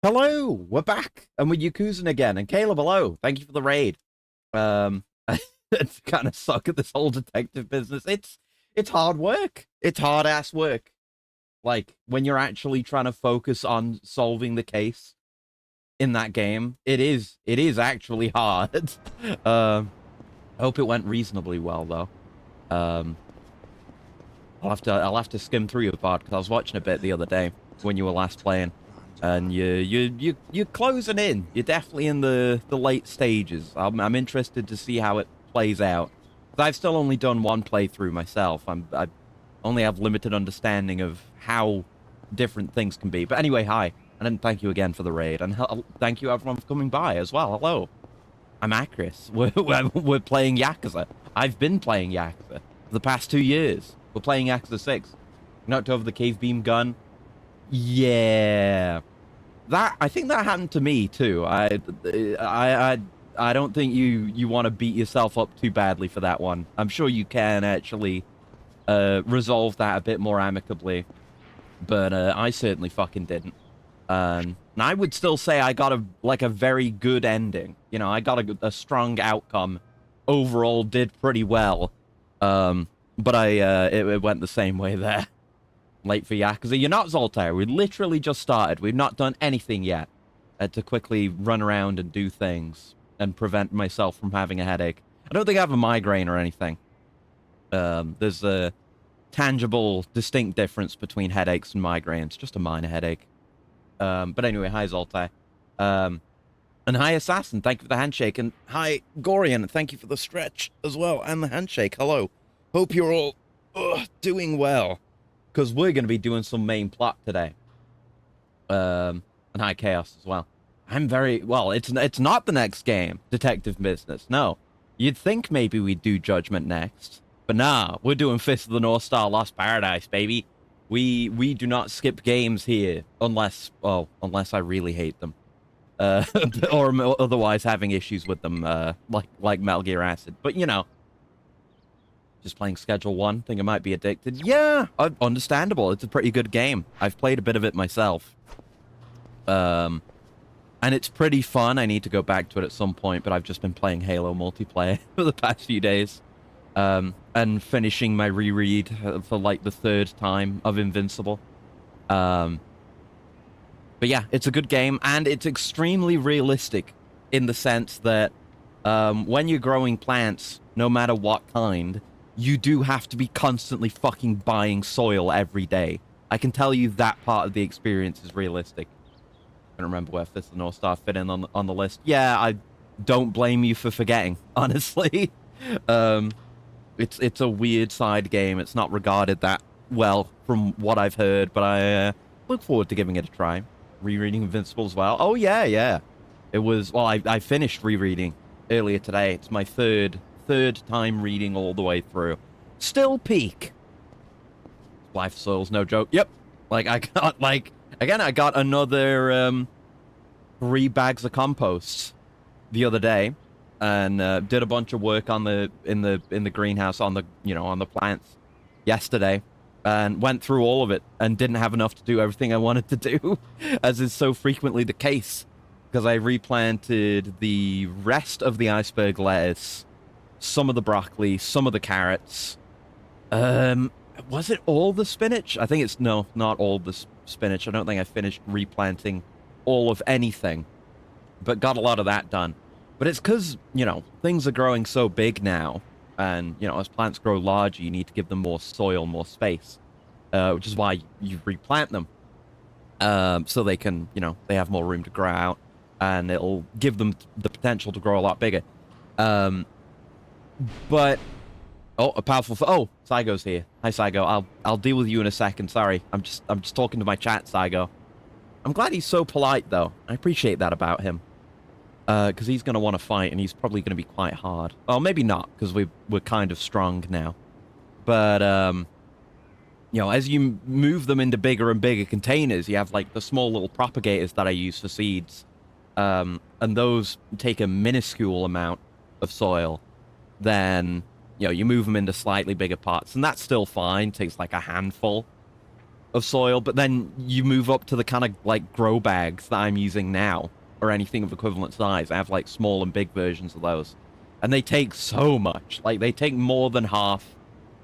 Hello, we're back, and we're Yakuza again. And Caleb, hello. Thank you for the raid. Um, it's kind of suck at this whole detective business. It's hard work. It's hard ass work. Like when you're actually trying to focus on solving the case in that game, it is actually hard. I hope it went reasonably well though. Um, I'll have to skim through your part because I was watching a bit the other day when you were last playing. And you're closing in. You're definitely in the late stages. I'm interested to see how it plays out. 'Cause I've still only done one playthrough myself. I only have limited understanding of how different things can be. But anyway, hi, and thank you again for the raid, and thank you everyone for coming by as well. Hello, I'm Acris. We're playing Yakuza. I've been playing Yakuza for the past 2 years. We're playing Yakuza 6. Knocked over the cave beam gun. Yeah. I think that happened to me too. I don't think you want to beat yourself up too badly for that one. I'm sure you can actually resolve that a bit more amicably, but I certainly fucking didn't. And I would still say I got a very good ending. You know, I got a strong outcome. Overall, did pretty well. But it went the same way there. Late for Yakuza. You're not Zoltair. We literally just started. We've not done anything yet to quickly run around and do things and prevent myself from having a headache. I don't think I have a migraine or anything. There's a tangible, distinct difference between headaches and migraines. Just a minor headache. But anyway, hi Zoltair. And hi Assassin. Thank you for the handshake. And hi Gorian. Thank you for the stretch as well and the handshake. Hello. Hope you're all doing well. Because we're going to be doing some main plot today. And High Chaos as well. I'm very... Well, it's not the next game, Detective Business. No. You'd think maybe we'd do Judgment next. But nah, we're doing Fist of the North Star Lost Paradise, baby. We do not skip games here. Unless I really hate them. Or otherwise having issues with them, like Metal Gear Acid. But, you know... Just playing Schedule 1, think I might be addicted. Yeah, understandable. It's a pretty good game. I've played a bit of it myself. And it's pretty fun. I need to go back to it at some point, but I've just been playing Halo multiplayer for the past few days. And finishing my reread for like the 3rd time of Invincible. But yeah, it's a good game, and it's extremely realistic in the sense that when you're growing plants, no matter what kind, you do have to be constantly fucking buying soil every day. I can tell you that part of the experience is realistic. I don't remember where Fist of the North Star fit in on the list. Yeah, I don't blame you for forgetting, honestly. It's a weird side game. It's not regarded that well from what I've heard, but I look forward to giving it a try. Rereading Invincible as well. Oh, yeah. It was... Well, I finished rereading earlier today. It's my third time reading all the way through. Still peak. Life Soil's no joke. Yep. Like, I got another 3 bags of compost the other day, and did a bunch of work on in the greenhouse on the plants yesterday, and went through all of it and didn't have enough to do everything I wanted to do, as is so frequently the case, because I replanted the rest of the iceberg lettuce, some of the broccoli, some of the carrots. Was it all the spinach? I think it's... No, not all the spinach. I don't think I finished replanting all of anything, but got a lot of that done. But it's because, things are growing so big now, and, as plants grow larger, you need to give them more soil, more space, which is why you replant them, so they can, they have more room to grow out, and it'll give them the potential to grow a lot bigger. But... Oh, a powerful... Oh, Saigo's here. Hi, Saigo. I'll deal with you in a second. Sorry. I'm just talking to my chat, Saigo. I'm glad he's so polite, though. I appreciate that about him. Because he's going to want to fight, and he's probably going to be quite hard. Well, maybe not, because we're kind of strong now. But, as you move them into bigger and bigger containers, you have, like, the small little propagators that I use for seeds. And those take a minuscule amount of soil. Then... you move them into slightly bigger pots, and that's still fine. Takes like a handful. of soil, but then you move up to the kind of like grow bags that I'm using now, or anything of equivalent size. I have like small and big versions of those, and they take so much. Like they take more than half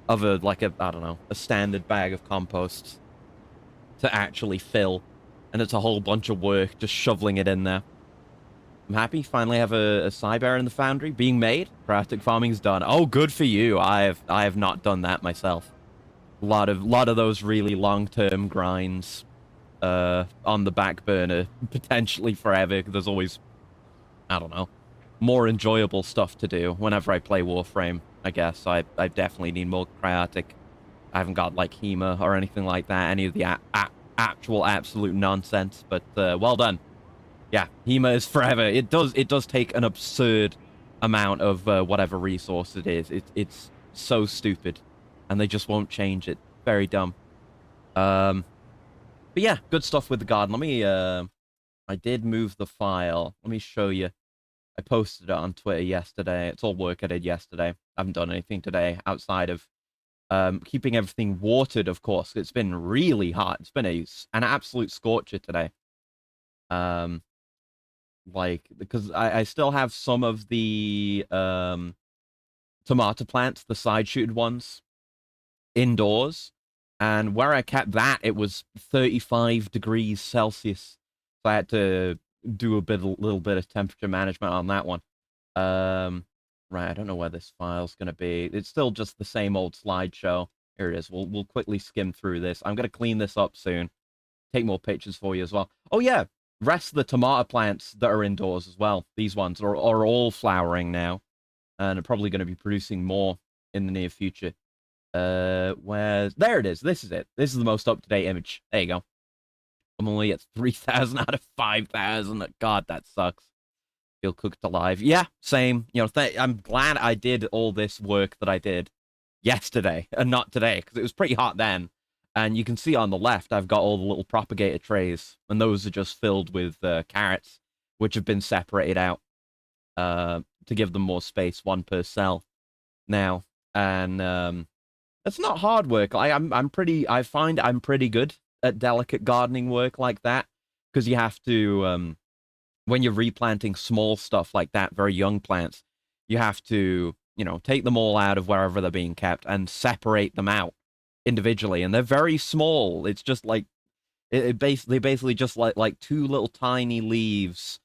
of a I don't know, a standard bag of compost to actually fill, and it's a whole bunch of work just shoveling it in there. I'm happy. Finally have a Cyber in the foundry being made. Craftic farming's done. Oh, good for you. I have not done that myself. A lot of those really long-term grinds on the back burner, potentially forever. There's always, I don't know, more enjoyable stuff to do whenever I play Warframe, I guess. I definitely need more cryotic. I haven't got like HEMA or anything like that, any of the actual absolute nonsense, but well done. Yeah, HEMA is forever. It does take an absurd amount of whatever resource it is. It's so stupid, and they just won't change it. Very dumb. But yeah, good stuff with the garden. Let me I did move the file. Let me show you. I posted it on Twitter yesterday. It's all work I did yesterday. I haven't done anything today outside of keeping everything watered, of course. It's been really hot. It's been an absolute scorcher today. Like, because I still have some of the tomato plants, the side-shooted ones, indoors. And where I kept that, it was 35 degrees Celsius. So I had to do a little bit of temperature management on that one. Right, I don't know where this file's going to be. It's still just the same old slideshow. Here it is. We'll quickly skim through this. I'm going to clean this up soon. Take more pictures for you as well. Oh, yeah. Rest of the tomato plants that are indoors as well. These ones are all flowering now. And are probably going to be producing more in the near future. There it is. This is it. This is the most up-to-date image. There you go. I'm only at 3,000 out of 5,000. God, that sucks. Feel cooked alive. Yeah, same. You know, I'm glad I did all this work that I did yesterday and not today, because it was pretty hot then. And you can see on the left, I've got all the little propagator trays, and those are just filled with carrots, which have been separated out to give them more space, one per cell now. And it's not hard work. I find I'm pretty good at delicate gardening work like that, because you have to when you're replanting small stuff like that, very young plants, you have to, you know, take them all out of wherever they're being kept and separate them out individually. And they're very small. It's just like, basically just like two little tiny leaves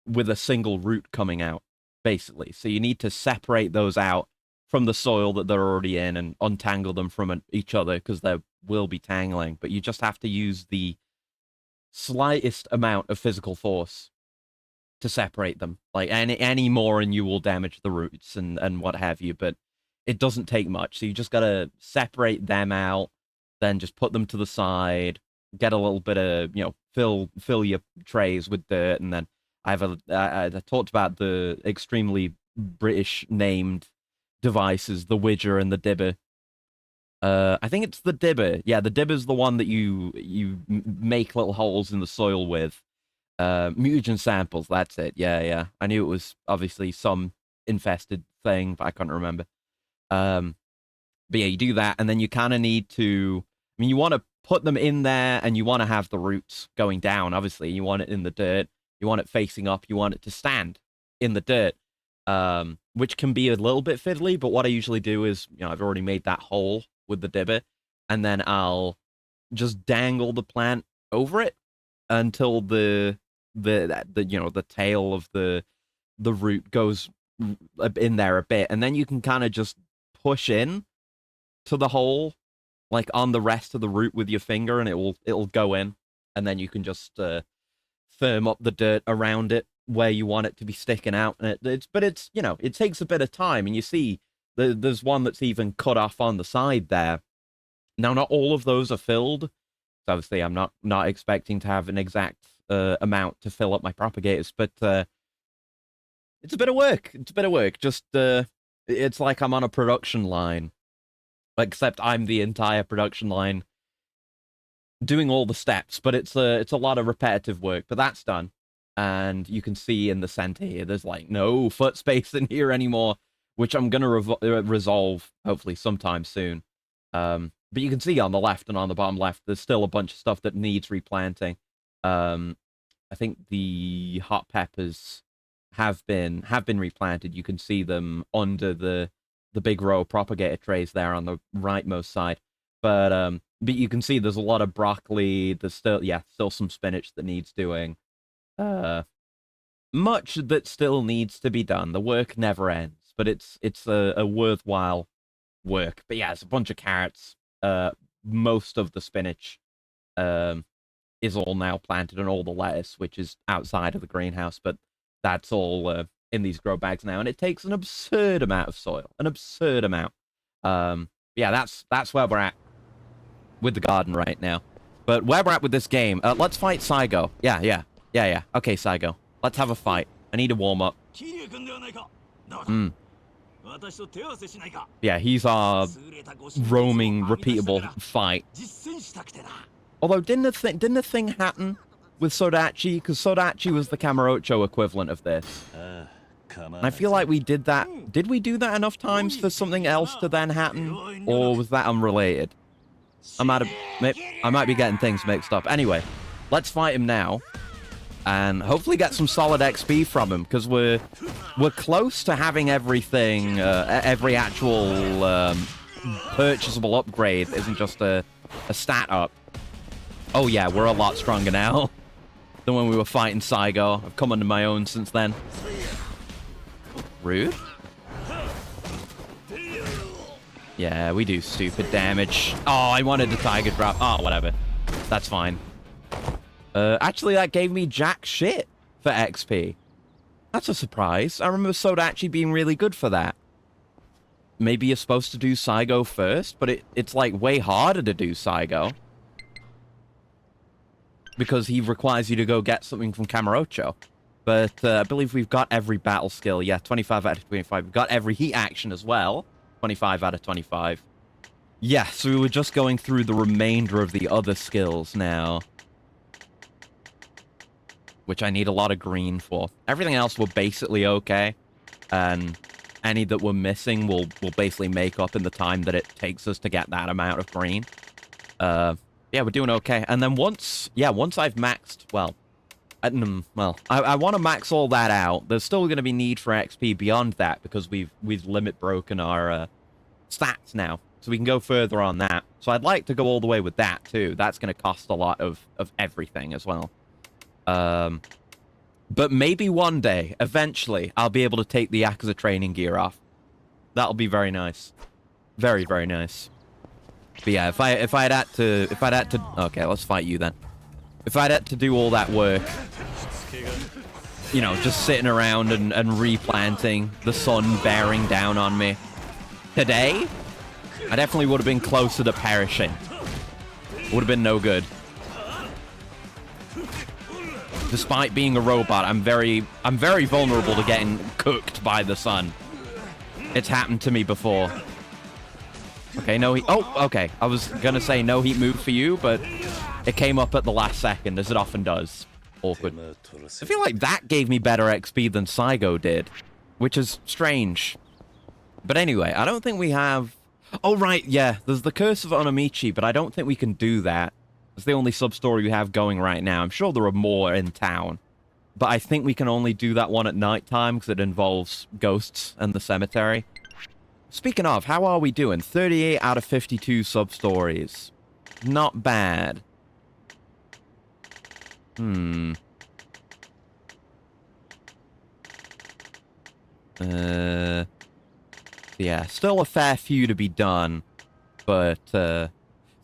with a single root coming out, basically. So you need to separate those out from the soil that they're already in and untangle them from each other, because there will be tangling. But you just have to use the slightest amount of physical force to separate them. Like any more and you will damage the roots and what have you, but it doesn't take much. So you just gotta separate them out, then just put them to the side, get a little bit of, you know, fill your trays with dirt. And then I talked about the extremely British named devices, the Widger and the Dibber. I think it's the Dibber. Yeah, the Dibber's the one that you make little holes in the soil with. Mutagen samples, that's it. Yeah. I knew it was obviously some infested thing, but I couldn't remember. But yeah, you do that, and then you kind of need to, I mean, you want to put them in there, and you want to have the roots going down, obviously. You want it in the dirt. You want it facing up. You want it to stand in the dirt, which can be a little bit fiddly, but what I usually do is, you know, I've already made that hole with the dibber, and then I'll just dangle the plant over it until the you know, the tail of the root goes in there a bit, and then you can kind of just push in to the hole, like on the rest of the root with your finger, and it'll go in, and then you can just firm up the dirt around it where you want it to be sticking out. And it's you know, it takes a bit of time, and you see there's one that's even cut off on the side there. Now, not all of those are filled. So obviously, I'm not expecting to have an exact amount to fill up my propagators, but it's a bit of work. It's a bit of work. Just it's like I'm on a production line, except I'm the entire production line doing all the steps. But it's a lot of repetitive work. But that's done, and you can see in the center here, there's like no foot space in here anymore, which I'm gonna resolve hopefully sometime soon. But you can see on the left and on the bottom left, there's still a bunch of stuff that needs replanting. I think the hot peppers have been replanted. You can see them under the big row of propagator trays there on the rightmost side. But you can see there's a lot of broccoli. There's still some spinach that needs doing. Much that still needs to be done. The work never ends, but it's a worthwhile work. But yeah, it's a bunch of carrots. Most of the spinach is all now planted, and all the lettuce, which is outside of the greenhouse, but that's all in these grow bags now, and it takes an absurd amount of soil, an absurd amount. Yeah, that's where we're at with the garden right now. But where we're at with this game, let's fight Saigo. Yeah. Okay, Saigo, let's have a fight. I need to warm up. Yeah, he's our roaming, repeatable fight. Although, didn't a thing happen with Sodachi? Because Sodachi was the Kamurocho equivalent of this. And I feel like we did that. Did we do that enough times for something else to then happen? Or was that unrelated? I might be getting things mixed up. Anyway, let's fight him now. And hopefully get some solid XP from him, because we're close to having everything, every actual purchasable upgrade isn't just a stat up. Oh yeah, we're a lot stronger now than when we were fighting Saigo. I've come under my own since then. Rude. Yeah, we do stupid damage. Oh, I wanted the tiger drop. Oh, whatever. That's fine. Actually, that gave me jack shit for XP. That's a surprise. I remember Sodachi being really good for that. Maybe you're supposed to do Saigo first, but it's like way harder to do Saigo. Because he requires you to go get something from Kamurocho. But I believe we've got every battle skill. Yeah, 25 out of 25. We've got every heat action as well. 25 out of 25. Yeah, so we were just going through the remainder of the other skills now. Which I need a lot of green for. Everything else we're basically okay. And any that we're missing will basically make up in the time that it takes us to get that amount of green. Yeah, we're doing okay. And then once I've maxed, well, I want to max all that out. There's still going to be need for XP beyond that, because we've limit broken our stats now. So we can go further on that. So I'd like to go all the way with that, too. That's going to cost a lot of everything as well. But maybe one day, eventually, I'll be able to take the Yakuza training gear off. That'll be very nice. Very, very nice. But yeah, if I'd had to, okay, let's fight you then. If I'd had to do all that work, you know, just sitting around and replanting, the sun bearing down on me, today, I definitely would have been closer to perishing. Would have been no good. Despite being a robot, I'm very vulnerable to getting cooked by the sun. It's happened to me before. Okay, no heat. Oh, okay. I was gonna say no heat move for you, but it came up at the last second, as it often does. Awkward. I feel like that gave me better XP than Saigo did, which is strange. But anyway, I don't think we have... Oh, right, yeah. There's the Curse of Onomichi, but I don't think we can do that. It's the only sub-story we have going right now. I'm sure there are more in town. But I think we can only do that one at nighttime because it involves ghosts and the cemetery. Speaking of, how are we doing? 38 out of 52 sub-stories. Not bad. Yeah, still a fair few to be done. But, so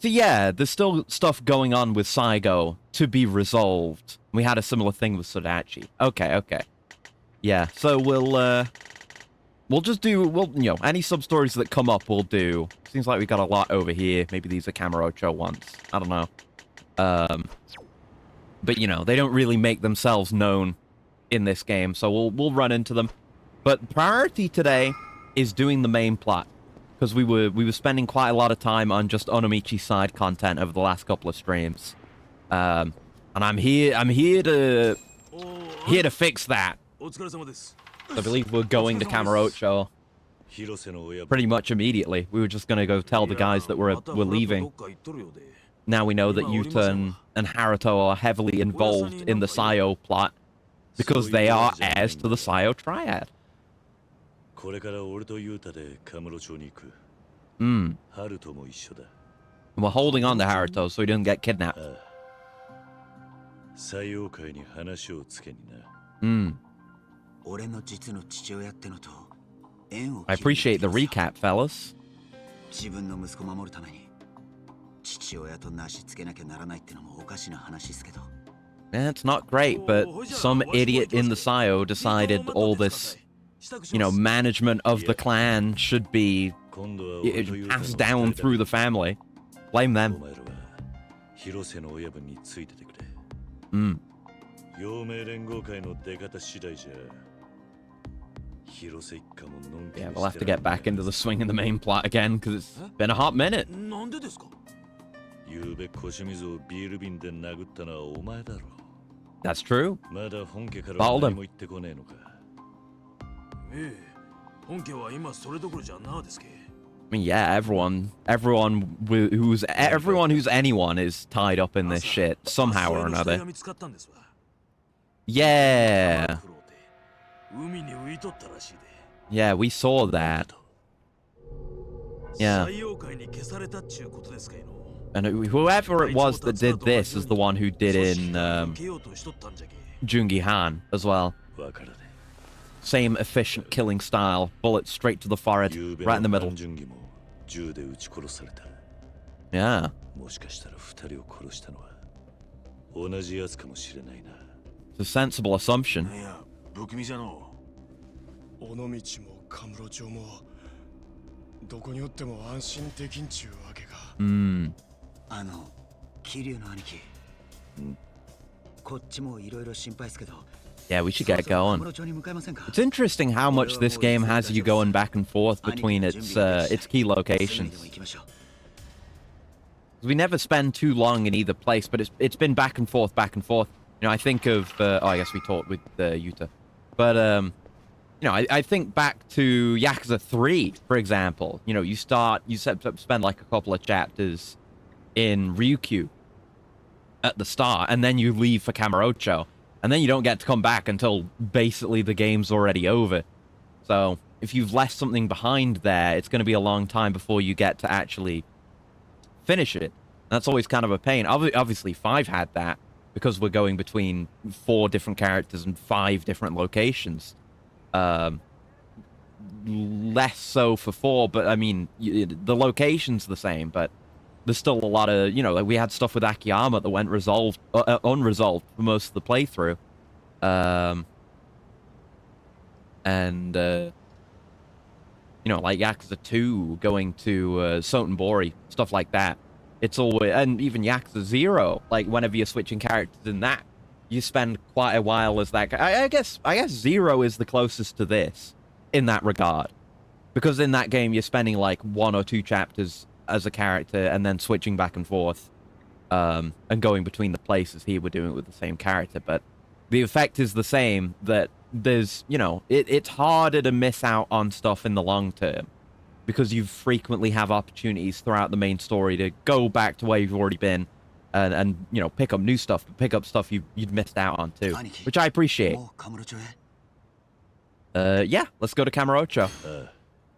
yeah, there's still stuff going on with Saigo to be resolved. We had a similar thing with Sodachi. Okay. Yeah, so we'll just do, you know, any sub-stories that come up we'll do. Seems like we got a lot over here. Maybe these are Kamurocho ones. I don't know. But, you know, they don't really make themselves known in this game, so we'll run into them. But priority today is doing the main plot. Because we were spending quite a lot of time on just Onomichi side content over the last couple of streams. And I'm here to fix that. I believe we're going to Kamurocho pretty much immediately. We were just going to go tell the guys that we're leaving. Now we know that Yuta and Haruto are heavily involved in the Sayo plot because they are heirs to the Sayo triad. And we're holding on to Haruto so he doesn't get kidnapped. I appreciate the recap, fellas. Yeah, it's not great, but some idiot in the Sayo decided all this, you know, management of the clan should be passed down through the family. Blame them. Yeah, we'll have to get back into the swing of the main plot again, because it's been a hot minute. That's true. Balled him. I mean, yeah, everyone who's anyone is tied up in this shit somehow or another. Yeah. Yeah, we saw that. Yeah. And whoever it was that did this is the one who did in Jungi Han as well. Same efficient killing style. Bullet straight to the forehead, right in the middle. Yeah. It's a sensible assumption. Yeah, we should get going. It's interesting how much this game has you going back and forth between its key locations. We never spend too long in either place, but it's been back and forth, back and forth. You know, I think of I guess we talked with Yuta, but you know, I think back to Yakuza 3, for example. You know, you spend like a couple of chapters in Ryukyu at the start, and then you leave for Kamurocho. And then you don't get to come back until basically the game's already over. So if you've left something behind there, it's going to be a long time before you get to actually finish it. That's always kind of a pain. Obviously, 5 had that because we're going between 4 different characters and 5 different locations. Less so for 4, but I mean, the location's the same, but there's still a lot of, you know, like we had stuff with Akiyama that went unresolved for most of the playthrough. You know, like Yakuza 2 going to Sotenbori, stuff like that. It's always, and even Yakuza 0, like whenever you're switching characters in that, you spend quite a while as that guy. I guess 0 is the closest to this in that regard. Because in that game, you're spending like 1 or 2 chapters as a character and then switching back and forth and going between the places. Here we're doing it with the same character, but the effect is the same, that there's, you know, it's harder to miss out on stuff in the long term because you frequently have opportunities throughout the main story to go back to where you've already been and you know, pick up new stuff, pick up stuff you'd missed out on too, which I appreciate. Yeah, let's go to Kamurocho.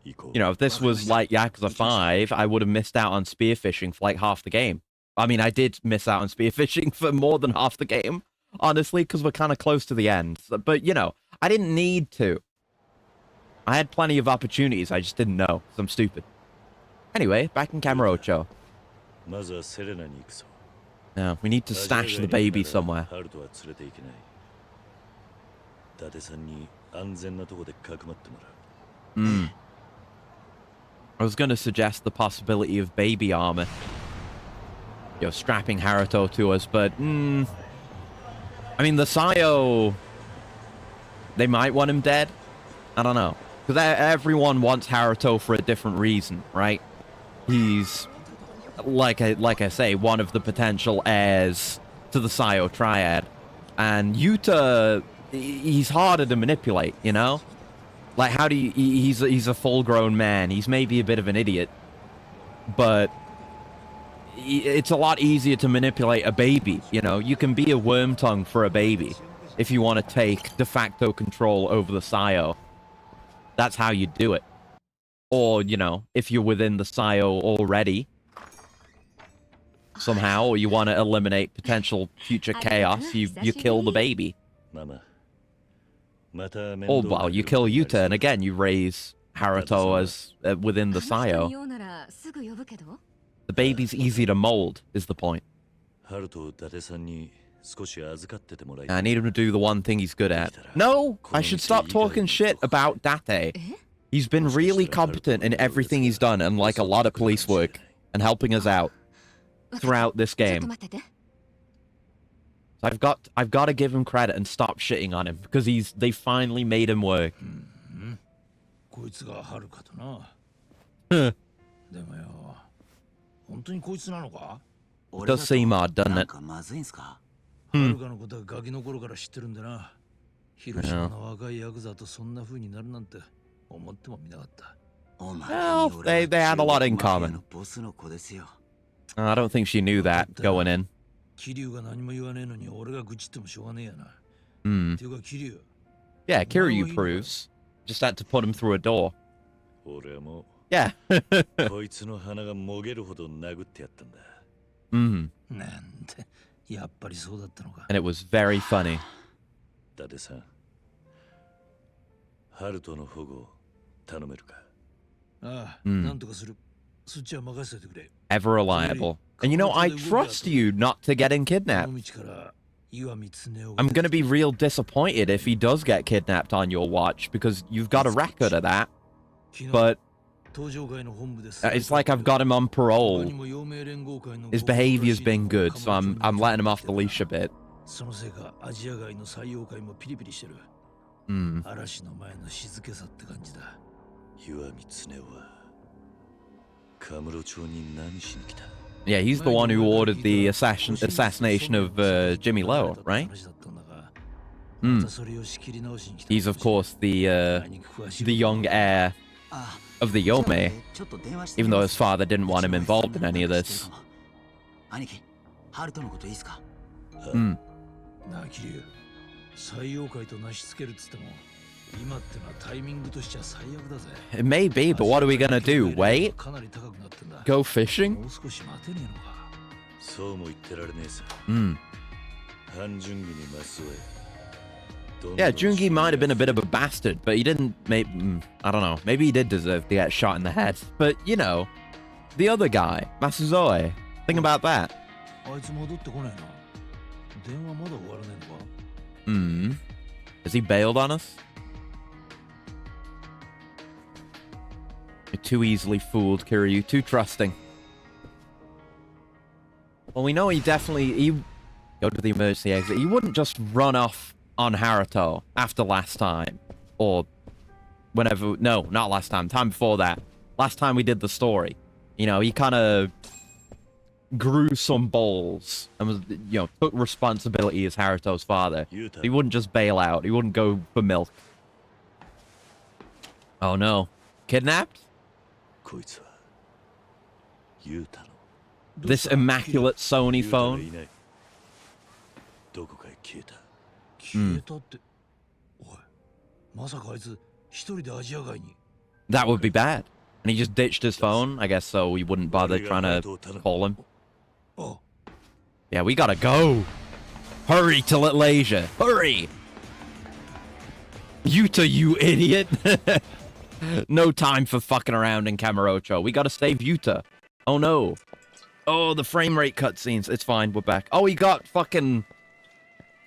You know, if this was like Yakuza 5, I would have missed out on spearfishing for like half the game. I mean, I did miss out on spearfishing for more than half the game, honestly, because we're kind of close to the end. But, you know, I didn't need to. I had plenty of opportunities, I just didn't know, because I'm stupid. Anyway, back in Kamurocho. Now, we need to stash the baby somewhere. I was going to suggest the possibility of baby armor. You know, strapping Haruto to us, but... I mean, the Sayo... They might want him dead? I don't know. Because everyone wants Haruto for a different reason, right? He's, like I say, one of the potential heirs to the Sayo triad. And Yuta, he's harder to manipulate, you know? Like, how do you... He's a full-grown man. He's maybe a bit of an idiot. But it's a lot easier to manipulate a baby, you know? You can be a worm tongue for a baby if you want to take de facto control over the Scio. That's how you do it. Or, you know, if you're within the Scio already, somehow, or you want to eliminate potential future chaos, you kill the baby. Or, well, you kill Yuta, and again, you raise Haruto as within the Scio. The baby's easy to mold, is the point. I need him to do the one thing he's good at. No! I should stop talking shit about Date. He's been really competent in everything he's done, and like a lot of police work, and helping us out throughout this game. I've got to give him credit and stop shitting on him, because they finally made him work. It does seem odd, doesn't it? Well, they had a lot in common. I don't think she knew that going in. Yeah, Kiryu proves. Just had to put him through a door. Yeah. And it was very funny. Ever reliable. And you know, I trust you not to get him kidnapped. I'm gonna be real disappointed if he does get kidnapped on your watch, because you've got a record of that. But it's like I've got him on parole. His behavior's been good, so I'm letting him off the leash a bit. Yeah, he's the one who ordered the assassination of Jimmy Lowe, right? He's, of course, the young heir of the Yome, even though his father didn't want him involved in any of this. It may be, but what are we gonna do? Wait? Go fishing? Yeah, Jungi might have been a bit of a bastard, but he didn't I don't know. Maybe he did deserve to get shot in the head. But, you know, the other guy, Masuzoe, think about that. Has he bailed on us? You're too easily fooled, Kiryu. Too trusting. Well, we know he go to the emergency exit. He wouldn't just run off on Haruto after last time. Or whenever... No, not last time. Time before that. Last time we did the story. You know, he kind of grew some balls and was, you know, took responsibility as Haruto's father. He wouldn't just bail out. He wouldn't go for milk. Oh, no. Kidnapped? This immaculate Sony phone. That would be bad. And he just ditched his phone, I guess, so we wouldn't bother trying to call him. Yeah, we gotta go. Hurry to Little Asia. Hurry! Yuta, you idiot. No time for fucking around in Kamurocho. We gotta save Yuta. Oh, no. Oh, the frame rate cutscenes. It's fine, we're back. Oh, he got fucking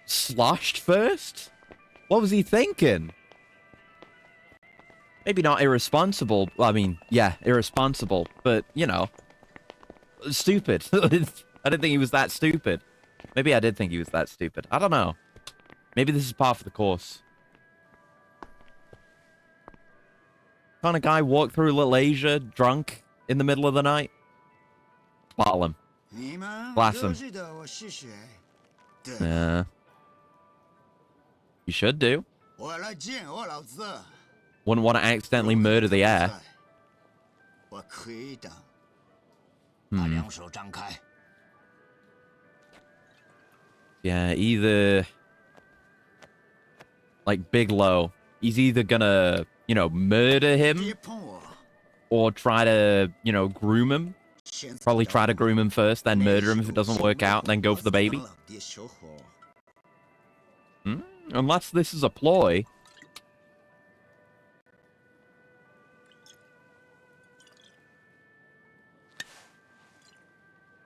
sloshed first? What was he thinking? Maybe not irresponsible. I mean, yeah, irresponsible. But, you know, stupid. I didn't think he was that stupid. Maybe I did think he was that stupid. I don't know. Maybe this is part of the course. Kind of guy walk through Little Asia drunk in the middle of the night? Bottle him. Blast him. Yeah. You should do. Wouldn't want to accidentally murder the heir. Yeah, either... Like, Bigelow, he's either gonna, you know, murder him or try to, you know, groom him. Probably try to groom him first, then murder him if it doesn't work out, then go for the baby. Unless this is a ploy.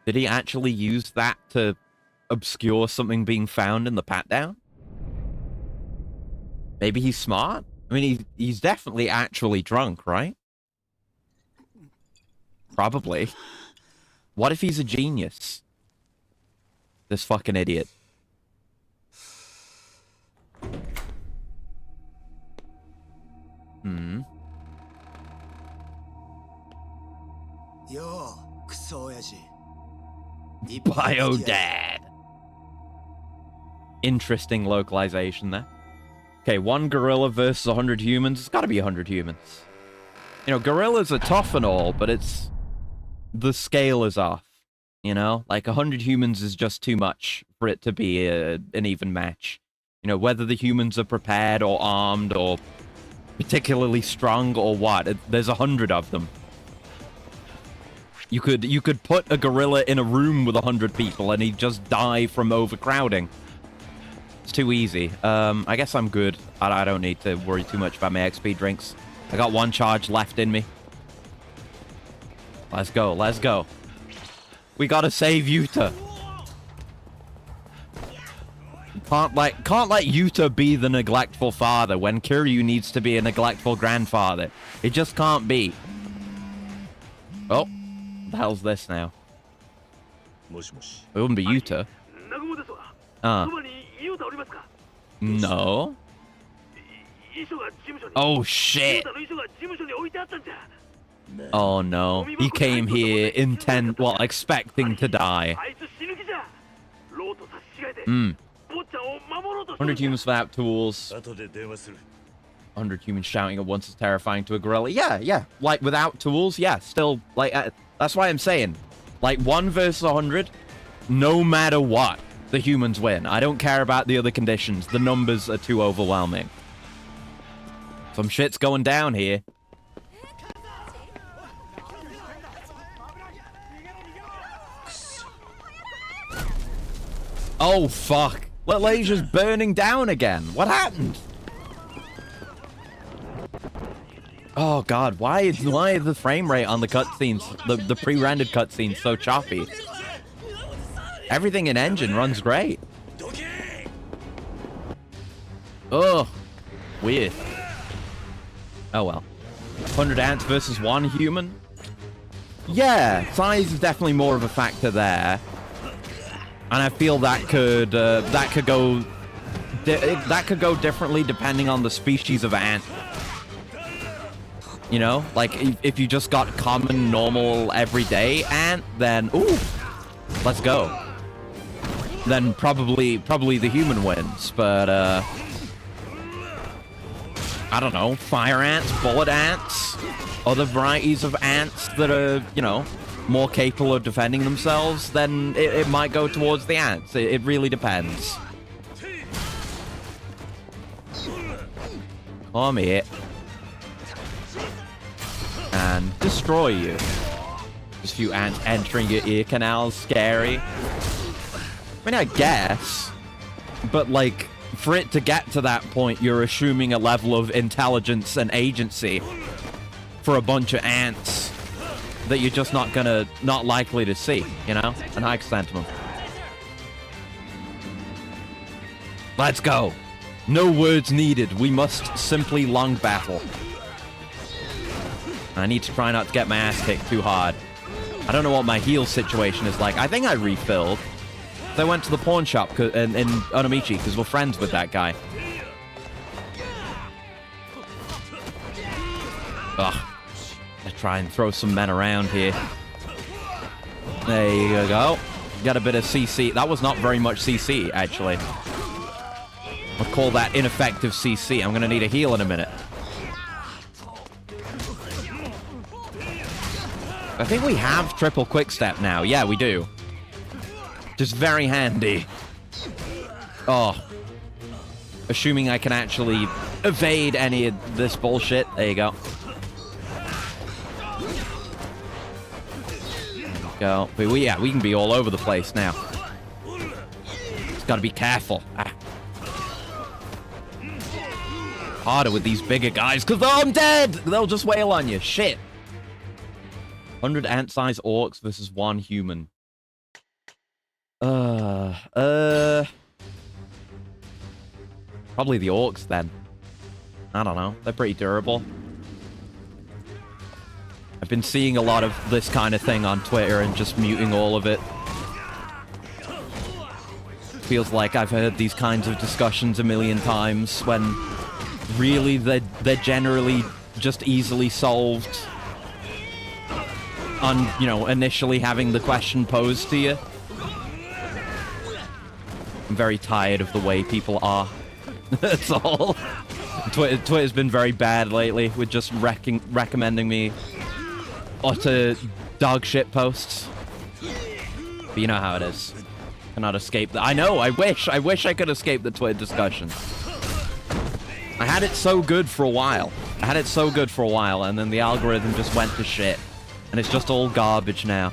Did he actually use that to obscure something being found in the pat-down? Maybe he's smart? I mean, he's definitely actually drunk, right? Probably. What if he's a genius? This fucking idiot. Bio dad. Interesting localization there. Okay, 1 gorilla versus 100 humans. It's gotta be 100 humans. You know, gorillas are tough and all, but it's... The scale is off. You know? Like, 100 humans is just too much for it to be an even match. You know, whether the humans are prepared or armed or particularly strong or what, there's 100 of them. You could put a gorilla in a room with 100 people and he'd just die from overcrowding. It's too easy. I guess I'm good. I don't need to worry too much about my XP drinks. I got 1 charge left in me. Let's go, let's go. We gotta save Yuta. Can't let Yuta be the neglectful father when Kiryu needs to be a neglectful grandfather. It just can't be. Oh, what the hell's this now? It wouldn't be Yuta. No. Oh shit. Oh no. He came here expecting to die. 100 humans without tools. 100 humans shouting at once is terrifying to a gorilla. Yeah. Like, without tools, yeah. Still, like, that's why I'm saying. Like, 1 versus 100, no matter what, the humans win. I don't care about the other conditions. The numbers are too overwhelming. Some shit's going down here. Oh, fuck. Little Asia's burning down again. What happened? Oh, God. Why is the frame rate on the cutscenes, the pre-rendered cutscenes, so choppy? Everything in engine runs great. Ugh. Weird. Oh, well. 100 ants versus 1 human? Yeah, size is definitely more of a factor there. And I feel that could go differently depending on the species of ant. You know, like if you just got common, normal, everyday ant, then ooh, let's go. Then probably the human wins. But I don't know, fire ants, bullet ants, other varieties of ants that are, you know, more capable of defending themselves, then it might go towards the ants. It really depends. Come here. And destroy you. Just a few ants entering your ear canals. Scary. I mean, I guess. But, like, for it to get to that point, you're assuming a level of intelligence and agency for a bunch of ants that you're just not likely to see, you know? And high chrysanthemum. Let's go. No words needed. We must simply long battle. I need to try not to get my ass kicked too hard. I don't know what my heal situation is like. I think I refilled. I went to the pawn shop in Onomichi because we're friends with that guy. Ugh. Let's try and throw some men around here. There you go. Got a bit of CC. That was not very much CC, actually. I'll call that ineffective CC. I'm going to need a heal in a minute. I think we have triple quickstep now. Yeah, we do. Just very handy. Oh. Assuming I can actually evade any of this bullshit. There you go. Go. But we can be all over the place now. Just gotta be careful. Harder with these bigger guys, because I'm dead! They'll just wail on you. Shit. 100 ant-sized orcs versus 1 human. Probably the orcs, then. I don't know. They're pretty durable. I've been seeing a lot of this kind of thing on Twitter and just muting all of it. Feels like I've heard these kinds of discussions a million times when really they're generally just easily solved on, you know, initially having the question posed to you. I'm very tired of the way people are. That's all. Twitter's been very bad lately with just recommending me utter dog shit posts. But you know how it is. Cannot escape that. I know, I wish I could escape the Twitter discussion. I had it so good for a while. And then the algorithm just went to shit. And it's just all garbage now.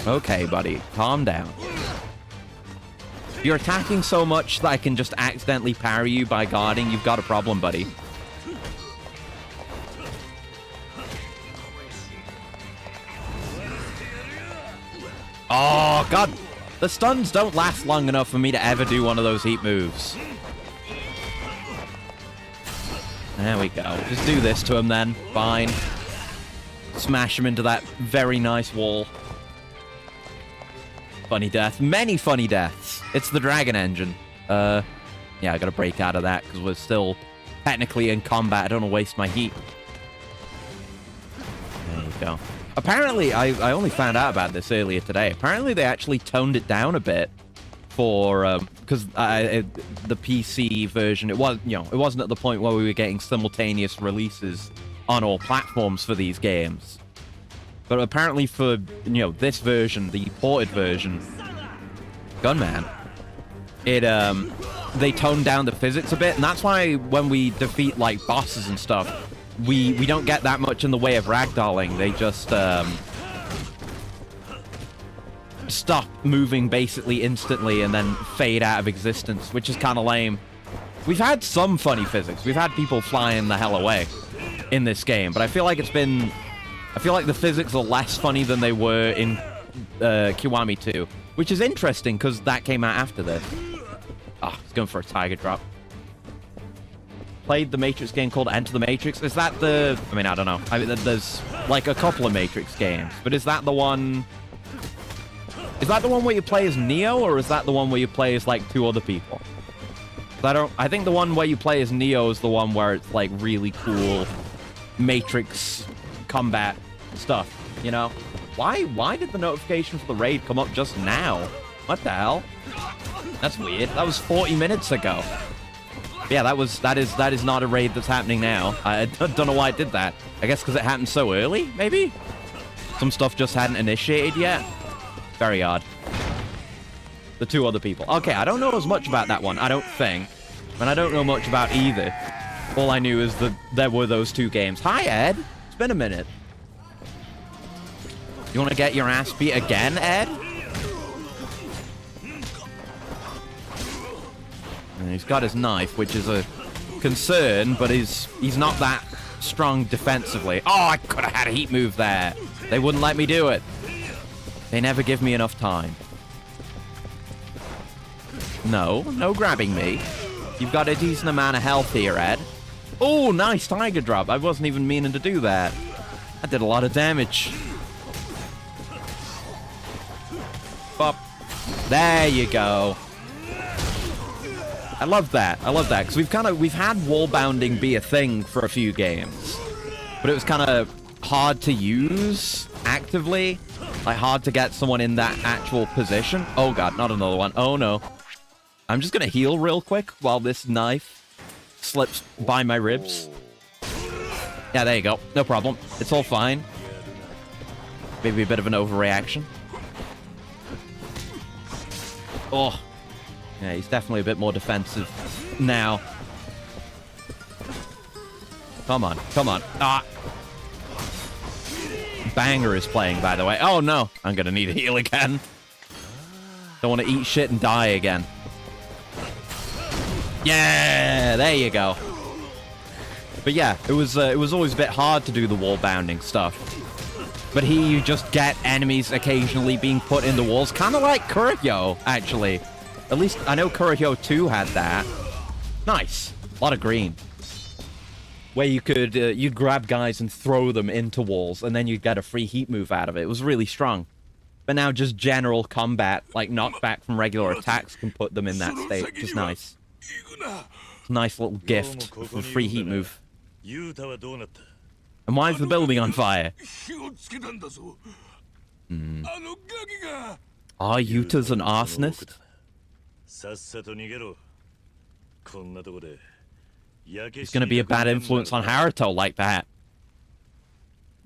Okay, buddy. Calm down. If you're attacking so much that I can just accidentally parry you by guarding, you've got a problem, buddy. Oh, God. The stuns don't last long enough for me to ever do one of those heat moves. There we go. Just do this to him then. Fine. Smash him into that very nice wall. Funny death. Many funny deaths. It's the dragon engine. Yeah, I gotta break out of that because we're still technically in combat. I don't want to waste my heat. There you go. Apparently, I only found out about this earlier today. Apparently, they actually toned it down a bit for because the PC version, it wasn't at the point where we were getting simultaneous releases on all platforms for these games. But apparently for, this version, the ported version, Gunman, they toned down the physics a bit, and that's why when we defeat, like, bosses and stuff, we don't get that much in the way of ragdolling. They just, stop moving basically instantly and then fade out of existence, which is kind of lame. We've had some funny physics. We've had people flying the hell away in this game, but I feel like the physics are less funny than they were in Kiwami 2, which is interesting because that came out after this. Ah, it's going for a tiger drop. Played the Matrix game called Enter the Matrix. Is that the... I mean, I don't know. There's like a couple of Matrix games, but is that the one... Is that the one where you play as Neo, or is that the one where you play as, like, 2 other people? I think the one where you play as Neo is the one where it's, like, really cool Matrix combat stuff, you know? Why did the notification for the raid come up just now? What the hell? That's weird. That was 40 minutes ago. Yeah, that is not a raid that's happening now. I don't know why it did that. I guess because it happened so early, maybe? Some stuff just hadn't initiated yet. Very odd. The 2 other people. Okay, I don't know as much about that one, I don't think. And I don't know much about either. All I knew is that there were those 2 games. Hi, Ed. It's been a minute. You want to get your ass beat again, Ed? And he's got his knife, which is a concern, but he's not that strong defensively. Oh, I could have had a heat move there. They wouldn't let me do it. They never give me enough time. No grabbing me. You've got a decent amount of health here, Ed. Oh, nice tiger drop. I wasn't even meaning to do that. That did a lot of damage. Bop. There you go. I love that. Because we've had wall bounding be a thing for a few games. But it was kind of hard to use actively. Like, hard to get someone in that actual position. Oh, God, not another one. Oh, no. I'm just going to heal real quick while this knife slips by my ribs. Yeah, there you go. No problem. It's all fine. Maybe a bit of an overreaction. Oh. Yeah, he's definitely a bit more defensive now. Come on. Come on. Ah. Banger is playing, by the way. Oh, no. I'm going to need a heal again. Don't want to eat shit and die again. Yeah, there you go. But yeah, it was always a bit hard to do the wall bounding stuff. But here you just get enemies occasionally being put in the walls, kind of like Kurohyo, actually. At least I know Kurohyo 2 had that. Nice. A lot of green. Where you could you'd grab guys and throw them into walls, and then you'd get a free heat move out of it. It was really strong. But now just general combat, like knockback from regular attacks, can put them in that state, which is nice. Nice little gift for free heat move. And why is the building on fire? Are Yuta's an arsonist? He's gonna be a bad influence on Haruto like that.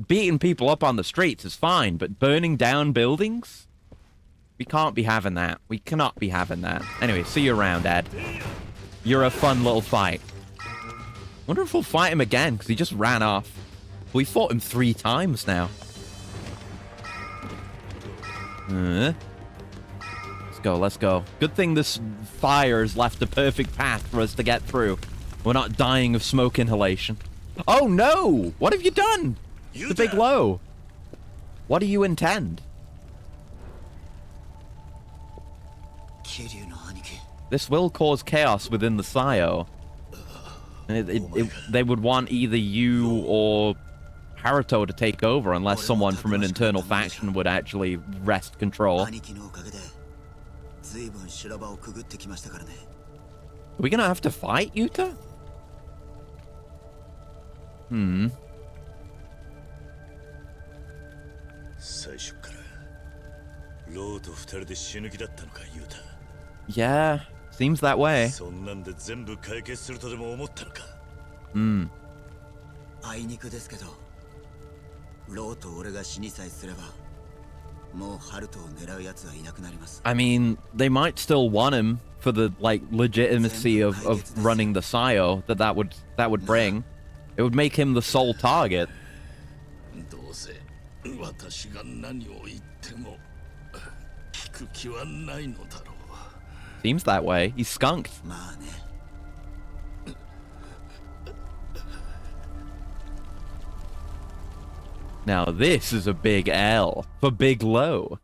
Beating people up on the streets is fine, but burning down buildings? We can't be having that. We cannot be having that. Anyway, see you around, Ed. You're a fun little fight. Wonder if we'll fight him again, because he just ran off. We fought him 3 times now. Let's go, let's go. Good thing this fire has left a perfect path for us to get through. We're not dying of smoke inhalation. Oh no! What have you done? The big low. What do you intend? This will cause chaos within the Sayo. And they would want either you or Haruto to take over unless someone from an internal faction would actually wrest control. Are we gonna have to fight Yuta? Yeah, seems that way. I mean, they might still want him for the legitimacy of running the Sayo that would bring. It would make him the sole target. Seems that way. He's skunked. Now this is a big L for Big Low.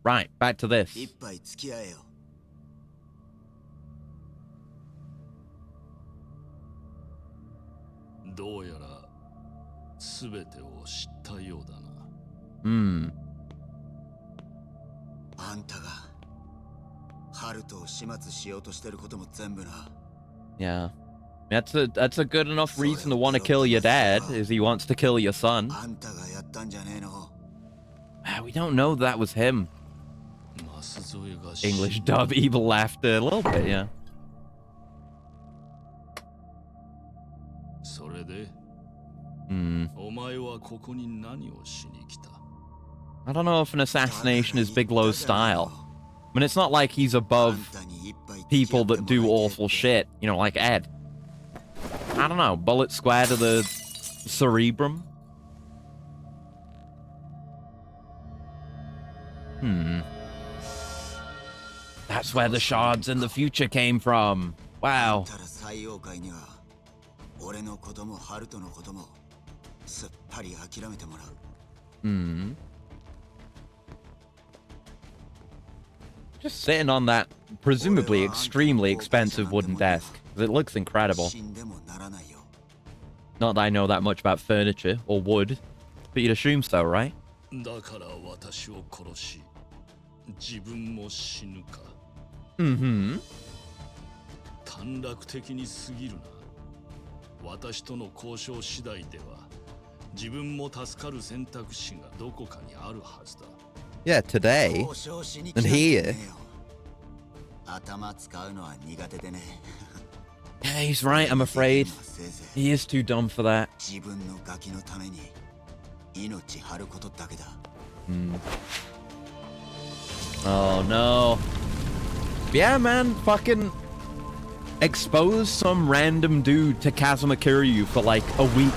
Right, back to this. Yeah. That's a good enough reason to want to kill your dad, is he wants to kill your son. We don't know that was him. English dub, evil laughter, a little bit, yeah. I don't know if an assassination is Bigelow's style. I mean, it's not like he's above people that do awful shit, you know, like Ed. I don't know, bullet square to the cerebrum? That's where the shards in the future came from. Wow. Just sitting on that presumably extremely expensive wooden desk. It looks incredible. Not that I know that much about furniture or wood, but you'd assume so, right? Yeah, today and here. Yeah, he's right, I'm afraid. He is too dumb for that. Oh, no. Yeah, man, fucking expose some random dude to Kazuma Kiryu for like a week,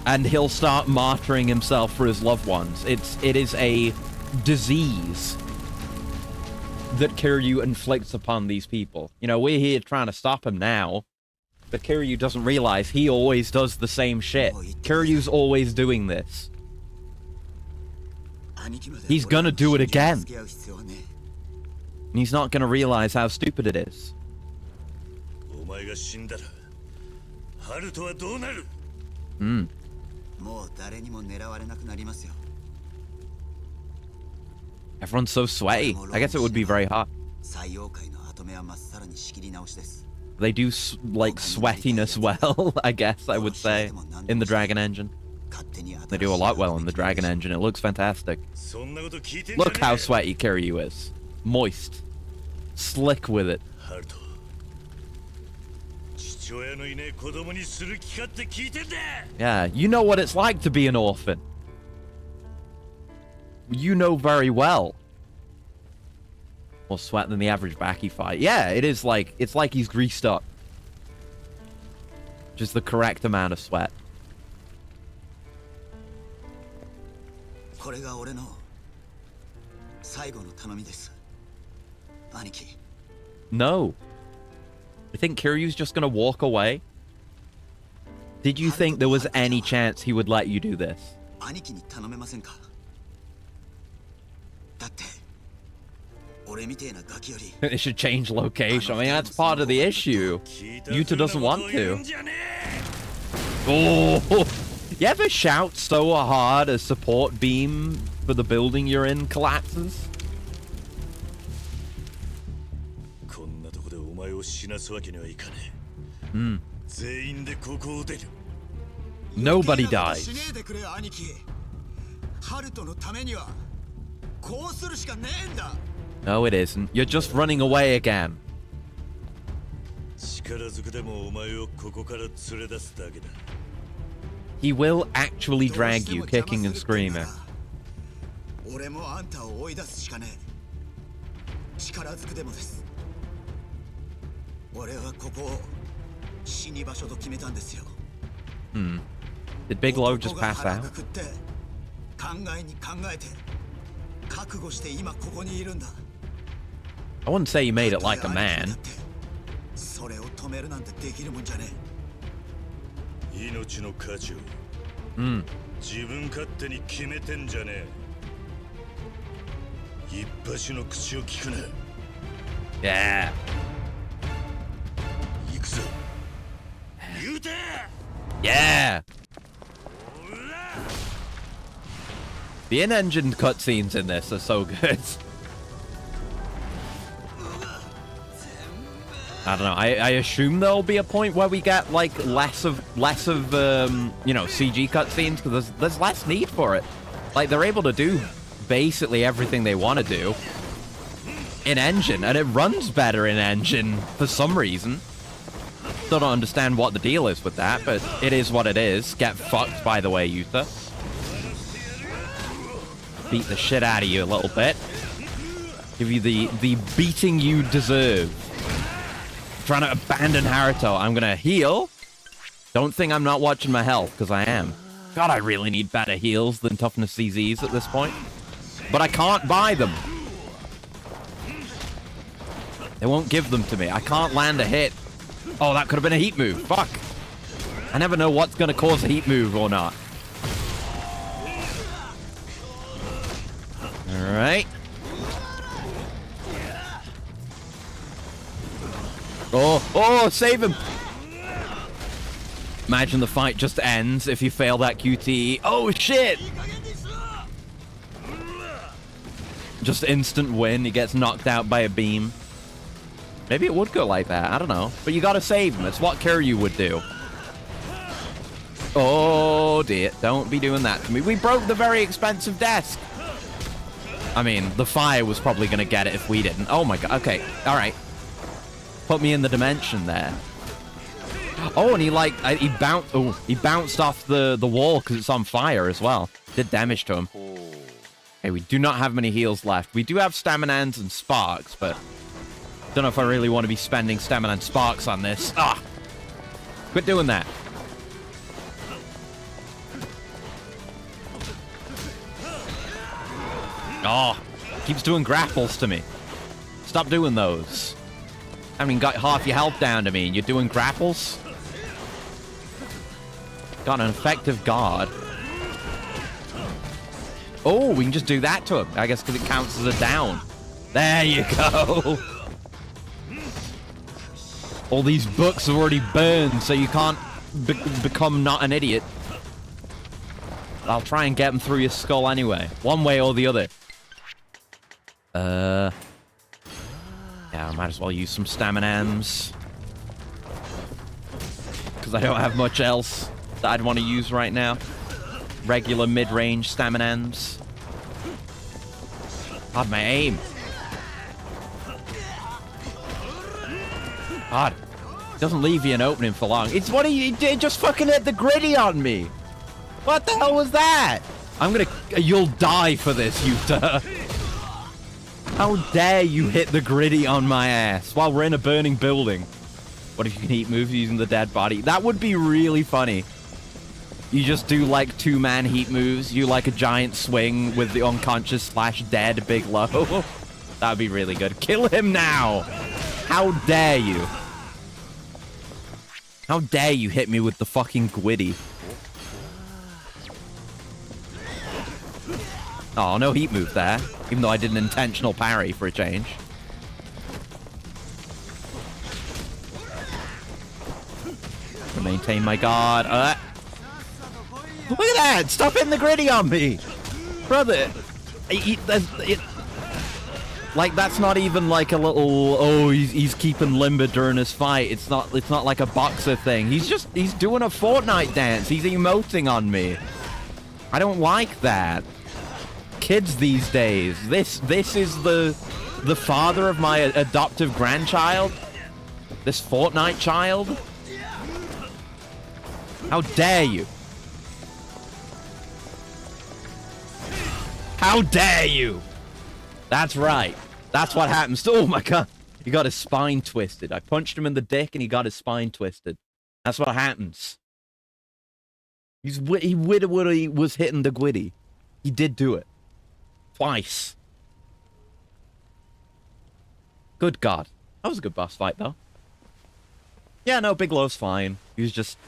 and he'll start martyring himself for his loved ones. It is a disease that Kiryu inflicts upon these people. You know, we're here trying to stop him now, but Kiryu doesn't realize he always does the same shit. Kiryu's always doing this. He's gonna do it again. And he's not gonna realize how stupid it is. Everyone's so sweaty. I guess it would be very hot. They do, like, sweatiness well, I guess I would say, in the Dragon Engine. They do a lot well in the Dragon Engine. It looks fantastic. Look how sweaty Kiryu is. Moist. Slick with it. Yeah, you know what it's like to be an orphan. You know very well. More sweat than the average Baki fight. Yeah, it is like, it's like he's greased up. Just the correct amount of sweat. No. You think Kiryu's just gonna walk away? Did you think there was any chance he would let you do this? It should change location. I mean, that's part of the issue. Yuta doesn't want to. Oh! You ever shout so hard a support beam for the building you're in collapses? Nobody dies. No, it isn't. You're just running away again. He will actually drag you, kicking and screaming. Did Big Lo just pass out? I wouldn't say you made it like a man. Yeah. Yeah. The in-engine cutscenes in this are so good. I don't know. I assume there'll be a point where we get like less of you know, CG cutscenes, because there's less need for it. Like, they're able to do basically everything they want to do in engine, and it runs better in engine for some reason. Still don't understand what the deal is with that, but it is what it is. Get fucked, by the way, Yuta. Beat the shit out of you a little bit. Give you the beating you deserve. Trying to abandon Haruto. I'm gonna heal. Don't think I'm not watching my health, because I am. God, I really need better heals than toughness CZs at this point. But I can't buy them. They won't give them to me. I can't land a hit. Oh, that could have been a heat move. Fuck. I never know what's gonna cause a heat move or not. Alright. Oh, save him! Imagine the fight just ends if you fail that QTE. Oh, shit! Just instant win. He gets knocked out by a beam. Maybe it would go like that. I don't know. But you gotta save him. It's what Kiryu would do. Oh, dear. Don't be doing that to me. We broke the very expensive desk. I mean, the fire was probably gonna get it if we didn't. Oh, my God. Okay. All right. Put me in the dimension there. Oh, and he bounced off the wall because it's on fire as well. Did damage to him. Okay, we do not have many heals left. We do have staminans and sparks, but don't know if I really want to be spending stamina and sparks on this. Ah! Quit doing that. Oh, keeps doing grapples to me. Stop doing those. I haven't even got half your health down to me, and you're doing grapples? Got an effective guard. Oh, we can just do that to him. I guess because it counts as a down. There you go. All these books have already burned, so you can't become not an idiot. I'll try and get them through your skull anyway. One way or the other. Yeah, I might as well use some staminams. Because I don't have much else that I'd want to use right now. Regular mid-range staminams. God, my aim. God. It doesn't leave you an opening for long. It's what he did, just fucking hit the gritty on me. What the hell was that? You'll die for this, Yuta. How dare you hit the gritty on my ass while we're in a burning building? What if you can heat moves using the dead body? That would be really funny. You just do like 2-man heat moves. You like a giant swing with the unconscious / dead big low. That would be really good. Kill him now. How dare you? How dare you hit me with the fucking gwitty? Oh, no heat move there. Even though I did an intentional parry for a change. To maintain my guard. Look at that! Stop hitting the gritty on me! Brother! Like, that's not even like a little, oh, he's keeping limber during his fight. It's not like a boxer thing. He's doing a Fortnite dance. He's emoting on me. I don't like that. Kids these days. This is the father of my adoptive grandchild? This Fortnite child? How dare you? How dare you? That's right. That's what happens. Oh my god. He got his spine twisted. I punched him in the dick and he got his spine twisted. That's what happens. He was hitting the gwitty. He did do it. Twice. Good god. That was a good boss fight, though. Yeah, no, Bigelow's fine. He was just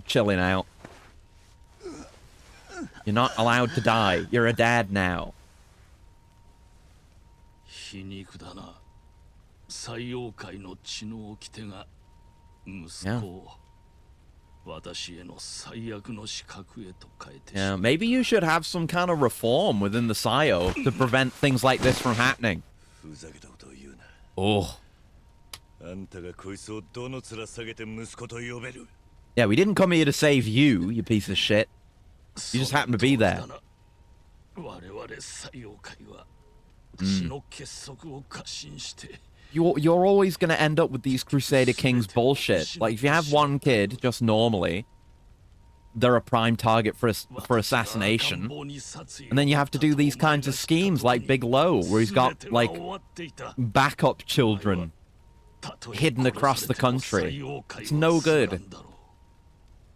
chilling out. You're not allowed to die. You're a dad now. Yeah. Yeah, maybe you should have some kind of reform within the Sayo to prevent things like this from happening. Oh. Yeah, we didn't come here to save you, you piece of shit. You just happen to be there. You're always going to end up with these Crusader Kings bullshit. Like, if you have one kid, just normally, they're a prime target for assassination. And then you have to do these kinds of schemes like Big Low, where he's got, like, backup children hidden across the country. It's no good.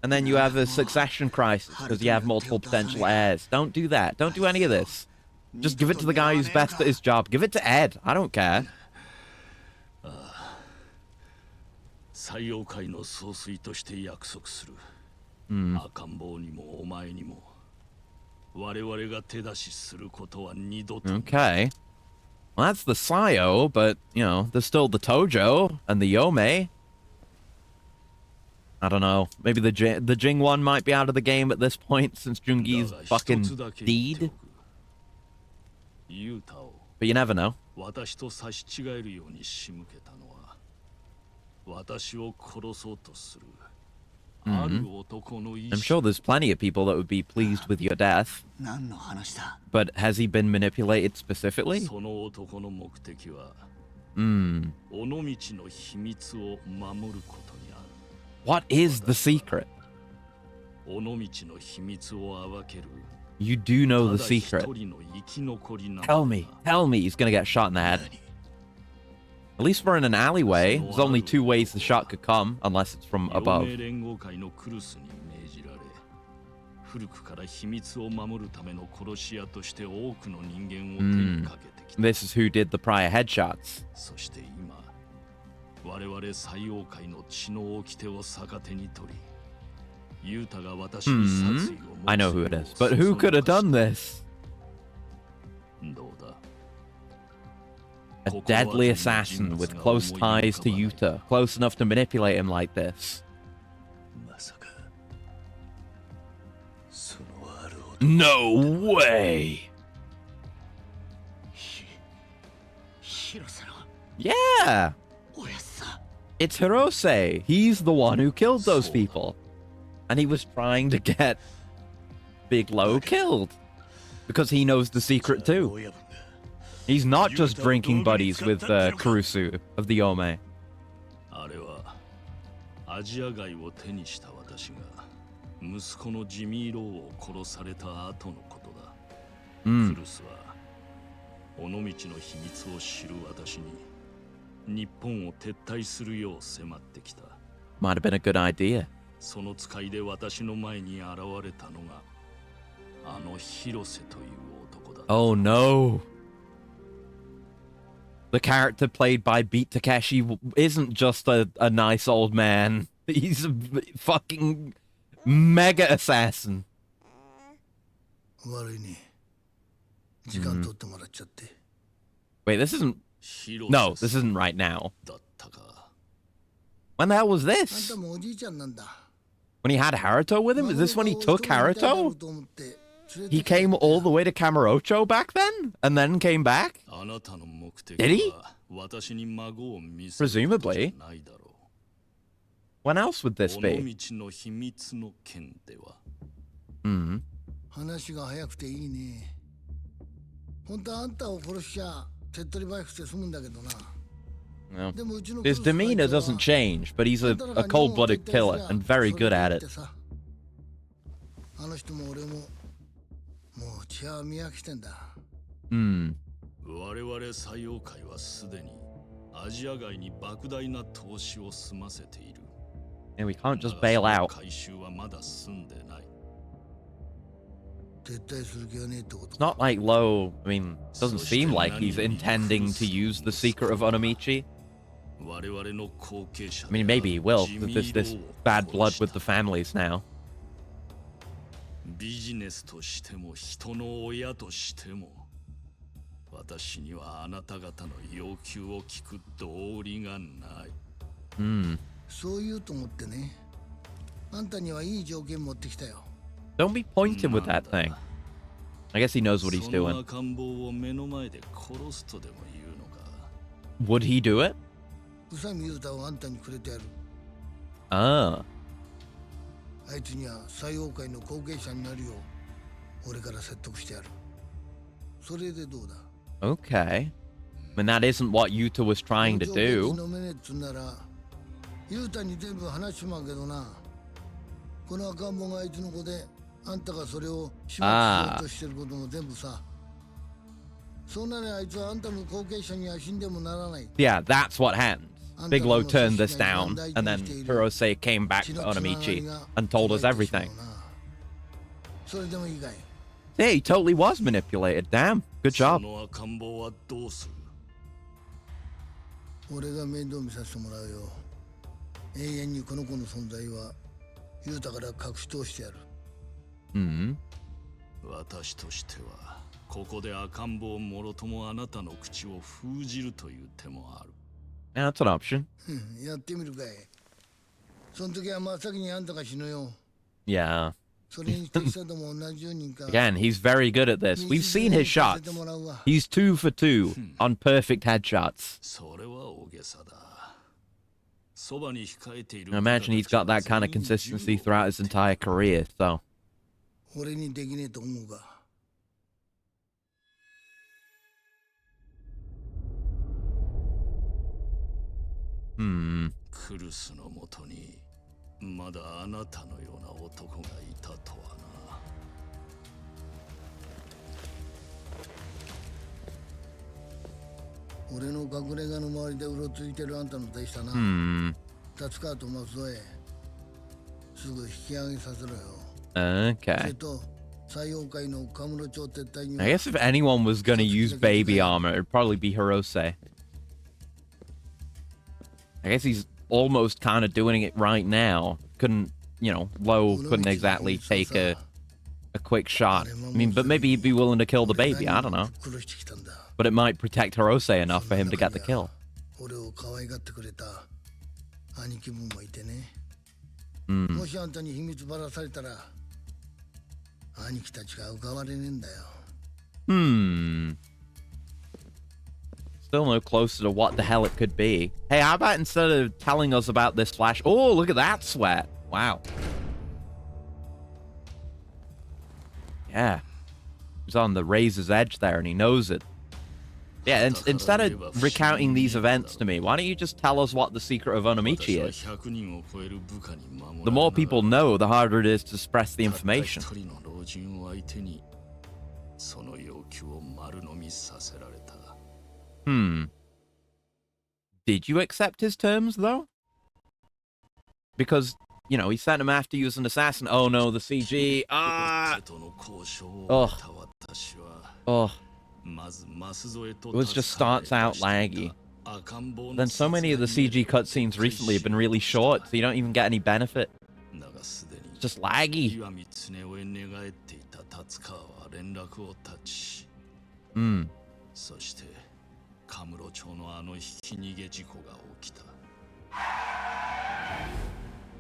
And then you have a succession crisis because you have multiple potential heirs. Don't do that. Don't do any of this. Just give it to the guy who's best at his job. Give it to Ed. I don't care. Okay. Well, that's the Sayo, but, you know, there's still the Tojo and the Yome. I don't know. Maybe the Jing one might be out of the game at this point since Jungi's fucking deed. But you never know. I'm sure there's plenty of people that would be pleased with your death. But has he been manipulated specifically? What is the secret? You do know the secret. Tell me he's gonna get shot in the head. At least we're in an alleyway. There's only two ways the shot could come, unless it's from above. This is who did the prior headshots. I know who it is, but who could have done this? A deadly assassin with close ties to Yuta, close enough to manipulate him like this. No way! Yeah! It's Hirose. He's the one who killed those people. And he was trying to get Big Low killed. Because he knows the secret too. He's not just drinking buddies with Kurusu of the Ome. Might have been a good idea. Oh no. The character played by Beat Takeshi isn't just a nice old man. He's a fucking mega assassin. Wait, this isn't... No, this isn't right now. When the hell was this? When he had Haruto with him? Is this when he took Haruto? He came all the way to Kamurocho back then? And then came back? Did he? Presumably. When else would this be? Well, his demeanor doesn't change, but he's a cold-blooded killer and very good at it. Yeah, we can't just bail out. It's not like Low, I mean, it doesn't seem like he's intending to use the secret of Onomichi. I mean, maybe he will. There's this bad blood with the families now. Don't be pointing with that thing. I guess he knows what he's doing. Would he do it? Ah. Okay. I mean, that isn't what Yuta was trying to do. Ah. Yeah, that's what happened. Bigelow turned this down, and then Hirose came back to Onomichi and told us everything. Yeah, he totally was manipulated. Damn, good job. Yeah, that's an option. Yeah. Again, he's very good at this. We've seen his shots. He's 2 for 2 on perfect headshots. I imagine he's got that kind of consistency throughout his entire career, so... まだあなたのような男がいたとはな。俺の隠れ家の周りでうろついてるあんたの手下な。達川と松添すぐ引き上げさせろよ。Okay. それと採用会のカムロ町撤退には I guess if anyone was gonna use baby armor, it'd probably be Hirose. I guess he's almost kind of doing it right now. Couldn't, you know, Low couldn't exactly take a quick shot. I mean, but maybe he'd be willing to kill the baby. I don't know. But it might protect Hirose enough for him to get the kill. 俺を可愛がってくれた兄貴分もいてね。もしあんたに秘密ばらされたら兄貴たちが浮かばれねえんだよ。Still no closer to what the hell it could be. Hey, how about instead of telling us about this flash... Oh, look at that sweat. Wow. Yeah. He's on the razor's edge there, and he knows it. Yeah, instead of recounting these events to me, why don't you just tell us what the secret of Onomichi is? The more people know, the harder it is to suppress the information. Did you accept his terms, though? Because, you know, he sent him after you as an assassin. Oh, no, the CG. Ugh. Ugh. It just starts out laggy. Then so many of the CG cutscenes recently have been really short, so you don't even get any benefit. It's just laggy.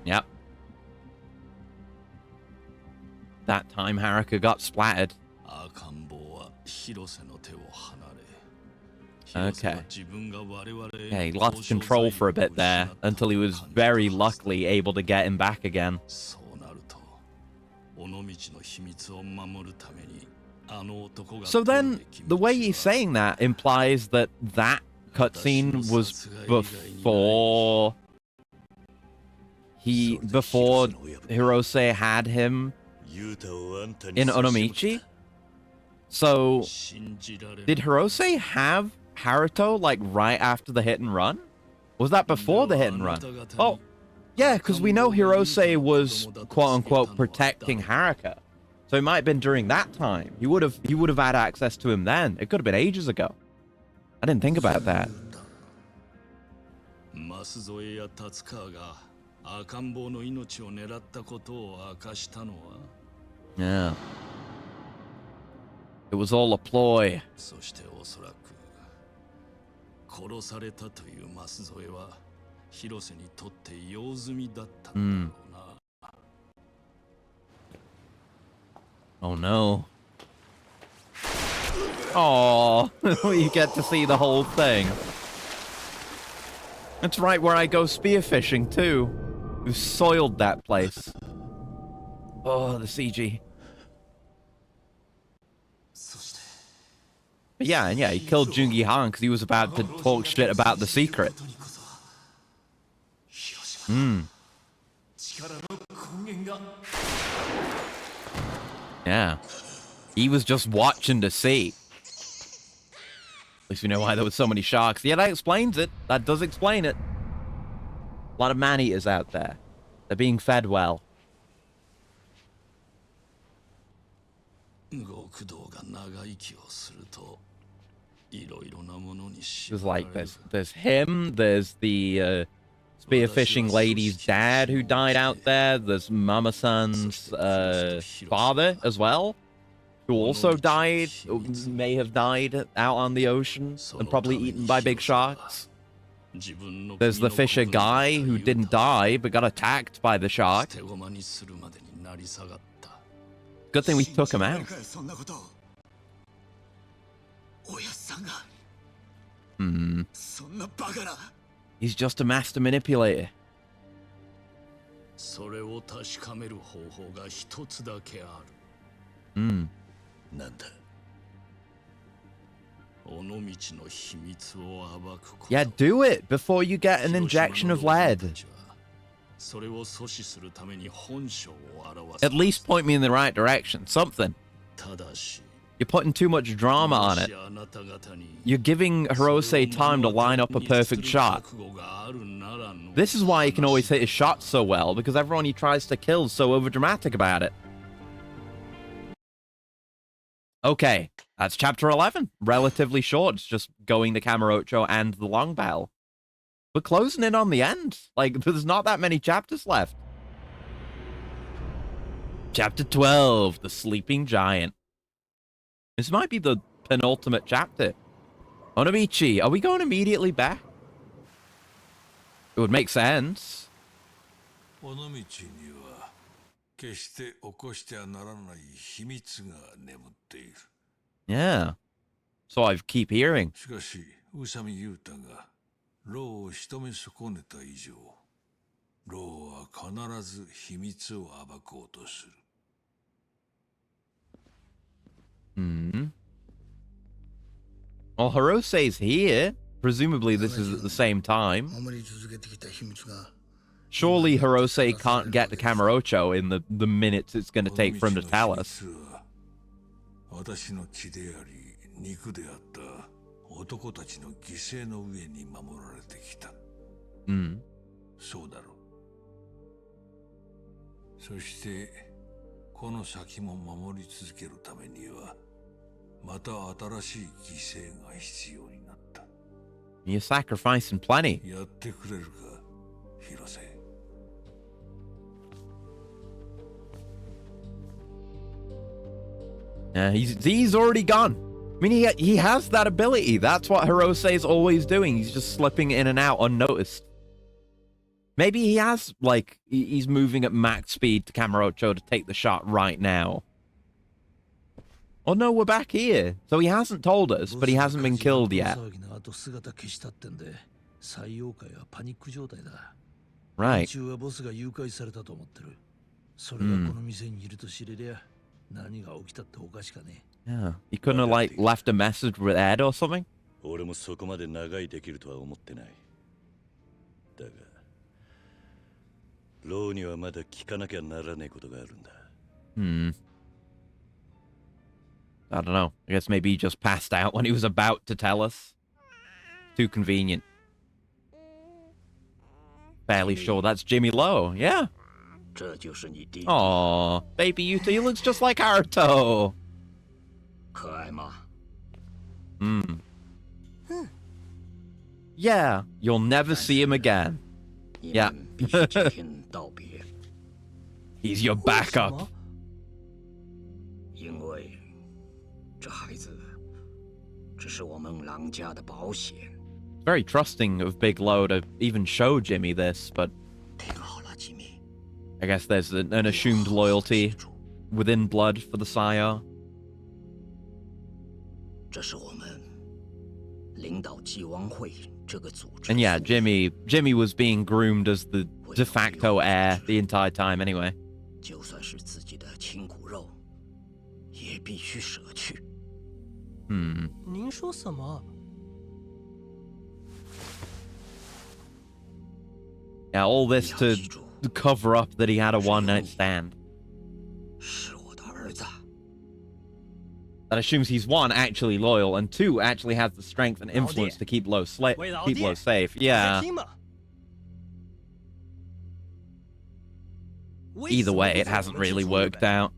Yep. That time Haruka got splattered. Okay. Yeah, he lost control for a bit there, until he was very luckily able to get him back again. So then, the way he's saying that implies that that cutscene was before Hirose had him in Onomichi? So, did Hirose have Haruto, like, right after the hit and run? Was that before the hit and run? Oh, yeah, because we know Hirose was, quote-unquote, protecting Haruka. So it might have been during that time. He would have had access to him then. It could have been ages ago. I didn't think about that. Yeah. It was all a ploy. Oh no. Oh, you get to see the whole thing. That's right where I go spearfishing too. We've soiled that place. Oh, the CG. But yeah, he killed Jungi Han because he was about to talk shit about the secret. Yeah. He was just watching to see. At least we know why there were so many sharks. Yeah, that explains it. That does explain it. A lot of man-eaters out there. They're being fed well. There's like, there's him, there's the spearfishing lady's dad who died out there, there's Mama-san's father as well, who also died, may have died out on the ocean and probably eaten by big sharks. There's the fisher guy who didn't die but got attacked by the shark. Good thing we took him out. He's just a master manipulator. Yeah, do it before you get an injection of lead. それを阻止するために本性を表す。 At least point me in the right direction. Something. ただし You're putting too much drama on も it. しあなた方に You're giving Hirose time to line up a perfect shot. 覚悟があるならの This is why he can always hit his shots so well, because everyone he tries to kill is so overdramatic about it. Okay, that's chapter 11. Relatively short. It's just going to Kamurocho and the Long Bell. We're closing in on the end. Like, there's not that many chapters left. Chapter 12, The Sleeping Giant. This might be the penultimate chapter. Onomichi, are we going immediately back? It would make sense. 尾道には決して起こしてはならない秘密が眠っている。 Yeah. So I keep hearing. しかし宇佐美雄太がローを仕留め損ねた以上、ローは必ず秘密を暴こうとする。 Well, Hirose's here. Presumably this is at the same time. 守り続けてきた秘密が Surely Hirose can't get to Kamurocho in the minutes it's going to take for him to tell us. 私の血であり肉であった男たちの犠牲の上に守られてきた。そうだろう。そしてこの先も守り続けるためにはまた新しい犠牲が必要になった。 You're sacrificing plenty. やってくれるか、広瀬。 He's already gone. I mean, he has that ability. That's what Hirose is always doing. He's just slipping in and out unnoticed. Maybe he has, like, he's moving at max speed to Kamurocho to take the shot right now. Oh no, we're back here. So he hasn't told us, but he hasn't been killed yet. Right. Yeah. He couldn't have, like, left a message with Ed or something? 俺もそこまで長いできるとは思ってない。だが、ローにはまだ聞かなきゃならないことがあるんだ。I don't know. I guess maybe he just passed out when he was about to tell us. Too convenient. Fairly sure that's Jimmy Lowe. Yeah. 这就是你弟。 Aw, baby Yuta, he looks just like Haruto. 可爱吗？ Yeah, you'll never see him again. 你 Yeah. 们必须今天道别， He's your backup. 因为这孩子只是我们狼家的保险。 Very trusting of Big Lowe to even show Jimmy this, but 听好了，吉米， I guess there's an assumed loyalty within blood for the sire. 这是我们领导祭王会这个组织。 And yeah, Jimmy was being groomed as the de facto heir the entire time anyway. 就算是自己的亲骨肉，也必须舍去。您说什么？ Yeah, all this to cover up that he had a one-night stand. 是我的儿子。 That assumes he's one, actually loyal, and two, actually has the strength and influence to keep Lowe safe. Yeah. 听吗？ Either way, it hasn't really worked out.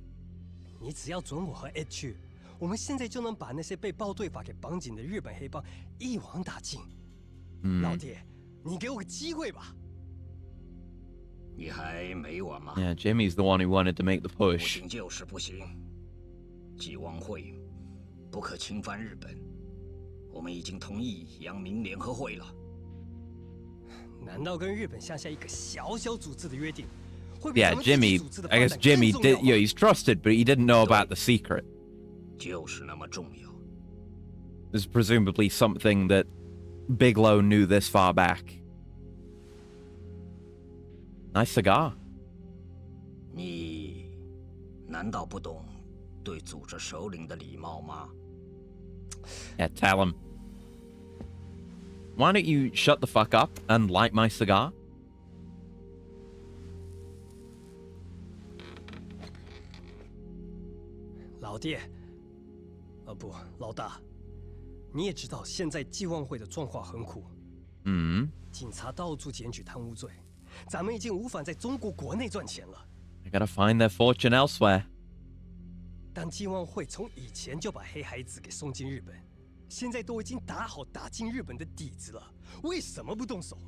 你只要准我和 Ed 去，我们现在就能把那些被暴队法给绑紧的日本黑帮一网打尽。老弟，你给我个机会吧。 你还没完吗？ Yeah, Jimmy's the one who wanted to make the 不 push. 行就是不行。祭王会不可侵犯日本，我们已经同意阳明联合会了。难道跟日本下一个小小组织的约定，会比 Yeah, 咱们自己 Jimmy, 组织的 I 发 guess 展 Jimmy 更重要 did, he's trusted, but he didn't know about the secret. 就是那么重要。 This is presumably something that Big Lowe knew this far back. Nice cigar. 你难道不懂对组织首领的礼貌吗？ Yeah, tell him. Why don't you shut the fuck up and light my cigar? 老爹，不，老大，你也知道现在寄望会的状况很苦。警察到处检举贪污罪，咱们已经无法在中国国内赚钱了。They gotta find their fortune elsewhere. 但寄望会从以前就把黑孩子给送进日本，现在都已经打好打进日本的底子了，为什么不动手？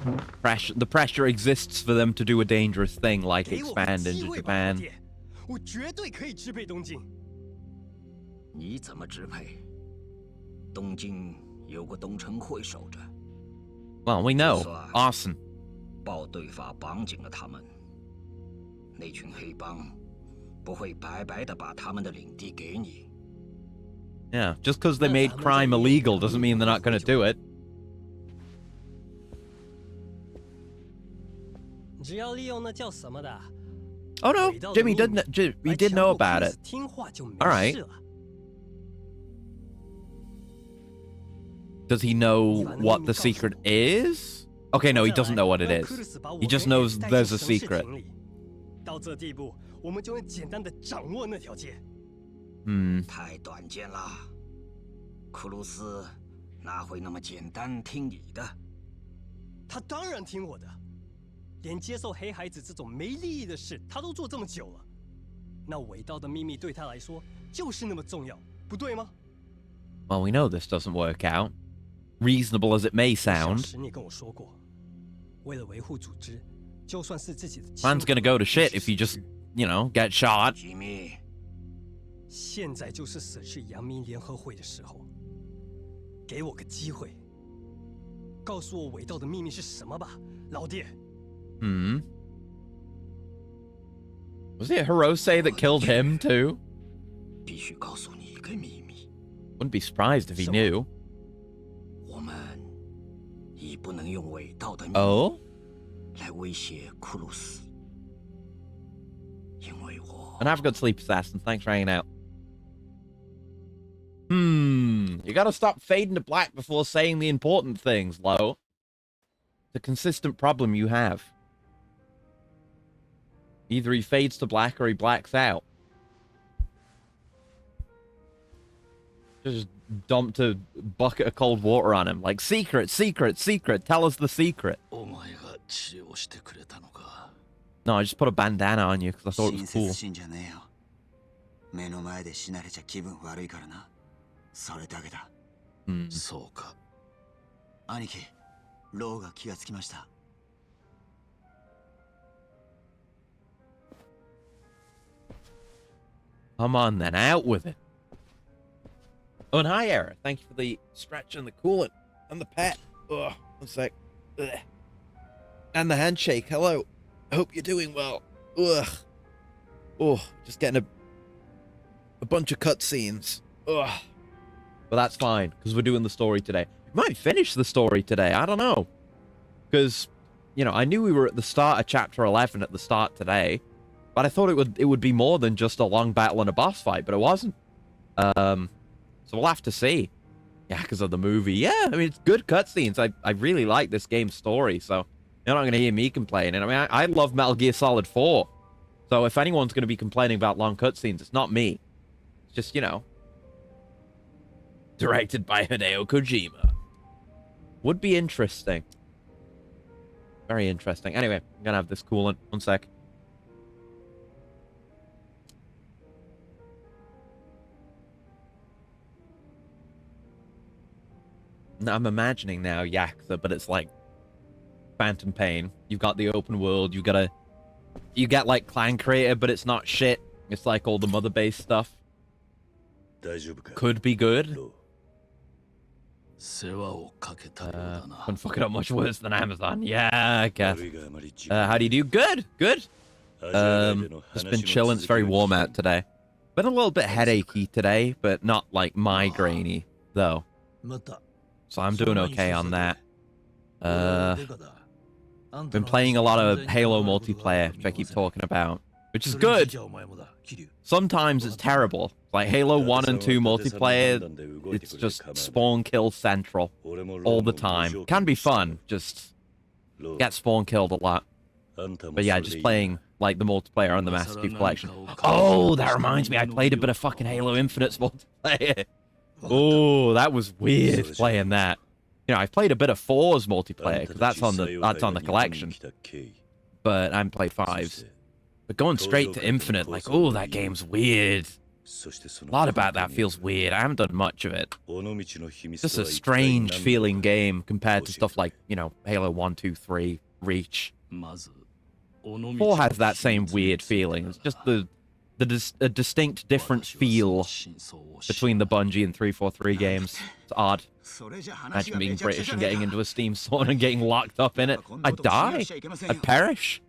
The pressure exists for them to do a dangerous thing like 给我个 expand 机 into 会吧，老 Japan. 爹，我绝对可以支配东京。你怎么支配？东京有个东城会守着， Well, we know. 就算 Arson. 报对法绑紧了他们，那群黑帮不会白白的把他们的领地给你。 Yeah, just because they made crime illegal doesn't mean they're not gonna do it. 只要利用那叫什么的。 Oh no, 伟道的 Jimmy 秘密 didn't. We 来 did 强 know 迫 about 库 it. 斯听话就没 All right. 事了。 Does he know what the secret is? Okay, no, he doesn't know what it 让 is. 克鲁斯把我 He just 们 knows 带 there's 进 a 手势 secret. 亭里到这地步，我们就能简单的掌握那条街。太短见了，克鲁斯哪会那么简单听你的？他当然听我的，连接受黑孩子这种没利益的事，他都做这么久了。那伟道的秘密对他来说就是那么重要，不对吗？ Well, we know this doesn't work out. Reasonable as it may 小 sound, 时你跟我说过，为了维护组织，就算是自己的亲 man's gonna go to 也 shit 是 if you 死 just, 去 you know, get shot. 吉米，现在就是舍弃阳明联合会的时候，给我个机会，告诉我伟道的秘密是什么吧，老爹。Was it Hirose that killed him too? 必须告诉你一个秘密， Wouldn't be surprised if he knew. 我们已不能用伟道的秘密 Oh? 来威胁库鲁斯，因为我 And have a good sleep, Assassin. Thanks for hanging out. You gotta stop fading to black before saying the important things, Lo. It's a consistent problem you have. Either he fades to black or he blacks out. Just dumped a bucket of cold water on him. Like, secret, secret, secret. Tell us the secret. お前が治療してくれたのか。 No, I just put a bandana on you because I thought it 親 was 切 cool. 心じゃねえよ。目の前で死なれちゃ気分悪いからな。それだけだ。そうか。兄貴、ローが気がつきました。 Come on then, out with it. Oh, and hi, Era. Thank you for the stretch and the coolant and the pet. Ugh, one sec. Ugh. And the handshake. Hello. I hope you're doing well. Ugh. Oh, just getting a bunch of cutscenes. Ugh. But that's fine, because we're doing the story today. We might finish the story today. I don't know. Because, you know, I knew we were at the start of Chapter 11 at the start today. But I thought it would be more than just a long battle and a boss fight, but it wasn't. So we'll have to see. Yeah, because of the movie. Yeah, I mean, it's good cutscenes. I really like this game's story, so you're not going to hear me complaining. I mean, I love Metal Gear Solid 4. So if anyone's going to be complaining about long cutscenes, it's not me. It's just, you know, directed by Hideo Kojima. Would be interesting. Very interesting. Anyway, I'm going to have this coolant. One sec. I'm imagining now Yakuza, but it's like Phantom Pain. You've got the open world. You get like Clan Creator, but it's not shit. It's like all the mother-based stuff. 大丈夫か Could be good. ロ世話をかけたようだな。 Couldn't fuck it up much worse than Amazon. Yeah, I ー guess. 悪いがあまり自分 How do you do? Good, good. アジア外での Just 話 been の chilling. It's 続き very を warm 聞 out today. Been a little bit headachy today, but not like migrainey though. また。 So I'm doing okay on that. Been playing a lot of Halo multiplayer, which I keep talking about, which is good. Sometimes it's terrible. Like Halo 1 and 2 multiplayer, it's just spawn kill central all the time. Can be fun, just get spawn killed a lot. But yeah, just playing like the multiplayer on the Master Chief Collection. Oh, that reminds me, I played a bit of fucking Halo Infinite's multiplayer. Oh, that was weird playing that. You know, I've played a bit of 4's multiplayer because that's on the collection. But I haven't played 5's. But going straight to Infinite, like, oh, that game's weird. A lot about that feels weird. I haven't done much of it. It's just a strange feeling game compared to stuff like, you know, Halo 1, 2, 3, Reach. 4 has that same weird feeling. It's just a distinct different feel between the Bungie and 343 games. It's odd. Imagine being British and getting into a Steam store and getting locked up in it. I'd die. I'd perish.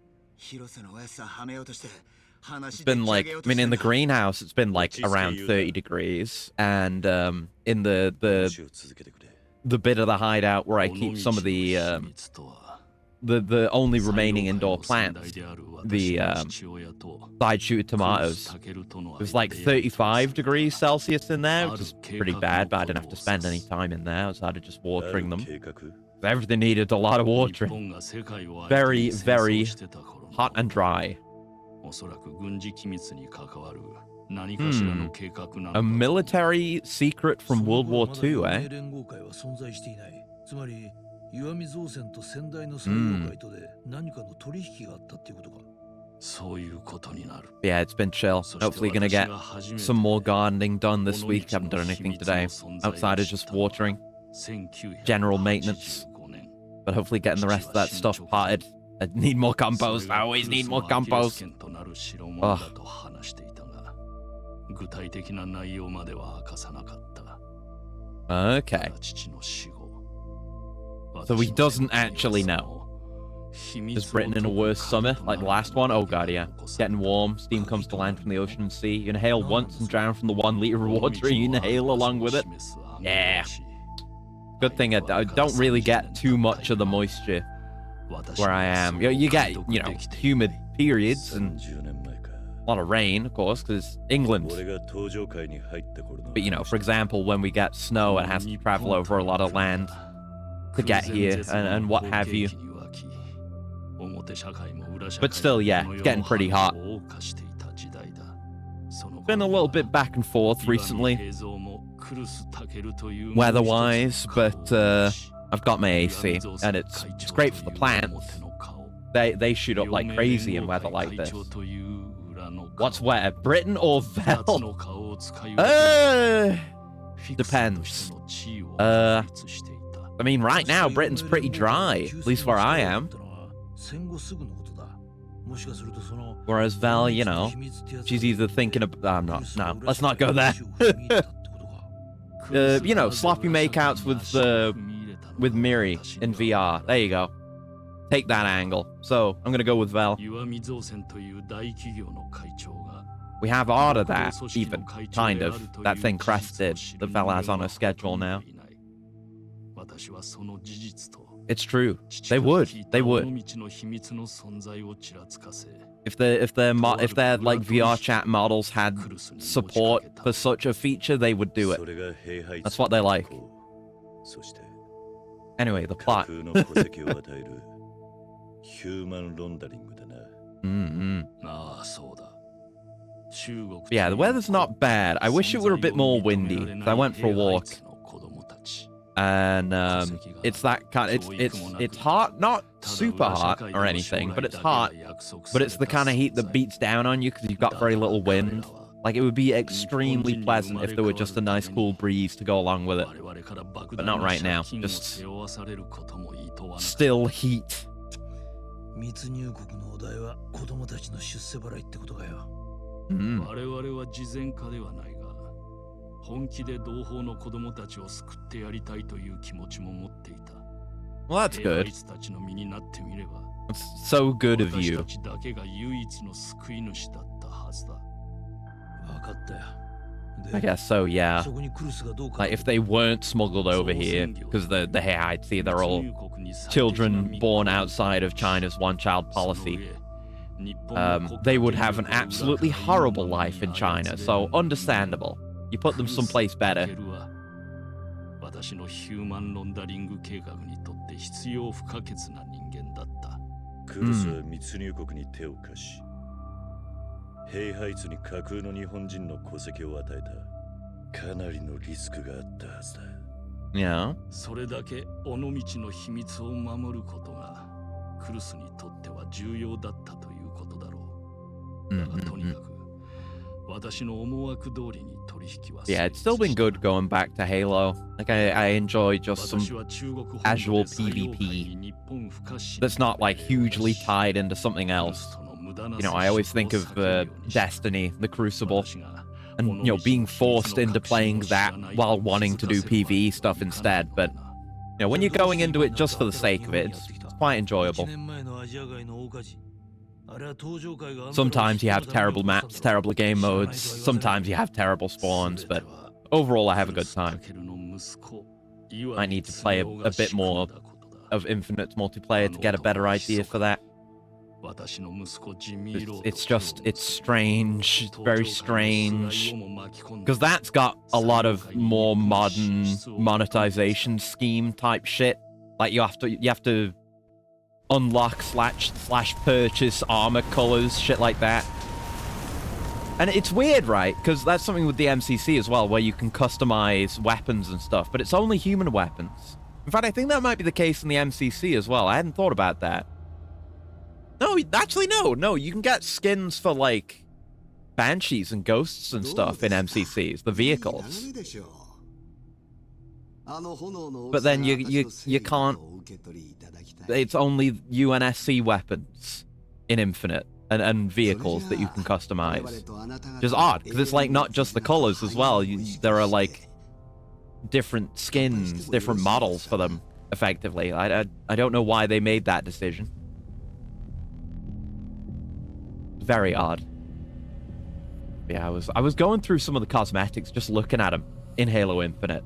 It's been like, I mean, in the greenhouse, it's been like around 30 degrees. And in the bit of the hideout where I keep some of the only remaining indoor plants, the side shooter tomatoes, it was like 35 degrees Celsius in there, which is pretty bad, but I didn't have to spend any time in there. I was just watering them. Everything needed a lot of watering. Very, very hot and dry. A military secret from World War II, eh? Yeah, it's been chill. Hopefully gonna get some more gardening done this week. Haven't done anything today outside of just watering, general maintenance, but hopefully getting the rest of that stuff potted. I need more compost. I always need more compost. Oh. Okay. So he doesn't actually know. Is Britain in a worse summer like the last one? Oh god, yeah. Getting warm, steam comes to land from the ocean and sea. You inhale once and drown from the 1 liter of water you inhale along with it. Yeah. Good thing I don't really get too much of the moisture where I am. You get, you know, humid periods and a lot of rain, of course, because it's England. But, you know, for example, when we get snow, it has to travel over a lot of land to get here and what have you. But still, yeah, it's getting pretty hot. Been a little bit back and forth recently, weather-wise, but I've got my AC, and it's great for the plants. They shoot up like crazy in weather like this. What's wetter, Britain or Vel? Depends. I mean, right now, Britain's pretty dry, at least where I am. Whereas Vel, you know, she's either thinking of... no, let's not go there. You know, sloppy makeouts with Miri in VR. There you go. Take that angle. So, I'm gonna go with Vel. We have ordered that, even, kind of. That thing Crest did, that Vel has on her schedule now. It's true. They would. They would. If their like VR chat models had support for such a feature, they would do it. That's what they like. Anyway, the plot. Yeah, the weather's not bad. I wish it were a bit more windy. I went for a walk. And it's that kind of, it's hot, not super hot or anything, but it's hot. But it's the kind of heat that beats down on you because you've got very little wind. Like, it would be extremely pleasant if there were just a nice cool breeze to go along with it. But not right now. Just still heat. Well, that's good. That's so good of you. I guess so, yeah. Like, if they weren't smuggled over here, because I'd see they're all children born outside of China's one-child policy, they would have an absolutely horrible life in China, so understandable. You put them someplace better. クルスは密入国に手を貸し、ヘイハイツに架空の日本人の戸籍を与えた。かなりのリスクがあったはずだ。Yeah. それだけ尾道の秘密を守ることがクルスにとっては重要だったということだろう。だがとにかく私の思惑通りに取引は。Yeah, it's still been good going back to Halo. Like I enjoy just some casual PvP that's not like hugely tied into something else. You know, I always think of Destiny, the Crucible, and you know, being forced into playing that while wanting to do PvE stuff instead. But you know, when you're going into it just for the sake of it, it's quite enjoyable. Sometimes you have terrible maps, terrible game modes. Sometimes you have terrible spawns, but overall I have a good time. I need to play a bit more of Infinite's multiplayer to get a better idea for that. It's strange, very strange, because that's got a lot of more modern monetization scheme type shit. Like you have to unlock slash purchase armor colors, shit like that. And it's weird, right? Because that's something with the MCC as well, where you can customize weapons and stuff, but it's only human weapons. In fact, I think that might be the case in the MCC as well. I hadn't thought about that. No, actually, no. You can get skins for, like, banshees and ghosts and stuff in MCCs, the vehicles. But then you can't. It's only UNSC weapons in Infinite and vehicles that you can customize. Which is odd, because it's like not just the colors as well. There are like different skins, different models for them, effectively. I don't know why they made that decision. Very odd. Yeah, I was going through some of the cosmetics, just looking at them in Halo Infinite.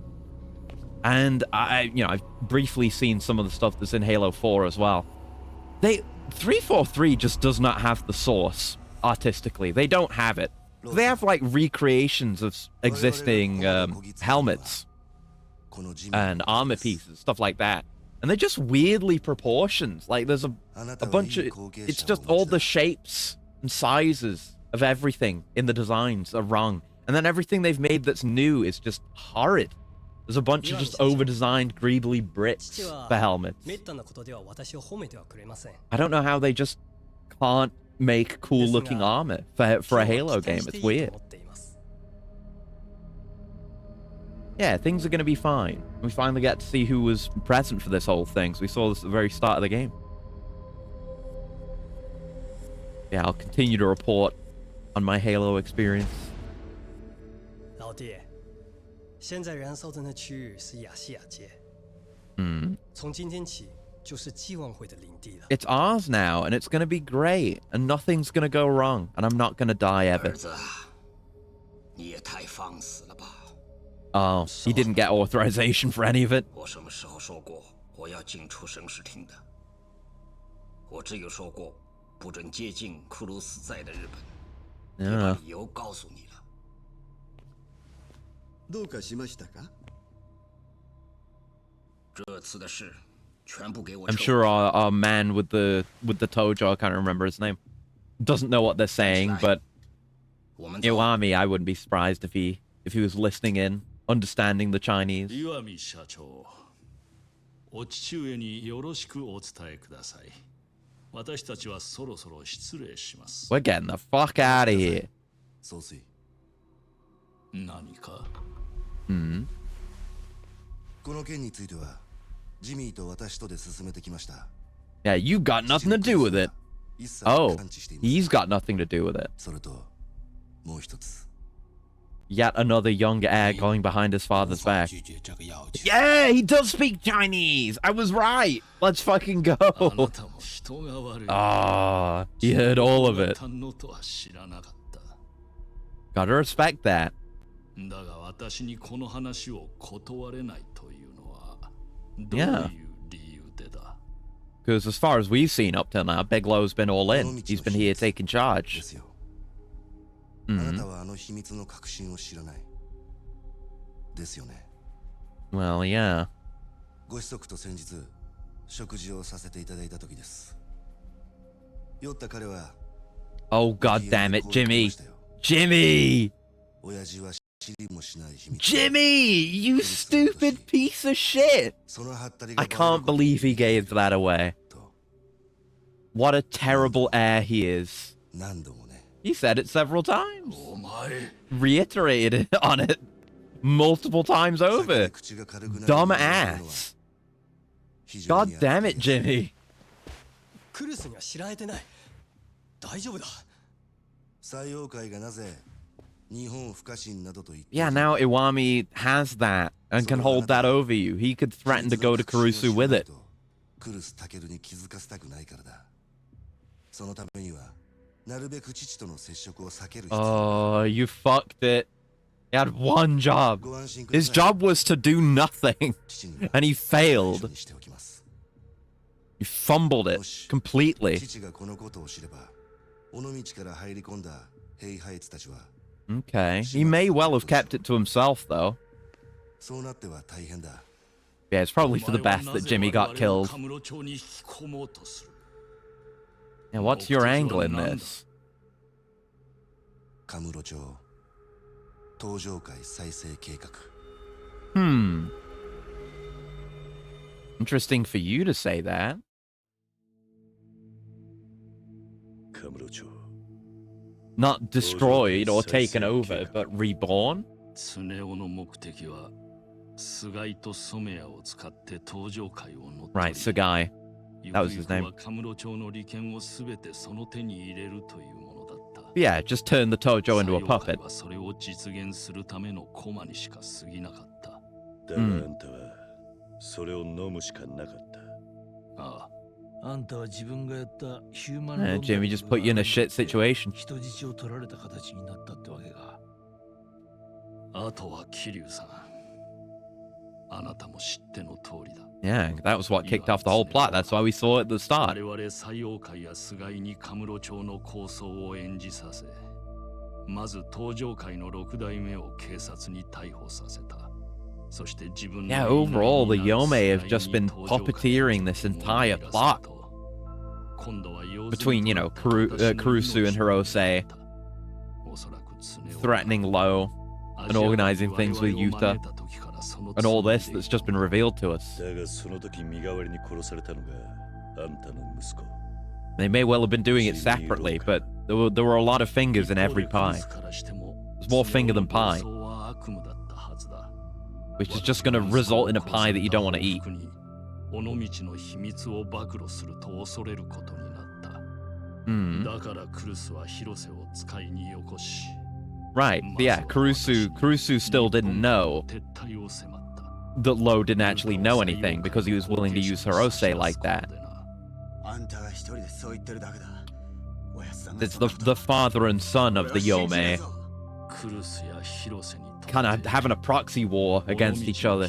And I've briefly seen some of the stuff that's in Halo 4 as well. 343 just does not have the source artistically. They don't have it. They have like recreations of existing helmets and armor pieces, stuff like that. And they're just weirdly proportioned. Like there's a bunch of, it's just all the shapes and sizes of everything in the designs are wrong. And then everything they've made that's new is just horrid. There's a bunch of just over-designed, greebly bricks for helmets. I don't know how they just can't make cool-looking armor for a Halo game. It's weird. Yeah, things are going to be fine. We finally get to see who was present for this whole thing. So we saw this at the very start of the game. Yeah, I'll continue to report on my Halo experience. 现在燃烧的那区域是亚细亚街。从今天起就是寄望会的领地了。It's ours now, and it's gonna be great, and nothing's gonna go wrong, and I'm not gonna die ever. 儿子，你也太放肆了吧！ Oh, he didn't get authorization for any of it. 我什么时候说过我要进出省视厅的？我只有说过不准接近库鲁斯在的日本。别把理由告诉你了。 どうかしましたか？ 这次的事全部给我。 I'm sure our man with the Tojo, I can't remember his name, doesn't know what they're saying, but Iwami, I wouldn't be surprised if he was listening in, understanding the Chinese. 岩見社長、お父上によろしくお伝えください。私たちはそろそろ失礼します。 We're getting the fuck out of here. 総帥。何か？ この件についてはジミーと私とで進めてきました。 Yeah, you've got nothing to do with it. Oh, he's got nothing to do with it. それともう一つ。 Yet another young heir going behind his father's back. Yeah, he does speak Chinese. I was right. Let's fucking go. Ah, he heard all of it. Gotta respect that. だが私にこの話を断れないというのはどういう理由でだ？ Because as far as we've seen up till now, Bigelow's been all in. He's been here taking charge. あなたはあの秘密の核心を知らない。ですよね。 Well, yeah. ご子息と先日食事をさせていただいた時です。Oh, god damn it, Jimmy. Jimmy! Jimmy! You stupid piece of shit! I can't believe he gave that away. What a terrible heir he is. He said it several times. Reiterated on it multiple times over. Dumb ass. God damn it, Jimmy. Yeah, now Iwami has that and can hold that over you. He could threaten to go to Kurusu with it. Oh, you fucked it. He had one job. His job was to do nothing. And he failed. He fumbled it completely. Okay. He may well have kept it to himself, though. Yeah, it's probably for the best that Jimmy got killed. Yeah, what's your angle in this? Interesting for you to say that. Not destroyed or taken over, but reborn? Right, Sugai. That was his name. Yeah, just turn the Tojo into a puppet. Jimmy just put you in a shit situation. Yeah, that was what kicked off the whole plot. That's why we saw it at the start. Yeah, overall, the Yome have just been puppeteering this entire plot. Between, you know, Kurusu and Hirose, threatening Lo, and organizing things with Yuta, and all this that's just been revealed to us. They may well have been doing it separately, but there were a lot of fingers in every pie. There's more finger than pie. Which is just going to result in a pie that you don't want to eat. Right, yeah, Kurusu still didn't know that Lo didn't actually know anything because he was willing to use Hirose like that. It's the father and son of the Yome kind of having a proxy war against each other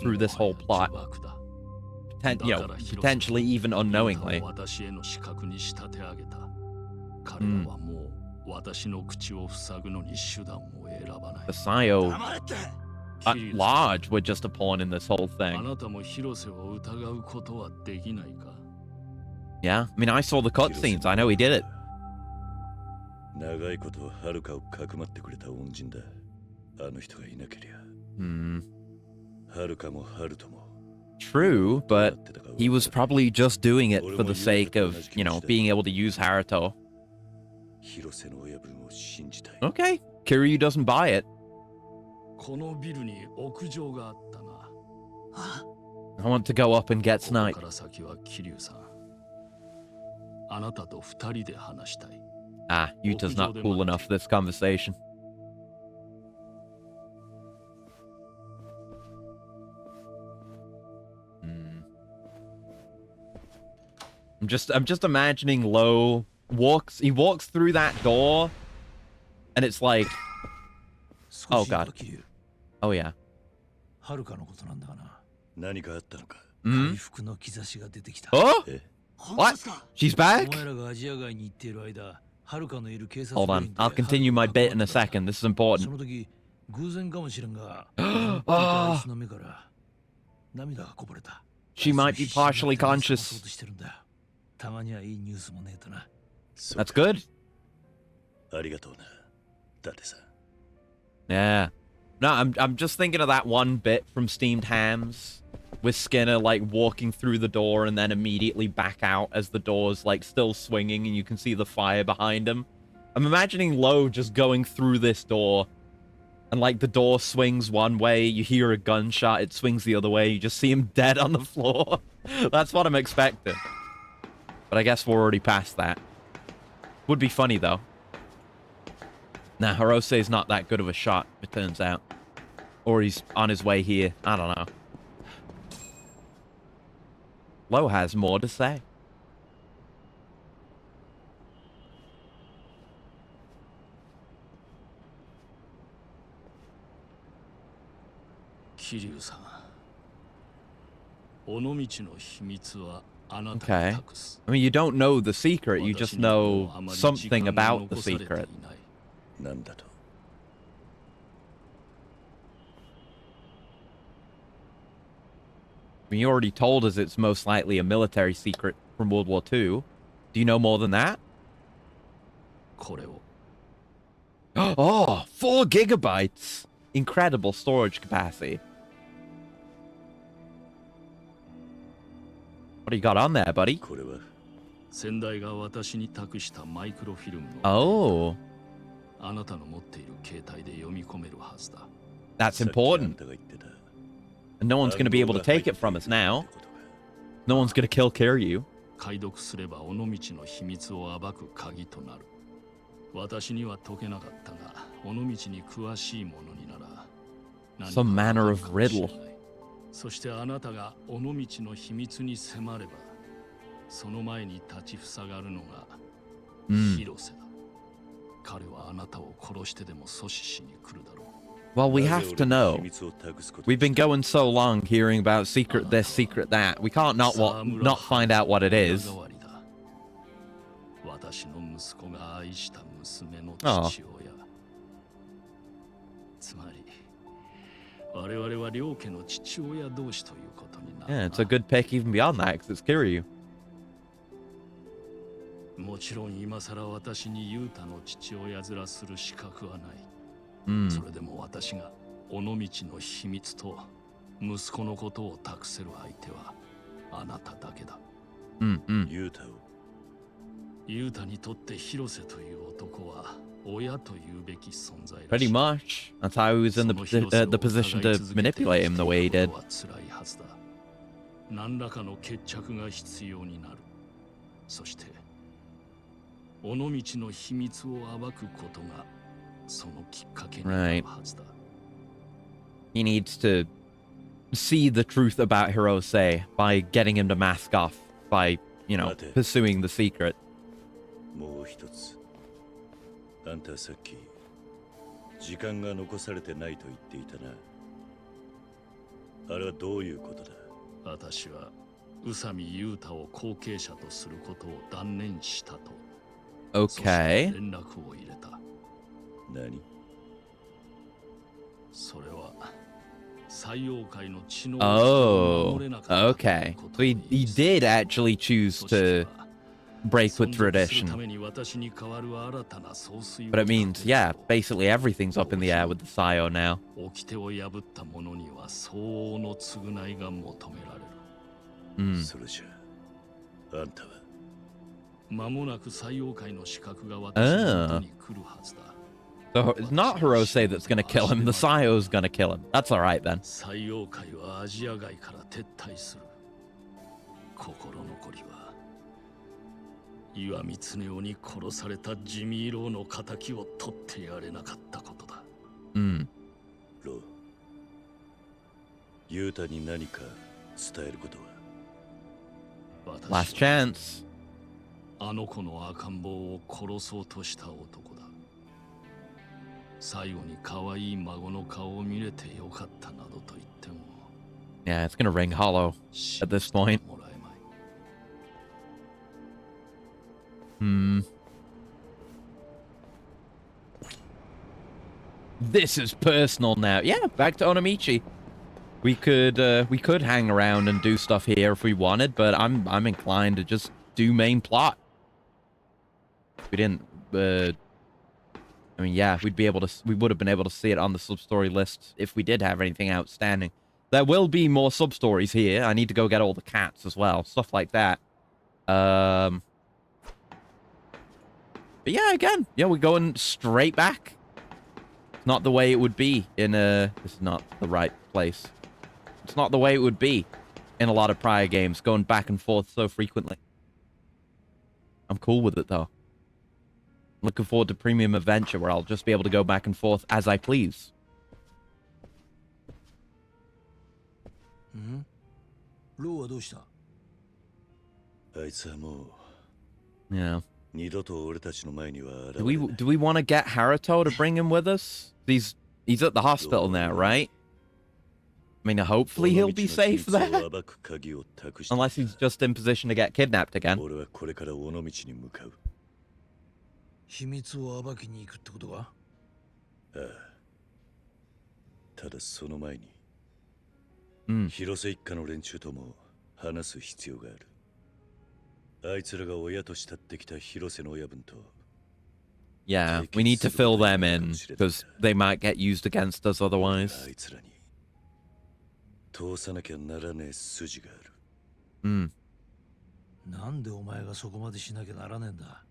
through this whole plot. Potentially even unknowingly. The Sayo at large were just a pawn in this whole thing. Yeah, I mean, I saw the cutscenes. I know he did it. True, but he was probably just doing it for the sake of, being able to use Haruto. Okay, Kiryu doesn't buy it. I want to go up and get sniped. Yuta's not cool enough for this conversation. I'm just imagining Lo walks through that door and it's like, oh god. Oh yeah. Oh? What? She's back? Hold on. I'll continue my bit in a second. This is important. Oh. She might be partially conscious. That's good. ありがとうな、だってさ。 Yeah. No, I'm just thinking of that one bit from Steamed Hams with Skinner like walking through the door and then immediately back out as the door's like still swinging and you can see the fire behind him. I'm imagining Lo just going through this door and like the door swings one way, you hear a gunshot, it swings the other way, you just see him dead on the floor. That's what I'm expecting. But I guess we're already past that. Would be funny though. Nah, Hirose's not that good of a shot, it turns out. Or he's on his way here. I don't know. Lo has more to say. Kiryu-san. 尾道の秘密はあなた Okay. に託す。 I mean, you don't know the secret, you just know something about the secret. なんだと。 I mean, you already told us it's most likely a military secret from World War II. Do you know more than that? これを Oh, 4 gigabytes! Incredible storage capacity. What do you got on there, buddy? これは先代が私に託したマイクロフィルムの Oh, あなたの持っている携帯で読み込めるはずだ。 that's さっきあん important. たが言ってた。 And no one's going to be able to take it from us now. No one's going to kill Kiryu. 解読すれば尾道の秘密を暴く鍵となる。私には解けなかったが、尾道に詳しい者になら何か Some manner of わかるかもしれ riddle. ない。そしてあなたが尾道の秘密に迫れば、その前に立ちふさがるのが広瀬だ。彼はあなたを殺してでも阻止しに来るだろう。 Well, we have to know. We've been going so long hearing about secret this, secret that. We can't not find out what it is. 私の息子が愛した娘のああ父親。つまり、我々は両家の父親同士ということになるな。 Yeah, it's a good pick even beyond that, because it's Kiryu. もちろん今さら私に雄太の父親面する資格はない。Mm. それでも私が尾道の秘密と息子のことを託せる相手はあなただけだ。ユータを。雄太にとって広瀬という男は親というべき存在だ。 Pretty much. That's how he was in the position to manipulate him the way he did. 辛いはずだ。何らかの決着が必要になる。そして尾道の秘密を暴くことがそのきっかけになるはずだ。 He needs to see the truth about Hirose by getting him to mask off, by, you know, pursuing the secret. もう一つ。あんたさっき時間が残されてないと言っていたな。あれはどういうことだ。私は宇佐美雄太を後継者とすることを断念したと。 Okay. そして連絡を入れた。何？それは採用会の知能 Oh, okay. So he did actually choose to break with tradition. But it means, yeah, basically everything's up in the air with the Sayo now. 掟を破った者には相応の償いが求められる。それじゃあんたは間もなく採用会の資格が私の元に来るはずだ。 So it's not Hirose that's gonna kill him, the Sayo's gonna kill him. That's alright then. 採用会はアジア外から撤退する。心残りは岩見恒夫に殺されたジミー・ローの仇を取ってやれなかったことだ。ロー、ユータに何か伝えることは？ Last chance. あの子の赤ん坊を殺そうとした男だ。最後に可愛い孫の顔を見れてよかったなどと言っても。 Yeah, it's gonna ring hollow at this point. This is personal now. Yeah, back to Onomichi. We could hang around and do stuff here if we wanted, but I'm inclined to just do main plot. We didn't. I mean, yeah, we would have been able to see it on the sub-story list if we did have anything outstanding. There will be more sub-stories here. I need to go get all the cats as well, stuff like that. But yeah, again, yeah, we're going straight back. It's not the way it would be in a... This is not the right place. It's not the way it would be in a lot of prior games, going back and forth so frequently. I'm cool with it, though. Looking forward to Premium Adventure, where I'll just be able to go back and forth as I please. Yeah. Do we want to get Haruto to bring him with us? He's at the hospital now, right? I mean, hopefully he'll be safe there. Unless he's just in position to get kidnapped again. 秘密を暴きに行くってことか？ああ。ただその前に、広瀬一家の連中とも話す必要がある。あいつらが親と慕ってきた広瀬の親分と。Yeah, we need to fill them in because they might get used against us otherwise. あいつらに通さなきゃならねえ筋がある。なんでお前がそこまでしなきゃならねえんだ。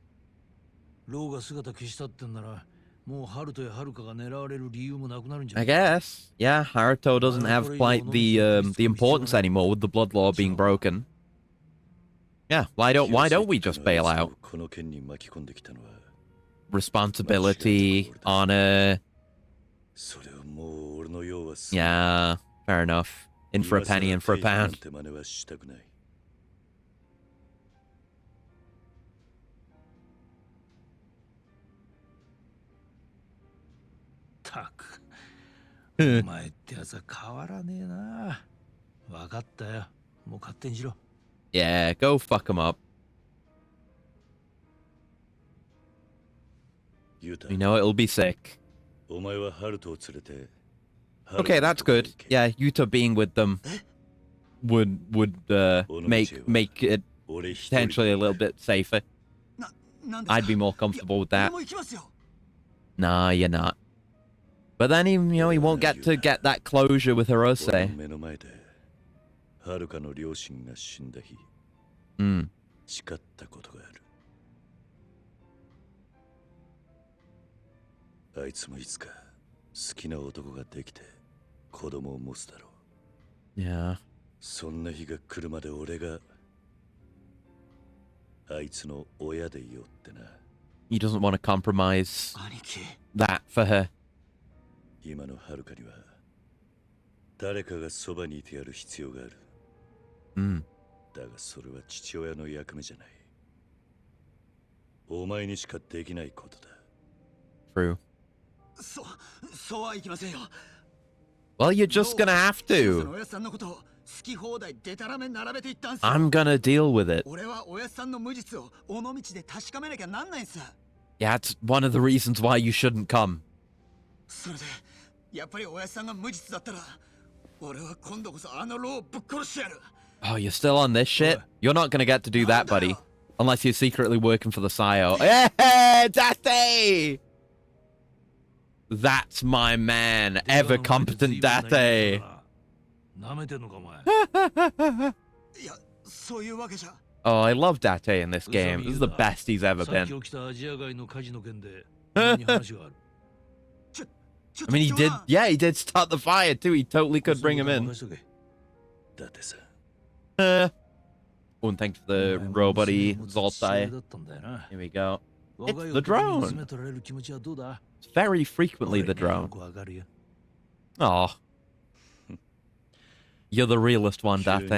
ローが姿消したってんなら、もうハルトやハルカが狙われる理由もなくなるんじゃない I guess. Yeah, Haruto doesn't have quite the importance anymore with the blood law being broken. Yeah, why don't we just bail out? Responsibility, honor. Yeah, fair enough. In for a penny, in for a pound. ったくお前ってやつは変わらねえな。分かったよ。もう勝手にしろ。Yeah, go fuck him up. You know it'll be sick. Okay, that's good. Yeah, Yuta being with them would make it potentially a little bit safer. I'd be more comfortable with that. Nah, you're not. But then he won't get to get that closure with Hirose. Mm. あいつもいつか好きな男ができて子供を持つだろう。Yeah. そんな日が来るまで俺があいつの親でいようってな。He doesn't want to compromise that for her. 今のはるかには誰かがそばにいてやる必要がある。だがそれは父親の役目じゃない。お前にしかできないことだ。True. そうはいきませんよ。Well, you're just gonna have to. I'm gonna deal with it. Yeah, it's one of the reasons why you shouldn't come. Oh, you're still on this shit? You're not gonna get to do that, buddy. Unless you're secretly working for the Sayo. Hey, Date! That's my man, ever competent Date. Oh, I love Date in this game. This is the best he's ever been. I mean, he did start the fire too. He totally could bring him in. One thanks for the robot-y Zoltai. Here we go. It's the drone. It's very frequently the drone. Aw. You're the realest one, Date.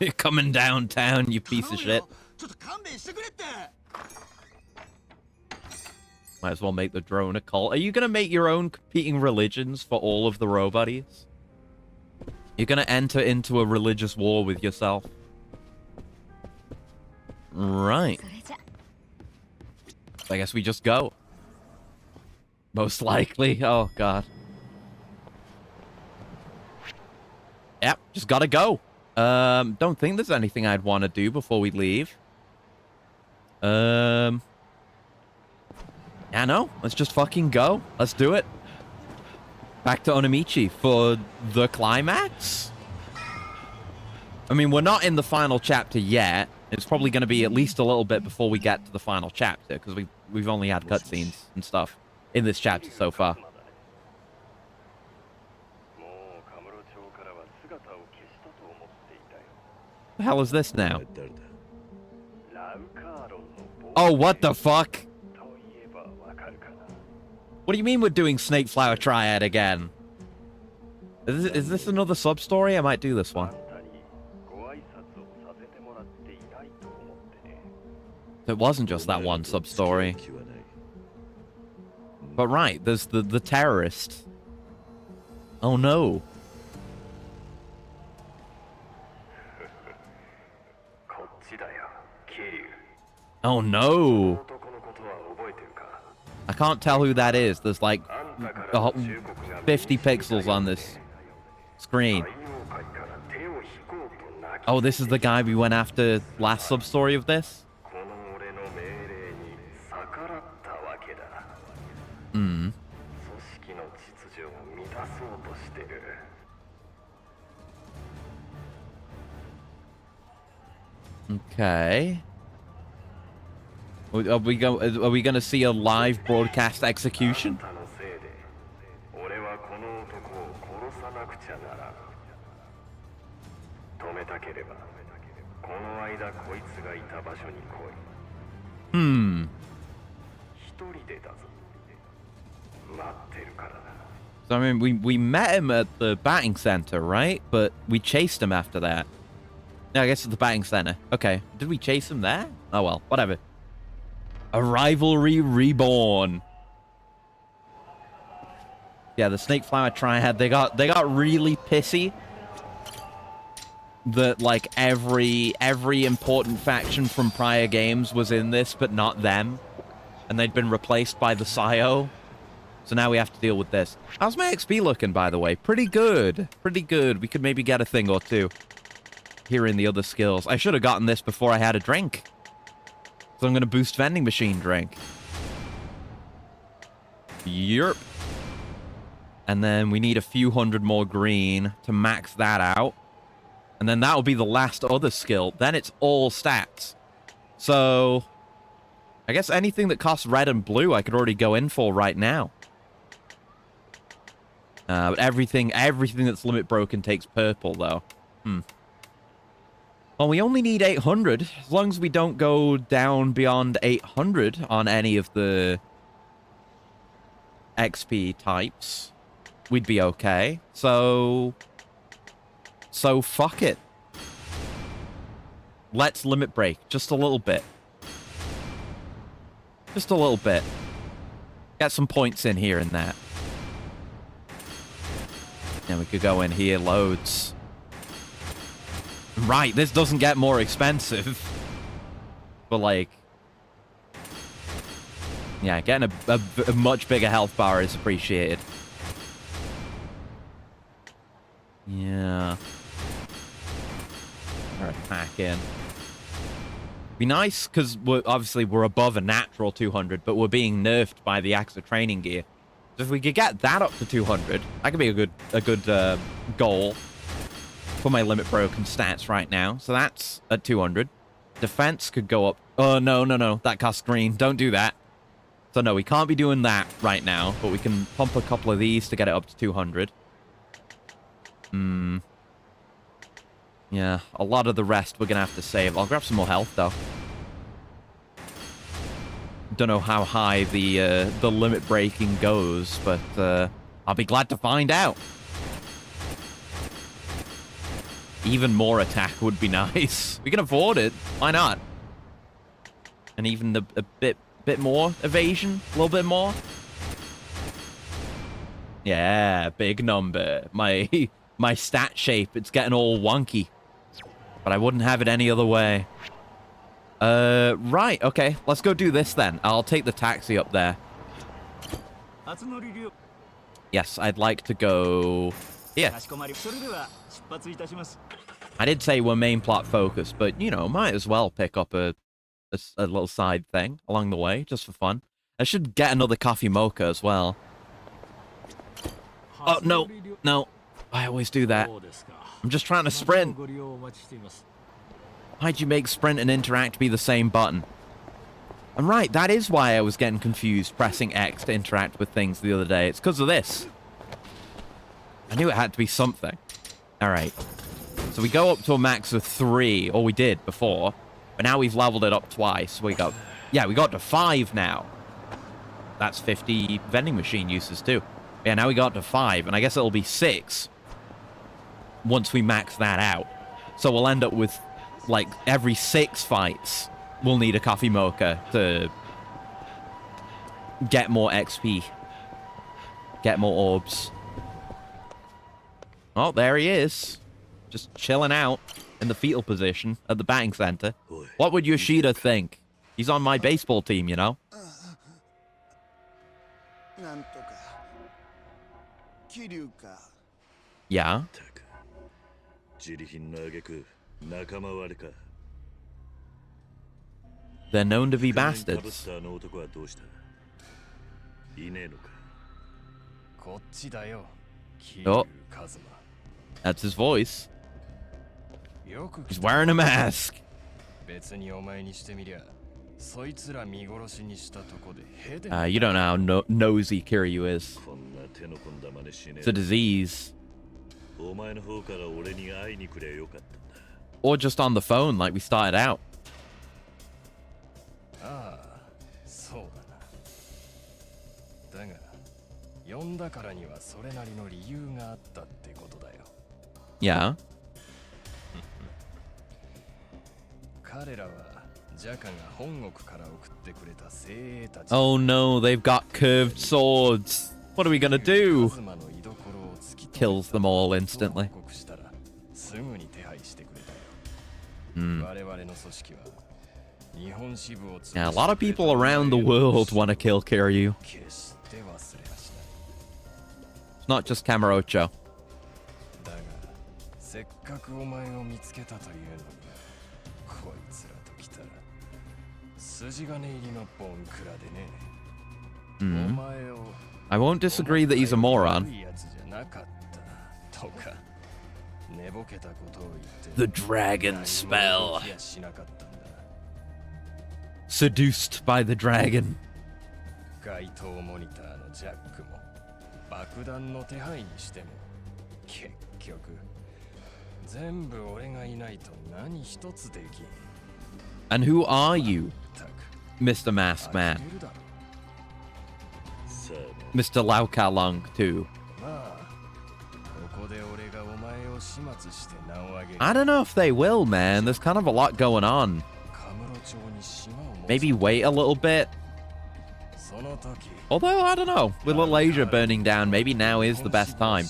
You're coming downtown, you piece of shit. Might as well make the drone a cult. Are you going to make your own competing religions for all of the roboties? You're going to enter into a religious war with yourself. Right. I guess we just go. Most likely. Oh, God. just gotta go. Don't think there's anything I'd want to do before we leave. Yeah, no. Let's just fucking go. Let's do it. Back to Onomichi for the climax? I mean, we're not in the final chapter yet. It's probably going to be at least a little bit before we get to the final chapter, because we've only had cutscenes and stuff in this chapter so far. The hell is this now? Oh, what the fuck? What do you mean we're doing Snake Flower Triad again? Is this another sub-story? I might do this one. It wasn't just that one sub-story. But right, there's the terrorist. Oh no. Oh no. I can't tell who that is. There's like 50 pixels on this screen. Oh, this is the guy we went after last sub-story of this? Hmm. Okay. Are we going to see a live broadcast execution? Hmm. So, I mean, we met him at the batting center, right? But we chased him after that. No, I guess it's the batting center. Okay. Did we chase him there? Oh, well. Whatever. A rivalry reborn. Yeah, the Snake Flower Triad, they got really pissy that, like, every important faction from prior games was in this, but not them. And they'd been replaced by the Scio. So now we have to deal with this. How's my XP looking, by the way? Pretty good. Pretty good. We could maybe get a thing or two here in the other skills. I should have gotten this before I had a drink. So I'm going to boost vending machine drink. Yerp. And then we need a few hundred more green to max that out. And then that'll be the last other skill. Then it's all stats. So I guess anything that costs red and blue I could already go in for right now. But everything that's limit broken takes purple, though. Well, we only need 800. As long as we don't go down beyond 800 on any of the XP types, we'd be okay. So fuck it. Let's limit break just a little bit. Just a little bit. Get some points in here and that. And we could go in here loads. Right, this doesn't get more expensive. But, like... yeah, getting a much bigger health bar is appreciated. Yeah. Or attack in. Be nice, because we're above a natural 200, but we're being nerfed by the Yakuza training gear. So if we could get that up to 200, that could be a good goal for my limit broken stats right now. So that's at 200. Defense could go up. Oh, no. That costs green. Don't do that. So no, we can't be doing that right now, but we can pump a couple of these to get it up to 200. Yeah, a lot of the rest we're going to have to save. I'll grab some more health, though. Don't know how high the limit breaking goes, but I'll be glad to find out. Even more attack would be nice. We can afford it. Why not? And even a bit more evasion, a little bit more. Yeah, big number. My stat shape, it's getting all wonky. But I wouldn't have it any other way. Right, okay. Let's go do this then. I'll take the taxi up there. Yes, I'd like to go Yeah. I did say we're main plot focused, but, you know, might as well pick up a little side thing along the way, just for fun. I should get another coffee mocha as well. Oh, no. No. I always do that. I'm just trying to sprint. Why'd you make sprint and interact be the same button? I'm right, that is why I was getting confused pressing X to interact with things the other day. It's because of this. I knew it had to be something. Alright. So we go up to a max of 3, or we did before. But now we've leveled it up twice. We got to 5 now. That's 50 vending machine uses too. Yeah, now we got to 5, and I guess it'll be 6 once we max that out. So we'll end up with, like, every 6 fights, we'll need a coffee mocha to get more XP. Get more orbs. Oh, there he is. Just chilling out in the fetal position at the batting center. What would Yoshida think? He's on my baseball team, you know? Yeah? They're known to be bastards. Oh. That's his voice. He's wearing a mask. You don't know how nosy Kiryu is. It's a disease. Or just on the phone like we started out. Yeah. Oh no, they've got curved swords. What are we gonna do? Kills them all instantly. Yeah, a lot of people around the world want to kill Kiryu. It's not just Kamurocho. I won't disagree that he's a moron. The dragon spell. Seduced by the dragon. And who are you, Mr. Mask Man? Mr. Lao Ka Lung, too. I don't know if they will, man. There's kind of a lot going on. Maybe wait a little bit. Although, I don't know. With Little Asia burning down, maybe now is the best time.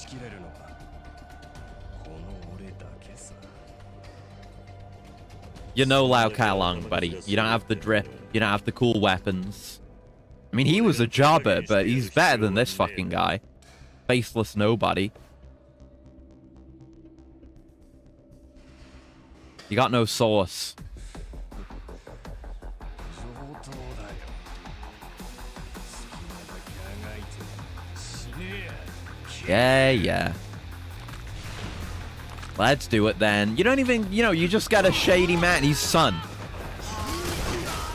You know Lao Ka Lung, buddy. You don't have the drip. You don't have the cool weapons. I mean, he was a jobber, but he's better than this fucking guy. Faceless nobody. You got no sauce. Yeah. Let's do it then. You don't even, you just got a shady man. He's Son.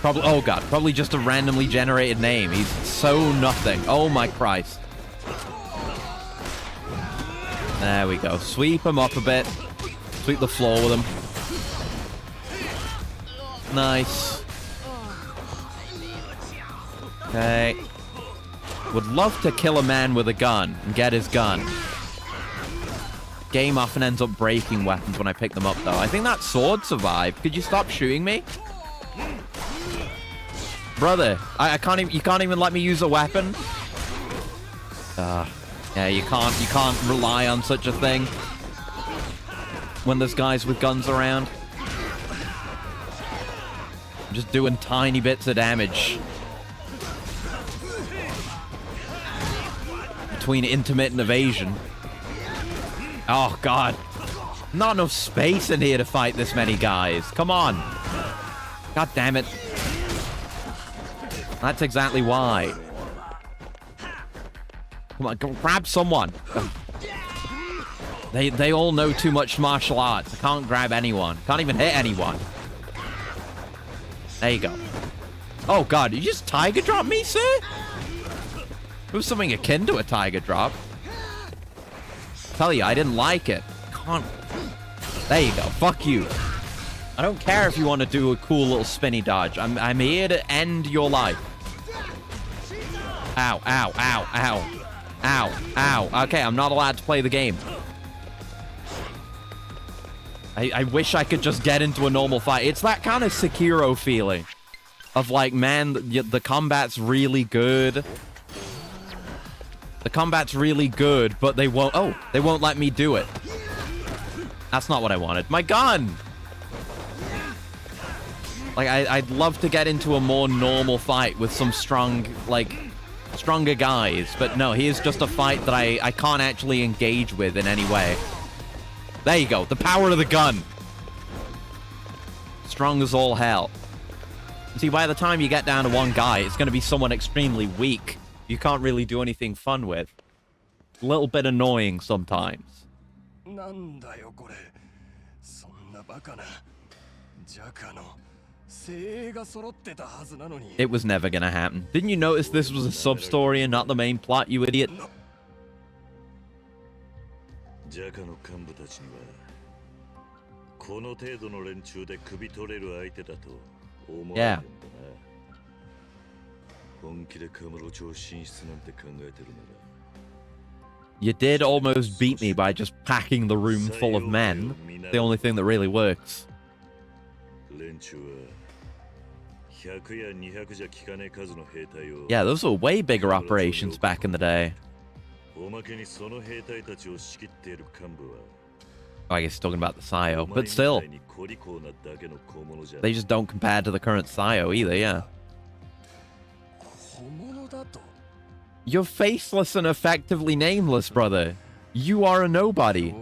Probably, oh god, probably just a randomly generated name. He's so nothing. Oh my Christ. There we go. Sweep him up a bit. Sweep the floor with him. Nice. Okay. Would love to kill a man with a gun and get his gun. Game often ends up breaking weapons when I pick them up, though. I think that sword survived. Could you stop shooting me? Brother, I can't even, you can't even let me use a weapon? Yeah, you can't rely on such a thing when there's guys with guns around. I'm just doing tiny bits of damage. Between intermittent evasion. Oh, God. Not enough space in here to fight this many guys. Come on. God damn it. That's exactly why. Come on, go grab someone. They all know too much martial arts. I can't grab anyone. Can't even hit anyone. There you go. Oh, God. You just tiger drop me, sir? It was something akin to a tiger drop. Tell you, I didn't like it. Can't. There you go. Fuck you. I don't care if you want to do a cool little spinny dodge. I'm here to end your life. Ow, ow, ow, ow. Ow, ow. Okay, I'm not allowed to play the game. I wish I could just get into a normal fight. It's that kind of Sekiro feeling. Of like, man, the combat's really good. The combat's really good, but they won't... Oh, they won't let me do it. That's not what I wanted. My gun! Like, I'd love to get into a more normal fight with some strong, like, stronger guys. But no, here's just a fight that I can't actually engage with in any way. There you go. The power of the gun. Strong as all hell. See, by the time you get down to one guy, it's going to be someone extremely weak. You can't really do anything fun with. A little bit annoying sometimes. It was never gonna happen. Didn't you notice this was a sub-story and not the main plot, you idiot? Yeah. You did almost beat me by just packing the room full of men. The only thing that really works. Yeah, those were way bigger operations back in the day. Oh, I guess talking about the Sayo, but still. They just don't compare to the current Sayo either, yeah. You're faceless and effectively nameless, brother. You are a nobody.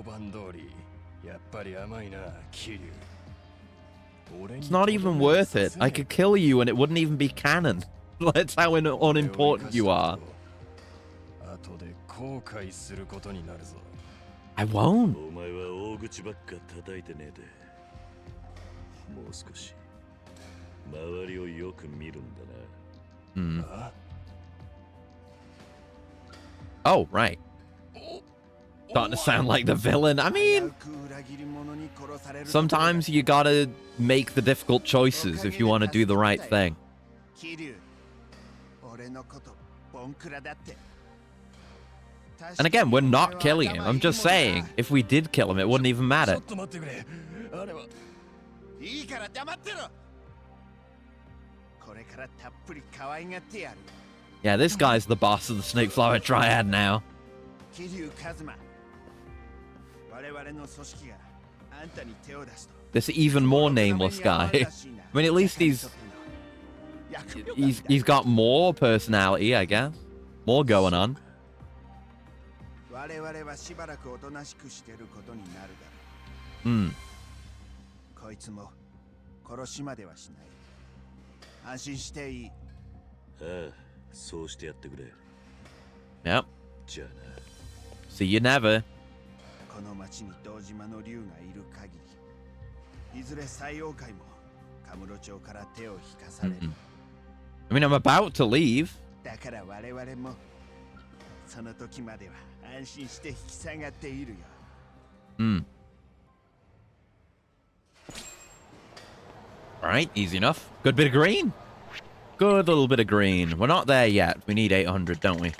It's not even worth it. I could kill you and it wouldn't even be canon. That's how unimportant you are. I won't. Hmm. Oh, right. Starting to sound like the villain. I mean, sometimes you gotta make the difficult choices if you want to do the right thing. And again, we're not killing him. I'm just saying, if we did kill him, it wouldn't even matter. Yeah, this guy's the boss of the Snake Flower Triad now. This even more nameless guy. I mean, at least he's got more personality, I guess. More going on. Hmm. Yep. See you never. I mean, I'm about to leave. Hmm. Alright, easy enough. Good bit of green. Good little bit of green. We're not there yet. We need 800, don't we?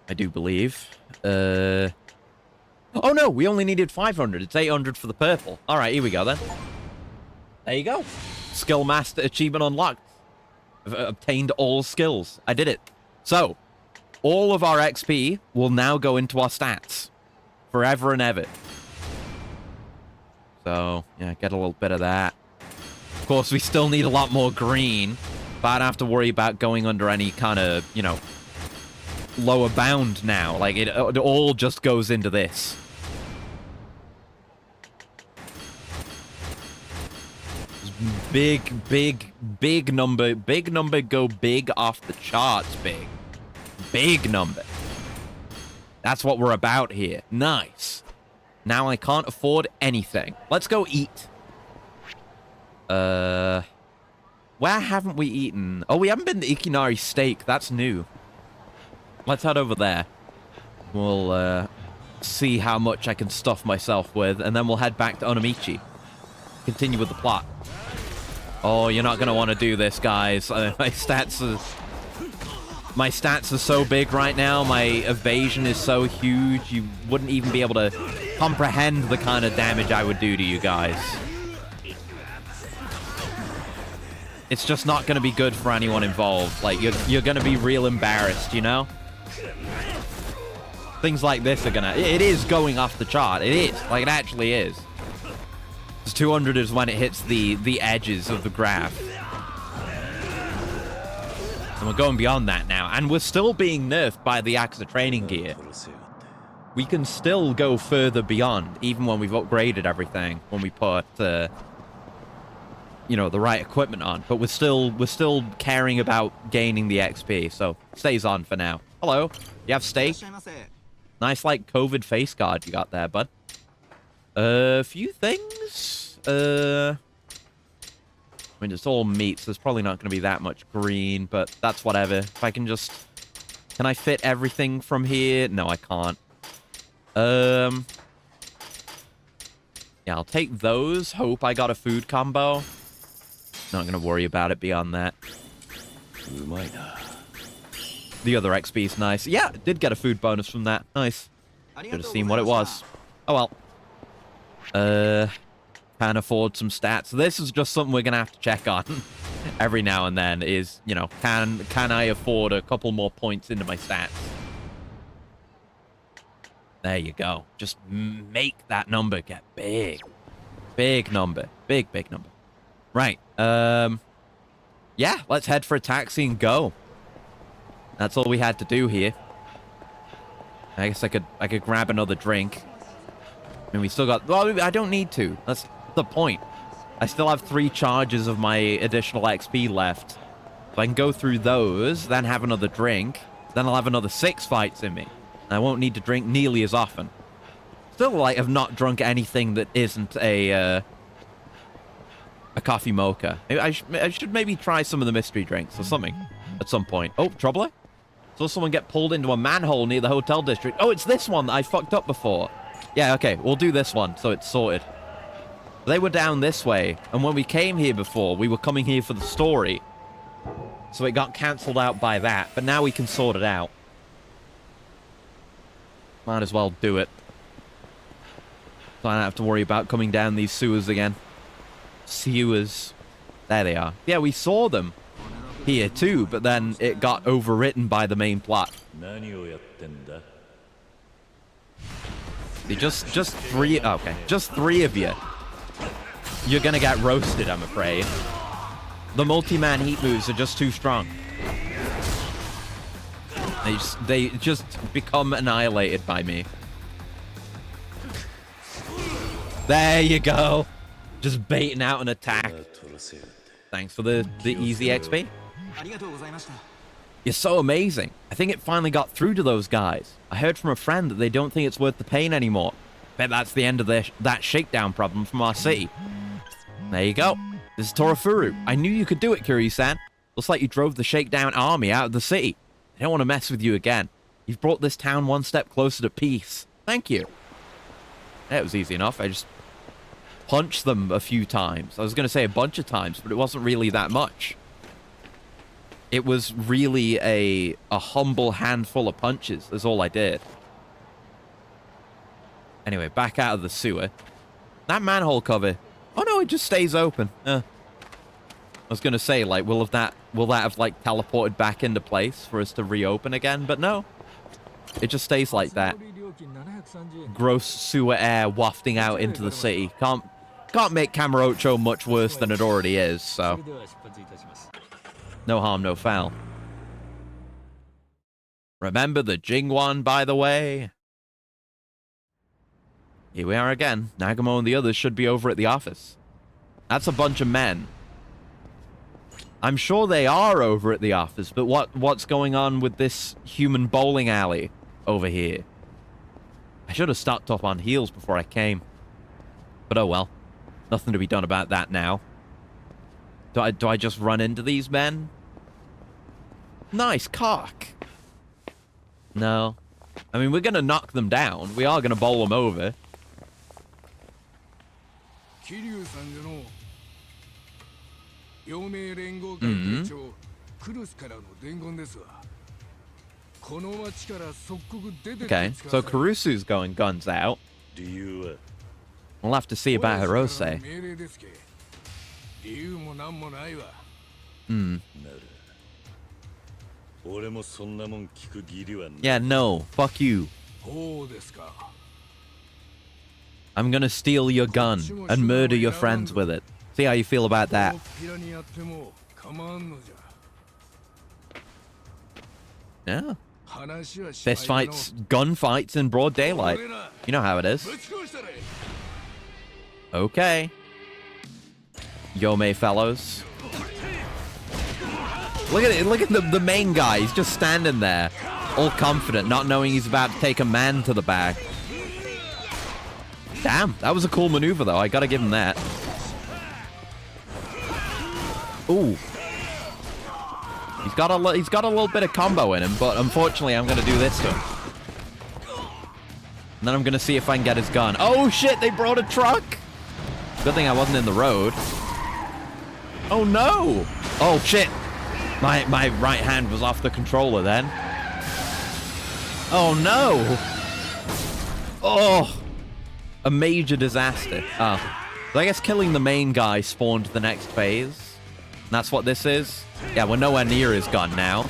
I do believe. Oh no, we only needed 500. It's 800 for the purple. Alright, here we go then. There you go. Skill Master achievement unlocked. I've obtained all skills. I did it. So, all of our XP will now go into our stats. Forever and ever. So, yeah, get a little bit of that. Of course, we still need a lot more green. But I don't have to worry about going under any kind of, you know, lower bound now. Like, it all just goes into this. Big number. Big number go big off the charts, big. Big number. That's what we're about here. Nice. Now I can't afford anything. Let's go eat. Where haven't we eaten? Oh, we haven't been to Ikinari Steak. That's new. Let's head over there. We'll, see how much I can stuff myself with, and then we'll head back to Onomichi. Continue with the plot. Oh, you're not going to want to do this, guys. My stats are so big right now. My evasion is so huge. You wouldn't even be able to comprehend the kind of damage I would do to you guys. It's just not going to be good for anyone involved. Like, you're going to be real embarrassed, you know? Things like this are going to... It is going off the chart. It is. Like, it actually is. 200 is when it hits the edges of the graph. And we're going beyond that now. And we're still being nerfed by the Yakuza training gear. We can still go further beyond, even when we've upgraded everything, when we put, you know, the right equipment on. But we're still caring about gaining the XP, so stays on for now. Hello. You have steak? Nice, like, COVID face guard you got there, bud. A few things. I mean, it's all meat, so there's probably not going to be that much green, but that's whatever. If I can just... Can I fit everything from here? No, I can't. Yeah, I'll take those. Hope I got a food combo. Not going to worry about it beyond that. The other XP is nice. Yeah, did get a food bonus from that. Nice. Should have seen what it was. Oh, well. Can't afford some stats. This is just something we're going to have to check on every now and then is, you know, can I afford a couple more points into my stats? There you go. Just make that number get big. Big number. Big number. Right. Yeah, let's head for a taxi and go. That's all we had to do here. I guess I could grab another drink. I mean, we still got... Well, I don't need to. That's the point. I still have 3 charges of my additional XP left. So I can go through those, then have another drink. Then I'll have another 6 fights in me. I won't need to drink nearly as often. Still, like, have not drunk anything that isn't a coffee mocha. I should maybe try some of the mystery drinks or something at some point. Oh, Troubler? Saw someone get pulled into a manhole near the hotel district. Oh, it's this one that I fucked up before. Yeah, okay, we'll do this one, so it's sorted. They were down this way, and when we came here before, we were coming here for the story. So it got cancelled out by that, but now we can sort it out. Might as well do it. So I don't have to worry about coming down these sewers again. Sewers. There they are. Yeah, we saw them here too, but then it got overwritten by the main plot. Just 3... Okay, just 3 of you. You're gonna get roasted, I'm afraid. The multi-man heat moves are just too strong. They just become annihilated by me. There you go. Just baiting out an attack. Thanks for the easy XP. You're so amazing. I think it finally got through to those guys. I heard from a friend that they don't think it's worth the pain anymore. Bet that's the end of that shakedown problem from our city. There you go. This is Torafuru. I knew you could do it, Kiryu-san. Looks like you drove the shakedown army out of the city. I don't want to mess with you again. You've brought this town one step closer to peace. Thank you. That was easy enough. I just punched them a few times. I was going to say a bunch of times, but it wasn't really that much. It was really a humble handful of punches. That's all I did. Anyway, back out of the sewer. That manhole cover. Oh no, it just stays open. I was going to say, like, will that have, like, teleported back into place for us to reopen again? But no. It just stays like that. Gross sewer air wafting out into the city. Can't make Kamurocho much worse than it already is, so... No harm, no foul. Remember the Jingwan, by the way? Here we are again. Nagamo and the others should be over at the office. That's a bunch of men. I'm sure they are over at the office, but what's going on with this human bowling alley over here? I should have stocked up on heals before I came. But oh well. Nothing to be done about that now. Do I just run into these men? Nice cock. No. I mean, we're going to knock them down. We are going to bowl them over. Okay, so Kurusu's going guns out. We'll have to see about Hirose. Yeah, no. Fuck you. I'm gonna steal your gun and murder your friends with it. See how you feel about that. Yeah. Fist fights, gunfights in broad daylight. You know how it is. Okay. Yome fellows. Look at it. Look at the main guy. He's just standing there, all confident, not knowing he's about to take a man to the back. Damn, that was a cool maneuver, though. I gotta give him that. Ooh. He's got a little bit of combo in him, but unfortunately, I'm gonna do this to him. And then I'm gonna see if I can get his gun. Oh shit! They brought a truck. Good thing I wasn't in the road. Oh no! Oh shit! My right hand was off the controller then. Oh no! Oh! A major disaster. Oh. So I guess killing the main guy spawned the next phase. And that's what this is? Yeah, we're nowhere near his gun now.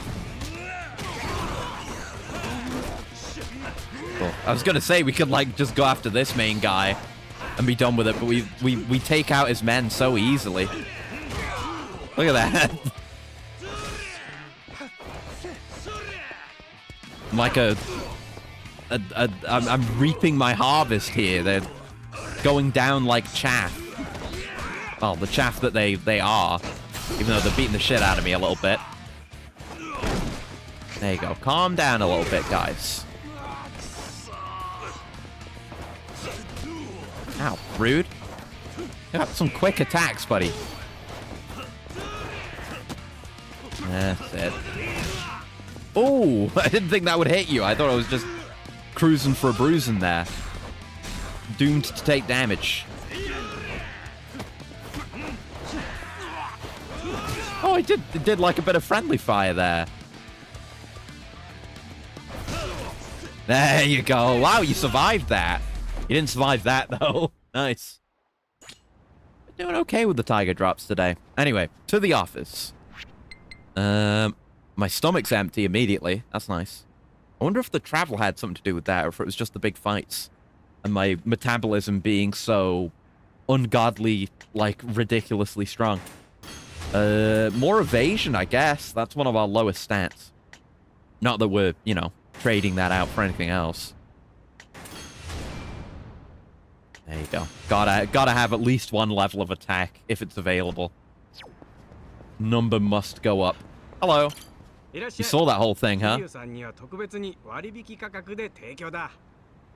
Cool. I was gonna say we could like just go after this main guy and be done with it, but we take out his men so easily. Look at that. I'm like I'm reaping my harvest here. They're going down like chaff. Well, the chaff that they are, even though they're beating the shit out of me a little bit. There you go. Calm down a little bit, guys. Ow, rude. You got some quick attacks, buddy. That's it. Oh, I didn't think that would hit you. I thought I was just cruising for a bruising there. Doomed to take damage. Oh, it did like a bit of friendly fire there. There you go. Wow, you survived that. You didn't survive that, though. Nice. Doing okay with the tiger drops today. Anyway, to the office. My stomach's empty immediately. That's nice. I wonder if the travel had something to do with that, or if it was just the big fights. And my metabolism being so ungodly, like, ridiculously strong. More evasion, I guess. That's one of our lowest stats. Not that we're, you know, trading that out for anything else. There you go. Gotta have at least one level of attack, if it's available. Number must go up. Hello. You saw that whole thing, huh?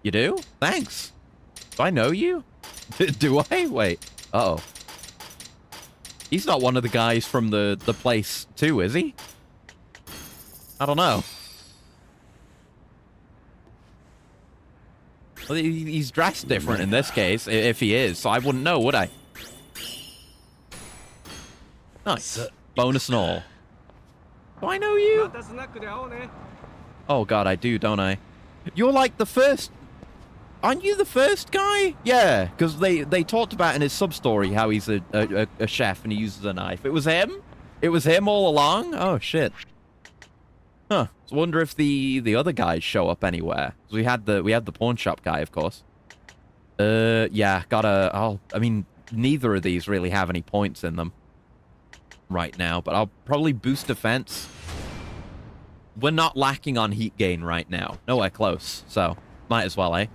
You do? Thanks. Do I know you? Do I? Wait. Uh-oh. He's not one of the guys from the place too, is he? I don't know. Well, he's dressed different in this case, if he is, so I wouldn't know, would I? Nice. Bonus and all. Do I know you? Oh god, I do, don't I? You're like the first... Aren't you the first guy? Yeah, because they talked about in his sub-story how he's a chef and he uses a knife. It was him? It was him all along? Oh, shit. Huh. I wonder if the other guys show up anywhere. We had the pawn shop guy, of course. Yeah, I mean, neither of these really have any points in them right now, but I'll probably boost defense. we're not lacking on heat gain right now. Nowhere close. So, might as well, eh?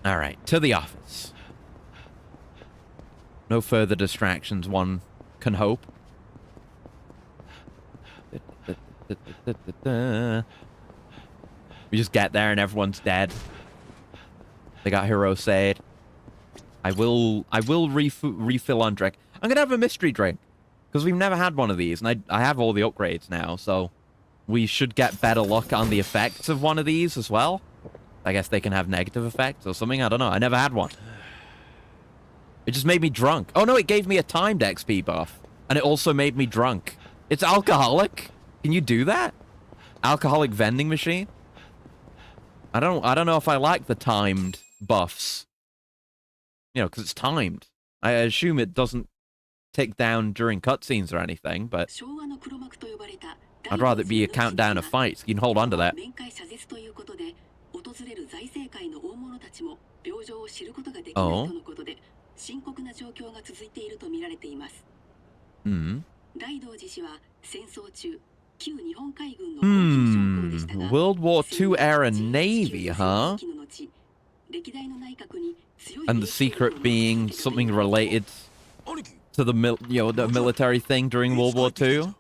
All right, to the office. No further distractions, one can hope. We just get there and everyone's dead. They got Hirose. I will refill on drink. I'm gonna have a mystery drink because we've never had one of these, and I have all the upgrades now, so we should get better luck on the effects of one of these as well. I guess they can have negative effects or something. I don't know. I never had one. It just made me drunk. Oh no, it gave me a timed XP buff, and it also made me drunk. It's alcoholic. Can you do that? Alcoholic vending machine? I don't know if I like the timed buffs. You know, because it's timed. I assume it doesn't tick down during cutscenes or anything, but I'd rather it be a countdown of fights. You can hold on to that. Oh. World War II era Navy, huh? And the secret being something related to the the military thing during World War II?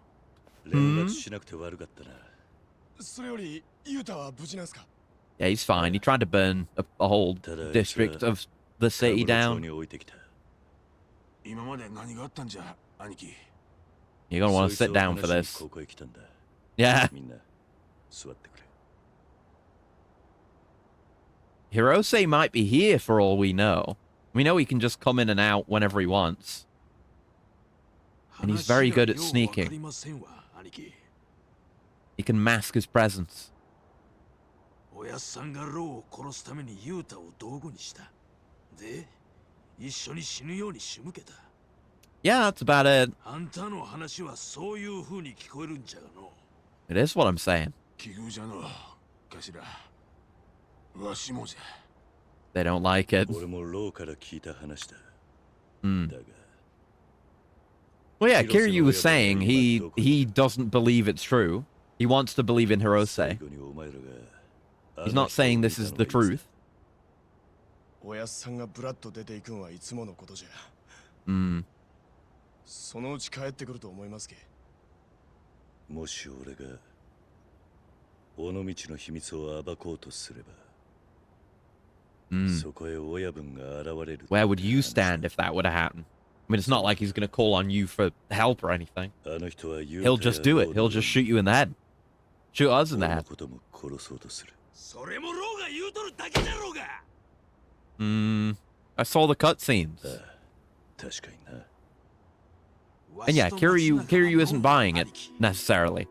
Yeah, he's fine. He tried to burn a whole district of the city down. You're gonna want to sit down for this. Yeah. Hirose might be here for all we know. We know he can just come in and out whenever he wants. And he's very good at sneaking. He can mask his presence. Yeah, that's about it. It is what I'm saying. They don't like it. Well, yeah, Kiryu was saying he doesn't believe it's true. He wants to believe in Hirose. He's not saying this is the truth. Where would you stand if that were to happen? I mean, it's not like he's going to call on you for help or anything. He'll just do it. He'll just shoot you in the head. Shoot us in the head. I saw the cutscenes. And yeah, Kiryu isn't buying it, necessarily.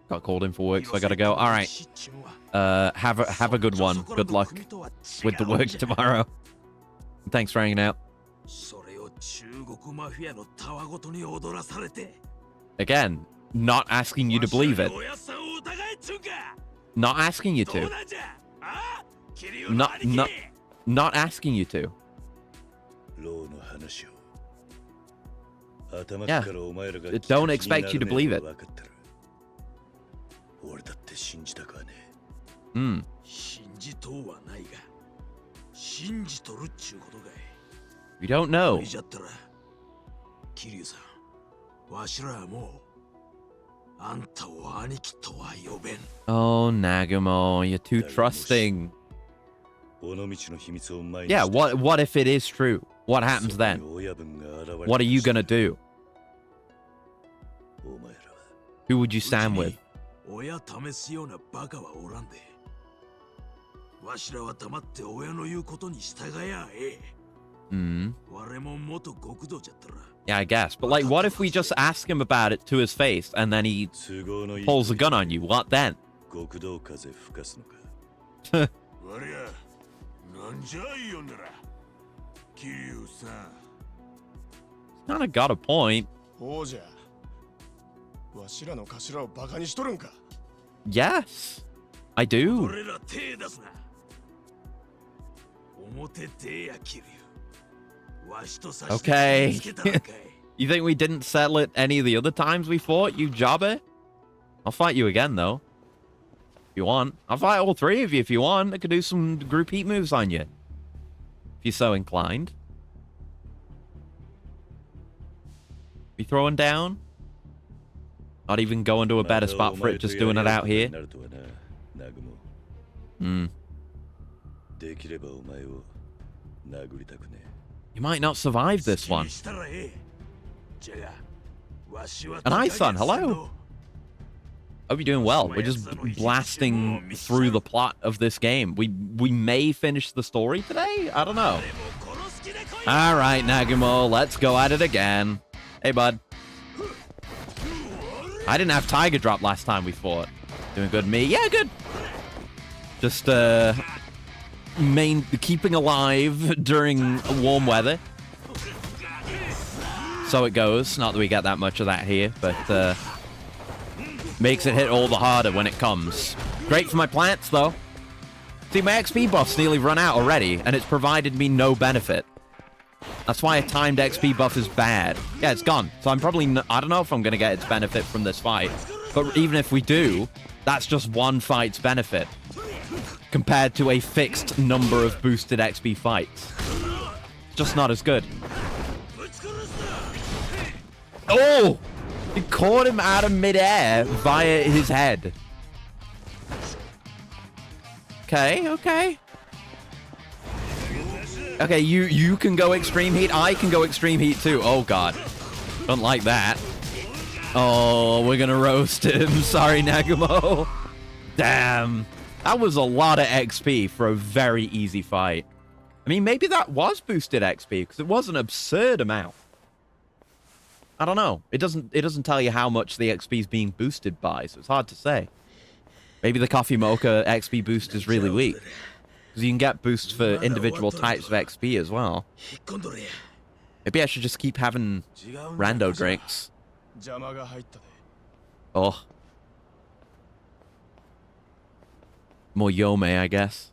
Got called in for work, so I gotta go. All right. Have a good one. Good luck with the work tomorrow. Thanks for hanging out. Again, not asking you to believe it. Not asking you to. Not asking you to. Yeah. Don't expect you to believe it. We don't know. Oh, Nagumo, you're too trusting. Yeah, what if it is true? What happens then? What are you gonna do? Who would you stand with? Yeah, I guess. But like, what if we just ask him about it to his face and then he pulls a gun on you? What then? Kinda got a point. Yes, I do. Okay. You think we didn't settle it any of the other times we fought, you jobber? I'll fight you again, though. If you want. I'll fight all three of you if you want. I could do some group heat moves on you. If you're so inclined. Be throwing down? Not even going to a better spot for it, just doing it out here? You might not survive this one. An ice son, hello. Hope you're doing well. We're just blasting through the plot of this game. We may finish the story today? I don't know. Alright, Nagumo, let's go at it again. Hey, bud. I didn't have Tiger Drop last time we fought. Doing good, me? Yeah, good. Just, keeping alive during warm weather. So it goes. Not that we get that much of that here, but, makes it hit all the harder when it comes. Great for my plants, though. See, my XP buff's nearly run out already, and it's provided me no benefit. That's why a timed XP buff is bad. Yeah, it's gone. So I'm probably... I don't know if I'm going to get its benefit from this fight. But even if we do, that's just one fight's benefit. Compared to a fixed number of boosted XP fights. It's just not as good. Oh! He caught him out of midair via his head. Okay, okay. Okay, you can go extreme heat. I can go extreme heat too. Oh, God. Don't like that. Oh, we're gonna roast him. Sorry, Nagumo. Damn. That was a lot of XP for a very easy fight. I mean, maybe that was boosted XP, because it was an absurd amount. I don't know. It doesn't tell you how much the XP is being boosted by, so it's hard to say. Maybe the Coffee Mocha XP boost is really weak. Because you can get boosts for individual types of XP as well. Maybe I should just keep having rando drinks. Oh. More Yome, I guess.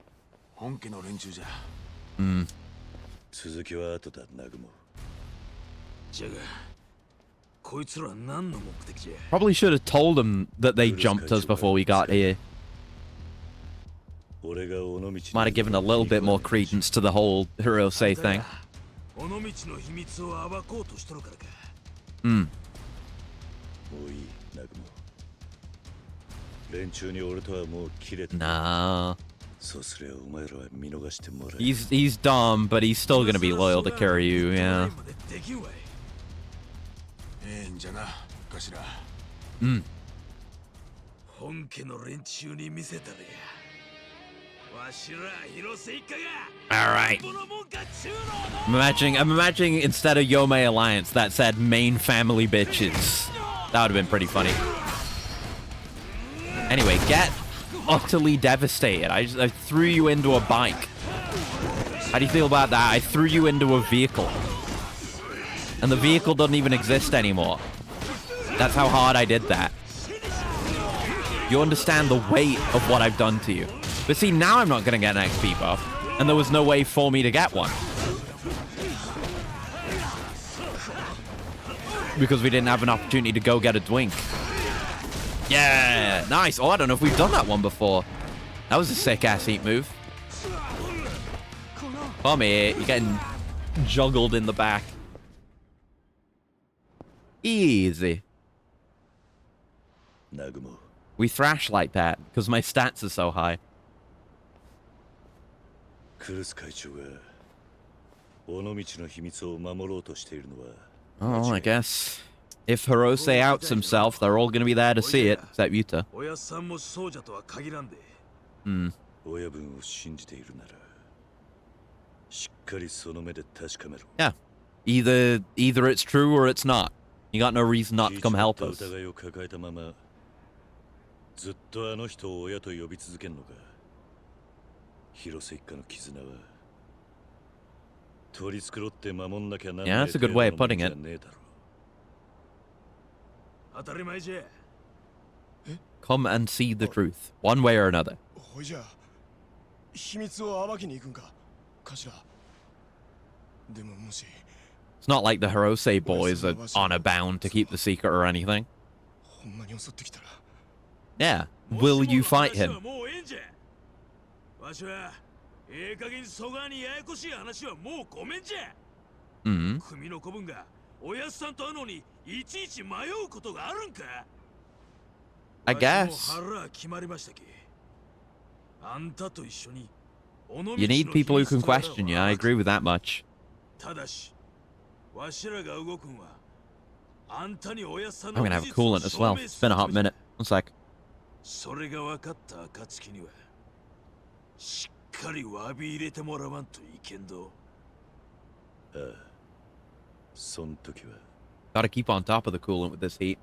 Probably should have told them that they jumped us before we got here. Might have given a little bit more credence to the whole Hirose thing. Nah. He's dumb, but he's still gonna be loyal to Kiryu, yeah. Alright. I'm imagining instead of Yome Alliance that said main family bitches. That would have been pretty funny. Anyway, get utterly devastated. I threw you into a bike. How do you feel about that? I threw you into a vehicle. And the vehicle doesn't even exist anymore. That's how hard I did that. You understand the weight of what I've done to you. But see, now I'm not going to get an XP buff. And there was no way for me to get one. Because we didn't have an opportunity to go get a Dwink. Yeah, nice. Oh, I don't know if we've done that one before. That was a sick-ass heat move. Come here. You're getting juggled in the back. Easy. We thrash like that because my stats are so high. Oh, I guess if Hirose outs himself, they're all going to be there to see it, except Yuta. Yeah. Either it's true or it's not. You got no reason not to come help us. Yeah, that's a good way of putting it. Come and see the truth, one way or another. It's not like the Hirose boys are honor bound to keep the secret or anything. Yeah. Will you fight him? Mm. I guess. You need people who can question you. I agree with that much. I'm gonna have a coolant as well. It's been a hot minute. One sec. Gotta keep on top of the coolant with this heat.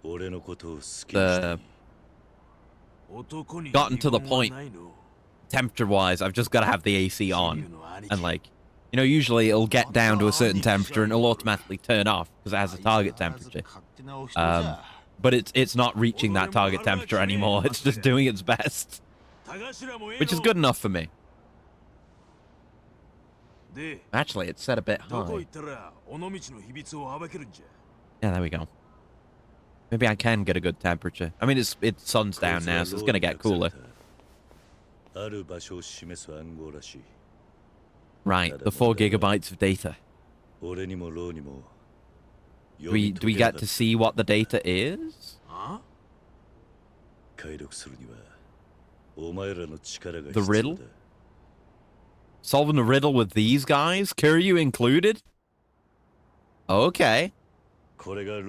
Gotten to the point, temperature-wise, I've just gotta have the AC on. And like, you know, usually it'll get down to a certain temperature and it'll automatically turn off because it has a target temperature. But it's not reaching that target temperature anymore. It's just doing its best. Which is good enough for me. Actually, it's set a bit high. Yeah, there we go. Maybe I can get a good temperature. I mean, it's sun's down now, so it's gonna get cooler. Right, the 4 gigabytes of data. Do we get to see what the data is? The riddle? Solving the riddle with these guys? Kiryu included? Okay. I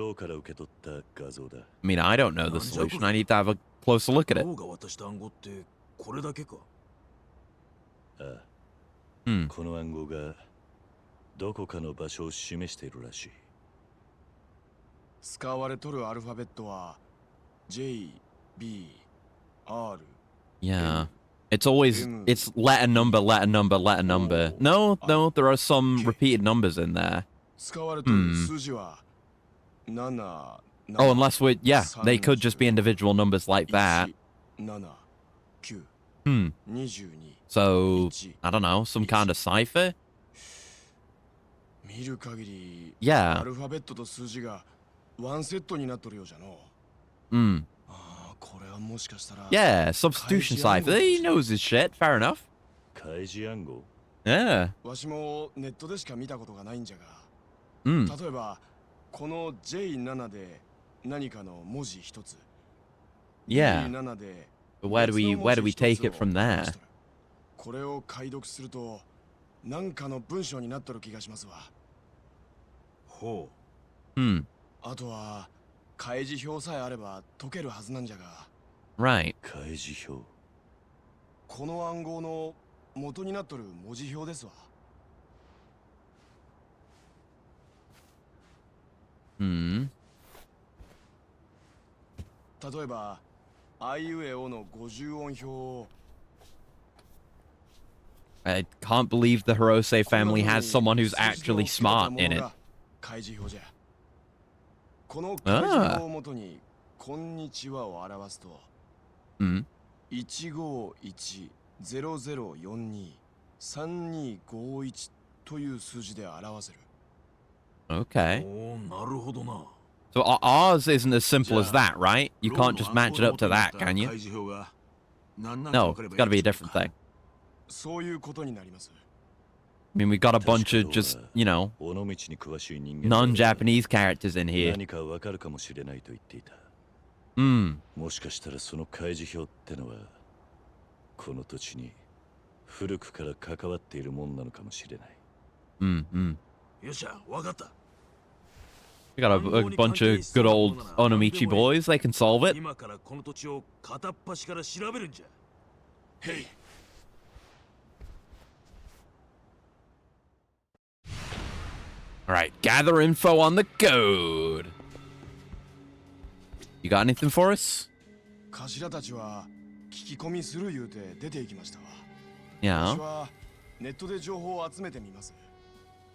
mean, I don't know the solution. I need to have a closer look at it. Hmm. Yeah. It's always, it's letter number, letter number, letter number. No, there are some repeated numbers in there. Oh, unless we, yeah, they could just be individual numbers like that. So, I don't know, some kind of cipher? Yeah. Yeah, substitution cipher. He knows his shit, fair enough. Yeah. Yeah. But where do we take it from there? Right. I can't believe the Hirose family has someone who's actually smart in it. Ah. Okay. So ours isn't as simple as that, right? You can't just match it up to that, can you? No, it's got to be a different thing. I mean, we got a bunch of just, you know, non-Japanese characters in here. We got a bunch of good old Onomichi boys. They can solve it. Hey. All right, gather info on the code. You got anything for us? Yeah.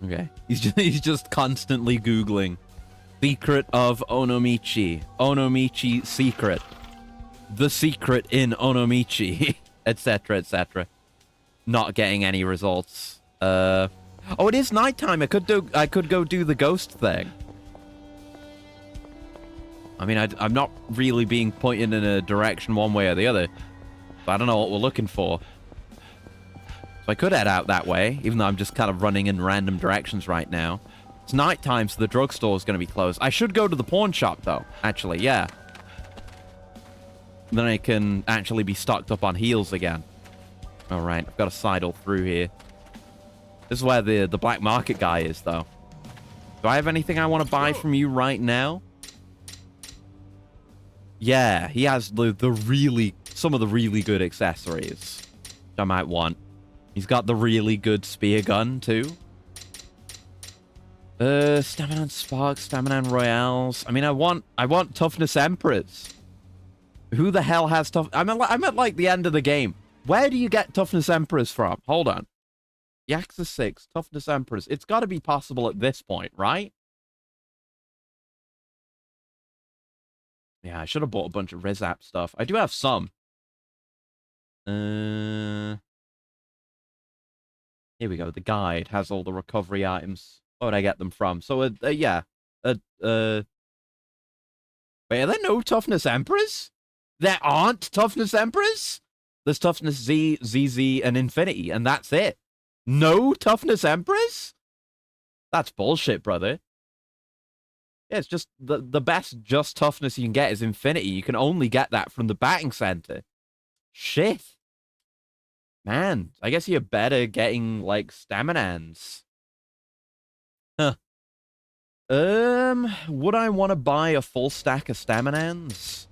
Okay. He's just constantly Googling. Secret of Onomichi. Onomichi secret. The secret in Onomichi. Etc., etc. Not getting any results. Oh, it is nighttime. I could go do the ghost thing. I mean, I'm not really being pointed in a direction one way or the other. But I don't know what we're looking for. So I could head out that way, even though I'm just kind of running in random directions right now. It's nighttime, so the drugstore is going to be closed. I should go to the pawn shop, though, actually, yeah. Then I can actually be stocked up on heals again. All right, I've got to sidle through here. This is where the black market guy is, though. Do I have anything I want to buy from you right now? Yeah, he has some of the really good accessories, which I might want. He's got the really good spear gun, too. Stamina and Sparks, Stamina and Royales. I mean, I want Toughness Emperors. Who the hell has tough... I'm at, like, the end of the game. Where do you get Toughness Emperors from? Hold on. Yakuza 6, Toughness Emperors. It's got to be possible at this point, right? Yeah, I should have bought a bunch of Rizap stuff. I do have some. Here we go. The guide has all the recovery items. Where would I get them from? So, yeah. Wait, are there no Toughness Emperors? There aren't Toughness Emperors? There's Toughness Z, ZZ, and Infinity, and that's it. No Toughness Emperors? That's bullshit, brother. Yeah, it's just the best just toughness you can get is Infinity. You can only get that from the batting center. Shit. Man, I guess you're better getting, like, Staminans. Huh. Would I want to buy a full stack of Staminans?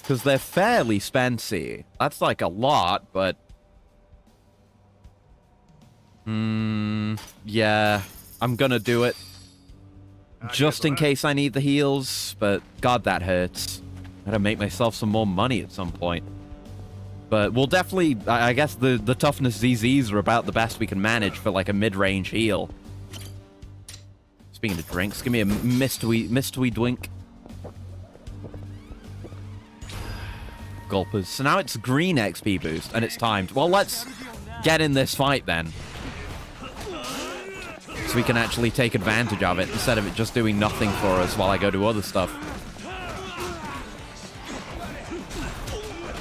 Because they're fairly spency. That's, like, a lot, but... yeah, I'm gonna do it. Just in case I need the heals, but God, that hurts. Gotta make myself some more money at some point. But we'll definitely, I guess the toughness ZZs are about the best we can manage for like a mid-range heal. Speaking of drinks, give me a mystery drink. Gulpers. So now it's green XP boost, and it's timed. Well, let's get in this fight then. So we can actually take advantage of it instead of it just doing nothing for us while I go do other stuff.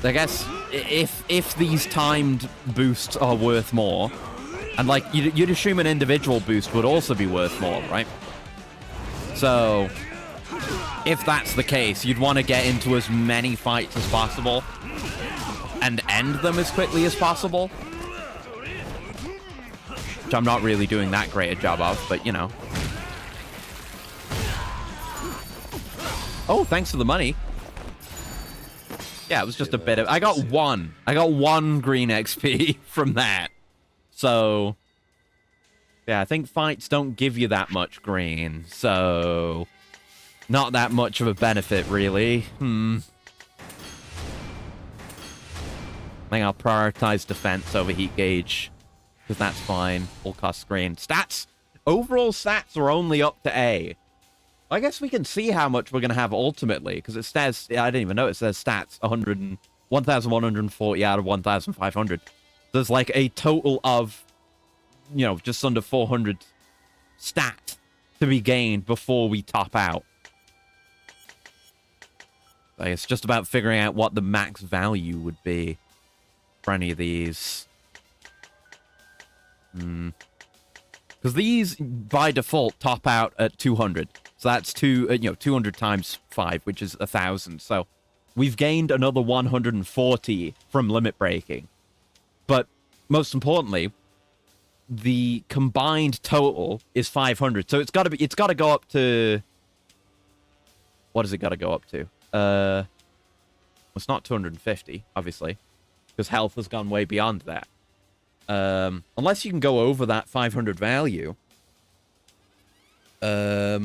I guess if these timed boosts are worth more, and like you'd assume an individual boost would also be worth more, right? So if that's the case, you'd want to get into as many fights as possible and end them as quickly as possible. Which I'm not really doing that great a job of, but you know. Oh, thanks for the money. Yeah, it was just a bit of... I got one green XP from that. So... yeah, I think fights don't give you that much green, so... not that much of a benefit, really. I think I'll prioritize defense over heat gauge. Because that's fine. Full cost screen. Stats! Overall stats are only up to A. I guess we can see how much we're going to have ultimately. Because it says... I didn't even know it says stats. 1,140 out of 1,500. There's like a total of... you know, just under 400 stat to be gained before we top out. Like, it's just about figuring out what the max value would be for any of these. Because these, by default, top out at 200. So that's 200 times 5, which is 1,000. So we've gained another 140 from limit breaking. But most importantly, the combined total is 500. So it's got to go up to... what has it got to go up to? Well, it's not 250, obviously, because health has gone way beyond that. Unless you can go over that 500 value. What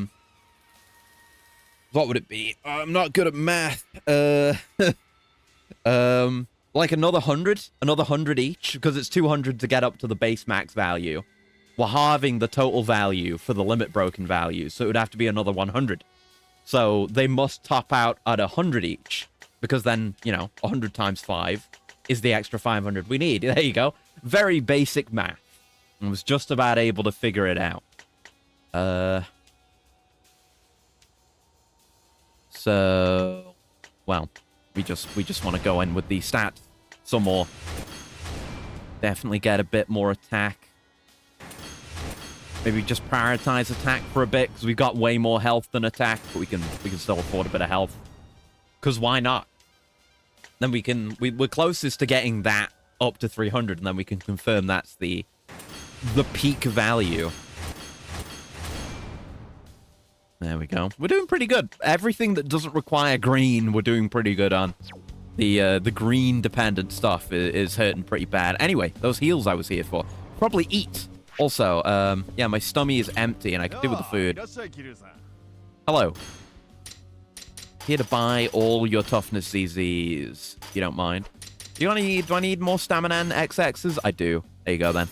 would it be? I'm not good at math. Like another 100 each, because it's 200 to get up to the base max value. We're halving the total value for the limit broken value, so it would have to be another 100. So they must top out at 100 each, because then, 100 times 5 is the extra 500 we need. There you go. Very basic math. I was just about able to figure it out. So, well, we just want to go in with the stats some more. Definitely get a bit more attack. Maybe just prioritize attack for a bit, because we've got way more health than attack, but we can still afford a bit of health. Because why not? Then we're closest to getting that up to 300, and then we can confirm that's the peak value. There we go. We're doing pretty good. Everything that doesn't require green, we're doing pretty good on. The green-dependent stuff is hurting pretty bad. Anyway, those heals I was here for. Probably eat. Also, yeah, my stomach is empty, and I could do with the food. Hello. Here to buy all your toughness ZZs, if you don't mind. Do I need more stamina and XXs? I do. There you go, then.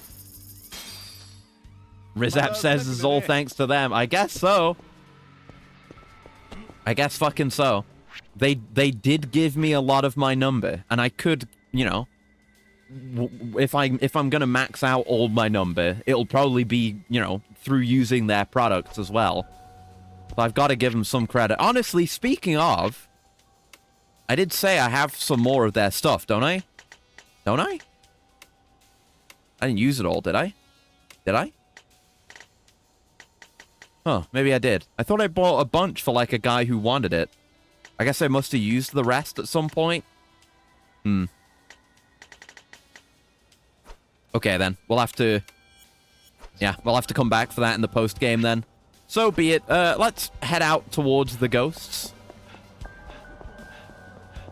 Rizap says it's all thanks to them. I guess so. I guess fucking so. They did give me a lot of my number, and I could, you know, if I'm gonna max out all my number, it'll probably be, you know, through using their products as well. So I've got to give them some credit. Honestly, speaking of, I did say I have some more of their stuff, don't I? Don't I? I didn't use it all, did I? Did I? Huh, maybe I did. I thought I bought a bunch for, like, a guy who wanted it. I guess I must have used the rest at some point. Okay, then. We'll have to... Yeah, we'll have to come back for that in the post-game, then. So be it. Let's head out towards the ghosts.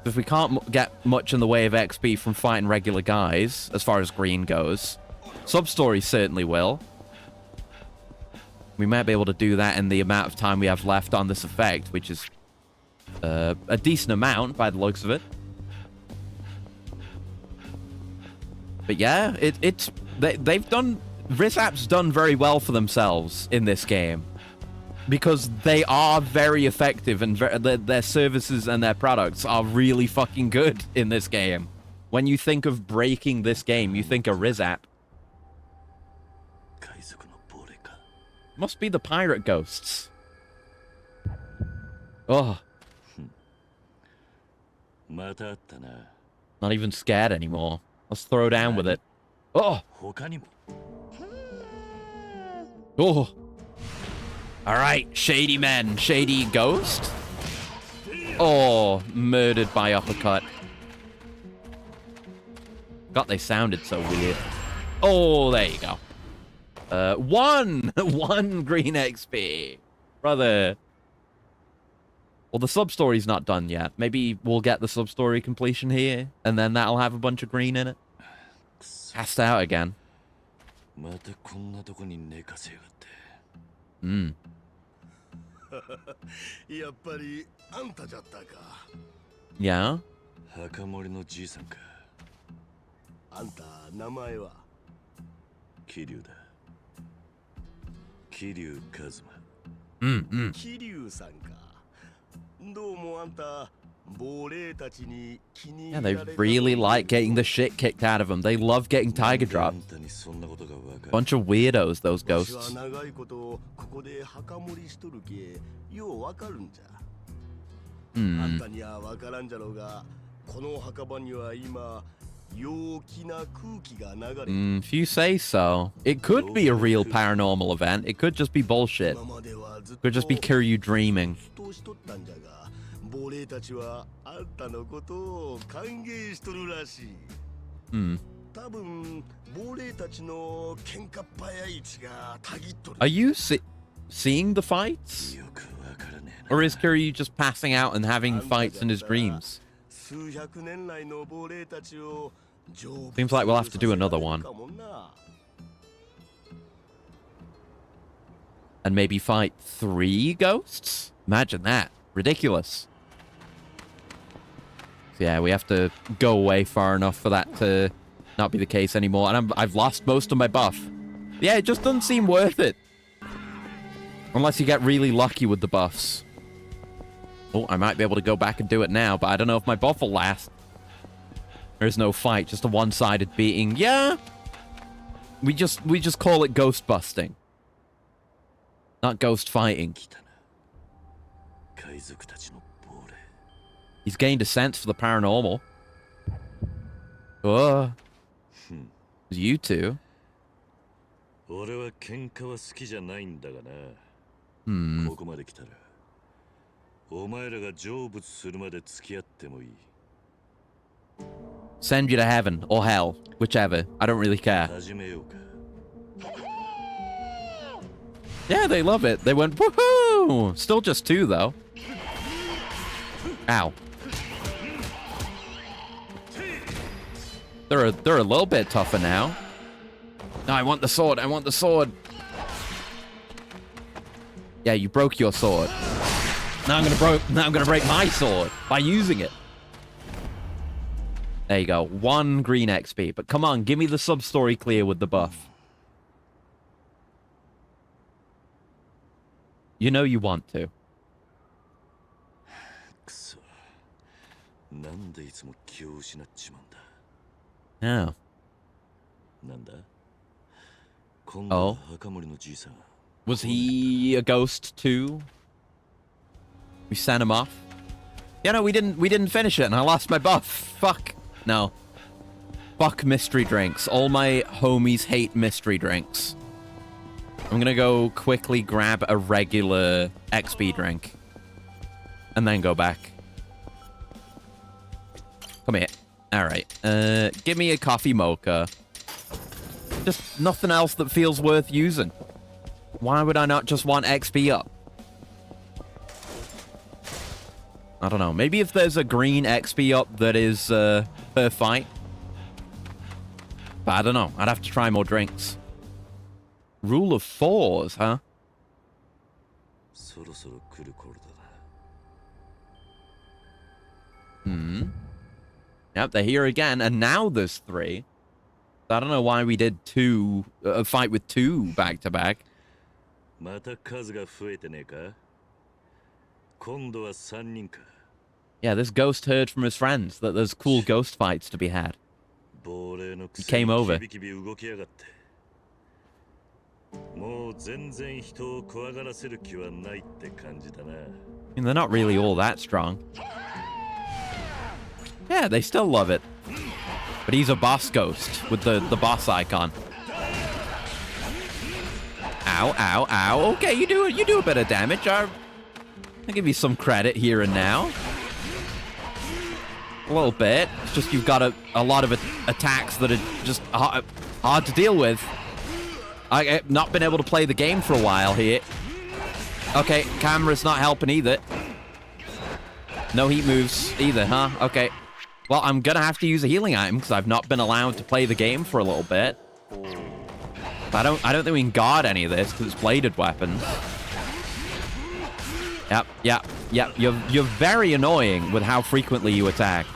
If we can't get much in the way of XP from fighting regular guys, as far as green goes, sub-story certainly will. We might be able to do that in the amount of time we have left on this effect, which is a decent amount by the looks of it. But yeah, they've done... Rizap's done very well for themselves in this game. Because they are very effective, and their services and their products are really fucking good in this game. When you think of breaking this game, you think of Rizap. Must be the pirate ghosts. Oh. Not even scared anymore. Let's throw down with it. Oh. Oh. Alright, shady men. Shady ghost? Oh, murdered by uppercut. God, they sounded so weird. Oh, there you go. One green XP. Brother. Well, the sub-story's not done yet. Maybe we'll get the sub-story completion here, and then that'll have a bunch of green in it. Cast out again. Hmm. やっぱりあんたじゃったか。Yeah? 墓守のじいさんか。あんた名前は？桐生だ。桐生一馬。桐生さんか。どうもあんた。Yeah, they really like getting the shit kicked out of them. They love getting tiger drops. Bunch of weirdos, those ghosts. If you say so. It could be a real paranormal event. It could just be bullshit. It could just be Kiryu dreaming. Are you seeing the fights? Or is Kiryu just passing out and having fights in his dreams? Seems like we'll have to do another one. And maybe fight 3 ghosts? Imagine that. Ridiculous. So yeah, we have to go away far enough for that to not be the case anymore. And I've lost most of my buff. Yeah, it just doesn't seem worth it. Unless you get really lucky with the buffs. Oh, I might be able to go back and do it now, but I don't know if my buff will last. There's no fight, just a one-sided beating. Yeah. We just call it ghost busting. Not ghost fighting. He's gained a sense for the paranormal. Oh. You two. Send you to heaven or hell, whichever. I don't really care. Yeah, they love it. They went, woohoo! Still just 2, though. Ow. They're a little bit tougher now. No, I want the sword. I want the sword. Yeah, you broke your sword. Now I'm gonna break my sword by using it. There you go. 1 green XP. But come on, give me the sub-story clear with the buff. You know you want to. Yeah. Oh. Was he a ghost too? We sent him off. Yeah, no, we didn't finish it, and I lost my buff. Fuck. No. Fuck mystery drinks. All my homies hate mystery drinks. I'm gonna go quickly grab a regular XP drink. And then go back. Come here. Alright. Give me a coffee mocha. Just nothing else that feels worth using. Why would I not just want XP up? I don't know. Maybe if there's a green XP up that is per fight. But I don't know. I'd have to try more drinks. Rule of 4s, huh? Yep, they're here again, and now there's 3. I don't know why we did 2, a fight with 2 back to back. Yeah, this ghost heard from his friends that there's cool ghost fights to be had. He came over. I mean, they're not really all that strong. Yeah, they still love it. But he's a boss ghost with the boss icon. Ow, ow, ow. Okay, you do a bit of damage. I'll give you some credit here and now. A little bit. It's just you've got a lot of attacks that are just hard to deal with. I've not been able to play the game for a while here. Okay, camera's not helping either. No heat moves either, huh? Okay. Well, I'm gonna have to use a healing item because I've not been allowed to play the game for a little bit. But I don't think we can guard any of this because it's bladed weapons. Yep. You're very annoying with how frequently you attack.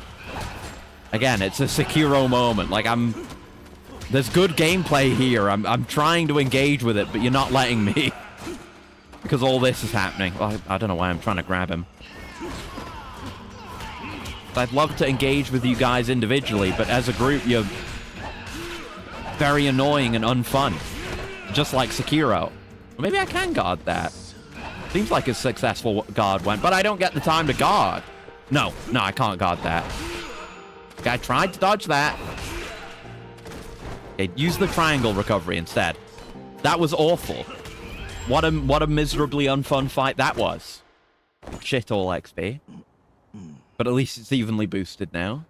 Again, it's a Sekiro moment. Like, there's good gameplay here. I'm trying to engage with it, but you're not letting me. Because all this is happening. Well, I don't know why I'm trying to grab him. I'd love to engage with you guys individually, but as a group, you're very annoying and unfun. Just like Sekiro. Well, maybe I can guard that. Seems like a successful guard went, but I don't get the time to guard. No, I can't guard that. Okay, I tried to dodge that. Okay, use the triangle recovery instead. That was awful. What a miserably unfun fight that was. Shit all XP. But at least it's evenly boosted now.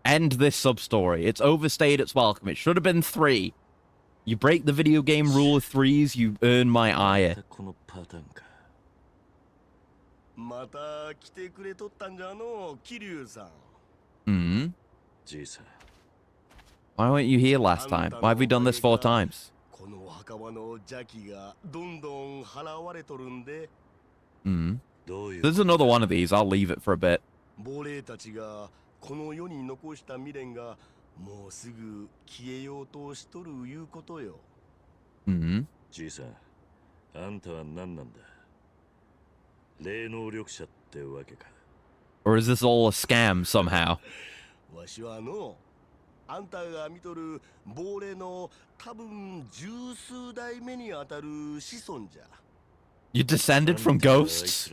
End this sub-story. It's overstayed its welcome. It should have been 3. You break the video game rule of 3s, you earn my ire. Why weren't you here last time? Why have we done this 4 times? There's another one of these. I'll leave it for a bit. Or is this all a scam somehow? あんたが見とる亡霊の多分十数代目にあたる子孫じゃ。 You descended from ghosts?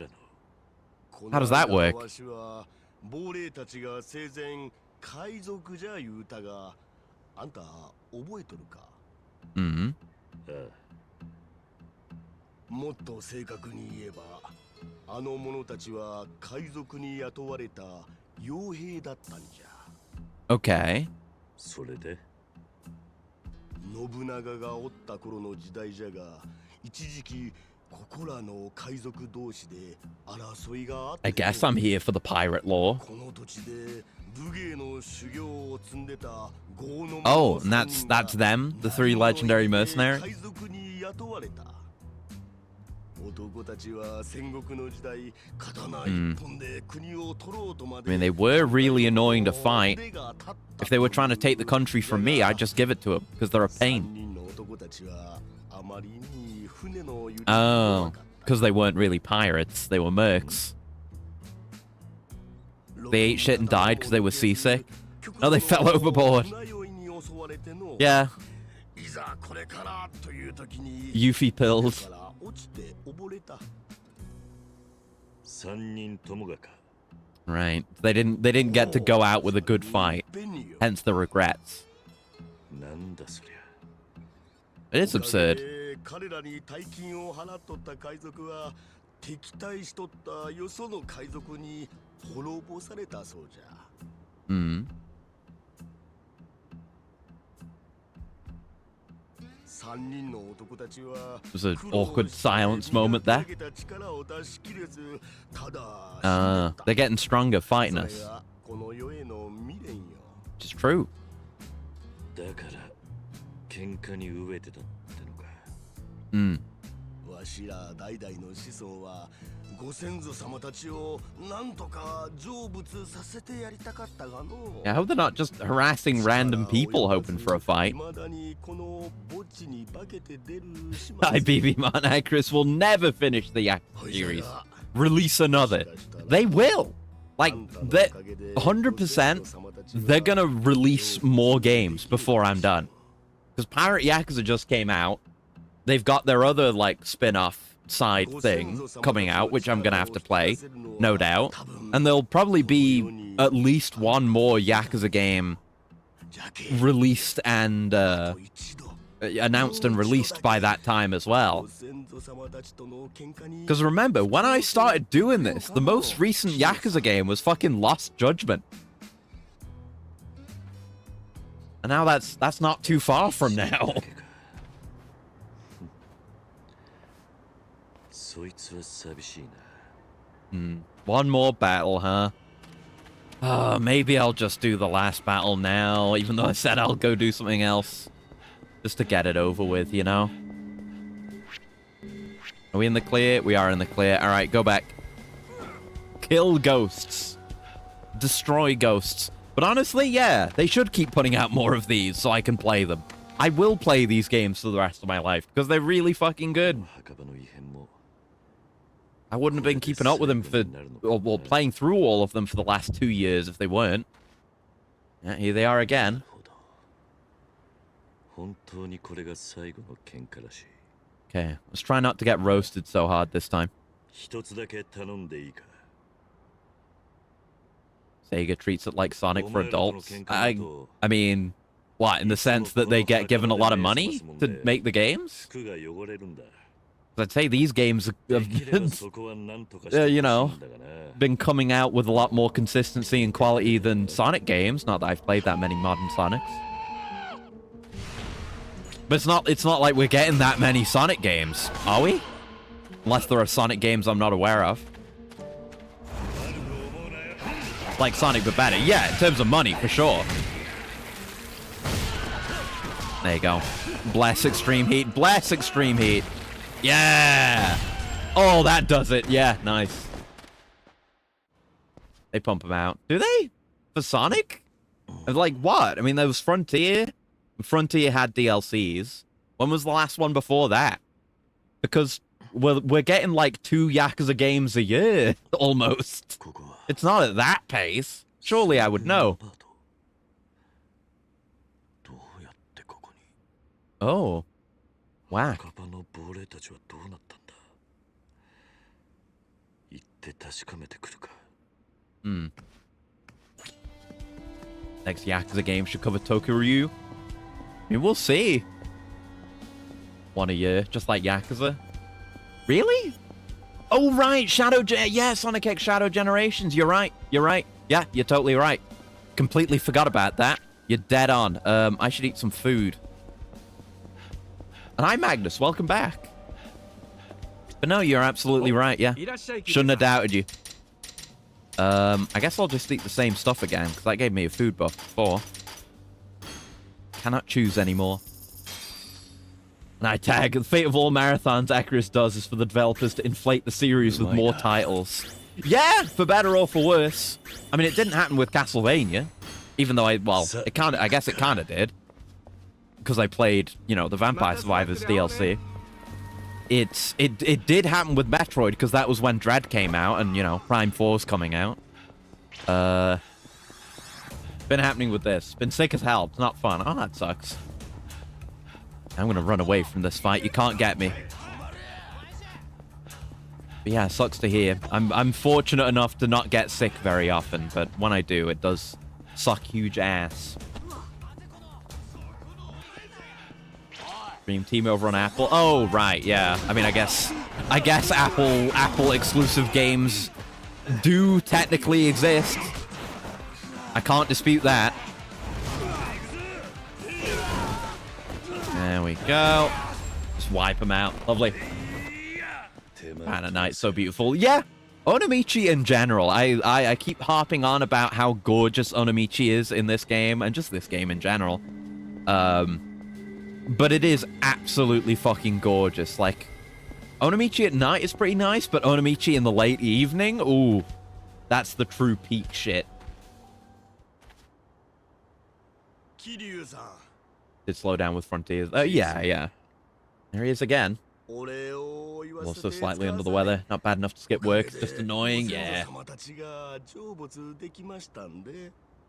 How does that work? わしは亡霊たちが生前海賊じゃ言うたが、あんた覚えとるか？もっと正確に言えば、あの者たちは海賊に雇われた傭兵だったんじゃ。Okay. それで信長がおった頃の時代じゃが、一時期ここらの海賊同士で争いがあって、 I guess I'm here for the pirate lore. この土地で武芸の修行を積んでた豪の Oh, and that's them, the 3 legendary mercenaries? 海賊に雇われた。男たちは戦国の時代、刀一本で国を取ろうとまで。 I mean, they were really annoying to fight. If they were trying to take the country from me, I'd just give it to them, because they're a pain. Oh, because they weren't really pirates, they were mercs. They ate shit and died because they were seasick. No, they fell overboard. Yeah. Yuffie pills. Right. They didn't get to go out with a good fight. Hence the regrets. It is absurd. There's an awkward silence moment there. They're getting stronger fighting us. Which is true. Yeah, I hope they're not just harassing random people hoping for a fight. IBB Monacris will never finish the Yakuza series. Release another. They will. Like, 100%, they're gonna release more games before I'm done. Because Pirate Yakuza just came out. They've got their other, like, spin-off side thing coming out, which I'm gonna have to play, no doubt. And there'll probably be at least one more Yakuza game released and announced and released by that time as well. Because remember, when I started doing this, the most recent Yakuza game was fucking Lost Judgment. And now that's not too far from now. One more battle, huh? Maybe I'll just do the last battle now, even though I said I'll go do something else. Just to get it over with, you know? Are we in the clear? We are in the clear. Alright, go back. Kill ghosts. Destroy ghosts. But honestly, yeah, they should keep putting out more of these so I can play them. I will play these games for the rest of my life, because they're really fucking good. I wouldn't have been keeping up with them for, well, playing through all of them for the last 2 years if they weren't. Yeah, here they are again. Okay, let's try not to get roasted so hard this time. Sega treats it like Sonic for adults. I mean, what, in the sense that they get given a lot of money to make the games? I'd say these games have, you know, been coming out with a lot more consistency and quality than Sonic games. Not that I've played that many modern Sonics. But it's not like we're getting that many Sonic games, are we? Unless there are Sonic games I'm not aware of. Like Sonic but better. Yeah, in terms of money, for sure. There you go. Bless Extreme Heat. Bless Extreme Heat. Yeah! Oh, that does it. Yeah, nice. They pump them out. Do they? For Sonic? Like, what? I mean, there was Frontier. Frontier had DLCs. When was the last one before that? Because we're getting like 2 Yakuza games a year, almost. It's not at that pace. Surely I would know. Oh. Wow. 墓場の亡霊たちはどうなったんだ。行って確かめてくるか。Hmm. Next Yakuza game should cover Tokuryu. I mean, we'll see. One a year, just like Yakuza. Really? Oh, right. Yeah, Sonic X Shadow Generations. You're right. You're right. Yeah, you're totally right. Completely forgot about that. You're dead on. I should eat some food. And hi, Magnus. Welcome back. But no, you're absolutely right. Yeah. Shouldn't have doubted you. I guess I'll just eat the same stuff again, because that gave me a food buff before. Cannot choose anymore. And I tag, the fate of all marathons Icarus does is for the developers to inflate the series with more titles. Yeah, for better or for worse. I mean, it didn't happen with Castlevania, even though I guess it kind of did. Because I played, you know, the Vampire Survivors DLC. It did happen with Metroid, because that was when Dread came out, and, you know, Prime 4's coming out. Been happening with this. Been sick as hell. It's not fun. Oh, that sucks. I'm gonna run away from this fight. You can't get me. But yeah, sucks to hear. I'm fortunate enough to not get sick very often, but when I do, it does suck huge ass. Dream Team over on Apple. Oh, right, yeah. I mean, I guess Apple exclusive games do technically exist. I can't dispute that. There we go. Just wipe them out. Lovely. Banner Night, so beautiful. Yeah, Onomichi in general. I keep harping on about how gorgeous Onomichi is in this game, and just this game in general. But it is absolutely fucking gorgeous. Like, Onomichi at night is pretty nice, but Onomichi in the late evening, ooh, that's the true peak shit. Did slow down with Frontiers. Yeah. There he is again. Also slightly under the weather. Not bad enough to skip work. Just annoying. Yeah.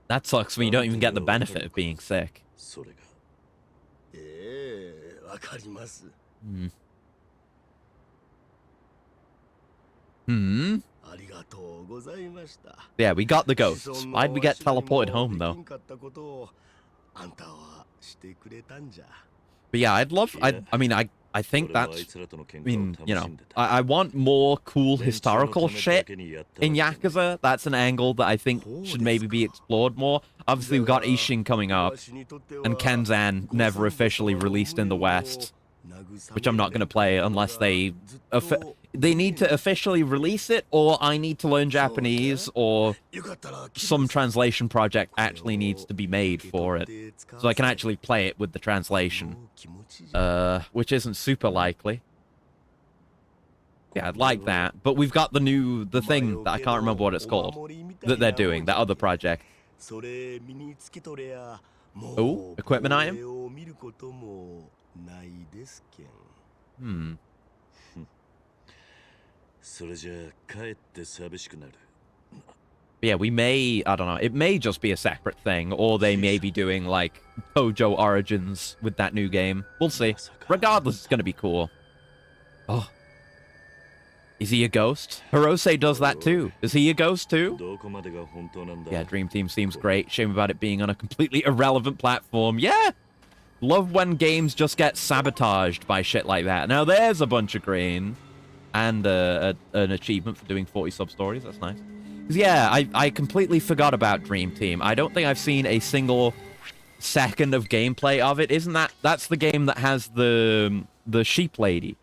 That sucks when you don't even get the benefit of being sick. Yeah, we got the ghosts. Why'd we get teleported home, though? But yeah, I think that's, you know, I want more cool historical shit in Yakuza. That's an angle that I think should maybe be explored more. Obviously, we've got Ishin coming up, and Kenzan never officially released in the West, which I'm not going to play unless they need to officially release it, or I need to learn Japanese, or some translation project actually needs to be made for it, so I can actually play it with the translation, which isn't super likely. Yeah, I'd like that, but we've got the thing that I can't remember what it's called, that they're doing, that other project. Oh, equipment item? Yeah, we may, I don't know, it may just be a separate thing, or they may be doing, like, Tojo Origins with that new game. We'll see. Regardless, it's gonna be cool. Oh. Is he a ghost? Hirose does that too. Is he a ghost too? Yeah, Dream Team seems great. Shame about it being on a completely irrelevant platform. Yeah! Love when games just get sabotaged by shit like that. Now there's a bunch of green. And an achievement for doing 40 sub-stories. That's nice. Yeah, I completely forgot about Dream Team. I don't think I've seen a single second of gameplay of it. That's the game that has the sheep lady.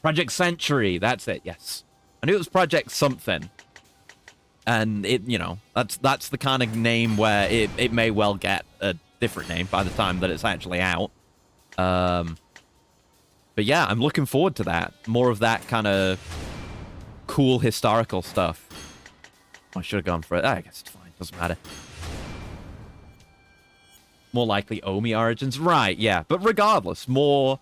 Project Century, that's it, yes. I knew it was Project something. And it, you know, that's the kind of name where it may well get a different name by the time that it's actually out. But yeah, I'm looking forward to that. More of that kind of cool historical stuff. I should have gone for it. I guess it's fine. Doesn't matter. More likely Omi Origins. Right, yeah. But regardless, more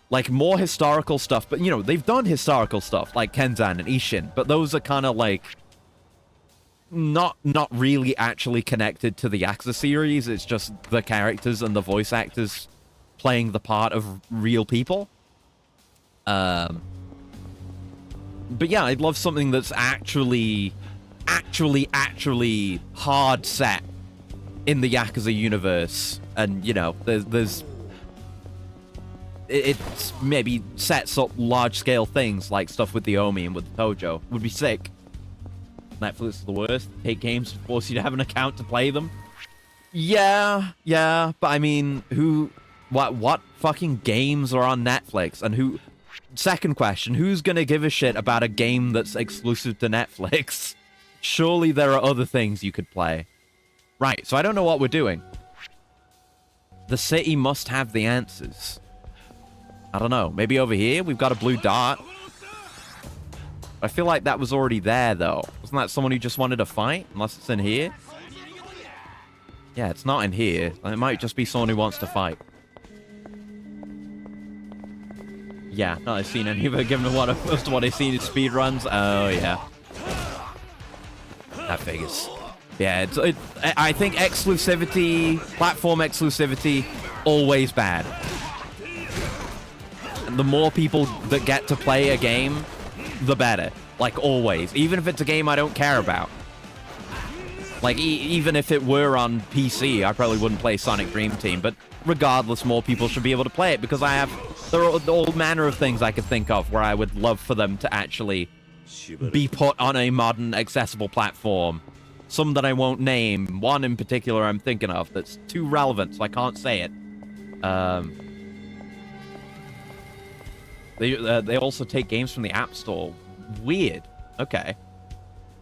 historical stuff. But, you know, they've done historical stuff, like Kenzan and Ishin. But those are kind of, like, not really actually connected to the Yakuza series. It's just the characters and the voice actors playing the part of real people. But yeah, I'd love something that's actually hard set in the Yakuza universe. And, you know, it's maybe sets up large-scale things like stuff with the Omi and with the Tojo. Would be sick. Netflix is the worst. Take games to force you to have an account to play them. Yeah, but I mean, what fucking games are on Netflix? And who... Second question, who's gonna give a shit about a game that's exclusive to Netflix? Surely there are other things you could play. Right, so I don't know what we're doing. The city must have the answers. I don't know. Maybe over here we've got a blue dot. I feel like that was already there, though. Wasn't that someone who just wanted to fight? Unless it's in here. Yeah, it's not in here. It might just be someone who wants to fight. Yeah, not I've seen any of it, given most of what I've seen is speedruns. Oh, yeah. That figures. Yeah, I think exclusivity, platform exclusivity, always bad. And the more people that get to play a game, the better. Like, always. Even if it's a game I don't care about. Like, even if it were on PC, I probably wouldn't play Sonic Dream Team. But regardless, more people should be able to play it. Because there are all manner of things I could think of where I would love for them to actually be put on a modern, accessible platform. Some that I won't name. One in particular I'm thinking of that's too relevant, so I can't say it. They also take games from the App Store. Weird. Okay.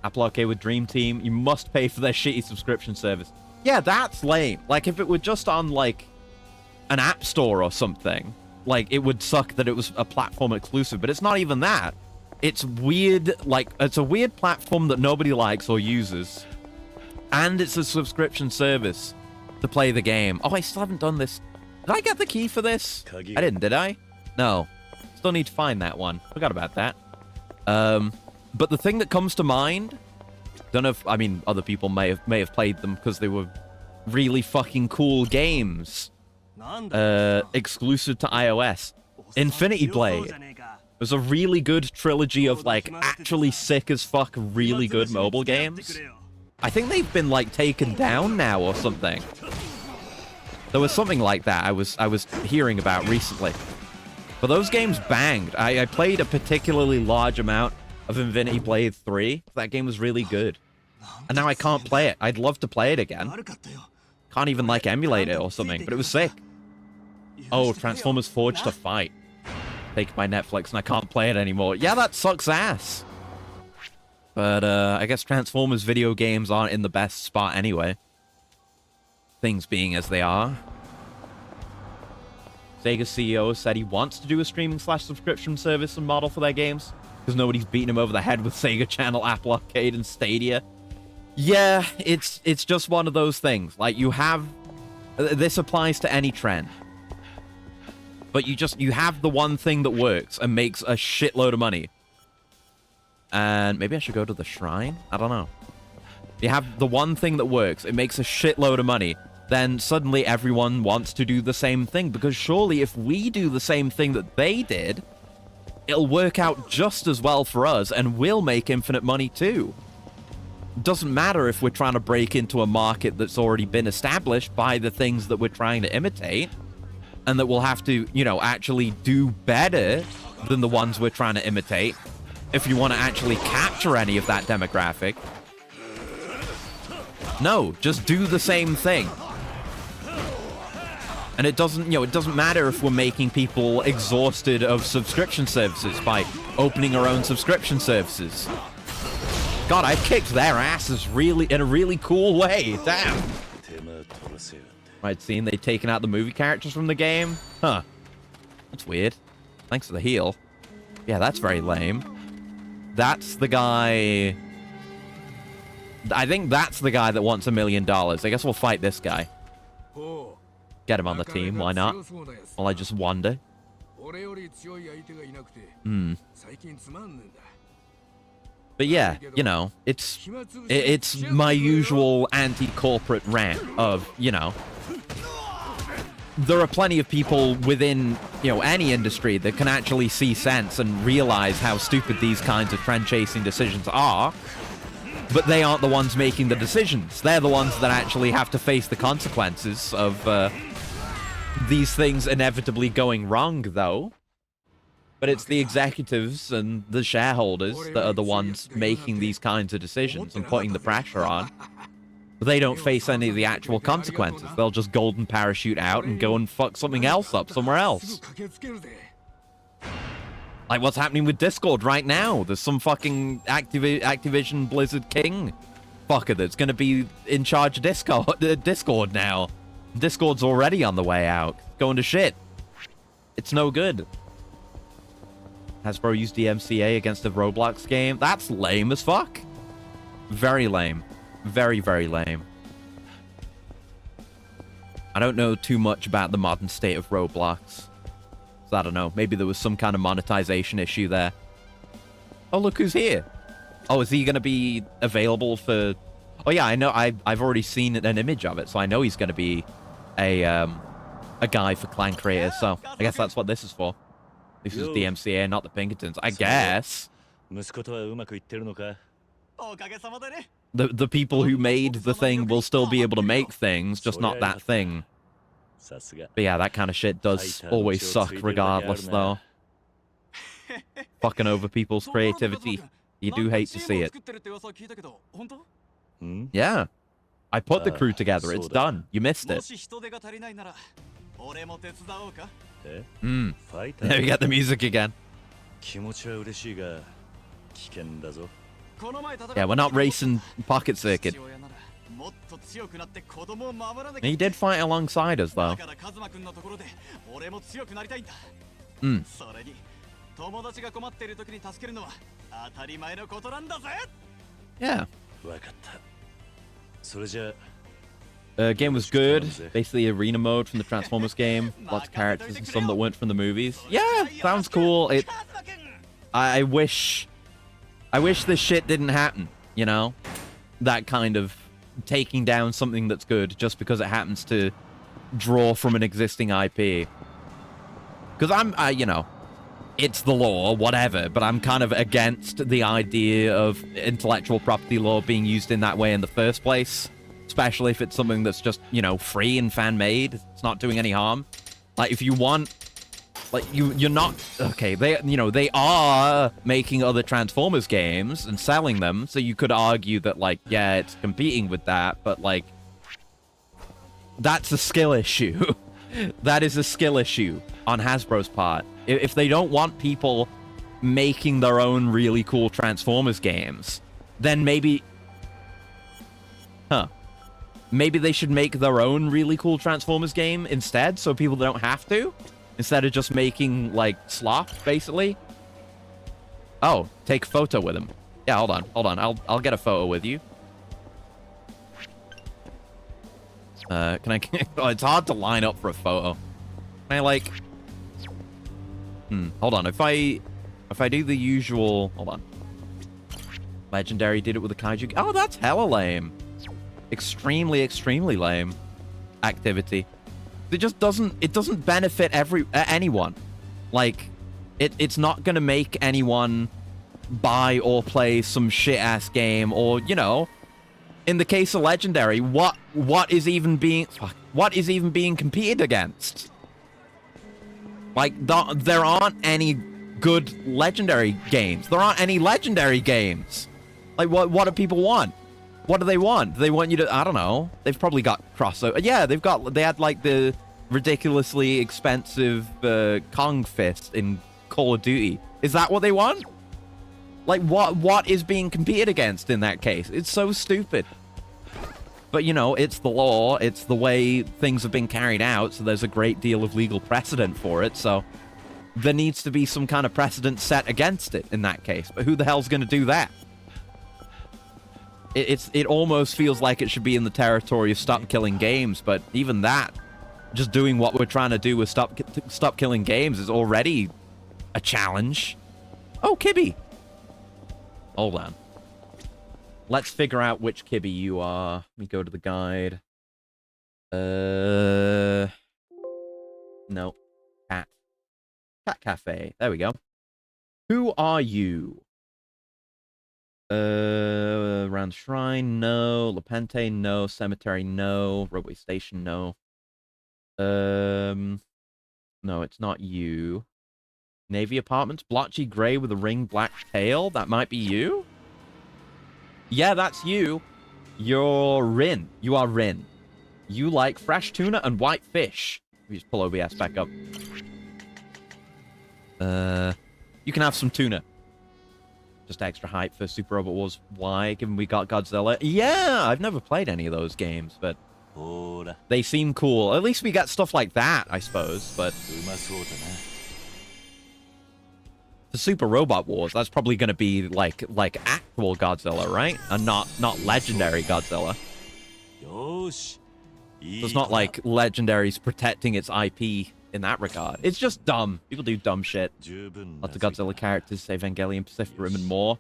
Apple Arcade with Dream Team. You must pay for their shitty subscription service. Yeah, that's lame. Like, if it were just on, like, an App Store or something, like, it would suck that it was a platform exclusive, but it's not even that. It's weird, like, it's a weird platform that nobody likes or uses, and it's a subscription service to play the game. Oh, I still haven't done this. Did I get the key for this? I didn't, did I? No. Still need to find that one. Forgot about that. But the thing that comes to mind, don't know if, I mean, other people may have played them because they were really fucking cool games. Exclusive to iOS. Infinity Blade. It was a really good trilogy of, like, actually sick as fuck, really good mobile games. I think they've been, like, taken down now or something. There was something like that I was hearing about recently. But those games banged. I played a particularly large amount of Infinity Blade 3. That game was really good. And now I can't play it. I'd love to play it again. Can't even, like, emulate it or something, but it was sick. Oh, Transformers Forged to Fight. Taken by Netflix, and I can't play it anymore. Yeah, that sucks ass. But, I guess Transformers video games aren't in the best spot anyway. Things being as they are. Sega CEO said he wants to do a streaming/subscription service and model for their games, because nobody's beating him over the head with Sega Channel, Apple Arcade, and Stadia. Yeah, it's just one of those things. Like, you have... This applies to any trend. But you have the one thing that works and makes a shitload of money. And maybe I should go to the shrine? I don't know. You have the one thing that works, it makes a shitload of money. Then suddenly everyone wants to do the same thing. Because surely if we do the same thing that they did, it'll work out just as well for us and we'll make infinite money too. Doesn't matter if we're trying to break into a market that's already been established by the things that we're trying to imitate. And that we'll have to, you know, actually do better than the ones we're trying to imitate if you want to actually capture any of that demographic. No, just do the same thing. And it doesn't, you know, it doesn't matter if we're making people exhausted of subscription services by opening our own subscription services. God, I kicked their asses in a really cool way. Damn. Right, seeing they've taken out the movie characters from the game? Huh. That's weird. Thanks for the heal. Yeah, that's very lame. That's the guy... I think that's the guy that wants $1 million. I guess we'll fight this guy. Get him on the team, why not? While I just wander. But yeah, you know, it's my usual anti-corporate rant of, you know, there are plenty of people within, you know, any industry that can actually see sense and realize how stupid these kinds of trend-chasing decisions are, but they aren't the ones making the decisions. They're the ones that actually have to face the consequences of these things inevitably going wrong, though. But it's the executives and the shareholders that are the ones making these kinds of decisions and putting the pressure on. But they don't face any of the actual consequences. They'll just golden parachute out and go and fuck something else up somewhere else. Like what's happening with Discord right now. There's some fucking Activision Blizzard King fucker that's going to be in charge of Discord now. Discord's already on the way out. Going to shit. It's no good. Hasbro used DMCA against a Roblox game. That's lame as fuck. Very lame. Very, very lame. I don't know too much about the modern state of Roblox. So I don't know. Maybe there was some kind of monetization issue there. Oh, look who's here. Oh, is he going to be available for... Oh, yeah, I know. I've already seen an image of it, so I know he's going to be a guy for clan creators. So I guess that's what this is for. This is DMCA, not the Pinkertons. I guess. The people who made the thing will still be able to make things, just not that thing. But yeah, that kind of shit does always suck regardless, though. Fucking over people's creativity. You do hate to see it. Yeah. I put the crew together. It's done. You missed it. There you get the music again. Yeah, we're not racing Pocket Circuit. He did fight alongside us, though. Yeah. Game was good. Basically arena mode from the Transformers game. Lots of characters and some that weren't from the movies. Yeah, sounds cool. I wish this shit didn't happen, you know? That kind of taking down something that's good just because it happens to draw from an existing IP. Because you know, it's the law, whatever, but I'm kind of against the idea of intellectual property law being used in that way in the first place. Especially if it's something that's just, you know, free and fan-made. It's not doing any harm. Like, if you want... Like, you're not... Okay, they are making other Transformers games and selling them, so you could argue that, like, yeah, it's competing with that, but, like... That's a skill issue. That is a skill issue on Hasbro's part. If they don't want people making their own really cool Transformers games, then maybe... Huh. Maybe they should make their own really cool Transformers game instead, so people don't have to? Instead of just making, like, slop, basically? Oh, take a photo with him. Yeah, hold on. I'll get a photo with you. Can I... Oh, it's hard to line up for a photo. Can I, like... Hold on. If I do the usual... Hold on. Legendary did it with a kaiju... Oh, that's hella lame. Extremely, extremely lame activity. It just doesn't benefit anyone. Like, it's not gonna make anyone buy or play some shit-ass game, or, you know, in the case of Legendary, what is even being competed against? Like, there aren't any good Legendary games. There aren't any Legendary games. Like, what do people want? What do they want? Do they want you to... I don't know. They've probably got crossover. Yeah, they had, like, the ridiculously expensive Kong Fist in Call of Duty. Is that what they want? Like, what is being competed against in that case? It's so stupid. But, you know, it's the law. It's the way things have been carried out, so there's a great deal of legal precedent for it, so there needs to be some kind of precedent set against it in that case. But who the hell's going to do that? It almost feels like it should be in the territory of Stop Killing Games, but even that, just doing what we're trying to do with Stop Killing Games is already a challenge. Oh, Kibby! Hold on. Let's figure out which Kibby you are. Let me go to the guide. No. Cat. Cat Cafe. There we go. Who are you? Around Shrine, no. Lepente, no. Cemetery, no. Roadway Station, no. No, it's not you. Navy Apartments, blotchy gray with a ring black tail. That might be you? Yeah, that's you. You're Rin. You are Rin. You like fresh tuna and white fish. Let me just pull OBS back up. You can have some tuna. Just extra hype for Super Robot Wars Y, given we got Godzilla. Yeah, I've never played any of those games, but they seem cool. At least we got stuff like that, I suppose, but... The Super Robot Wars, that's probably going to be like actual Godzilla, right? And not legendary Godzilla. So it's not like Legendary's protecting its IP in that regard. It's just dumb. People do dumb shit. Lots of Godzilla characters, say Evangelion, Pacific Rim, and more.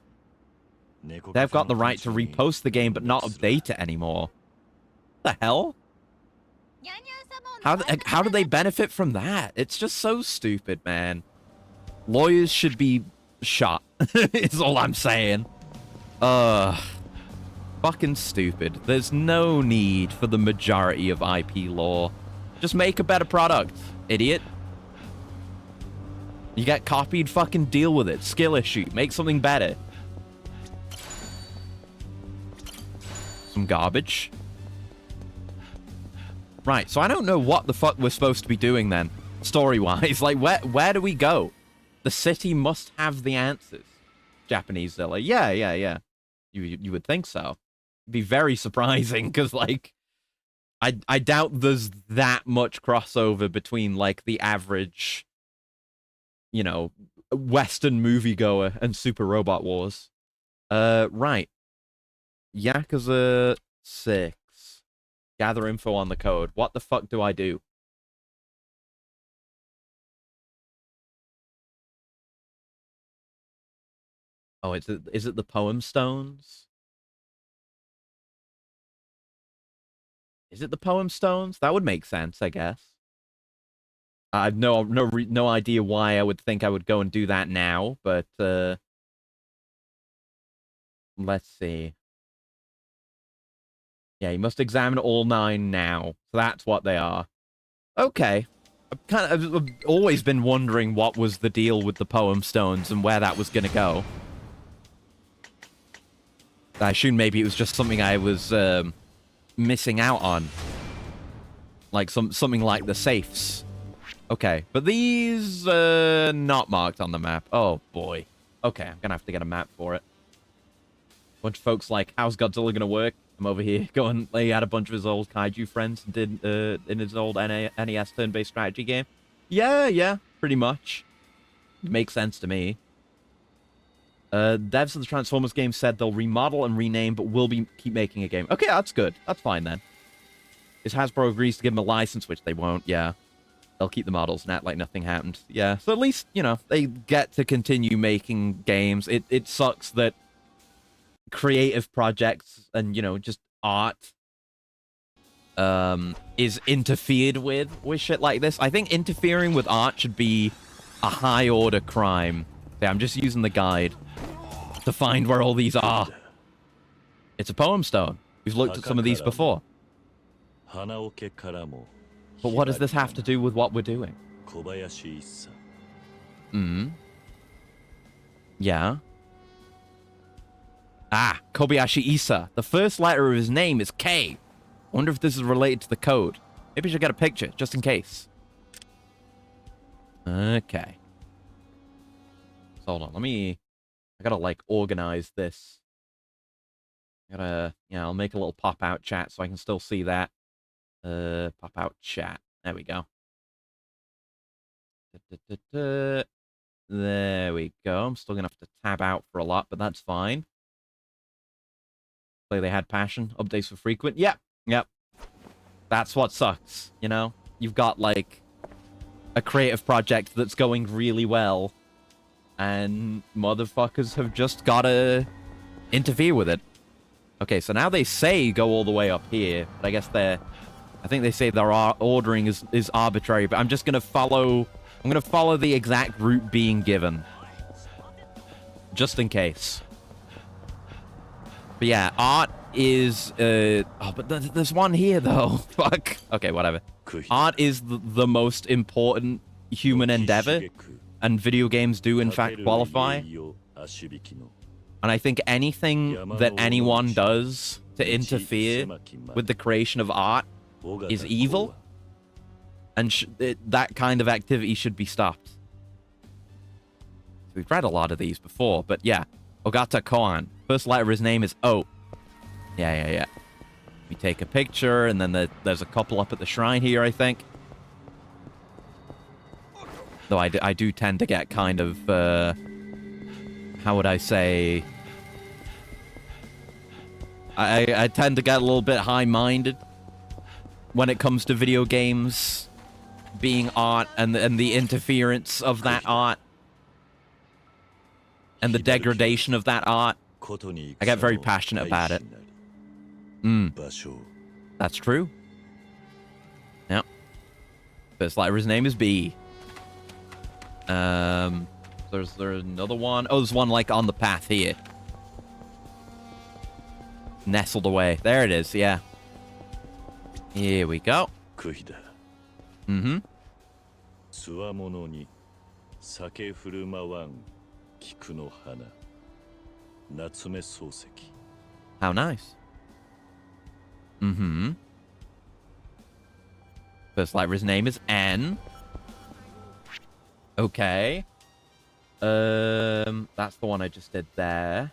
They've got the right to repost the game, but not update it anymore. What the hell? How do they benefit from that? It's just so stupid, man. Lawyers should be shot. Is all I'm saying. Fucking stupid. There's no need for the majority of IP law. Just make a better product, idiot. You get copied, fucking deal with it. Skill issue. Make something better. Some garbage. Right, so I don't know what the fuck we're supposed to be doing then, story-wise. Like, where do we go? The city must have the answers. Japanese Zilla. Yeah. You would think so. It'd be very surprising, because, like, I doubt there's that much crossover between, like, the average, you know, Western moviegoer and Super Robot Wars. Right. Yakuza 6. Gather info on the code. What the fuck do I do? Oh, is it the poem stones? Is it the poem stones? That would make sense, I guess. I have no idea why I would think I would go and do that now, but let's see. Yeah, you must examine all 9 now. So that's what they are. Okay. I've always been wondering what was the deal with the poem stones and where that was going to go. I assume maybe it was just something I was missing out on. Like something like the safes. Okay, but these not marked on the map. Oh boy. Okay, I'm gonna have to get a map for it. Bunch of folks like, how's Godzilla gonna work? I'm over here going, he had a bunch of his old kaiju friends and did in his old NES turn-based strategy game. Yeah, pretty much. Makes sense to me. Devs of the Transformers game said they'll remodel and rename, but will keep making a game. Okay, that's good. That's fine then. If Hasbro agrees to give them a license, which they won't, yeah. They'll keep the models and act like nothing happened. Yeah, so at least, you know, they get to continue making games. It sucks that creative projects and, you know, just art is interfered with shit like this. I think interfering with art should be a high-order crime. Yeah, I'm just using the guide to find where all these are. It's a poem stone. We've looked at some of these before. But what does this have to do with what we're doing? Yeah. Ah, Kobayashi Issa. The first letter of his name is K. Wonder if this is related to the code. Maybe I should get a picture, just in case. Okay. So hold on, I gotta, like, organize this. I'll make a little pop-out chat so I can still see that. Pop-out chat. There we go. There we go. I'm still gonna have to tab out for a lot, but that's fine. Play They Had Passion. Updates for frequent. Yep. That's what sucks, you know? You've got, like, a creative project that's going really well, and motherfuckers have just gotta interfere with it. Okay, so now they say go all the way up here, but I guess they're I think they say their ordering is arbitrary, but I'm just gonna follow. I'm gonna follow the exact route being given, just in case. But yeah, art is. Oh, but there's one here though. Fuck. Okay, whatever. Art is the most important human endeavor, and video games do in fact qualify. And I think anything that anyone does to interfere with the creation of art is evil, and that kind of activity should be stopped. We've read a lot of these before, but yeah. Ogata Koan. First letter of his name is O. Yeah. We take a picture, and then there's a couple up at the shrine here, I think. Though I do tend to get kind of, how would I say... I tend to get a little bit high-minded when it comes to video games being art and the interference of that art and the degradation of that art. I get very passionate about it. That's true. Yep. First letter of his name is B. There's another one. Oh, there's one like on the path here. Nestled away. There it is, yeah. Here we go. Mm-hmm. How nice. Mm-hmm. First letter of his name is N. Okay. That's the one I just did there.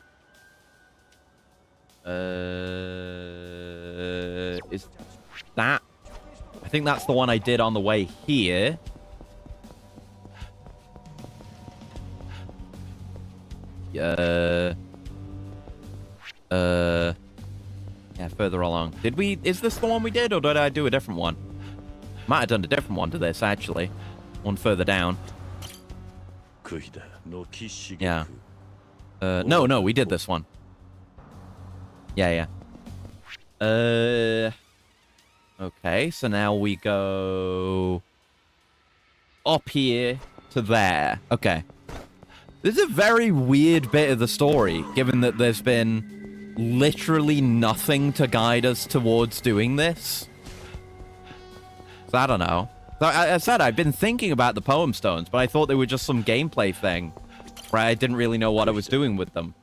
Is that... I think that's the one I did on the way here. Yeah, further along. Did we... Is this the one we did, or did I do a different one? Might have done a different one to this, actually. One further down. Yeah. No, we did this one. Yeah. Okay, so now we go... up here to there. Okay. This is a very weird bit of the story, given that there's been literally nothing to guide us towards doing this. So I don't know. So I said I've been thinking about the poem stones, but I thought they were just some gameplay thing, where I didn't really know what I was doing with them.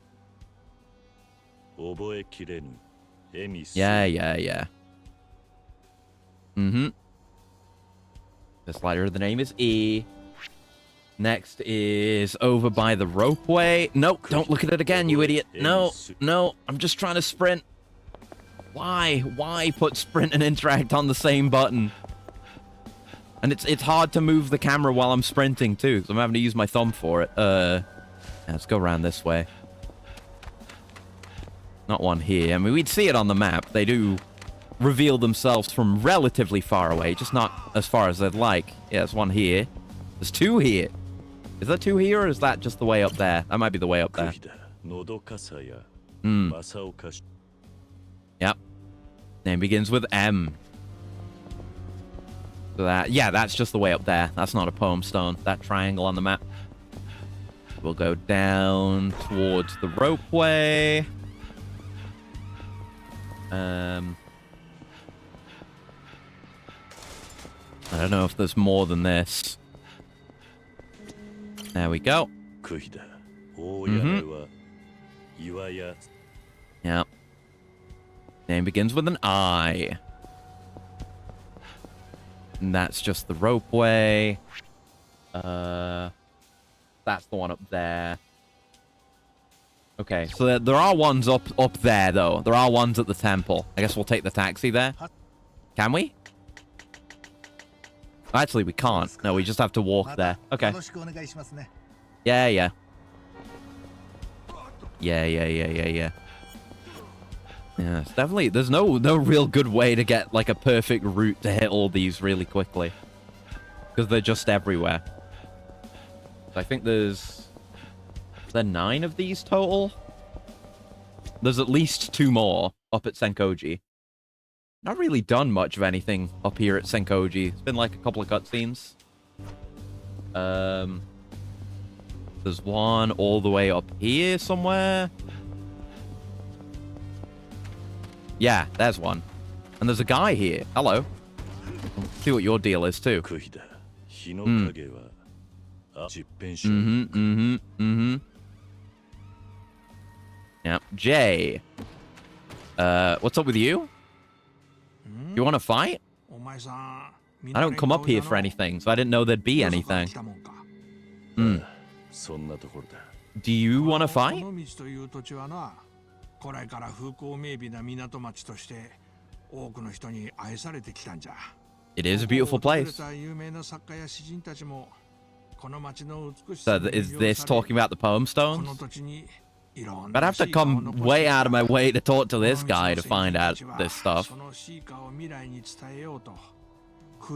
Yeah. Mm-hmm. This letter, the name is E. Next is over by the ropeway. No, don't look at it again, you idiot. No, I'm just trying to sprint. Why put sprint and interact on the same button? And it's hard to move the camera while I'm sprinting too, because I'm having to use my thumb for it. Let's go around this way. Not one here. I mean, we'd see it on the map. They do reveal themselves from relatively far away, just not as far as they'd like. Yeah, there's one here. There's two here. Is there two here, or is that just the way up there? That might be the way up there. Yep. Name begins with M. So that's just the way up there. That's not a poem stone. That triangle on the map. We'll go down towards the ropeway. I don't know if there's more than this. There we go. Mm-hmm. Yeah. Name begins with an I. And that's just the ropeway. That's the one up there. Okay, so there are ones up there, though. There are ones at the temple. I guess we'll take the taxi there. Can we? Actually, we can't. No, we just have to walk there. Okay. Yeah. Yeah, it's definitely... There's no real good way to get, like, a perfect route to hit all these really quickly. Because they're just everywhere. I think there's... Is there 9 of these total? There's at least 2 more up at Senkoji. Not really done much of anything up here at Senkoji. It's been like a couple of cutscenes. There's one all the way up here somewhere. Yeah, there's one. And there's a guy here. Hello. Let's see what your deal is too. Yeah, Jay. What's up with you? You want to fight? I don't come up here for anything, so I didn't know there'd be anything. Do you want to fight? It is a beautiful place. So is this talking about the poem stones? But I have to come way out of my way to talk to this guy to find out this stuff.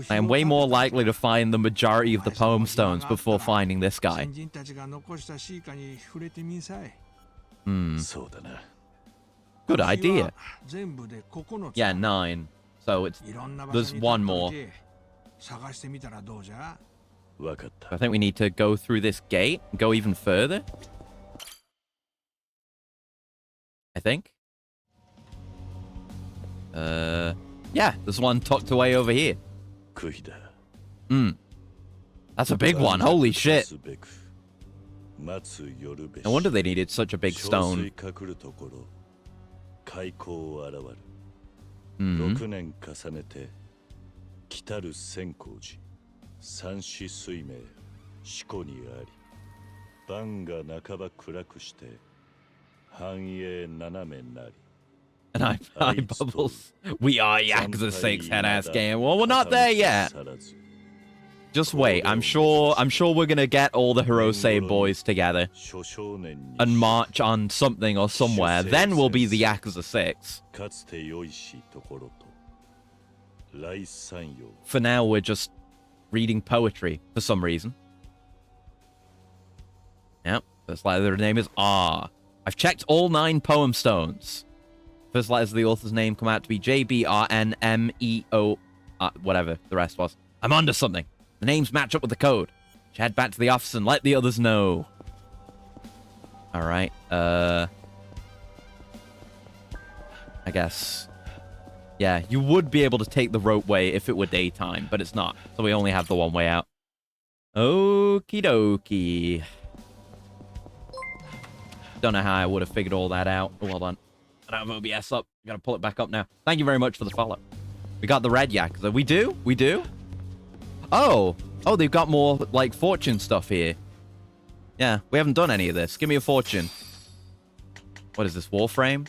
I am way more likely to find the majority of the poem stones before finding this guy. Good idea. Yeah, 9. So there's one more. I think we need to go through this gate and go even further. I think. Yeah, there's one tucked away over here. That's a big one. Holy shit. No wonder they needed such a big stone. And I bubbles. We are Yakuza 6 head-ass game. Well, we're not there yet. Just wait. I'm sure we're gonna get all the Hirose boys together and march on something or somewhere. Then we'll be the Yakuza 6. For now, we're just reading poetry for some reason. Yep. First letter of the name is R. I've checked all 9 poem stones. First letters of the author's name come out to be JBRNMEO, whatever the rest was. I'm onto something. The names match up with the code. Should head back to the office and let the others know. All right. I guess. Yeah, you would be able to take the ropeway if it were daytime, but it's not. So we only have the one way out. Okie dokie. Don't know how I would have figured all that out. Oh, hold on. I don't have OBS up. Gotta pull it back up now. Thank you very much for the follow. We got the red Yakuza. We do? We do? Oh, they've got more, like, fortune stuff here. Yeah, we haven't done any of this. Give me a fortune. What is this, Warframe?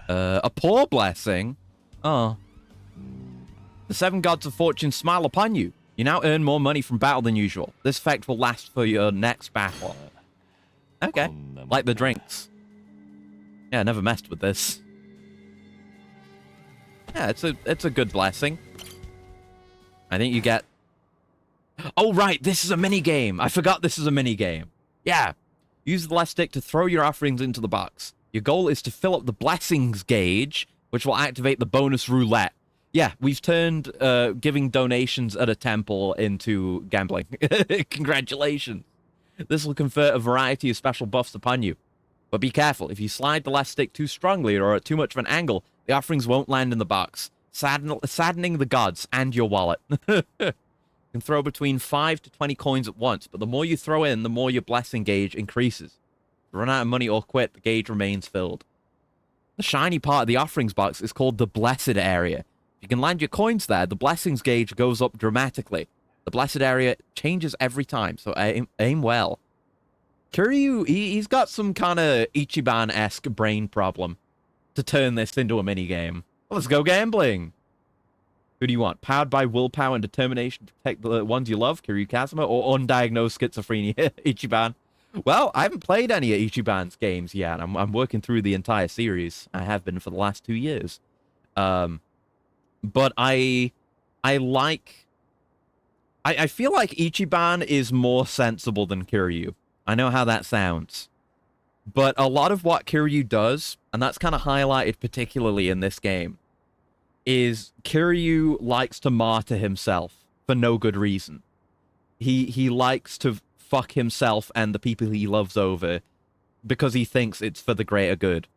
A poor blessing? Oh. The 7 gods of fortune smile upon you. You now earn more money from battle than usual. This effect will last for your next battle. Okay, like the drinks. Yeah, I never messed with this. Yeah, it's a good blessing. I think you get... Oh, right, this is a mini-game. I forgot this is a mini-game. Yeah. Use the left stick to throw your offerings into the box. Your goal is to fill up the blessings gauge, which will activate the bonus roulette. Yeah, we've turned giving donations at a temple into gambling. Congratulations. This will confer a variety of special buffs upon you. But be careful. If you slide the left stick too strongly or at too much of an angle, the offerings won't land in the box, saddening the gods and your wallet. You can throw between 5 to 20 coins at once, but the more you throw in, the more your blessing gauge increases. If you run out of money or quit, the gauge remains filled. The shiny part of the offerings box is called the blessed area. If you can land your coins there, the blessings gauge goes up dramatically. The blessed area changes every time, so aim well. Kiryu, he's got some kind of Ichiban-esque brain problem to turn this into a minigame. Well, let's go gambling. Who do you want? Powered by willpower and determination to protect the ones you love, Kiryu Kazuma, or undiagnosed schizophrenia, Ichiban? Well, I haven't played any of Ichiban's games yet. I'm working through the entire series. I have been for the last 2 years. But I feel like Ichiban is more sensible than Kiryu. I know how that sounds. But a lot of what Kiryu does, and that's kind of highlighted particularly in this game, is Kiryu likes to martyr himself for no good reason. He likes to fuck himself and the people he loves over because he thinks it's for the greater good.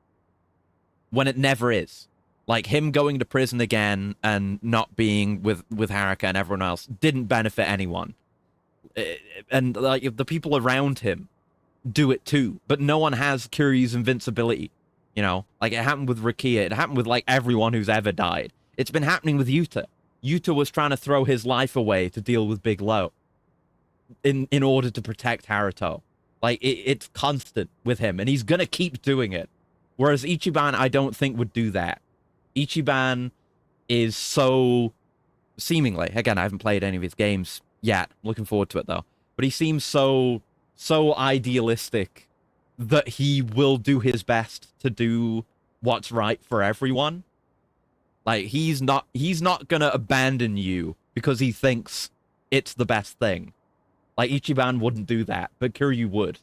When it never is. Like, him going to prison again and not being with Haruka and everyone else didn't benefit anyone. And, like, the people around him do it too. But no one has Kiryu's invincibility. You know? Like, it happened with Rukia. It happened with, like, everyone who's ever died. It's been happening with Yuta. Yuta was trying to throw his life away to deal with Big Lo. In order to protect Haruto. Like, it's constant with him. And he's gonna keep doing it. Whereas Ichiban, I don't think would do that. Ichiban is so, seemingly, again, I haven't played any of his games yet. I'm looking forward to it, though. But he seems so idealistic that he will do his best to do what's right for everyone. Like, he's not gonna abandon you because he thinks it's the best thing. Like, Ichiban wouldn't do that, but Kiryu would.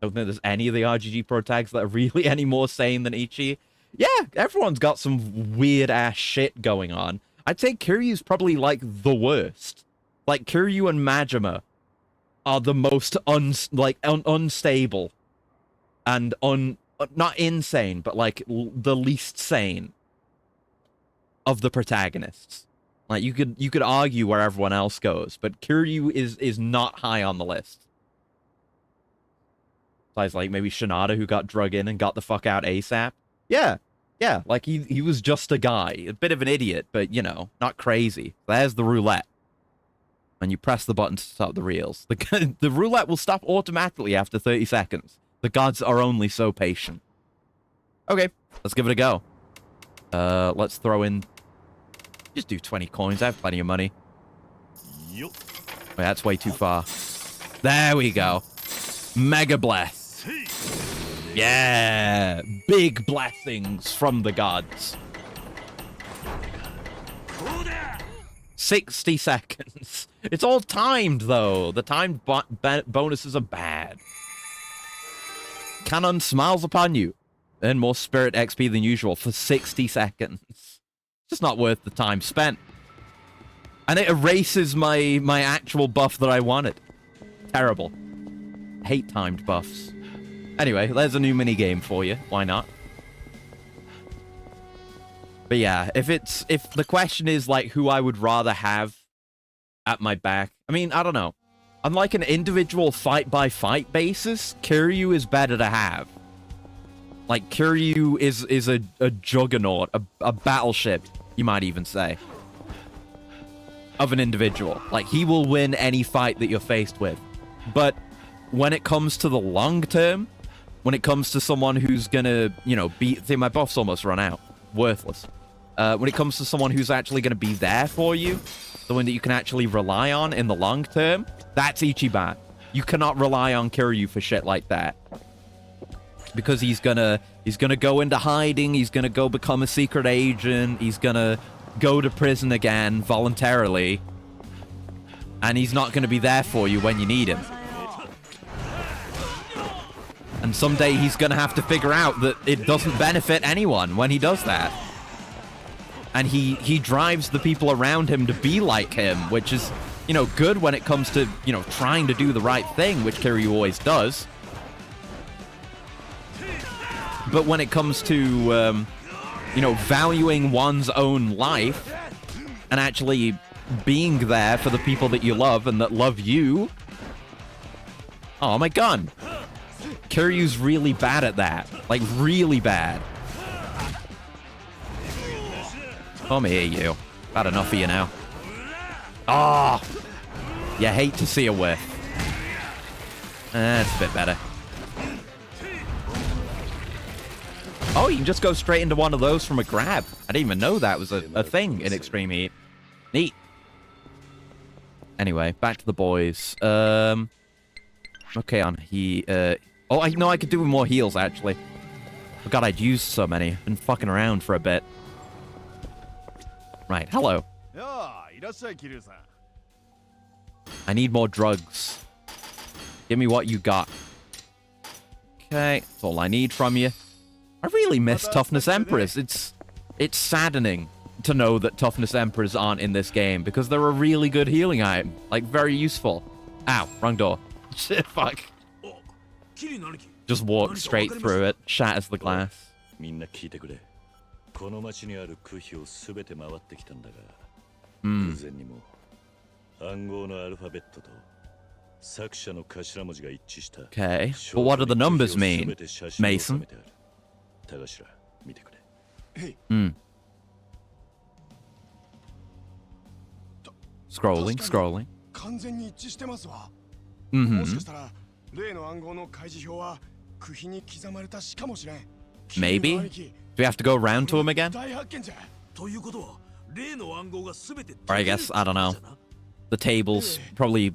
I don't think there's any of the RGG Pro tags that are really any more sane than Ichi. Yeah, everyone's got some weird-ass shit going on. I'd say Kiryu's probably, like, the worst. Like, Kiryu and Majima are the most unstable and not insane, but, like, the least sane of the protagonists. Like, you could argue where everyone else goes, but Kiryu is not high on the list. Besides, like, maybe Shinada, who got drug in and got the fuck out ASAP. Yeah, like, he was just a guy. A bit of an idiot, but, you know, not crazy. There's the roulette. And you press the button to stop the reels. The roulette will stop automatically after 30 seconds. The gods are only so patient. Okay, let's give it a go. Let's throw in... Just do 20 coins. I have plenty of money. Wait, that's way too far. There we go. Mega bless. Yeah! Big blessings from the gods. 60 seconds. It's all timed, though. The timed bonuses are bad. Canon smiles upon you. Earn more spirit XP than usual for 60 seconds. It's just not worth the time spent. And it erases my actual buff that I wanted. Terrible. Hate timed buffs. Anyway, there's a new minigame for you. Why not? But yeah, if the question is, like, who I would rather have at my back, I mean, I don't know. On, like, an individual fight-by-fight basis, Kiryu is better to have. Like, Kiryu is a juggernaut, a battleship, you might even say, of an individual. Like, he will win any fight that you're faced with. But when it comes to the long term, when it comes to someone who's gonna, you know, my buff's almost run out. Worthless. When it comes to someone who's actually gonna be there for you, the one that you can actually rely on in the long term, that's Ichiban. You cannot rely on Kiryu for shit like that. Because he's gonna go into hiding, he's gonna go become a secret agent, he's gonna go to prison again voluntarily, and he's not gonna be there for you when you need him. And someday he's gonna have to figure out that it doesn't benefit anyone when he does that. And he drives the people around him to be like him, which is, you know, good when it comes to, you know, trying to do the right thing, which Kiryu always does. But when it comes to, you know, valuing one's own life and actually being there for the people that you love and that love you... Oh, my gun! Kiryu's really bad at that. Like, really bad. Come here, you. Had enough of you now. Oh! You hate to see a whiff. That's a bit better. Oh, you can just go straight into one of those from a grab. I didn't even know that was a thing in Extreme Heat. Neat. Anyway, back to the boys. Okay, on oh, I know I could do with more heals, actually. Oh god, I'd used so many. Been fucking around for a bit. Right, hello. I need more drugs. Give me what you got. Okay, that's all I need from you. I really miss Toughness Emperors. It's saddening to know that Toughness Emperors aren't in this game because they're a really good healing item. Like, very useful. Ow, wrong door. Shit, fuck. Just walk straight through it, shatters the glass. みんな聞いてくれ。この町にある区碑をすべて回ってきたんだが、偶然にも暗号のアルファベットと作者の頭文字が一致した。Okay, but what do the numbers mean, Mason? 田頭、見てくれ。Scrolling. 完全に一致してますわ。Mm-hmm. もしかしたら例の暗号の開示表は区碑に刻まれたしかもしれん。 Maybe? Do we have to go around to him again? 大発見じゃ。ということは例の暗号がすべて Or I guess, I don't know. The tables, probably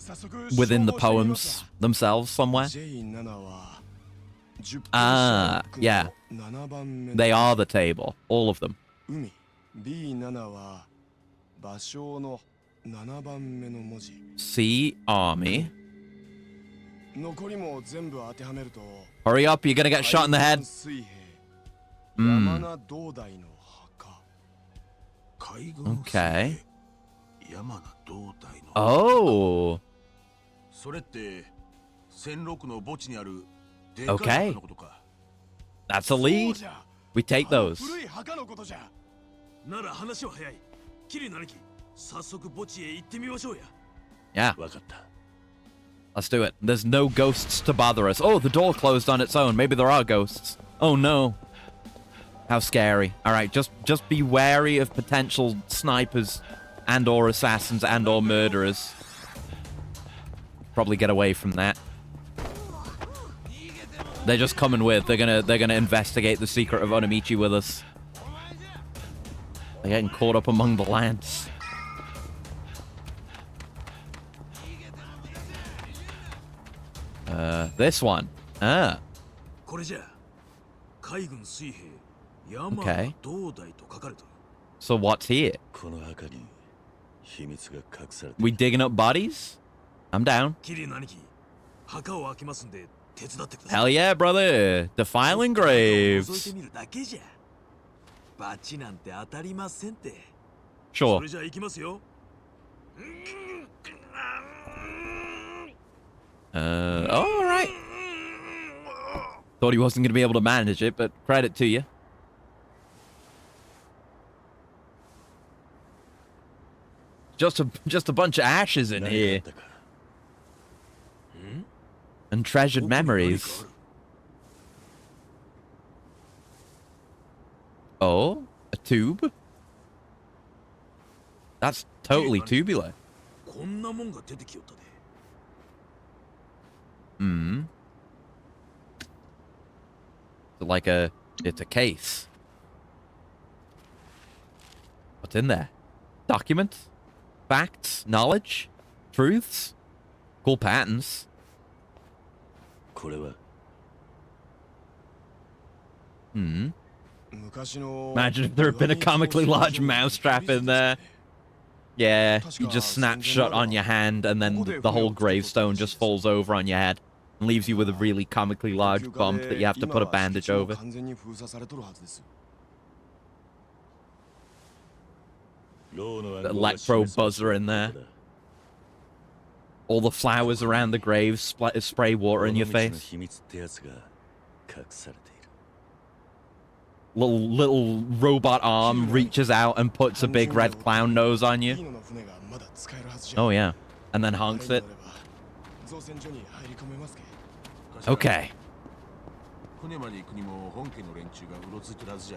within the poems themselves somewhere. Ah, yeah. They are the table, all of them. C, army. Hurry up, you're gonna get shot in the head. Okay. Oh. Okay. That's a lead. We take those. Yeah. Let's do it. There's no ghosts to bother us. Oh, the door closed on its own. Maybe there are ghosts. Oh no. How scary. All right, just be wary of potential snipers and or assassins and or murderers. Probably get away from that. They're just coming with. They're gonna investigate the secret of Onamichi with us. They're getting caught up among the lads. This one. Ah. Okay. So what's here? We digging up bodies? I'm down. Hell yeah, brother. Defiling graves. Sure. All right. Thought he wasn't going to be able to manage it, but credit to you. Just a bunch of ashes in here. And treasured memories. Oh, a tube? That's totally tubular. Like it's a case. What's in there? Documents? Facts? Knowledge? Truths? Cool patterns. Imagine if there had been a comically large mousetrap in there. Yeah, you just snap shut on your hand and then the whole gravestone just falls over on your head and leaves you with a really comically large bump that you have to put a bandage over. The electro buzzer in there. All the flowers around the graves spray water in your face. Little robot arm reaches out and puts a big red clown nose on you. Oh yeah, and then honks it. Okay.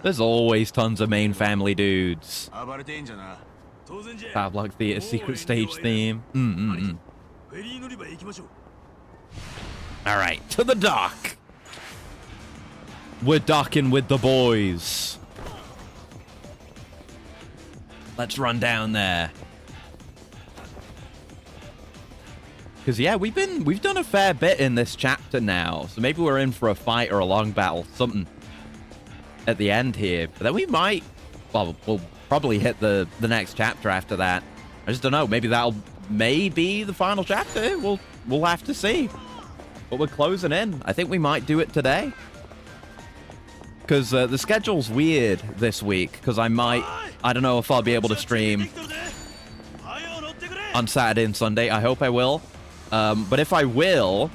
There's always tons of main family dudes. Pavlok Theater secret stage theme. Alright, to the dock. We're docking with the boys. Let's run down there. Because yeah, we've done a fair bit in this chapter now. So maybe we're in for a fight or a long battle, something at the end here. But then we might, well, we'll probably hit the next chapter after that. I just don't know. Maybe that'll be the final chapter. We'll have to see. But we're closing in. I think we might do it today. Because the schedule's weird this week. Because I don't know if I'll be able to stream on Saturday and Sunday. I hope I will. But if I will,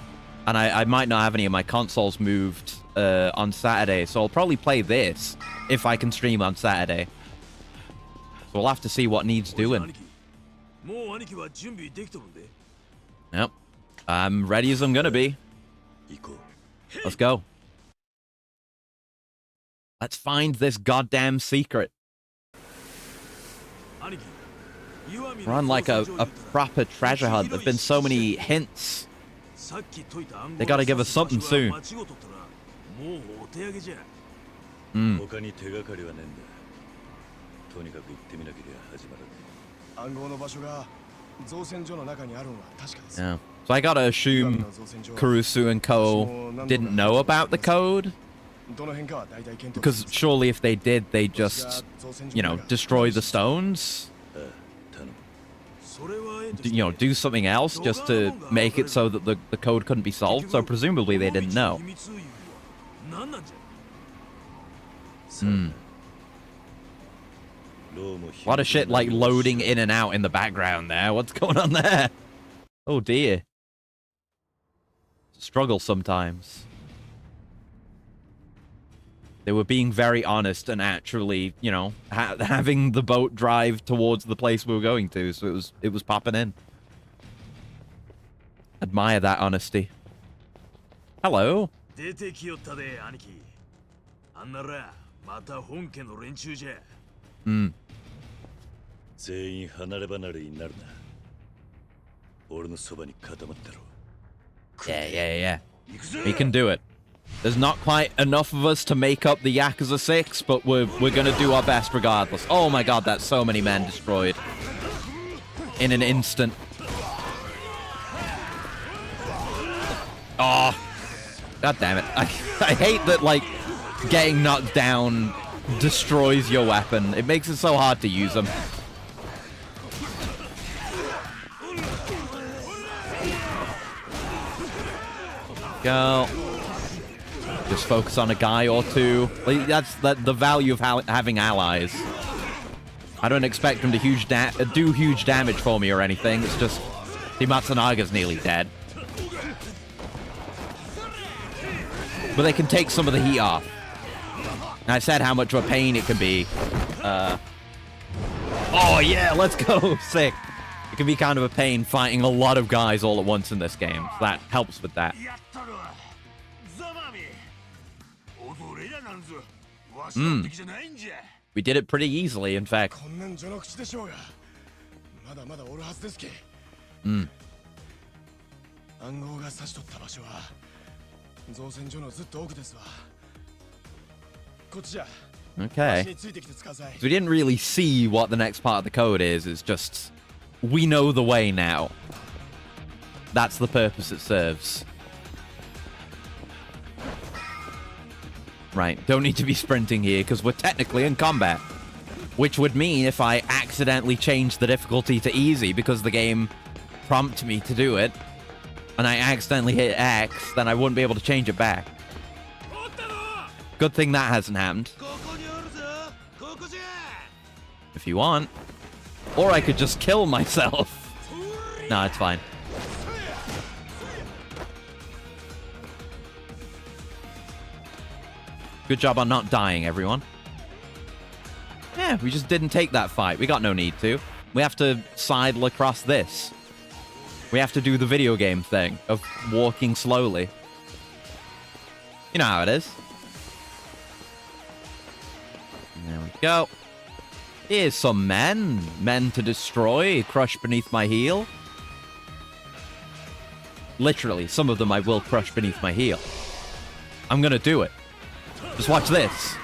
and I might not have any of my consoles moved on Saturday, so I'll probably play this if I can stream on Saturday. So we'll have to see what needs doing. Yep. I'm ready as I'm gonna be. Let's go. Let's find this goddamn secret. We're on like a proper treasure hunt. There've been so many hints. They gotta give us something soon. Yeah. So I gotta assume Kurusu and Co. didn't know about the code. Because surely if they did, they just, you know, destroy the stones. You know, do something else just to make it so that the code couldn't be solved. So presumably they didn't know. A lot of shit like loading in and out in the background there. What's going on there? Oh dear. Struggle sometimes. They were being very honest and actually, you know, having the boat drive towards the place we were going to, so it was popping in. Admire that honesty. Hello. Yeah. We can do it. There's not quite enough of us to make up the Yakuza 6, but we're gonna do our best regardless. Oh my god, that's so many men destroyed. In an instant. Oh. God damn it. I hate that, like, getting knocked down destroys your weapon. It makes it so hard to use them. Go. Just focus on a guy or two. Like, that's the value of having allies. I don't expect them to do huge damage for me or anything. It's just the Matsunaga's nearly dead. But they can take some of the heat off. And I said how much of a pain it can be. Oh yeah, let's go. Sick. It can be kind of a pain fighting a lot of guys all at once in this game. So that helps with that. We did it pretty easily, in fact. Okay. So we didn't really see what the next part of the code is. It's just, we know the way now. That's the purpose it serves. Right, don't need to be sprinting here because we're technically in combat. Which would mean if I accidentally change the difficulty to easy because the game prompted me to do it, and I accidentally hit X, then I wouldn't be able to change it back. Good thing that hasn't happened. If you want. Or I could just kill myself. No, it's fine. Good job on not dying, everyone. Yeah, we just didn't take that fight. We got no need to. We have to sidle across this. We have to do the video game thing of walking slowly. You know how it is. There we go. Here's some men. Men to destroy, crush beneath my heel. Literally, some of them I will crush beneath my heel. I'm gonna do it. Just watch this.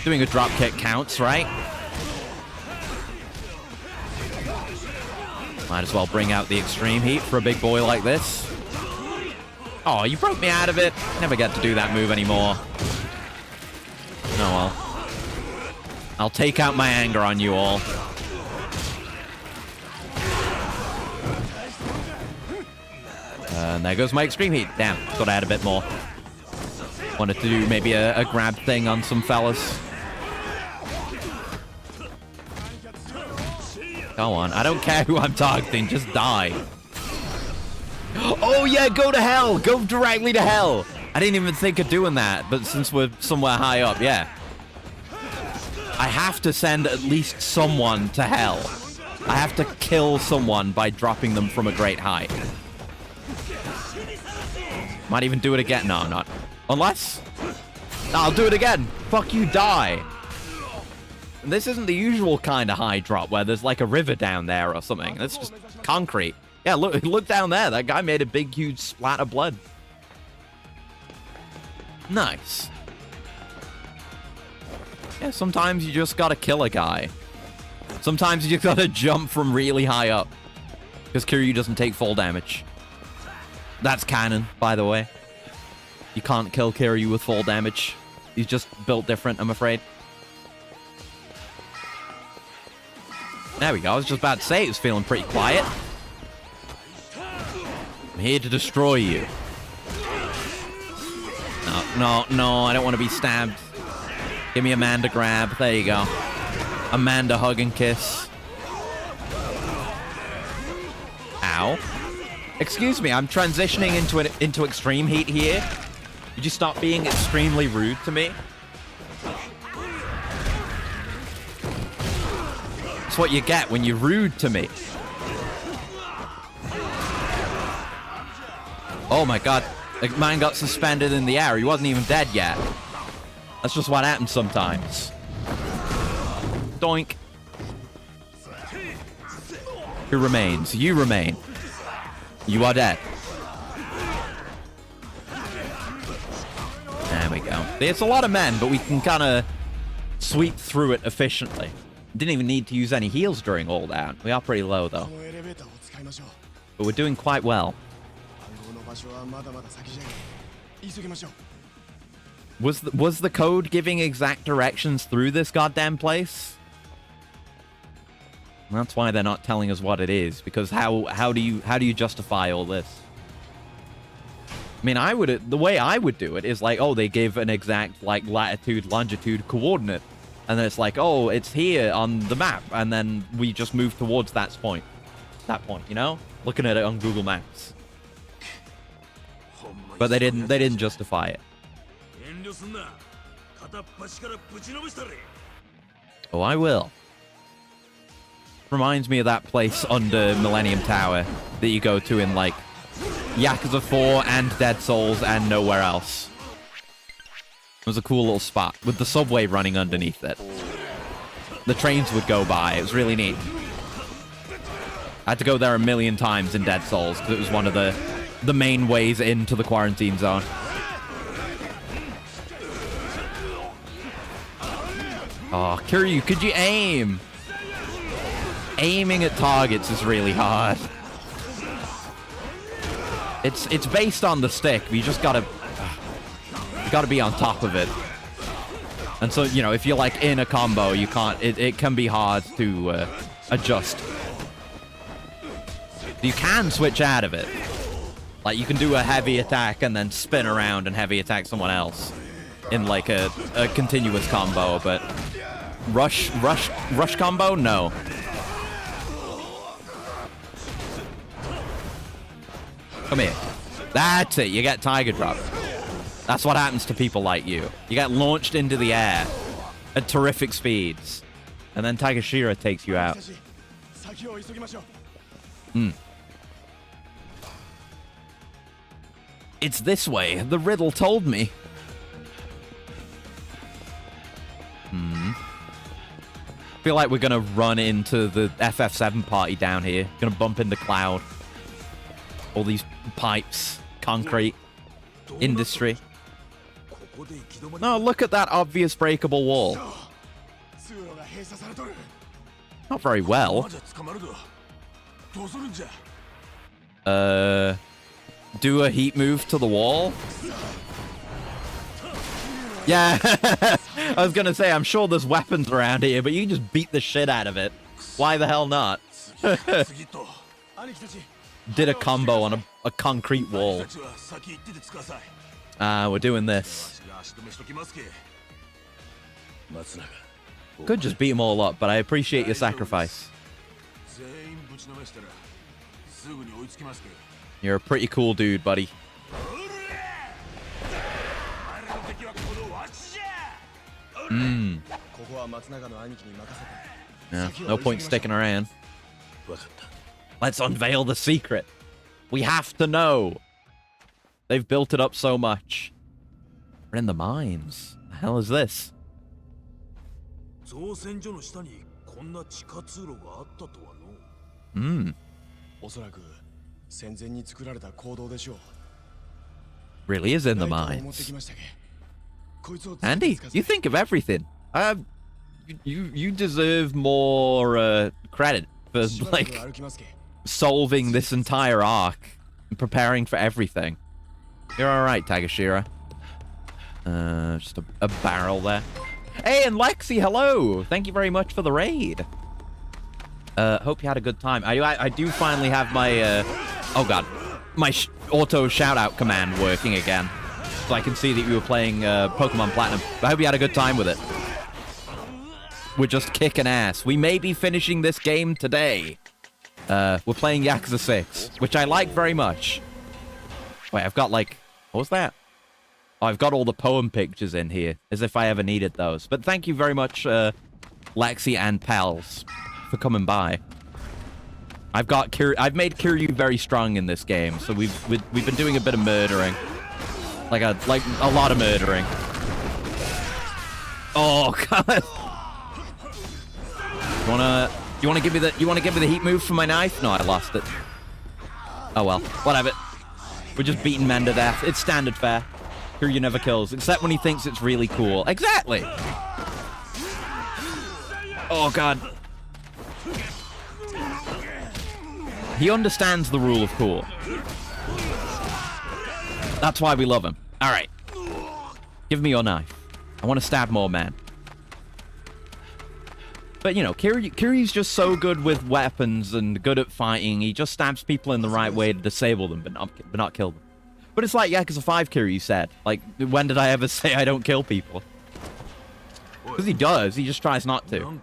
Doing a dropkick counts, right? Might as well bring out the extreme heat for a big boy like this. Oh, you broke me out of it. Never get to do that move anymore. Oh well. I'll take out my anger on you all. And there goes my extreme heat. Damn, thought I had a bit more. Wanted to do maybe a grab thing on some fellas. Go on, I don't care who I'm targeting, just die. Oh yeah, go to hell! Go directly to hell! I didn't even think of doing that, but since we're somewhere high up, yeah. I have to send at least someone to hell. I have to kill someone by dropping them from a great height. Might even do it again. No, I'm not. Unless... I'll do it again. Fuck you, die. And this isn't the usual kind of high drop where there's like a river down there or something. It's just concrete. Yeah, look down there. That guy made a big, huge splat of blood. Nice. Yeah, sometimes you just gotta kill a guy. Sometimes you just gotta jump from really high up. Because Kiryu doesn't take full damage. That's canon, by the way. You can't kill Kiryu with full damage. He's just built different, I'm afraid. There we go. I was just about to say it was feeling pretty quiet. I'm here to destroy you. No, I don't want to be stabbed. Give me Amanda grab. There you go. Amanda hug and kiss. Ow. Excuse me, I'm transitioning into extreme heat here. Would you stop being extremely rude to me? That's what you get when you're rude to me. Oh my god. The man got suspended in the air. He wasn't even dead yet. That's just what happens sometimes. Doink. Who remains? You remain. You are dead. There we go. It's a lot of men, but we can kind of sweep through it efficiently. Didn't even need to use any heals during all that. We are pretty low, though. But we're doing quite well. Was the code giving exact directions through this goddamn place? That's why they're not telling us what it is, because how do you justify all this? I mean, the way I would do it is like, oh, they give an exact like latitude, longitude coordinate, and then it's like, oh, it's here on the map, and then we just move towards that point, you know, looking at it on Google Maps. But they didn't justify it. Oh, I will. Reminds me of that place under Millennium Tower that you go to in like Yakuza 4 and Dead Souls and nowhere else. It was a cool little spot with the subway running underneath it. The trains would go by. It was really neat. I had to go there a million times in Dead Souls because it was one of the main ways into the quarantine zone. Oh, Kiryu, could you aim? Aiming at targets is really hard. It's based on the stick. You just gotta be on top of it. And so, you know, if you're like in a combo, you can't. It can be hard to adjust. You can switch out of it. Like you can do a heavy attack and then spin around and heavy attack someone else in like a continuous combo, but rush combo, no. Come here. That's it. You get Tiger Drop. That's what happens to people like you. You get launched into the air at terrific speeds. And then Takashira takes you out. It's this way. The riddle told me. Feel like we're gonna run into the FF7 party down here. Gonna bump into Cloud. All these pipes, concrete, industry. No, look at that obvious breakable wall. Not very well. Do a heat move to the wall? Yeah, I was gonna say, I'm sure there's weapons around here, but you can just beat the shit out of it. Why the hell not? did a combo on a concrete wall. We're doing this. Could just beat them all up, but I appreciate your sacrifice. You're a pretty cool dude, buddy. Yeah, no point sticking around. Let's unveil the secret. We have to know. They've built it up so much. We're in the mines. The hell is this? 造船所の下にこんな地下通路があったとはの。おそらく戦前に作られた坑道でしょう。 Really is in the mines. Andy, you think of everything. You deserve more credit for like solving this entire arc and preparing for everything. You're all right, Tagashira. Just a barrel there. Hey, and Lexi, hello. Thank you very much for the raid. Hope you had a good time. I do finally have my oh god, my auto shout out command working again, so I can see that you were playing Pokemon Platinum. I hope you had a good time with it. We're just kicking ass. We may be finishing this game today. We're playing Yakuza 6, which I like very much. Wait, I've got like, what was that? Oh, I've got all the poem pictures in here, as if I ever needed those. But thank you very much, Lexi and Pals, for coming by. I've made Kiryu very strong in this game, so we've been doing a bit of murdering, like a lot of murdering. Oh god! You wanna give me the heat move for my knife? No, I lost it. Oh well, whatever. We're just beating men to death. It's standard fare. Kiryu never kills, except when he thinks it's really cool. Exactly. Oh god. He understands the rule of cool. That's why we love him. All right. Give me your knife. I want to stab more men. But, you know, Kiryu's just so good with weapons and good at fighting. He just stabs people in the right way to disable them, but not kill them. But it's like Yakuza 5, Kiryu said. Like, when did I ever say I don't kill people? Because he does. He just tries not to.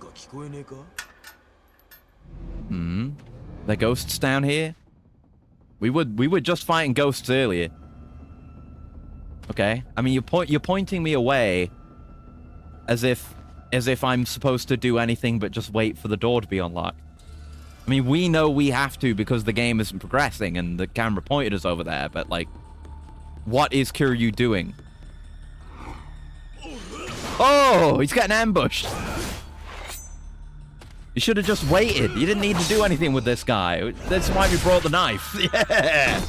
The ghosts down here? We were just fighting ghosts earlier. Okay. I mean, you're pointing me away as if I'm supposed to do anything but just wait for the door to be unlocked. I mean, we know we have to because the game isn't progressing and the camera pointed us over there, but like, what is Kiryu doing? Oh, he's getting ambushed. You should have just waited. You didn't need to do anything with this guy. That's why we brought the knife. Yeah!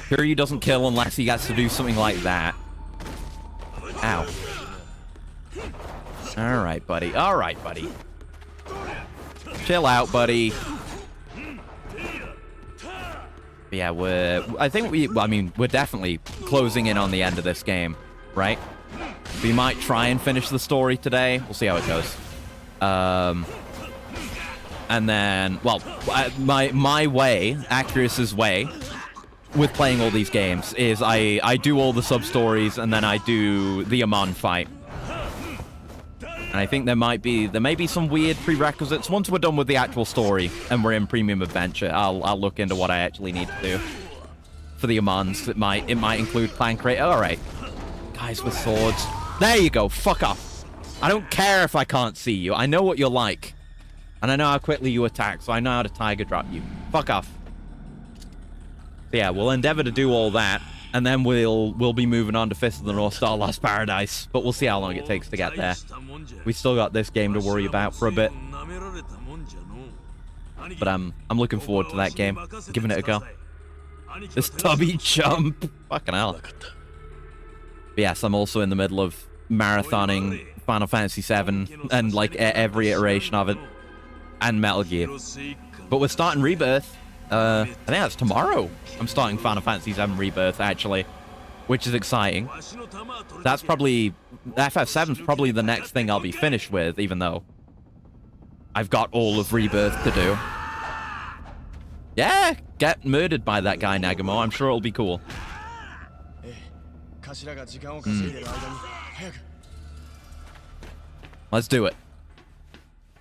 Kiryu doesn't kill unless he gets to do something like that. Ow. Alright, buddy. Alright, buddy. Chill out, buddy. Yeah, we're definitely closing in on the end of this game, right? We might try and finish the story today. We'll see how it goes. And then, well, my way, Actress's way, with playing all these games is I do all the sub-stories and then I do the Amon fight. And I think there may be some weird prerequisites. Once we're done with the actual story and we're in Premium Adventure, I'll look into what I actually need to do for the Amons. It might include clan crate. All right, guys with swords. There you go. Fuck off. I don't care if I can't see you. I know what you're like, and I know how quickly you attack, so I know how to tiger drop you. Fuck off. So yeah, we'll endeavor to do all that, and then we'll be moving on to Fist of the North Star Lost Paradise, but we'll see how long it takes to get there. We still got this game to worry about for a bit. But I'm looking forward to that game. Giving it a go. This tubby jump. Fucking hell. But yes, I'm also in the middle of marathoning Final Fantasy VII and like every iteration of it. And Metal Gear. But we're starting Rebirth. I think that's tomorrow. I'm starting Final Fantasy VII Rebirth, actually, which is exciting. That's probably... FF7's probably the next thing I'll be finished with, even though I've got all of Rebirth to do. Yeah, get murdered by that guy, Nagamo. I'm sure it'll be cool. Let's do it.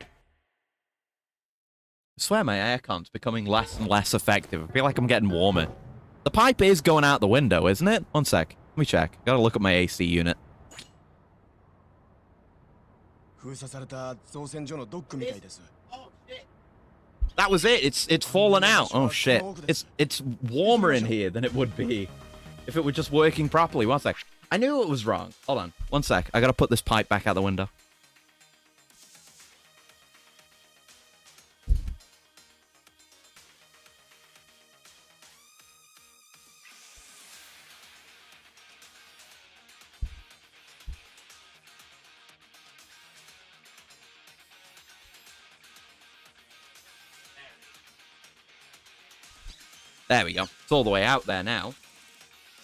I swear my aircon's becoming less and less effective. I feel like I'm getting warmer. The pipe is going out the window, isn't it? One sec. Let me check. Gotta look at my AC unit. That was it. It's fallen out. Oh shit. It's warmer in here than it would be if it were just working properly. One sec. I knew it was wrong. Hold on. One sec. I gotta put this pipe back out the window. There we go. It's all the way out there now.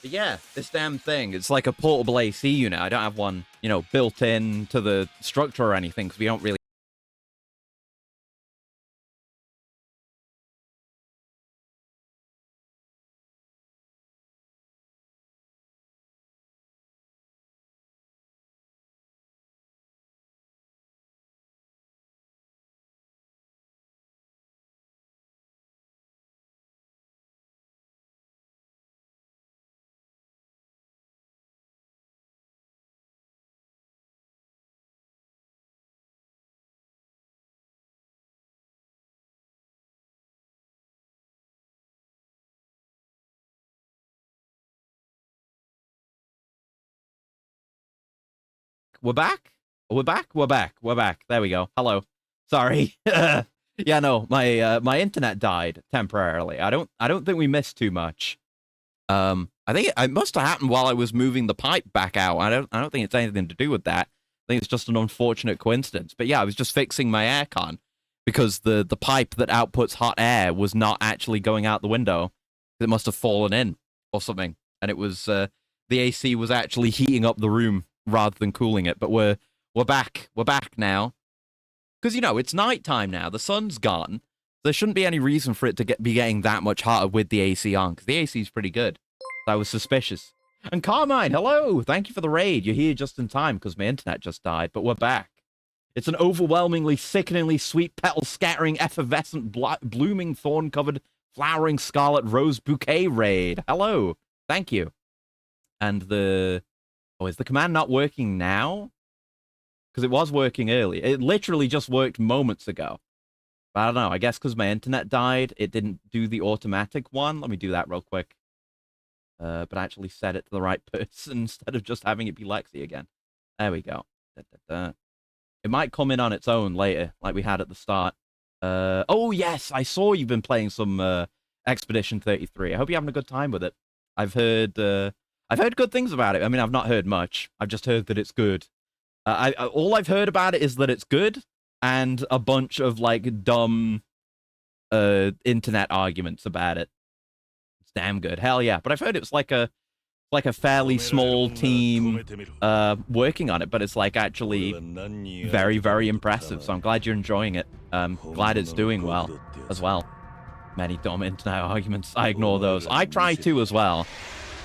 But yeah, this damn thing, it's like a portable AC unit. I don't have one, you know, built in to the structure or anything, because we don't really... We're back? We're back? We're back. We're back. There we go. Hello. Sorry. Yeah, no, my internet died temporarily. I don't think we missed too much. I think it must have happened while I was moving the pipe back out. I don't think it's anything to do with that. I think it's just an unfortunate coincidence. But yeah, I was just fixing my aircon because the pipe that outputs hot air was not actually going out the window. It must have fallen in or something. And it was the AC was actually heating up the room rather than cooling it. But we're back. We're back now. Because, you know, it's nighttime now. The sun's gone. There shouldn't be any reason for it to be getting that much hotter with the AC on, because the AC is pretty good. I was suspicious. And Carmine, hello! Thank you for the raid. You're here just in time, because my internet just died, but we're back. It's an overwhelmingly, sickeningly sweet petal-scattering, effervescent, blooming, thorn-covered, flowering scarlet rose bouquet raid. Hello! Thank you. And the... Oh, is the command not working now? Because it was working earlier. It literally just worked moments ago. But I don't know. I guess because my internet died, it didn't do the automatic one. Let me do that real quick. But actually set it to the right person instead of just having it be Lexi again. There we go. It might come in on its own later, like we had at the start. Oh, yes. I saw you've been playing some Expedition 33. I hope you're having a good time with it. I've heard good things about it. I mean, I've not heard much. I've just heard that it's good. All I've heard about it is that it's good and a bunch of like dumb internet arguments about it. It's damn good. Hell yeah. But I've heard it's like a fairly small team working on it, but it's like actually very, very impressive. So I'm glad you're enjoying it. Glad it's doing well as well. Many dumb internet arguments. I ignore those. I try to as well,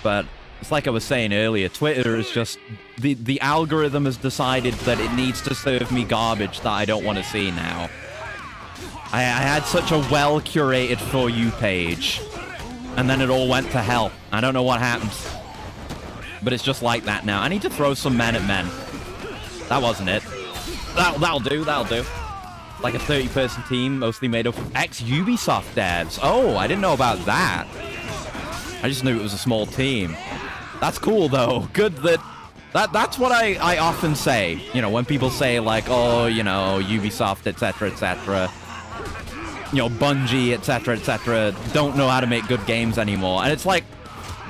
but it's like I was saying earlier, Twitter is just... The algorithm has decided that it needs to serve me garbage that I don't want to see now. I had such a well-curated For You page, and then it all went to hell. I don't know what happened. But it's just like that now. I need to throw some men at men. That wasn't it. That'll do, that'll do. Like a 30-person team, mostly made up of ex-Ubisoft devs. Oh, I didn't know about that. I just knew it was a small team. That's cool, though. Good that's what I often say. You know, when people say, like, oh, you know, Ubisoft, etc., etc., you know, Bungie, etc., don't know how to make good games anymore. And it's, like,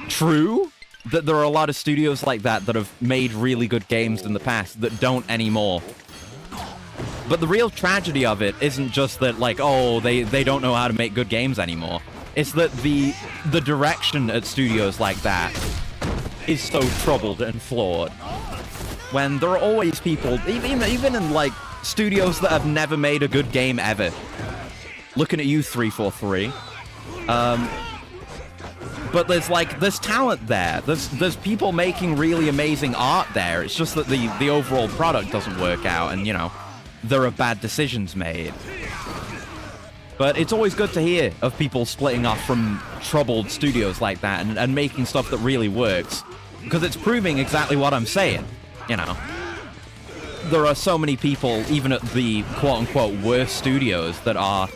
true that there are a lot of studios like that have made really good games in the past that don't anymore. But the real tragedy of it isn't just that, like, oh, they don't know how to make good games anymore. It's that the direction at studios like that is so troubled and flawed. When there are always people, even in, like, studios that have never made a good game ever. Looking at you, 343. But there's talent there. There's people making really amazing art there. It's just that the overall product doesn't work out, and, you know, there are bad decisions made. But it's always good to hear of people splitting off from troubled studios like that and making stuff that really works. Because it's proving exactly what I'm saying, you know. There are so many people, even at the quote-unquote worst studios, that are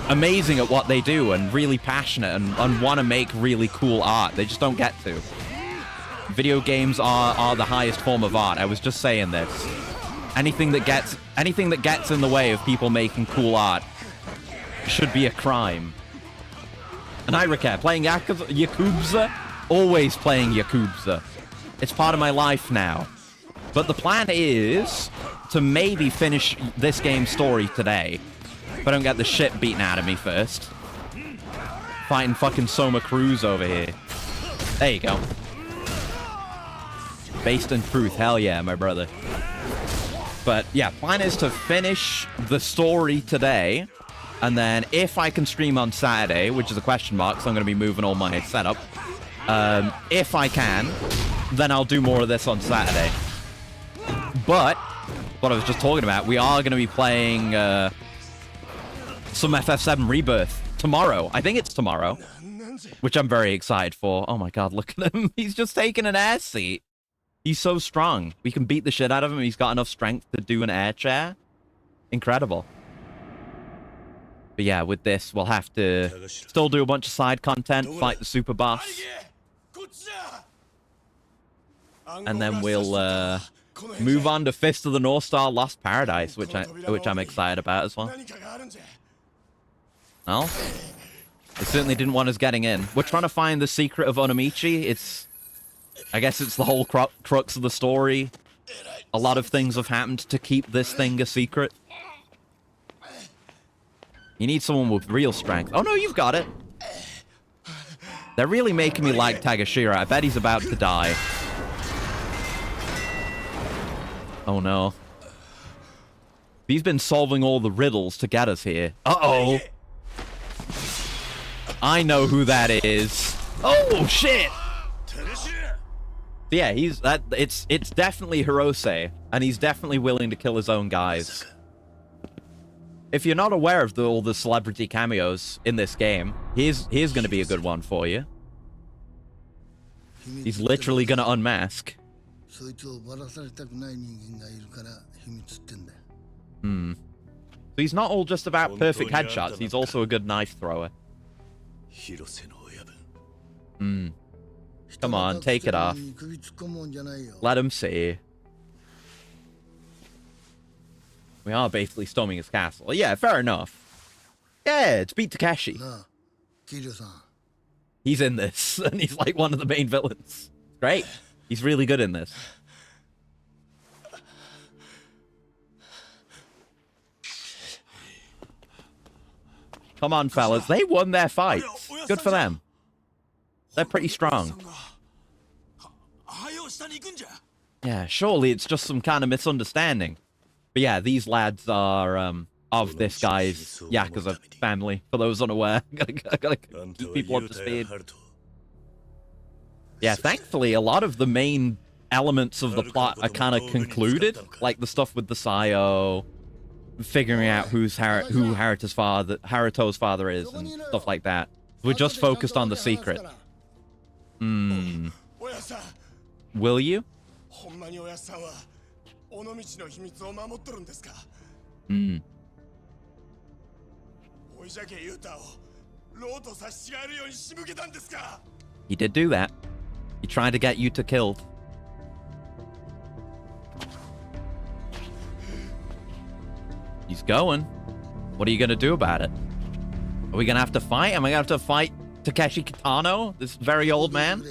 amazing at what they do and really passionate and want to make really cool art. They just don't get to. Video games are the highest form of art. I was just saying this. Anything that gets in the way of people making cool art should be a crime. And I recall playing Yakuza, always playing Yakuza. It's part of my life now. But the plan is to maybe finish this game's story today. If I don't get the shit beaten out of me first. Fighting fucking Soma Cruz over here. There you go. Based in truth, hell yeah, my brother. But yeah, plan is to finish the story today. And then if I can stream on Saturday, which is a question mark, so I'm going to be moving all my setup. If I can, then I'll do more of this on Saturday. But, what I was just talking about, we are going to be playing some FF7 Rebirth tomorrow. I think it's tomorrow, which I'm very excited for. Oh my god, look at him. He's just taking an air seat. He's so strong. We can beat the shit out of him. He's got enough strength to do an air chair. Incredible. But yeah, with this, we'll have to still do a bunch of side content, fight the super boss. And then we'll move on to Fist of the North Star Lost Paradise, which I'm excited about as well. Well, they certainly didn't want us getting in. We're trying to find the secret of Onomichi. I guess it's the whole crux of the story. A lot of things have happened to keep this thing a secret. You need someone with real strength. Oh no, you've got it. They're really making me like Tagashira. I bet he's about to die. Oh no. He's been solving all the riddles to get us here. Uh-oh. I know who that is. Oh shit! Yeah, it's definitely Hirose, and he's definitely willing to kill his own guys. If you're not aware of all the celebrity cameos in this game, here's going to be a good one for you. He's literally going to unmask. So he's not all just about perfect headshots, he's also a good knife thrower. Come on, take it off. Let him see. We are basically storming his castle. Yeah, fair enough. Yeah, it's beat Takeshi. He's in this, and he's like one of the main villains. Great. He's really good in this. Come on, fellas. They won their fights. Good for them. They're pretty strong. Yeah, surely it's just some kind of misunderstanding. But yeah, these lads are of this guy's Yakuza family, for those unaware. gotta keep people up to speed. Yeah, thankfully, a lot of the main elements of the plot are kind of concluded. Like the stuff with the Sayo, figuring out who Haruto's father is, and stuff like that. We're just focused on the secret. Will you? He did do that. He tried to get Yuta killed. He's going. What are you going to do about it? Are we going to have to fight? Am I going to have to fight Takeshi Kitano, this very old man?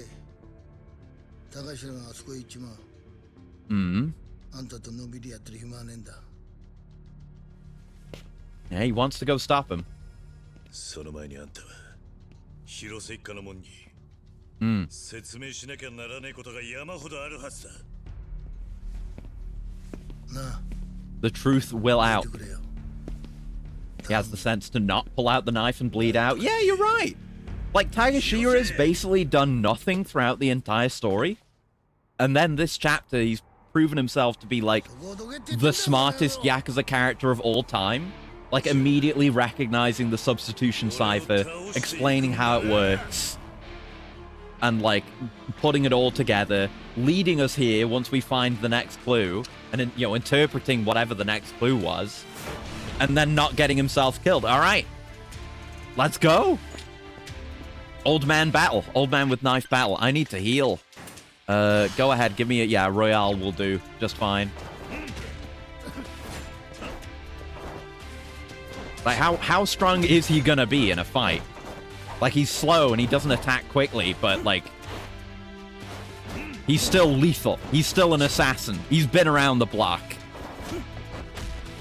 Yeah, he wants to go stop him. The truth will out. He has the sense to not pull out the knife and bleed out. Yeah, you're right. Like, Tiger Shira's basically done nothing throughout the entire story. And then this chapter, he's proven himself to be, like, the smartest Yakuza character of all time. Like, immediately recognizing the substitution cipher, explaining how it works, and, like, putting it all together, leading us here once we find the next clue, and, you know, interpreting whatever the next clue was, and then not getting himself killed. All right. Let's go. Old man battle. Old man with knife battle. I need to heal. Go ahead. Give me a... Yeah, Royale will do just fine. Like, how strong is he gonna be in a fight? Like, he's slow and he doesn't attack quickly, but, like... He's still lethal. He's still an assassin. He's been around the block.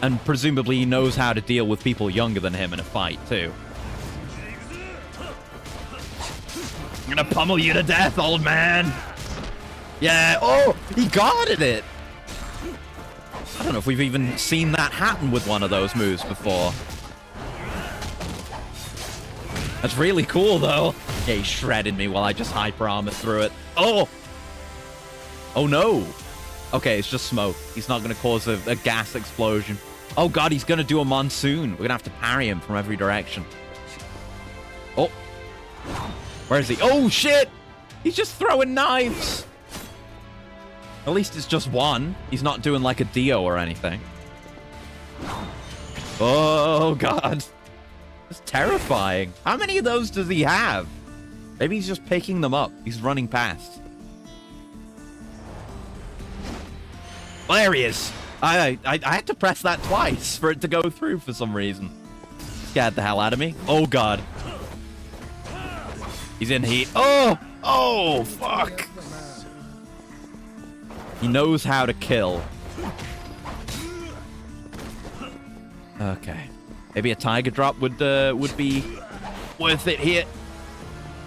And presumably he knows how to deal with people younger than him in a fight, too. I'm gonna pummel you to death, old man! Yeah, oh! He guarded it! I don't know if we've even seen that happen with one of those moves before. That's really cool, though. Yeah, he shredded me while I just hyper armor through it. Oh! Oh, no. Okay, it's just smoke. He's not going to cause a gas explosion. Oh, God, he's going to do a monsoon. We're going to have to parry him from every direction. Oh. Where is he? Oh, shit! He's just throwing knives. At least it's just one. He's not doing, like, a Dio or anything. Oh, God. It's terrifying. How many of those does he have? Maybe he's just picking them up. He's running past. Well, there he is. I had to press that twice for it to go through for some reason. Scared the hell out of me. Oh, God. He's in heat. Oh! Oh, fuck! He knows how to kill. Okay. Maybe a tiger drop would be worth it here.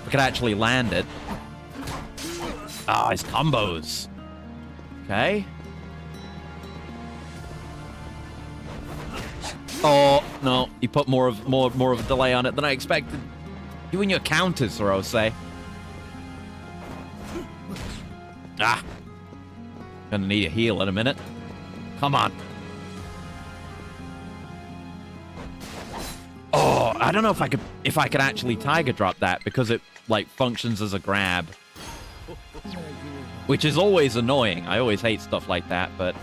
We could actually land it. Ah, his combos. Okay. Oh no, he put more of a delay on it than I expected. You and your counters, Sorose. Ah. Gonna need a heal in a minute. Come on. Oh, I don't know if I could actually tiger drop that because it like functions as a grab. Which is always annoying. I always hate stuff like that, but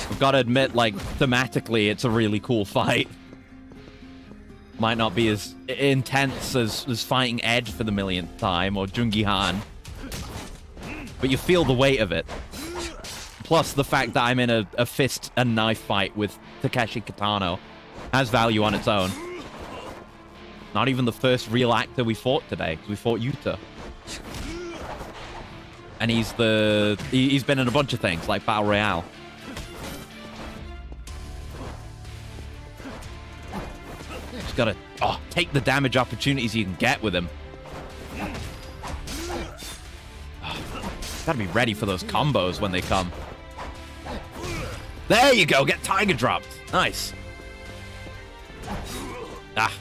I've got to admit, like, thematically, it's a really cool fight. Might not be as intense as fighting Edge for the millionth time, or Jungi Han. But you feel the weight of it. Plus, the fact that I'm in a fist and knife fight with Takeshi Kitano has value on its own. Not even the first real actor we fought today. We fought Yuta. And he's been in a bunch of things, like Battle Royale. Just gotta take the damage opportunities you can get with him. Gotta be ready for those combos when they come. There you go, get tiger dropped. Nice. Ah.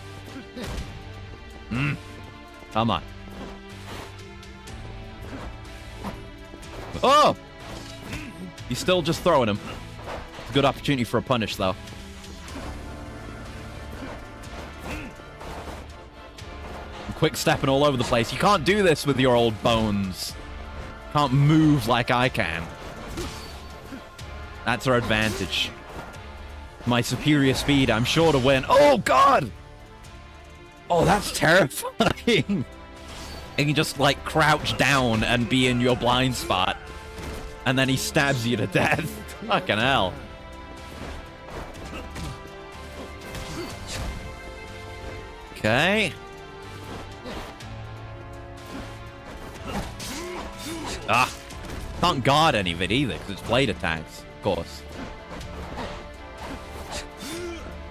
Come on. Oh! He's still just throwing him. It's a good opportunity for a punish, though. I'm quick stepping all over the place. You can't do this with your old bones. Can't move like I can. That's our advantage. My superior speed, I'm sure to win. Oh, God! Oh, that's terrifying. You can just, like, crouch down and be in your blind spot. And then he stabs you to death. Fucking hell. Okay. Ah. Can't guard any of it either, because it's blade attacks, of course.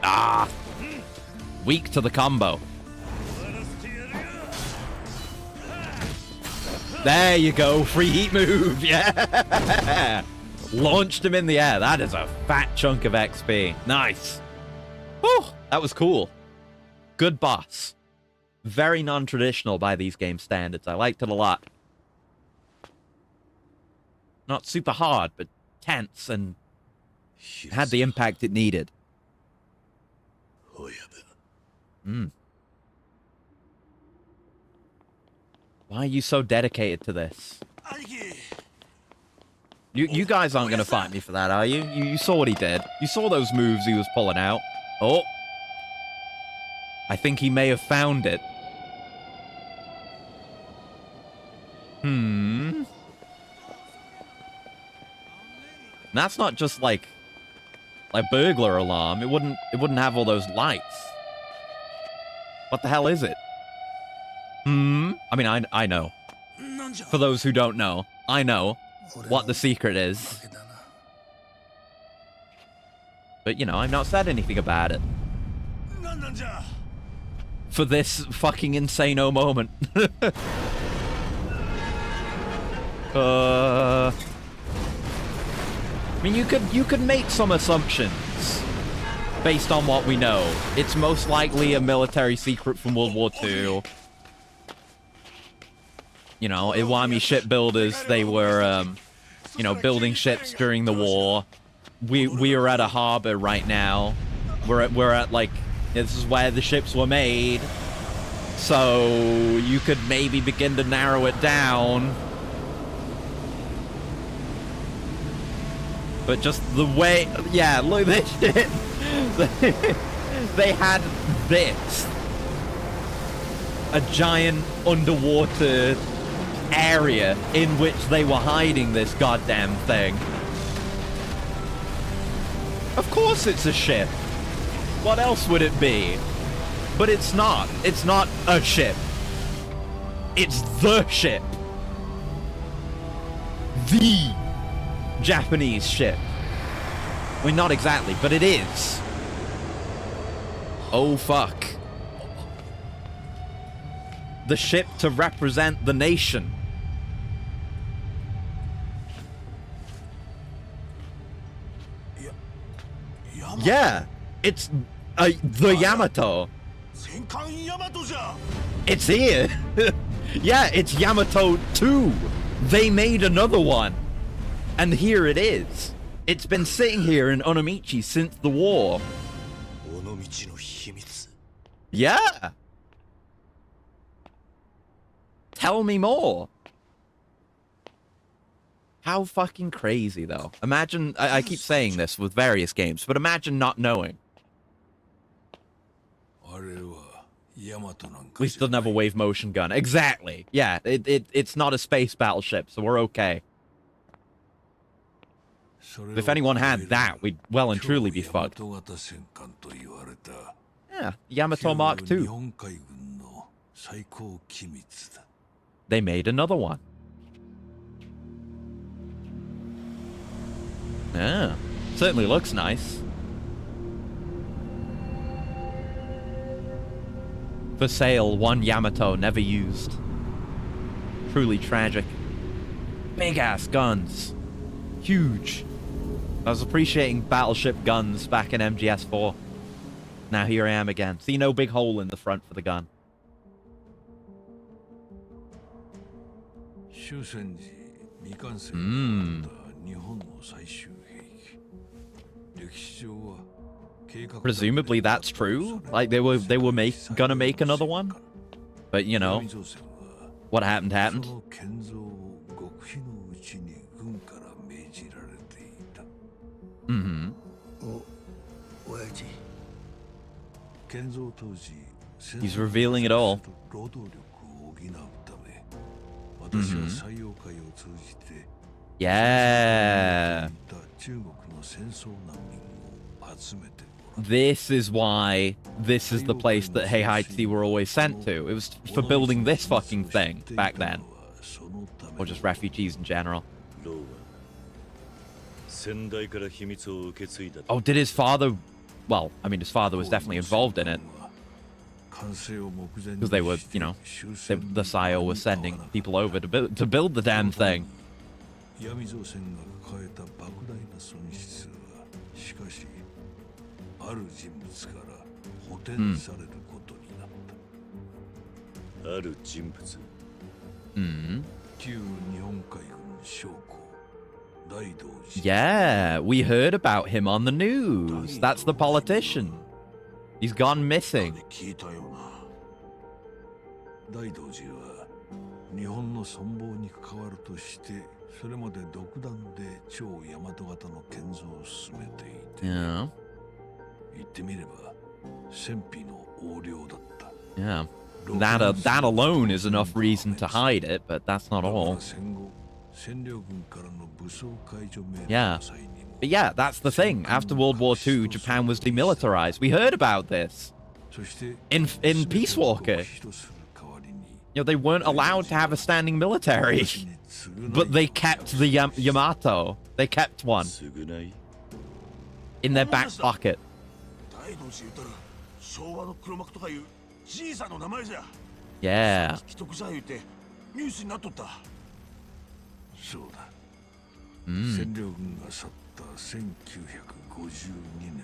Ah. Weak to the combo. There you go. Free heat move. Yeah. Launched him in the air. That is a fat chunk of XP. Nice. Whew, that was cool. Good boss. Very non-traditional by these game standards. I liked it a lot. Not super hard, but tense and had the impact it needed. Mm. Why are you so dedicated to this? You guys aren't going to fight me for that, are you? You saw what he did. You saw those moves he was pulling out. Oh. I think he may have found it. That's not just like burglar alarm. It wouldn't have all those lights. What the hell is it? I mean, I know. For those who don't know, I know what the secret is. But, you know, I've not said anything about it. For this fucking insane-o moment. I mean, you could make some assumptions based on what we know. It's most likely a military secret from World War II. You know, Iwami shipbuilders, they were, you know, building ships during the war. We are at a harbor right now. We're at, like, this is where the ships were made. So you could maybe begin to narrow it down. But just the way, yeah, look at this shit. They had this. A giant underwater area in which they were hiding this goddamn thing. Of course it's a ship. What else would it be? But it's not. It's not a ship. It's the ship. The Japanese ship. I mean, not exactly, but it is. Oh, fuck. The ship to represent the nation. Yeah, it's the Yamato. It's here. Yeah, it's Yamato 2. They made another one. And here it is. It's been sitting here in Onomichi since the war. Yeah. Tell me more. How fucking crazy, though. Imagine, I keep saying this with various games, but imagine not knowing. We still have a wave motion gun. Exactly. Yeah, it's not a space battleship, so we're okay. If anyone had that, we'd well and truly be fucked. Yeah, Yamato Mark II. They made another one. Yeah, certainly looks nice. For sale, one Yamato never used. Truly tragic. Big ass guns. Huge. I was appreciating battleship guns back in MGS4. Now here I am again. See, no big hole in the front for the gun. Presumably that's true. Like they were gonna make another one. But you know, what happened happened. He's revealing it all. Yeah. This is why this is the place that Heihachi were always sent to. It was for building this fucking thing back then. Or just refugees in general. Oh, did his father... Well, I mean, his father was definitely involved in it. Because they were, you know, the Sayo was sending people over to build the damn thing. ある人物から補填されることになった。ある人物。旧日本海軍将校大道寺。Yeah, we heard about him on the news. That's the politician. He's gone missing. 聞いたよな。大道寺は日本の存亡に関わるとしてそれまで独断で超大和型の建造を進めていて、Yeah. 言ってみれば戦費の横領だった。Yeah. That alone is enough reason to hide it, but that's not all. Yeah. But yeah, that's the thing. After World War II, Japan was demilitarized. We heard about this. In Peace Walker. You know, they weren't allowed to have a standing military. But they kept the Yamato. They kept one. In their back pocket. Yeah. そうだ。占領軍が去った1952年、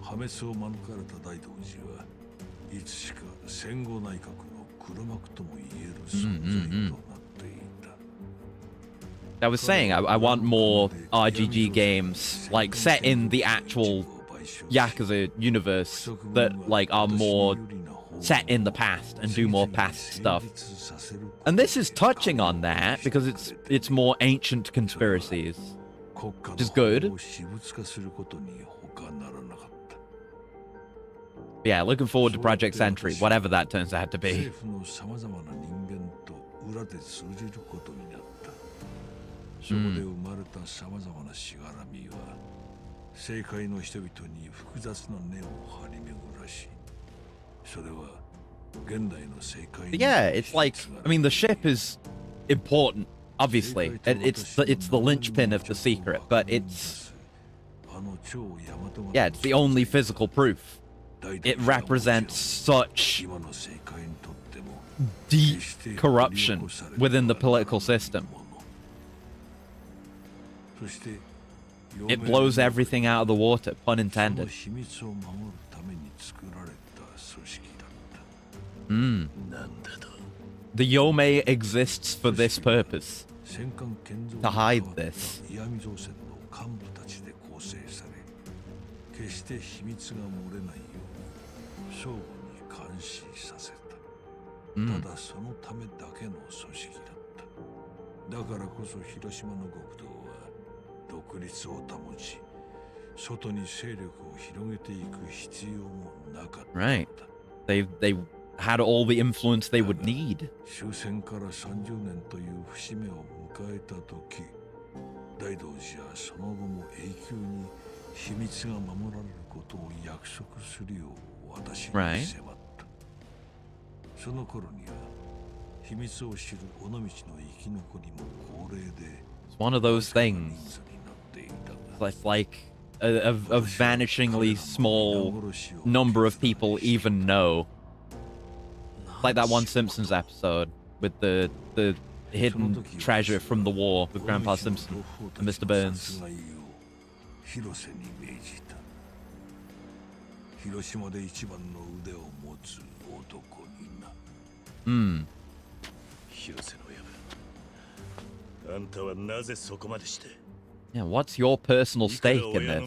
破滅を免れた大道寺はいつしか戦後内閣の黒幕とも言える存在となっていた。I was saying I want more RGG games like set in the actual Yakuza universe that like are more set in the past and do more past stuff. And this is touching on that because it's more ancient conspiracies, which is good. Yeah, looking forward to Project Sentry, whatever that turns out to be. そこで生まれたさまざまなしがらみは政界の人々に複雑な根を張り巡らし、それは現代の政界。Yeah, it's like, I mean, the ship is important, obviously. It's the linchpin of the secret, but it's it's the only physical proof. It represents such deep corruption within the political system. It blows everything out of the water, pun intended. The Yomei exists for this purpose. To hide this. Right. They had all the influence they would need. Right. It's one of those things. It's like a vanishingly small number of people even know. Like that one Simpsons episode with the hidden treasure from the war with Grandpa Simpson and Mr. Burns. Yeah, what's your personal stake in this?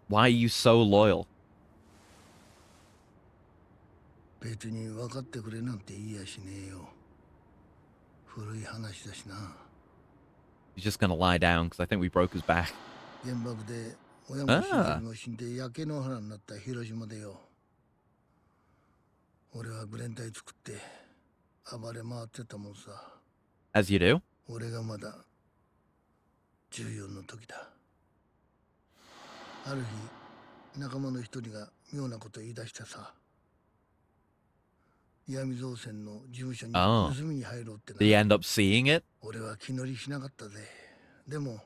Why are you so loyal? 別に分かってくれなんて言いやしねえよ。古い話だしな。He's just gonna lie down because I think we broke his back. 原爆で親も親戚も死んで焼け野原になった広島でよ。俺はグレン隊作って暴れ回ってたもんさ。As you do. 俺がまだ14の時だ。ある日仲間の一人が妙なこと言い出してさ。闇造船の事務所に盗みに入ろうってな。Did you end up seeing it? 俺は気乗りしなかったぜ。でも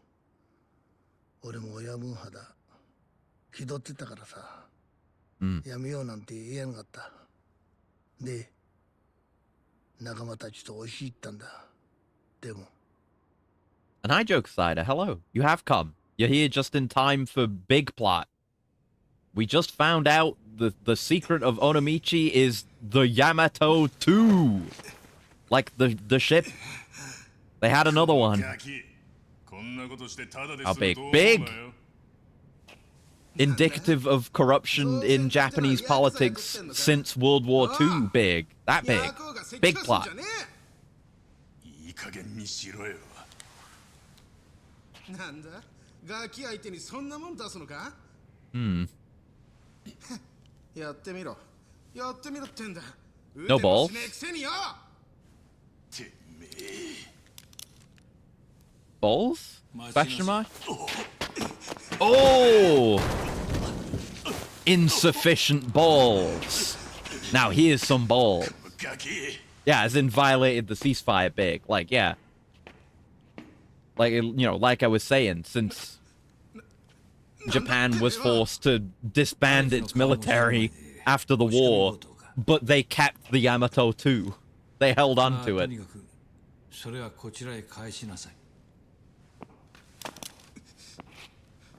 俺も親分派だ。気取ってたからさ。やめようなんて言えなかった。で、仲間たちと押し入ったんだ。でも。An eye joke cider, hello. You have come. You're here just in time for big plot. We just found out the secret of Onomichi is the Yamato 2. Like the ship. They had another one. How big? Big! Indicative of corruption in Japanese politics since World War II. Big. That big. Big plot. No balls. Balls? Question mark? Oh! Insufficient balls. Now here's some balls. Yeah, as in violated the ceasefire big. Like, yeah. Like, you know, like I was saying, since Japan was forced to disband its military after the war, but they kept the Yamato 2. They held on to it.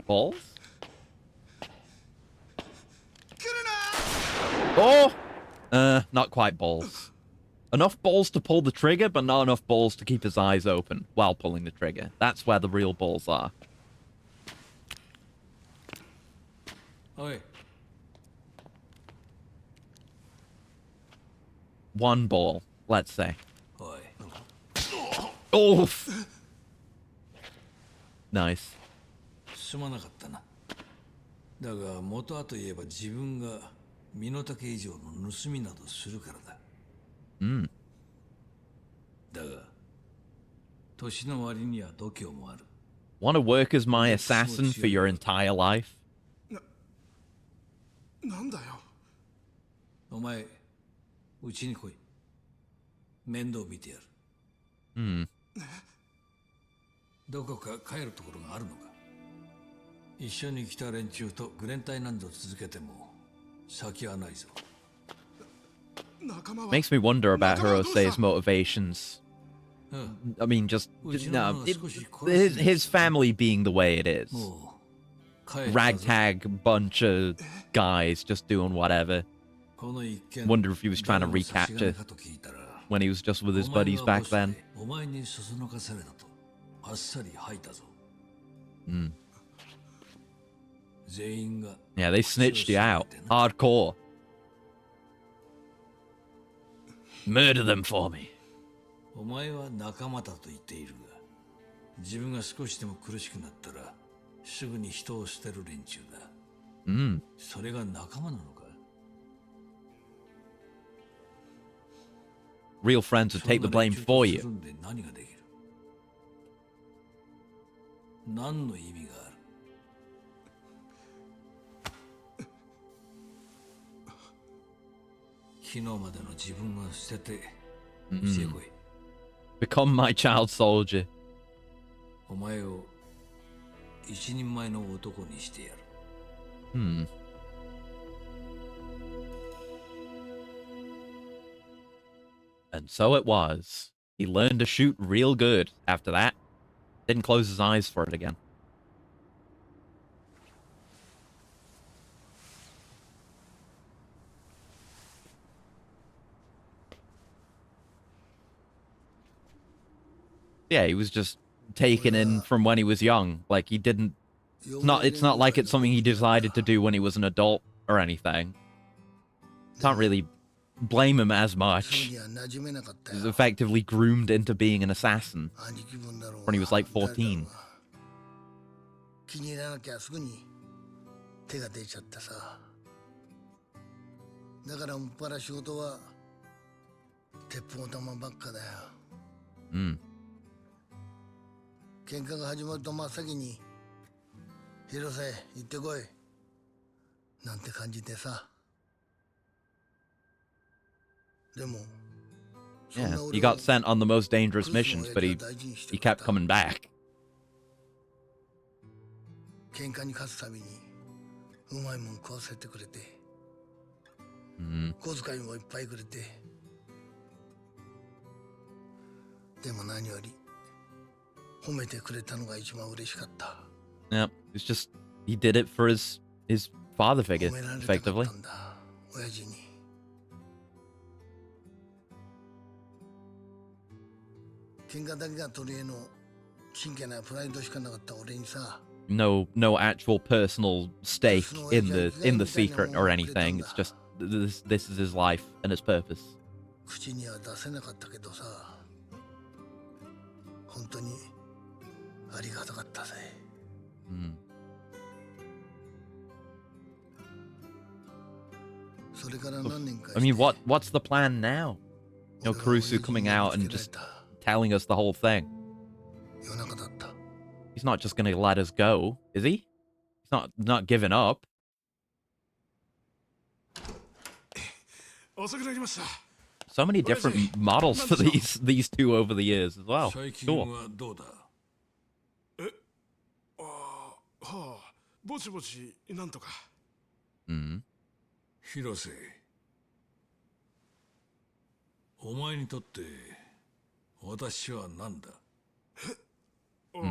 Balls? Oh! Not quite balls. Enough balls to pull the trigger, but not enough balls to keep his eyes open while pulling the trigger. That's where the real balls are. Oi. One ball, let's say. Oi. Oof! Nice. すまなかったな。だが元はといえば自分が身の丈以上の盗みなどするからだ。だが年の割には度胸もある。Want to work as my assassin for your entire life? なんだよ。お前、うちに来い。面倒見てやる。どこか帰るところがあるのか。一緒に来た連中とグレン隊何度続けても先はないぞ。Makes me wonder about Hirosei's motivations. I mean, just no, his family being the way it is. Ragtag bunch of guys just doing whatever. Wonder if he was trying to recapture when he was just with his buddies back then. Yeah, they snitched you out. Hardcore. Murder them for me. お前は仲間だと言っているが、自分が少しでも苦しくなったらすぐに人を捨てる連中だ。それが仲間なのか? Real friends would take the blame for you. 何ができる? 何の意味がある? 昨日までの自分を捨ててうちへ来い。Become my child soldier. お前を一人前の男にしてやる。And so it was. He learned to shoot real good after that. Didn't close his eyes for it again. Yeah, he was just taken in from when he was young. Like, he didn't... It's not like it's something he decided to do when he was an adult or anything. Can't really blame him as much. He was effectively groomed into being an assassin when he was like 14. 気に入らなきゃすぐに手が出ちゃってさ。だからもっぱら仕事は鉄砲玉ばっかだよ。喧嘩が始まると真っ先に広瀬行ってこいなんて感じでさ。でも Yeah, he got sent on the most dangerous missions, but he kept coming back. 喧嘩に勝つたびにうまいもん食わせてくれて、小遣いもいっぱいくれて、でも何より褒めてくれたのが一番嬉しかった。Yeah, it's just he did it for his father figure, effectively. 親父に。喧嘩だけが取り柄の真剣なプライドしかなかった俺にさ。No actual personal stake in the secret or anything. It's just this is his life and his purpose. 口には出せなかったけどさ。本当にありがたかったぜ。それから何年かして。I mean, what's the plan now? You know, Kurusu coming out and just telling us the whole thing. 夜中だった。He's not just going to let us go, is he? He's not giving up. 遅くなりました。 So many different models for these two over the years as well. 最近 Cool. はどうだ。はあ、ぼちぼちなんとか。広瀬、お前にとって私は何だ。は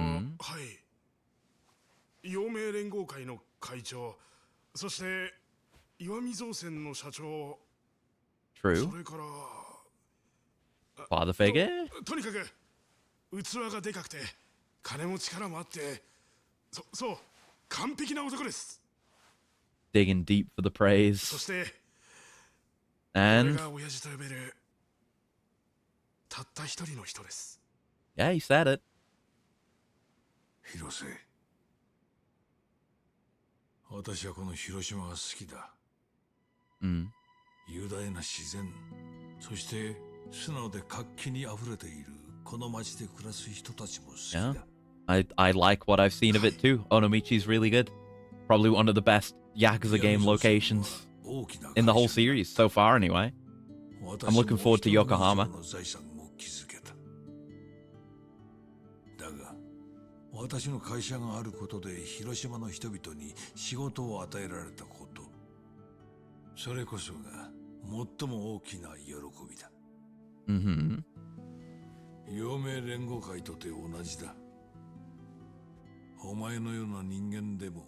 い。陽明連合会の会長、そして岩見造船の社長。True. それから。Father figure? とにかく器がでかくて金も力もあって、そう完璧な男です。Digging deep for the praise. そして、 And 俺が親父と呼べるたった一人の人です。 yeah, he said it. 広瀬、私はこの広島が好きだ。雄大な自然、そして素直で活気にあふれているこの町で暮らす人たちも好きだ。 Yeah, I like what I've seen of it too. Onomichi's really good. Probably one of the best Yakuza game locations in the whole series so far, anyway. I'm looking forward to Yokohama. だが、私の会社があることで広島の人々に仕事を与えられたこと、それこそが最も大きな喜びだ。陽明連合会とて同じだ。お前のような人間でも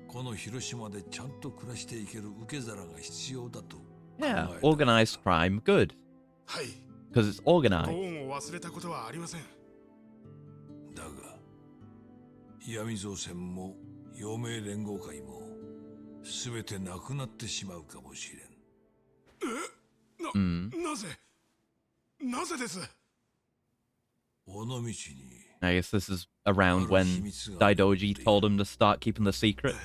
この広島でちゃんと暮らしていける受け皿が必要だと。 Yeah, organized crime, good. はい。 Because it's organized. ご恩を忘れたことはありません。だが、闇造船も陽明連合会も全てなくなってしまうかもしれん。なぜです？尾道に。 I guess this is around when Daidoji told him to start keeping the secret.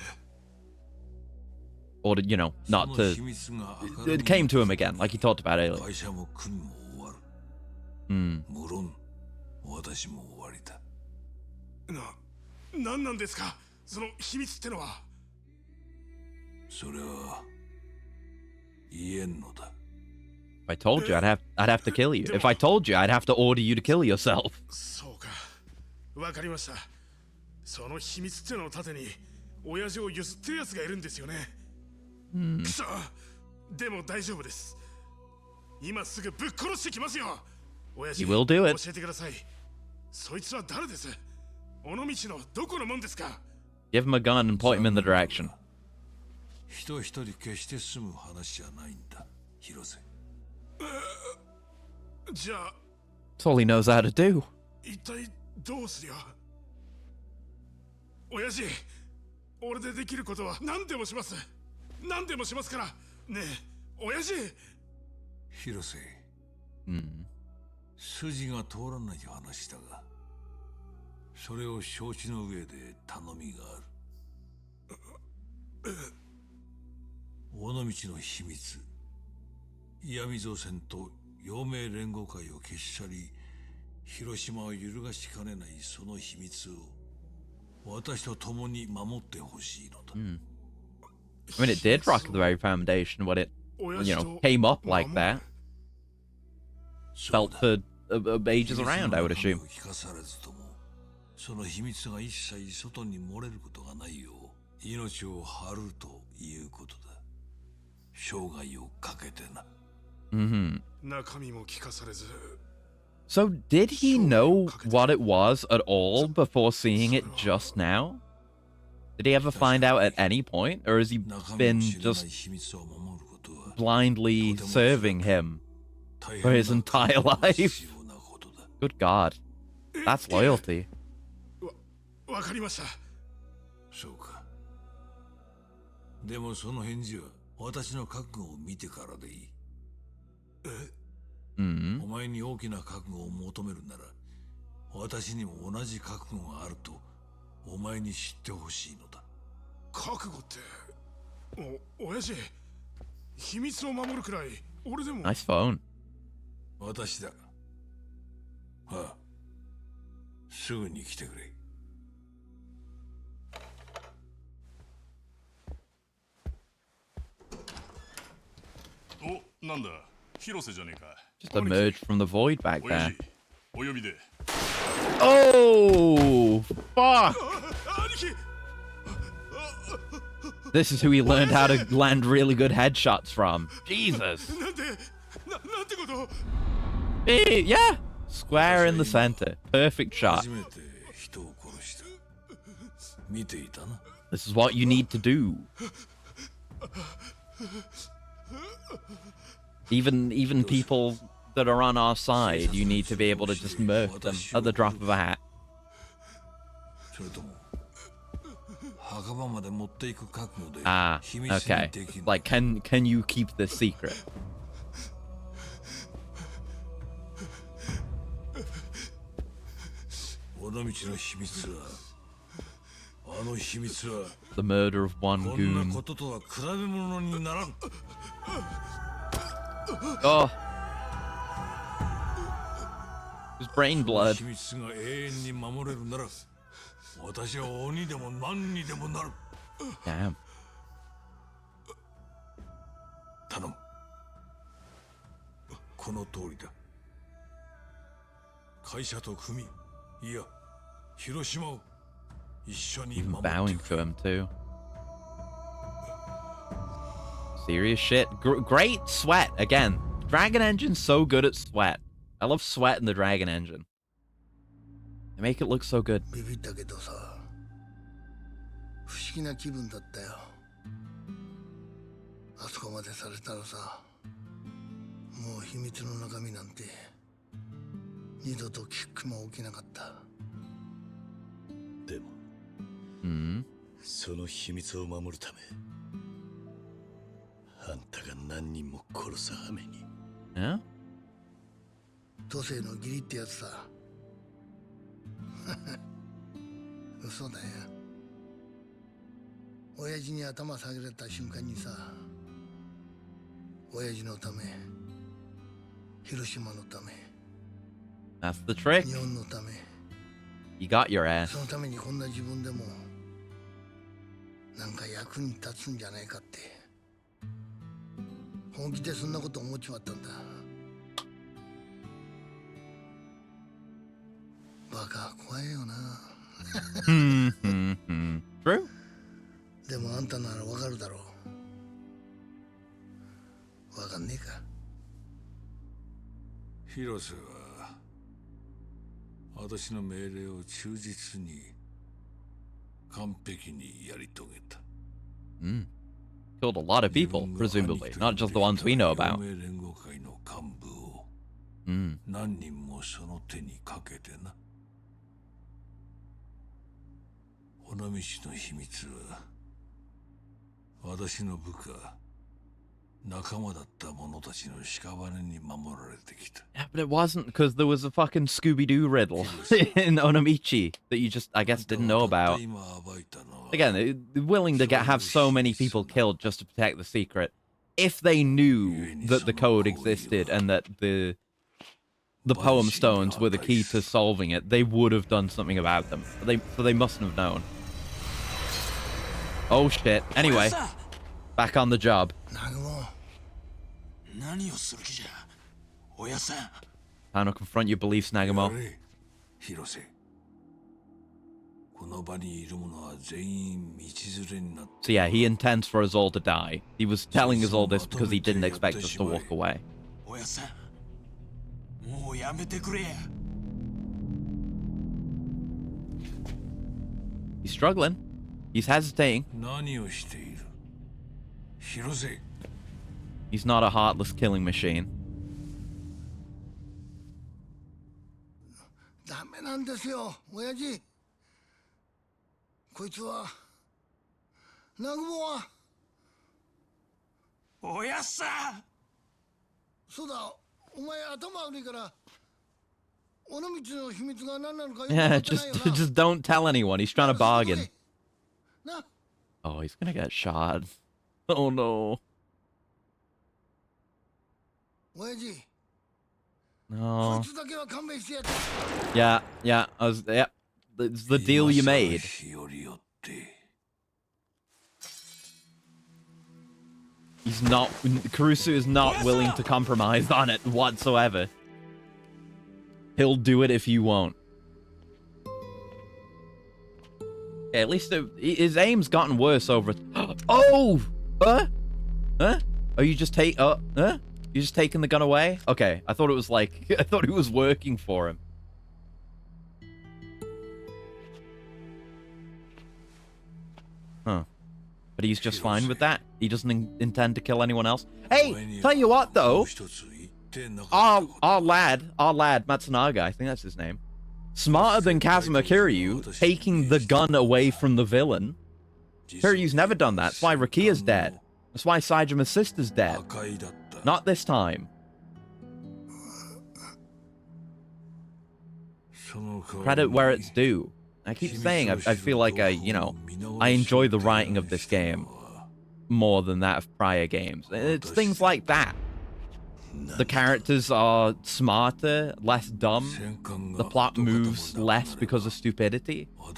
Or, you know, not to... It came to him again, like he talked about earlier. 無論、私も終わりだ。なんなんですか？その秘密ってのは。それは言えんのだ。 If I told you, I'd have to kill you. If I told you, I'd have to order you to kill yourself. そうか。わかりました。その秘密ってのを盾に、親父をゆすってる奴がいるんですよね。くそ！でも大丈夫です。今すぐぶっ殺してきますよ。親父、 He will do it. 教えてください。そいつは誰です？尾道のどこのもんですか？ Give him a gun and point him in the direction. 人一人決して済む話じゃないんだ、広瀬。じゃあ、 That's all he knows how to do. 一体どうすりゃ。親父、俺でできることは何でもします。何でもしますから。ねえ、親父。広瀬。筋が通らない話だが、それを承知の上で頼みがある。尾道の秘密、闇造船と陽明連合会を消し去り、広島を揺るがしかねないその秘密を私と共に守ってほしいのだ。I mean, it did rock the very foundation when it, you know, came up like that. Felt for ages around, I would assume. その秘密が一切外に漏れることがないよう命を張るということだ。生涯をかけてな。中身も聞かされず。So did he know what it was at all before seeing it just now? Did he ever find out at any point? Or has he been just blindly serving him for his entire life? Good God. That's loyalty. わかりました。そうか。でもその返事は私の覚悟を見てからでいい。お前に大きな覚悟を求めるなら、私にも同じ覚悟があるとお前に知ってほしいのだ。覚悟って、親父、秘密を守るくらい俺でも。Nice phone. 私だ。ああ、すぐに来てくれ。お、なんだ、広瀬じゃねえか。Just emerged from the void back there. お呼びで。Oh, fuck! This is who he learned how to land really good headshots from. Jesus. Yeah, square in the center. Perfect shot. This is what you need to do. Even people that are on our side, you need to be able to just murk them at the drop of a hat. Ah, okay. Like, can you keep this secret? The murder of one goon. Oh. His brain blood. Damn. Even bowing to him too. Serious shit. Great sweat again. Dragon Engine's so good at sweat. I love sweat in the Dragon Engine. They make it look so good. ビビったけどさ、不思議な気分だったよ。あそこまでされたらさ、もう秘密の中身なんて二度と聞くも起きなかった。でも、その秘密を守るため、あんたが何人も殺す羽目に。都政の義理ってやつさ。嘘だよ。親父に頭下げられた瞬間にさ、親父のため、広島のため、 That's the trick. 日本のため、 You got your ass. そのためにこんな自分でもなんか役に立つんじゃないかって本気でそんなこと思っちまったんだ。バカ怖いよな。True. でもあんたならわかるだろう。わかんねえか。広瀬は私の命令を忠実に完璧にやり遂げた。Killed a lot of people, presumably, not just the ones we know about. 連合会の幹部を何人もその手にかけてな。尾道の秘密は私の部下仲間だった者たちの屍に守られてきた。 Yeah, but it wasn't because there was a fucking Scooby-Doo riddle in Onamichi that you just, I guess, didn't know about. Again, willing to have so many people killed just to protect the secret. If they knew that the code existed and that the poem stones were the key to solving it, they would have done something about them. So they mustn't have known. Oh shit. Anyway, back on the job. Time to confront your beliefs, Nagamo. So yeah, he intends for us all to die. He was telling us all this because he didn't expect us to walk away. He's struggling. He's hesitating. He's not a heartless killing machine. ダメなんですよ、親父。こいつは、南雲は。おやっさん。そうだ、お前頭悪いから。尾道の秘密が何なのかよく分か Yeah, ってないよな。just don't tell anyone. He's trying to bargain. な。 Oh, he's gonna get shot. Oh no. 親父。 No. Yeah, yeah, it's the deal you made. Kurusu is not willing to compromise on it whatsoever. He'll do it if you won't. Yeah, at least his aim's gotten worse over. Oh! Huh? Are you just You just taking the gun away? Okay, I thought it was like... I thought it was working for him. Huh. But he's just fine with that? He doesn't intend to kill anyone else? Hey, tell you what, though. Our lad, Matsunaga, I think that's his name. Smarter than Kazuma Kiryu, taking the gun away from the villain. Kiryu's never done that. That's why Rakia's dead. That's why Saijima's sister's dead. Not this time. Credit where it's due. I keep saying I feel like I enjoy the writing of this game more than that of prior games. It's things like that. The characters are smarter, less dumb. The plot moves less because of stupidity. But,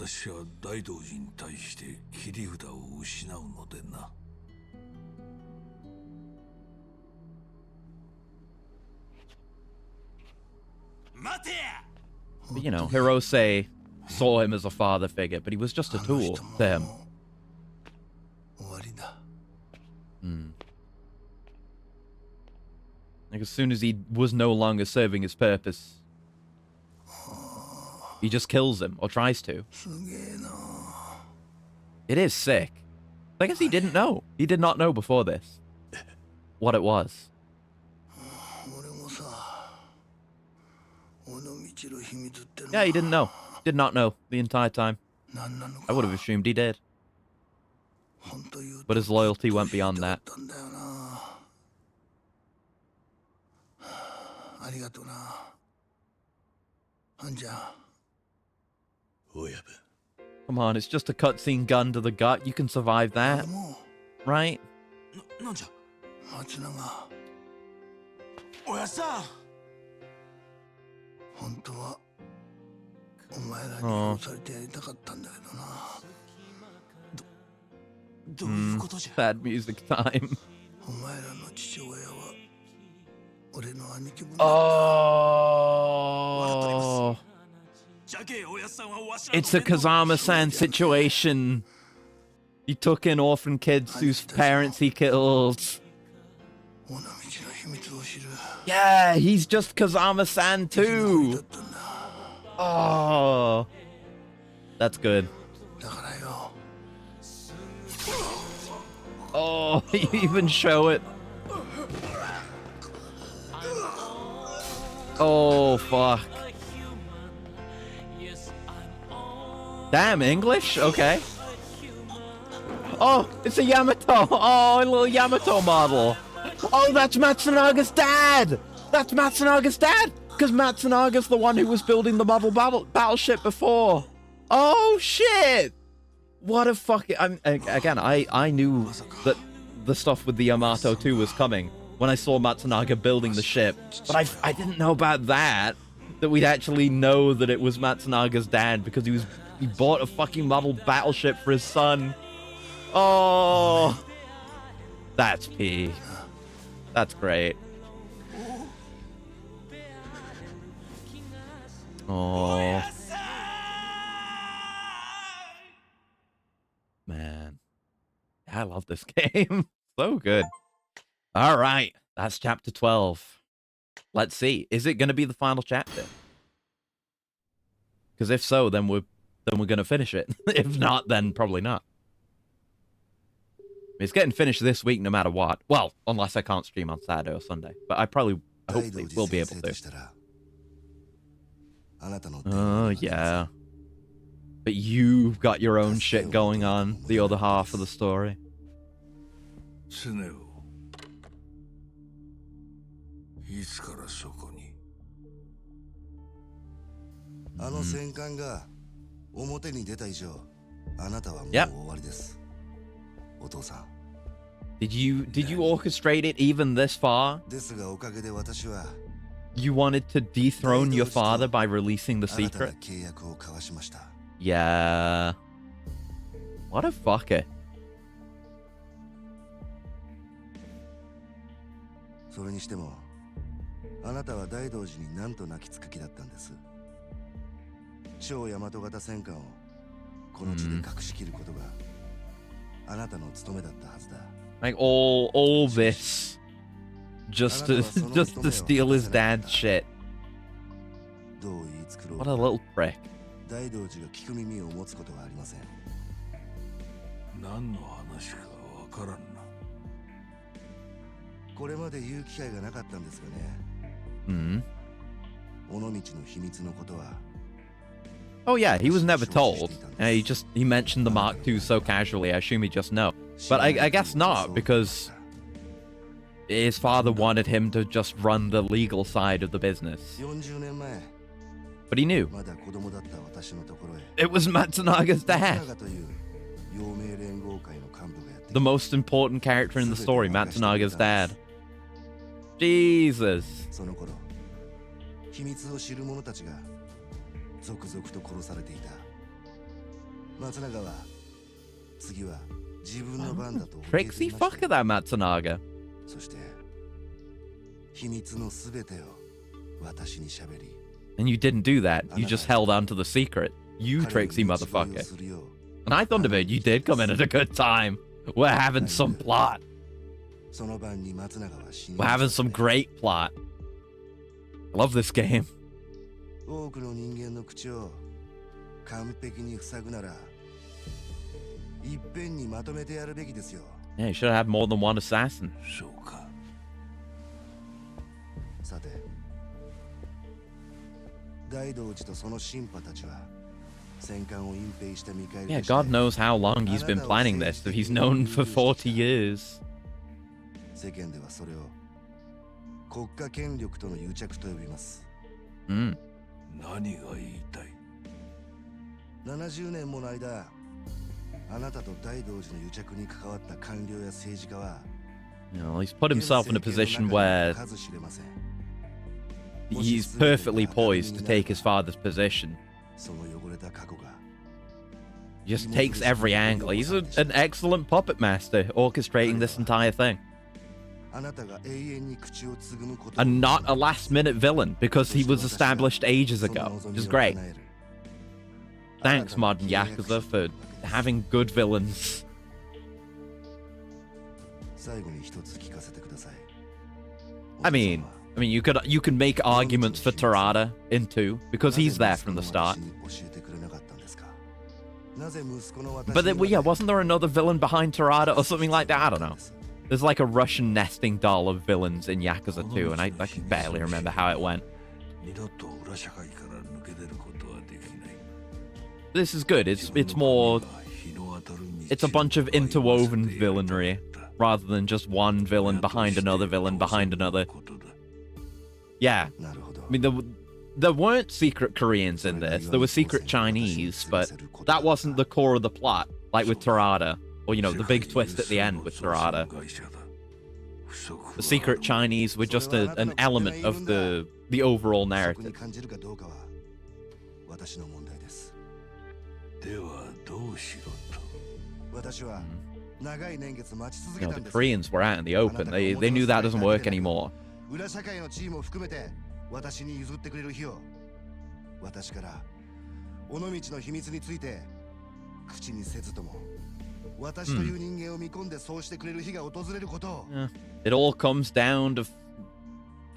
Hirose saw him as a father figure, but he was just a tool to him. Like, as soon as he was no longer serving his purpose, he just kills him, or tries to. It is sick. I guess he didn't know. He did not know before this what it was. Yeah, he didn't know. Did not know the entire time. I would have assumed he did. But his loyalty went beyond that. Come on, it's just a cutscene gun to the gut. You can survive that. Right? Oh. Sad music time. Oh. It's a Kazama-san situation. He took in orphan kids whose parents he killed. Yeah, he's just Kazama-san too. Oh. That's good. Oh, you even show it. Oh, fuck. Damn, English? Okay. Oh, it's a Yamato. Oh, a little Yamato model. Oh, that's Matsunaga's dad. That's Matsunaga's dad. Because Matsunaga's the one who was building the model battleship before. Oh, shit. What a fucking... I knew that the stuff with the Yamato 2 was coming when I saw Matsunaga building the ship. But I didn't know about that. That we'd actually know that it was Matsunaga's dad because he bought a fucking model battleship for his son. Oh. That's P. That's great. Oh. Man. I love this game. So good. All right. That's chapter 12. Let's see. Is it going to be the final chapter? Because if so, then we're going to finish it. If not, then probably not. It's getting finished this week no matter what. Well, unless I can't stream on Saturday or Sunday. But I hopefully will be able to. Oh, yeah. But you've got your own shit going on, the other half of the story. いつからそこにあの戦艦が表に出た以上あなたはもう終わりですお父さん Did you orchestrate it even this far? ですがおかげで私は You wanted to dethrone your father by releasing the secret? 契約を交わしました Yeah. What a fucker. それにしてもあなたは大道寺に何と泣きつく気だったんです超大和型戦艦をこの地で隠しきることがあなたの務めだったはずだ Like all this just to steal his dad's shit. What a little prick. 大道寺が聞く耳を持つことはありません何の話かわからんなこれまで言う機会がなかったんですがね Oh yeah, he was never told. He mentioned the Mark II so casually, I assume he just know. But I guess not, because his father wanted him to just run the legal side of the business. But he knew. It was Matsunaga's dad. The most important character in the story, Matsunaga's dad. Jesus. その頃秘密を知る者たちが続々と殺されていた松永は次は自分の番だと Trixie fucker that Matsunaga そして秘密のすべてを私に喋り And you didn't do that. You just held on to the secret. You Trixie motherfucker. And I Thunderbird, you did come in at a good time. We're having some plot. We're having some great plot. I love this game. Yeah, you should have had more than one assassin. Yeah, God knows how long he's been planning this, that he's known for 40 years. 世間ではそれを国家権力との癒着と呼びます。何が言いたい ?70 年もの間、あなたと大道寺の癒着に関わった官僚や政治家は、he's put himself in a position where he's perfectly poised to take his father's position. He just takes every angle. He's an excellent puppet master orchestrating this entire thing. And not a last-minute villain, because he was established ages ago, which is great. Thanks, modern Yakuza, for having good villains. I mean, you can make arguments for Terada in 2, because he's there from the start. But then, yeah, wasn't there another villain behind Terada or something like that? I don't know. There's like a Russian nesting doll of villains in Yakuza 2, and I can barely remember how it went. This is good. It's more... It's a bunch of interwoven villainry, rather than just one villain behind another villain behind another. Yeah. I mean, there weren't secret Koreans in this. There were secret Chinese, but that wasn't the core of the plot, like with Terada. Or, the big twist at the end with Terada. The secret Chinese were just an element of the overall narrative. The Koreans were out in the open. They knew that doesn't work anymore. It all comes down to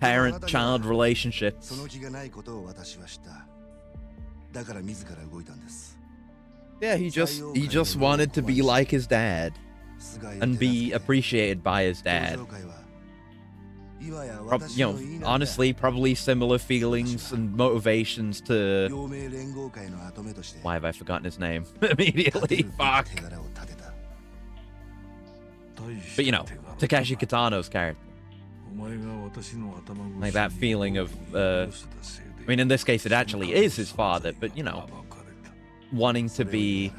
parent-child relationships. その気がないことを私は知った。だから自ら動いたんです。 Yeah, he just wanted to be like his dad and be appreciated by his dad. You know, honestly, probably similar feelings and motivations to... Why have I forgotten his name immediately? Fuck. But you know, Takeshi Kitano's character. Like that feeling of, I mean, in this case, it actually is his father, but you know, wanting to be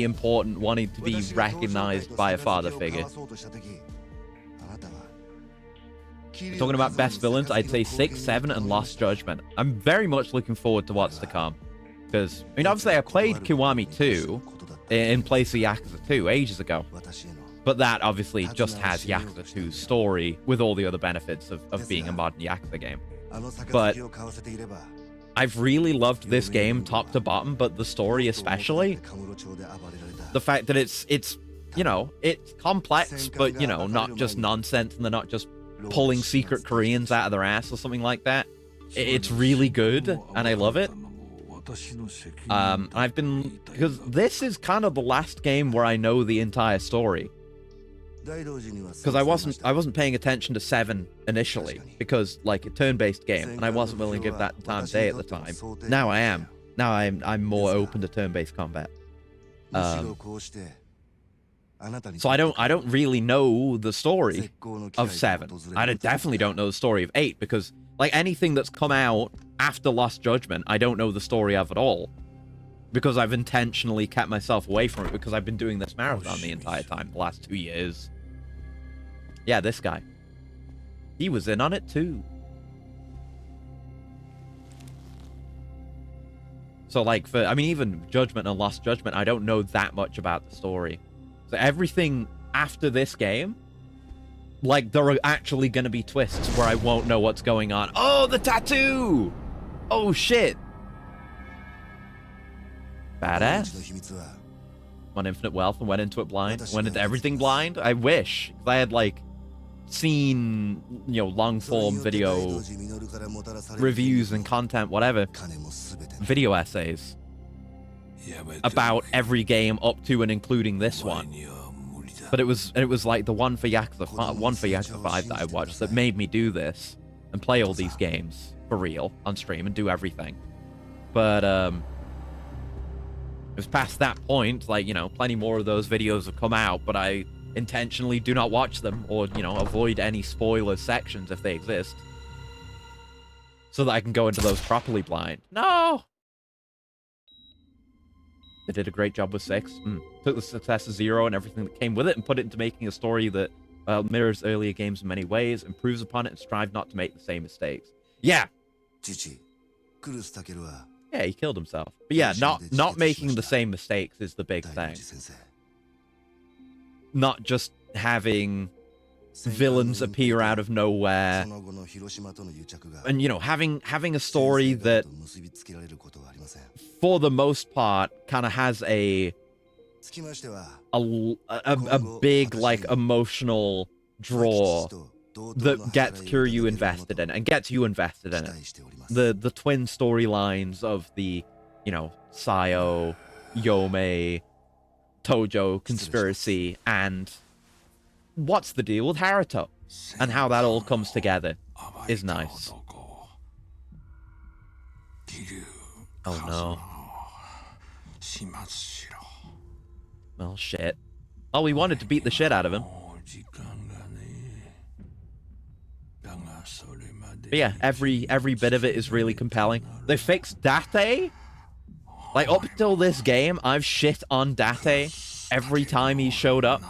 important, wanting to be recognized by a father figure. Talking about best villains, I'd say 6, 7, and Lost Judgment. I'm very much looking forward to what's to come. Because, I mean, obviously I played Kiwami 2 in place of Yakuza 2 ages ago. But that obviously just has Yakuza 2's story with all the other benefits of being a modern Yakuza game. But I've really loved this game top to bottom, but the story especially. The fact that it's you know, it's complex, but, you know, not just nonsense, and they're not just pulling secret Koreans out of their ass or something like that. It's really good, and I love it. Because this is kind of the last game where I know the entire story. Because I wasn't paying attention to 7 initially, because like a turn-based game, and I wasn't willing to give that time of day at the time. Now I am. Now I'm more open to turn-based combat. So I don't really know the story of 7. I definitely don't know the story of 8, because like anything that's come out after Lost Judgment, I don't know the story of at all. Because I've intentionally kept myself away from it, because I've been doing this marathon the entire time, the last 2 years. Yeah, this guy. He was in on it too. So like, I mean, even Judgment and Lost Judgment, I don't know that much about the story. So everything after this game, like, there are actually going to be twists where I won't know what's going on. Oh, the tattoo! Oh, shit. Badass. On infinite wealth and went into it blind. Went into everything blind. I wish. Because I had, like, seen, you know, long-form video reviews and content, whatever. Video essays. About every game up to and including this one. But it was like the one for Yakuza 5 that I watched that made me do this and play all these games for real on stream and do everything. But it was past that point, like, you know, plenty more of those videos have come out, but I intentionally do not watch them, or, you know, avoid any spoiler sections if they exist, so that I can go into those properly blind. No! They did a great job with 6. Took the success of 0 and everything that came with it and put it into making a story that mirrors earlier games in many ways, improves upon it, and strive not to make the same mistakes. Yeah. Yeah, he killed himself. But yeah, not making the same mistakes is the big thing. Not just having villains appear out of nowhere. And, you know, having a story that, for the most part, kind of has a big, like, emotional draw that gets you invested in it, and gets you invested in it. The twin storylines of the, you know, Sayo, Yomei, Tojo conspiracy, and what's the deal with Haruto, and how that all comes together is nice. Oh no. Well, shit. Oh, we wanted to beat the shit out of him. But yeah, every bit of it is really compelling. They fixed Date. Like, up until this game, I've shit on Date every time he showed up,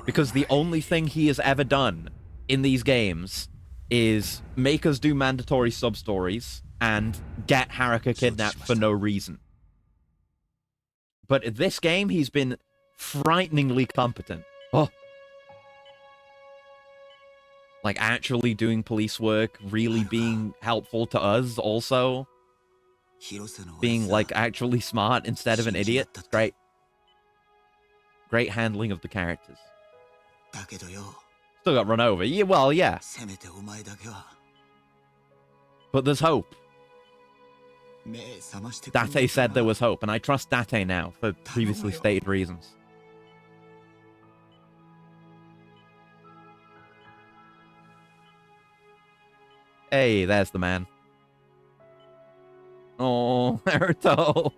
because the only thing he has ever done in these games is make us do mandatory sub-stories and get Haruka kidnapped for no reason. But in this game, he's been frighteningly competent. Oh. Like, actually doing police work, really being helpful to us also. Being, like, actually smart instead of an idiot. It's great. Great handling of the characters. Still got run over. Yeah, well, yeah. But there's hope. Date said there was hope, and I trust Date now for previously stated reasons. Hey, there's the man. Oh, Naruto.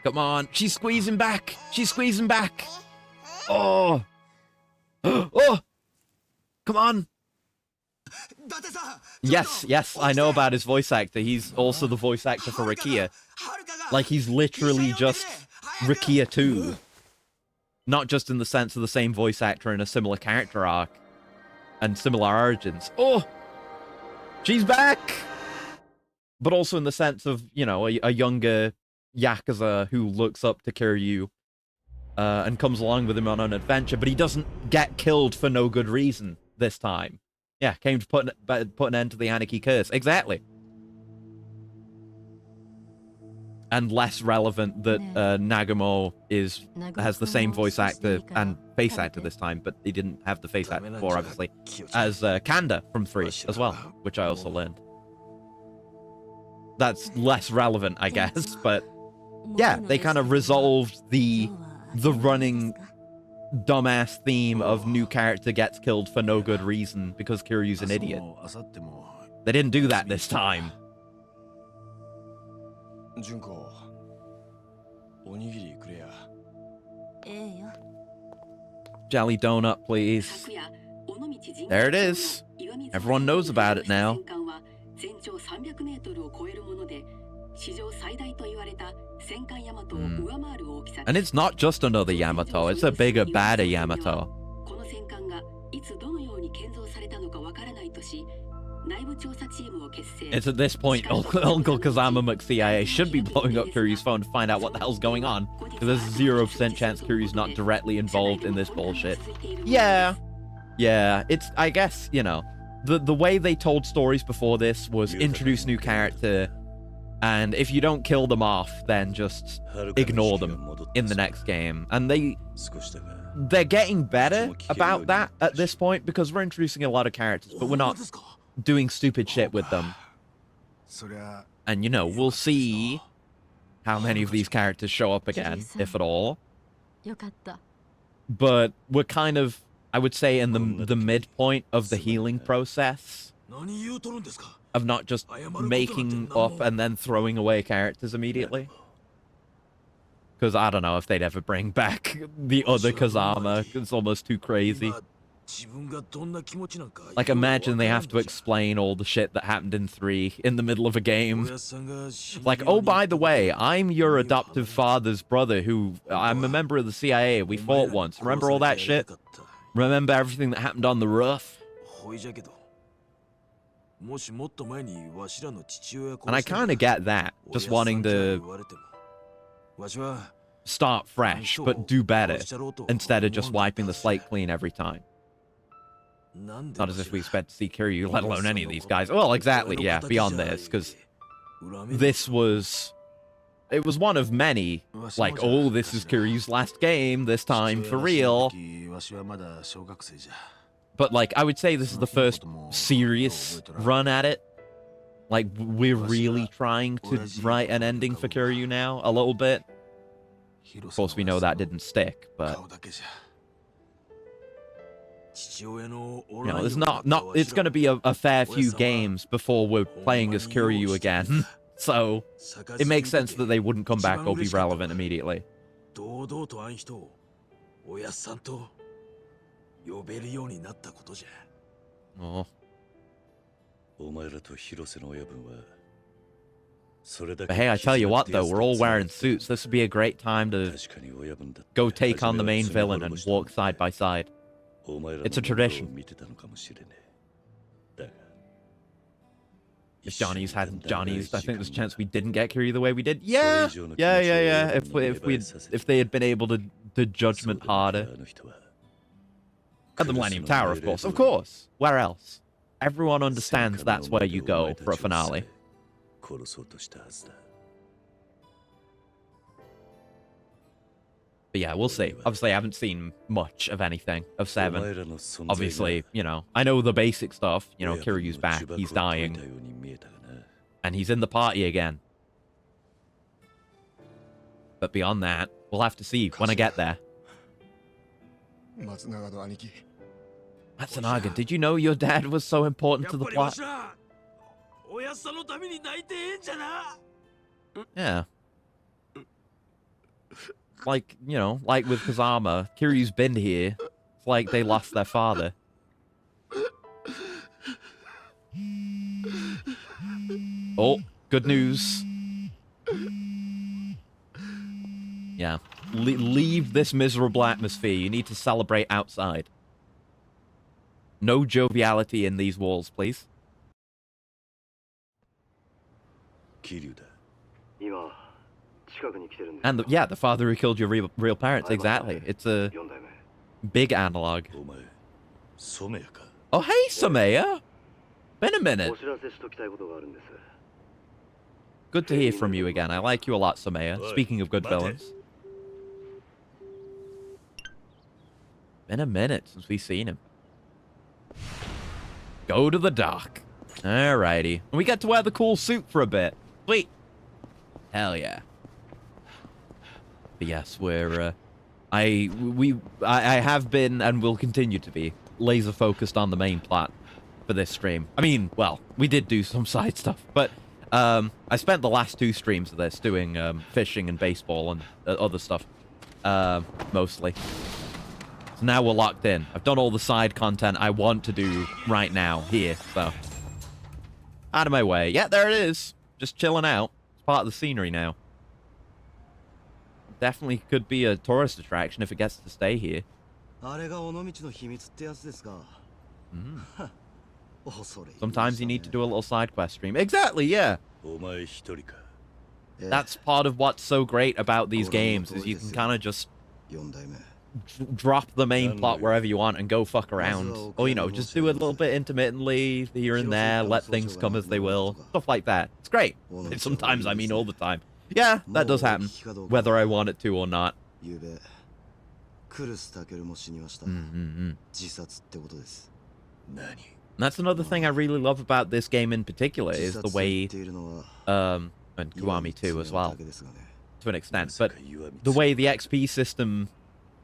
Come on. She's squeezing back. She's squeezing back. Oh. Oh. Come on. Yes, yes, I know about his voice actor. He's also the voice actor for Rakia. Like, he's literally just Rakia 2. Not just in the sense of the same voice actor in a similar character arc and similar origins. Oh! She's back! But also in the sense of, you know, a younger Yakuza who looks up to Kiryu and comes along with him on an adventure, but he doesn't get killed for no good reason this time. Yeah, came to put an end to the Anarchy Curse. Exactly. And less relevant that Nagumo has the same voice actor and face actor this time, but he didn't have the face actor before, obviously, as Kanda from 3 as well, which I also learned. That's less relevant, I guess, but yeah, they kind of resolved the running dumbass theme of new character gets killed for no good reason because Kiryu's an idiot. They didn't do that this time. Jelly donut, please. There it is. Everyone knows about it now. And it's not just another Yamato, it's a bigger, badder Yamato. It's at this point Uncle Kazama McCIA should be blowing up Kiryu's phone to find out what the hell's going on, because there's a 0% chance Kiryu's not directly involved in this bullshit. Yeah, it's, I guess, you know, the way they told stories before this was introduce new character, and if you don't kill them off, then just ignore them in the next game. And they're getting better about that at this point, because we're introducing a lot of characters, but we're not doing stupid shit with them. And, you know, we'll see how many of these characters show up again, if at all. But we're kind of, I would say, in the midpoint of the healing process. Of not just making up and then throwing away characters immediately. Because I don't know if they'd ever bring back the other Kazama. It's almost too crazy. Like, imagine they have to explain all the shit that happened in 3 in the middle of a game. Like, oh, by the way, I'm your adoptive father's brother who... I'm a member of the CIA. We fought once. Remember all that shit? Remember everything that happened on the roof? And I kind of get that. Just wanting to... start fresh, but do better. Instead of just wiping the slate clean every time. Not as if we expect to see Kiryu, let alone any of these guys. Well, exactly, yeah, beyond this, because this was... It was one of many, like, oh, this is Kiryu's last game, this time for real. But, like, I would say this is the first serious run at it. Like, we're really trying to write an ending for Kiryu now, a little bit. Of course, we know that didn't stick, but... You know, there's it's going to be a fair few games before we're playing as Kiryu again. So, it makes sense that they wouldn't come back or be relevant immediately. Oh. But hey, I tell you what, though, we're all wearing suits. This would be a great time to go take on the main villain and walk side by side. It's a tradition. If Johnny's had Johnny's, I think there's a chance we didn't get Kiryu the way we did. Yeah. If they had been able to judgment harder. At the Millennium Tower, of course. Of course. Where else? Everyone understands that's where you go for a finale. But But yeah, we'll see. Obviously, I haven't seen much of anything of 7. Obviously, you know, I know the basic stuff. You know, Kiryu's back, he's dying, and he's in the party again. But beyond that, we'll have to see when I get there. Matsunaga, did you know your dad was so important to the plot? Yeah. Like, you know, like with Kazama, Kiryu's been here. It's like they lost their father. Oh, good news. Yeah. Leave this miserable atmosphere. You need to celebrate outside. No joviality in these walls, please. And yeah, the father who killed your real parents, exactly. It's a big analog. Oh, hey, Somea! Been a minute. Good to hear from you again. I like you a lot, Somea. Speaking of good villains. Been a minute since we've seen him. Go to the dock. Alrighty. And we get to wear the cool suit for a bit. Sweet. Hell yeah. But yes, we're I have been and will continue to be laser focused on the main plot for this stream. I mean, well, we did do some side stuff, but I spent the last 2 streams of this doing fishing and baseball and other stuff mostly. So now we're locked in. I've done all the side content I want to do right now here, so out of my way. Yeah, there it is. Just chilling out. It's part of the scenery now. Definitely could be a tourist attraction if it gets to stay here. Sometimes you need to do a little side quest stream. Exactly, yeah. That's part of what's so great about these games, is you can kind of just drop the main plot wherever you want and go fuck around. Or, you know, just do it a little bit intermittently here and there, let things come as they will. Stuff like that. It's great. Sometimes, I mean all the time. Yeah, that does happen, whether I want it to or not. That's another thing I really love about this game in particular, is the way, and Kiwami too as well, to an extent, but the way the XP system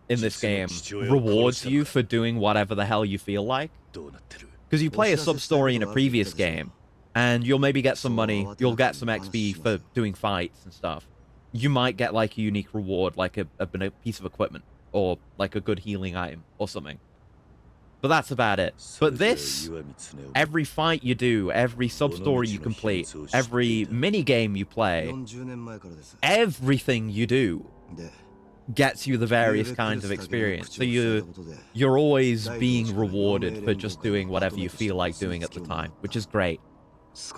in this game rewards you for doing whatever the hell you feel like. Because you play a sub-story in a previous game, and you'll maybe get some money, you'll get some XP for doing fights and stuff. You might get like a unique reward, like a piece of equipment, or like a good healing item, or something. But that's about it. But this, every fight you do, every sub-story you complete, every mini-game you play, everything you do gets you the various kinds of experience. So you're always being rewarded for just doing whatever you feel like doing at the time, which is great. It's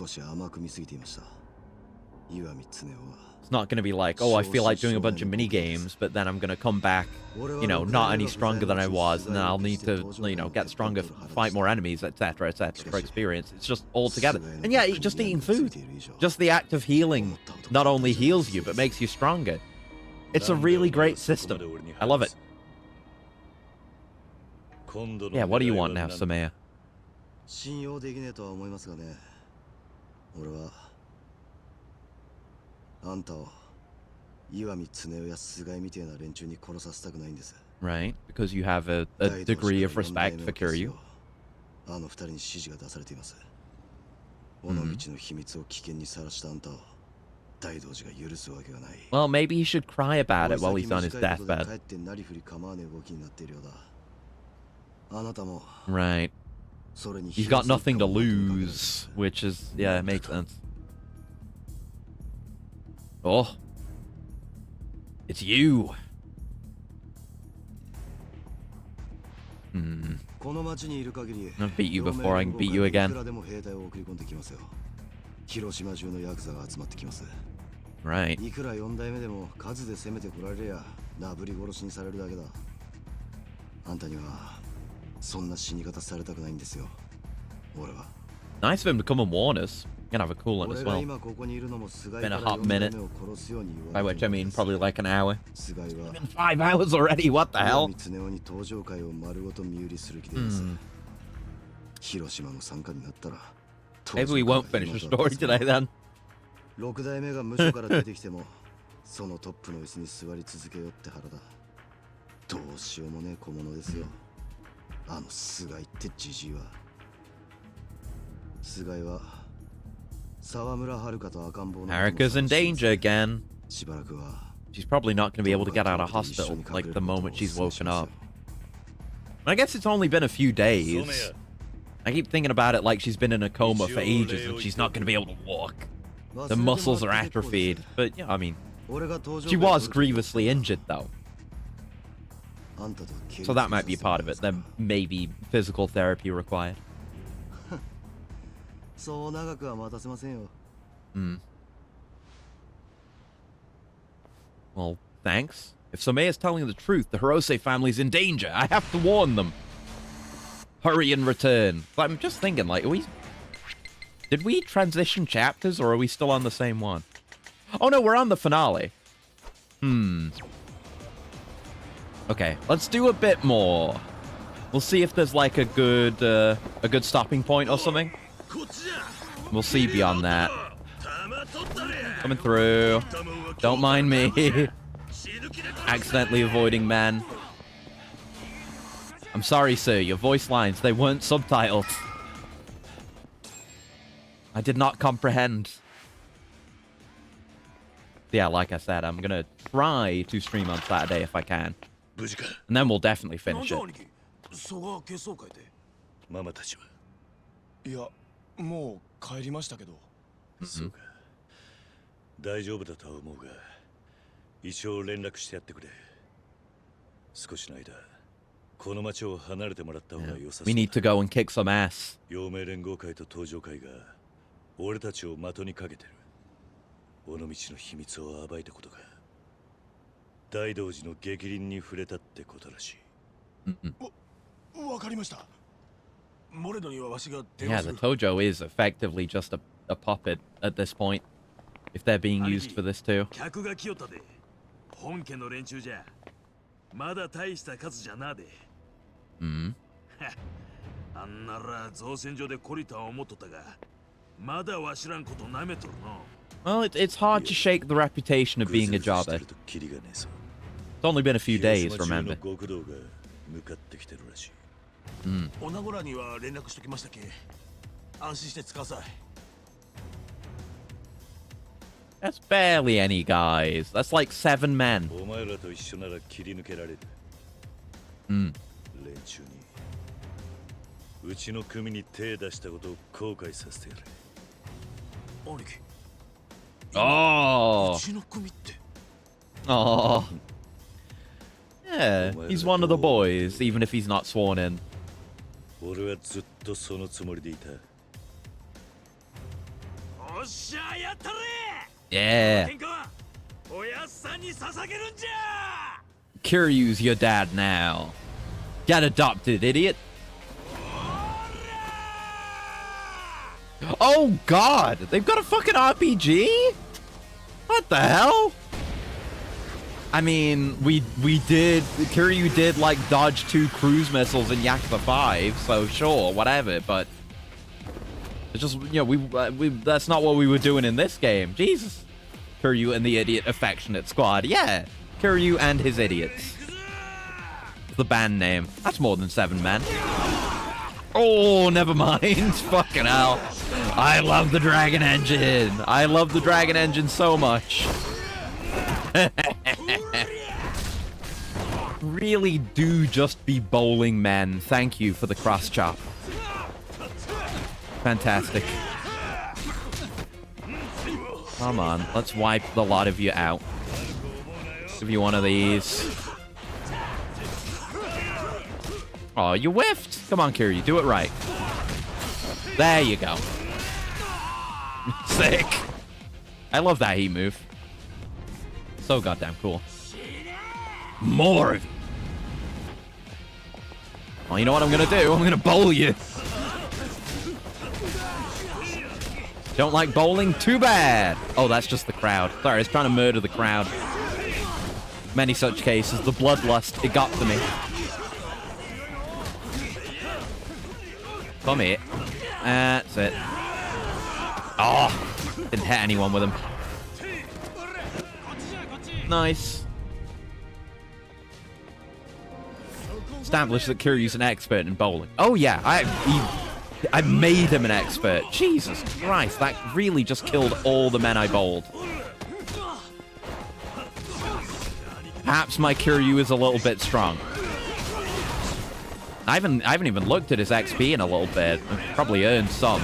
not going to be like, oh, I feel like doing a bunch of mini games, but then I'm going to come back, you know, not any stronger than I was, and then I'll need to, you know, get stronger, fight more enemies, etc., for experience. It's just all together. And yeah, just eating food. Just the act of healing not only heals you, but makes you stronger. It's a really great system. I love it. Yeah, what do you want now, Somea? Right, because you have a degree of respect for Kiryu. Well, maybe he should cry about it while he's on his deathbed. Right. He's got nothing to lose, which is, yeah, it makes sense. Oh. It's you. I've beat you before, I can beat you again. Right. Nice of him to come and warn us. Gonna have a cool one as well. Been a hot minute. By which I mean probably like an hour. It's been 5 hours already, what the hell? Maybe we won't finish the story today then. 6代目が無所から出てきてもそのトップの椅子に座り続けようって腹だ。どうしようもねえ小物ですよ。あの菅井ってジジイは。菅井は沢村遥と赤ん坊の。Haruka's in danger again. しばらくは She's probably not going to be able to get out of hospital like the moment she's woken up. I guess it's only been a few days. I keep thinking about it like she's been in a coma for ages and she's not going to be able to walk. The muscles are atrophied. But, yeah, I mean, she was grievously injured, though. So that might be a part of it. There may be physical therapy required. Well, thanks. If Somei is telling the truth, the Hirose family's in danger. I have to warn them. Hurry and return. But I'm just thinking, like, did we transition chapters, or are we still on the same one? Oh, no, we're on the finale. Okay, let's do a bit more. We'll see if there's, like, a good stopping point or something. We'll see beyond that. Coming through. Don't mind me. Accidentally avoiding men. I'm sorry, sir. Your voice lines, they weren't subtitled. I did not comprehend. Yeah, like I said, I'm gonna try to stream on Saturday if I can. And then we'll definitely finish it. ママたちは。いや、もう帰りましたけど。そうか。大丈夫だとは思うが、一応連絡してやってくれ。少しの間、この町を離れてもらった方が良さそうだ。We need to go and kick some ass. 陽明連合会と登場会が俺たちを的にかけてる。尾道の秘密を暴いたことが大道寺の逆鱗に触れたってことらしい。わかりました。モレノにはわしが電 Yeah, 話す the る。 Tojo is effectively just a puppet at this point. If they're being used for this too. 客が来よったで。本家の連中じゃ。まだ大した数じゃなで。あんなら造船所で懲りた思っとったが、まだわしらんことなめとるの。Well, it's hard to shake the reputation of being a jobber. It's only been a few days, remember. 女子らには連絡しときましたけ。安心して使わさい。That's barely any guys. That's like 7 men. お前らと一緒なら切り抜けられる。連中にうちの組に手出したことを後悔させてやれ。兄貴。Oh. うちの組って。Oh. Yeah, he's one of the boys, even if he's not sworn in. 俺はずっとそのつもりでいた。おっしゃやったれ。Yeah. おやっさんに捧げるんじゃ。 Kiryu's your dad now. Get adopted, idiot. Oh god, they've got a fucking RPG? What the hell? I mean, we did, Kiryu did like dodge 2 cruise missiles in Yakuza 5, so sure, whatever, but it's just, you know, we that's not what we were doing in this game. Jesus. Kiryu and the Idiot Affectionate Squad. Yeah, Kiryu and his idiots. The band name. That's more than 7 men. Oh, never mind. Fucking hell. I love the Dragon Engine. I love the Dragon Engine so much. Really do just be bowling men. Thank you for the cross chop. Fantastic. Come on, let's wipe the lot of you out. Give you one of these. Oh, you whiffed. Come on, Kiryu, do it right. There you go. Sick. I love that heat move. So goddamn cool. More of you. Well, you know what I'm gonna do? I'm gonna bowl you. Don't like bowling? Too bad. Oh, that's just the crowd. Sorry, I was trying to murder the crowd. Many such cases. The bloodlust, it got to me. Come here. That's it. Oh, didn't hit anyone with him. Nice. Established that Kiryu's an expert in bowling. Oh yeah, I made him an expert. Jesus Christ, that really just killed all the men I bowled. Perhaps my Kiryu is a little bit strong. I haven't even looked at his XP in a little bit. I've probably earned some.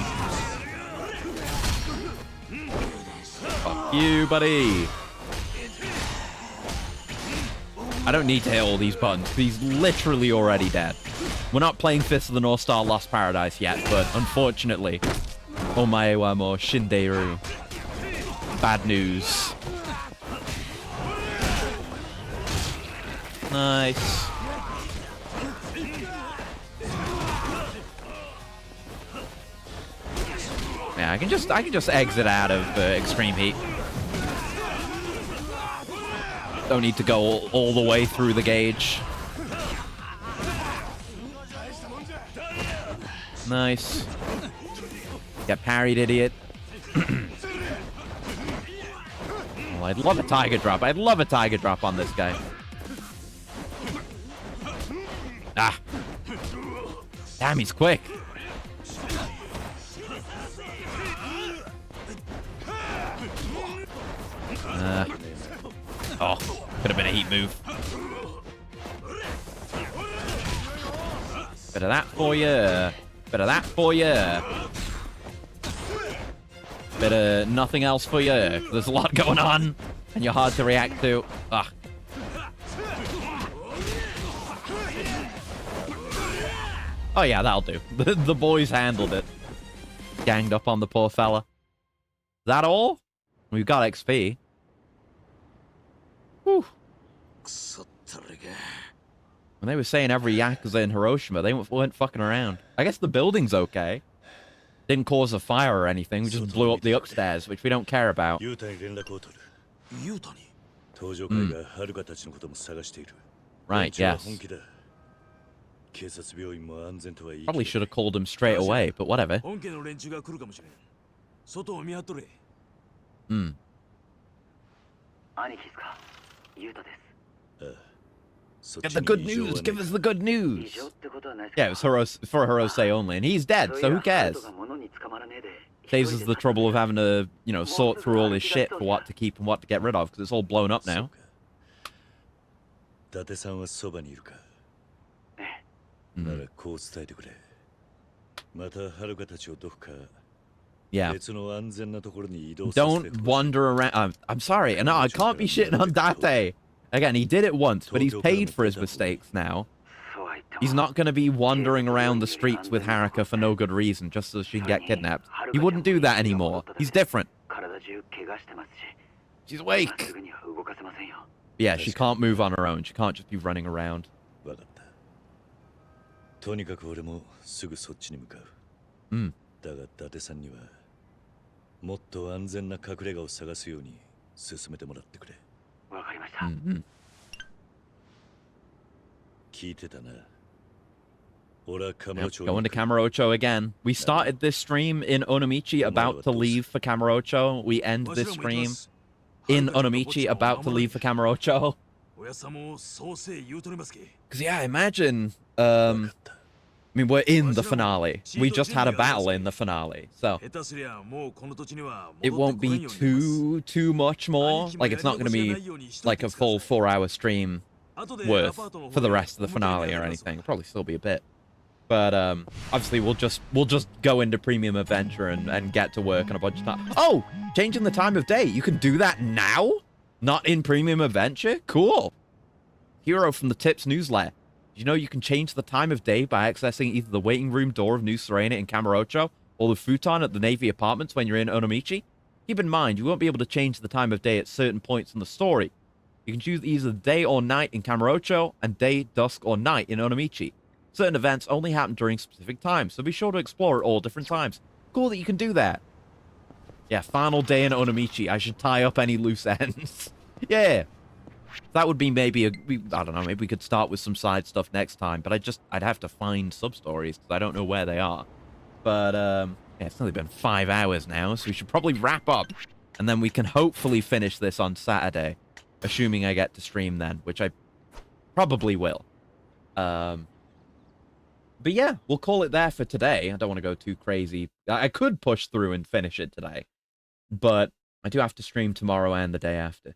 Fuck you, buddy. I don't need to hit all these buttons. He's literally already dead. We're not playing Fist of the North Star Lost Paradise yet, but unfortunately, Omae wa mo shinderu. Bad news. Nice. Yeah, I can just exit out of extreme heat. Don't need to go all the way through the gauge. Nice. Get parried, idiot. Oh, I'd love a tiger drop. I'd love a tiger drop on this guy. Ah. Damn, he's quick. Oh, could have been a heat move. Bit of that for you. Bit of that for you. Bit of nothing else for you. There's a lot going on, and you're hard to react to. Ugh. Oh yeah, that'll do. The boys handled it. Ganged up on the poor fella. That all? We've got XP. Whew. When they were saying every Yakuza in Hiroshima, they weren't fucking around. I guess the building's okay. Didn't cause a fire or anything. We just blew up the upstairs, which we don't care about. Right, yes. Probably should have called him straight away, but whatever. Get the good news! Give us the good news! Yeah, it was for Hirose only, and he's dead, so who cares? Saves us the trouble of having to, you know, sort through all his shit for what to keep and what to get rid of, because it's all blown up now. Yeah. Don't wander around. I'm sorry. No, I can't be shitting on Date. Again, he did it once, but he's paid for his mistakes now. He's not going to be wandering around the streets with Haruka for no good reason, just so she can get kidnapped. He wouldn't do that anymore. He's different. She's awake. Yeah, she can't move on her own. She can't just be running around. Going to Kamurocho again. We started this stream in Onomichi, about to leave for Kamurocho. We end this stream in Onomichi, about to leave for Kamurocho. Because, yeah, imagine... I mean, we're in the finale. We just had a battle in the finale, so... It won't be too much more. Like, it's not going to be, like, a full 4-hour stream worth for the rest of the finale or anything. It'll probably still be a bit. But, obviously, we'll just go into Premium Adventure and get to work on a bunch of time. Oh! Changing the time of day. You can do that now? Not in Premium Adventure? Cool. Hero from the Tips newsletter. You know you can change the time of day by accessing either the waiting room door of New Serena in Kamurocho or the futon at the Navy Apartments when you're in Onomichi. Keep in mind, you won't be able to change the time of day at certain points in the story. You can choose either day or night in Kamurocho and day, dusk, or night in Onomichi. Certain events only happen during specific times, so be sure to explore at all different times. Cool that you can do that. Yeah, final day in Onomichi. I should tie up any loose ends. Yeah. That would be maybe I don't know, maybe we could start with some side stuff next time, but I'd have to find sub-stories because I don't know where they are. But, yeah, it's only been 5 hours now, so we should probably wrap up, and then we can hopefully finish this on Saturday, assuming I get to stream then, which I probably will. But yeah, we'll call it there for today. I don't want to go too crazy. I could push through and finish it today, but I do have to stream tomorrow and the day after.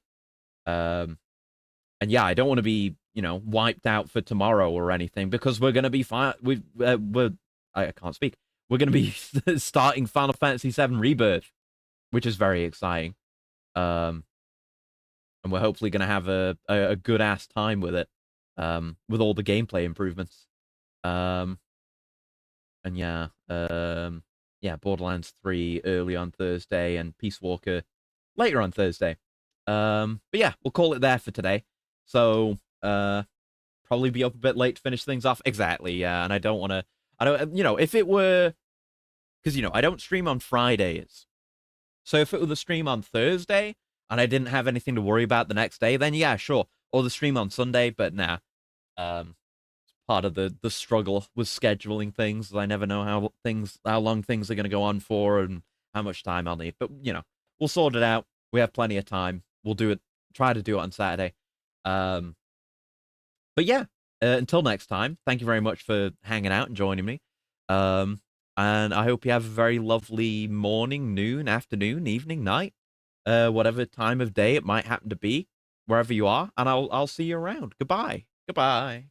And yeah, I don't want to be, you know, wiped out for tomorrow or anything because we're going to be fine. I can't speak. We're going to be starting Final Fantasy VII Rebirth, which is very exciting. And we're hopefully going to have a good ass time with it, with all the gameplay improvements. And yeah, yeah, Borderlands 3 early on Thursday and Peace Walker later on Thursday. But yeah, we'll call it there for today. So, probably be up a bit late to finish things off. Exactly, yeah. And I don't, you know, if it were, because, you know, I don't stream on Fridays. So if it were the stream on Thursday and I didn't have anything to worry about the next day, then yeah, sure. Or the stream on Sunday, but nah. Part of the struggle with scheduling things. I never know how long things are going to go on for and how much time I'll need. But, you know, we'll sort it out. We have plenty of time. We'll do it, try to do it on Saturday. But yeah, until next time, thank you very much for hanging out and joining me. And I hope you have a very lovely morning, noon, afternoon, evening, night, whatever time of day it might happen to be, wherever you are. And I'll see you around. Goodbye. Goodbye.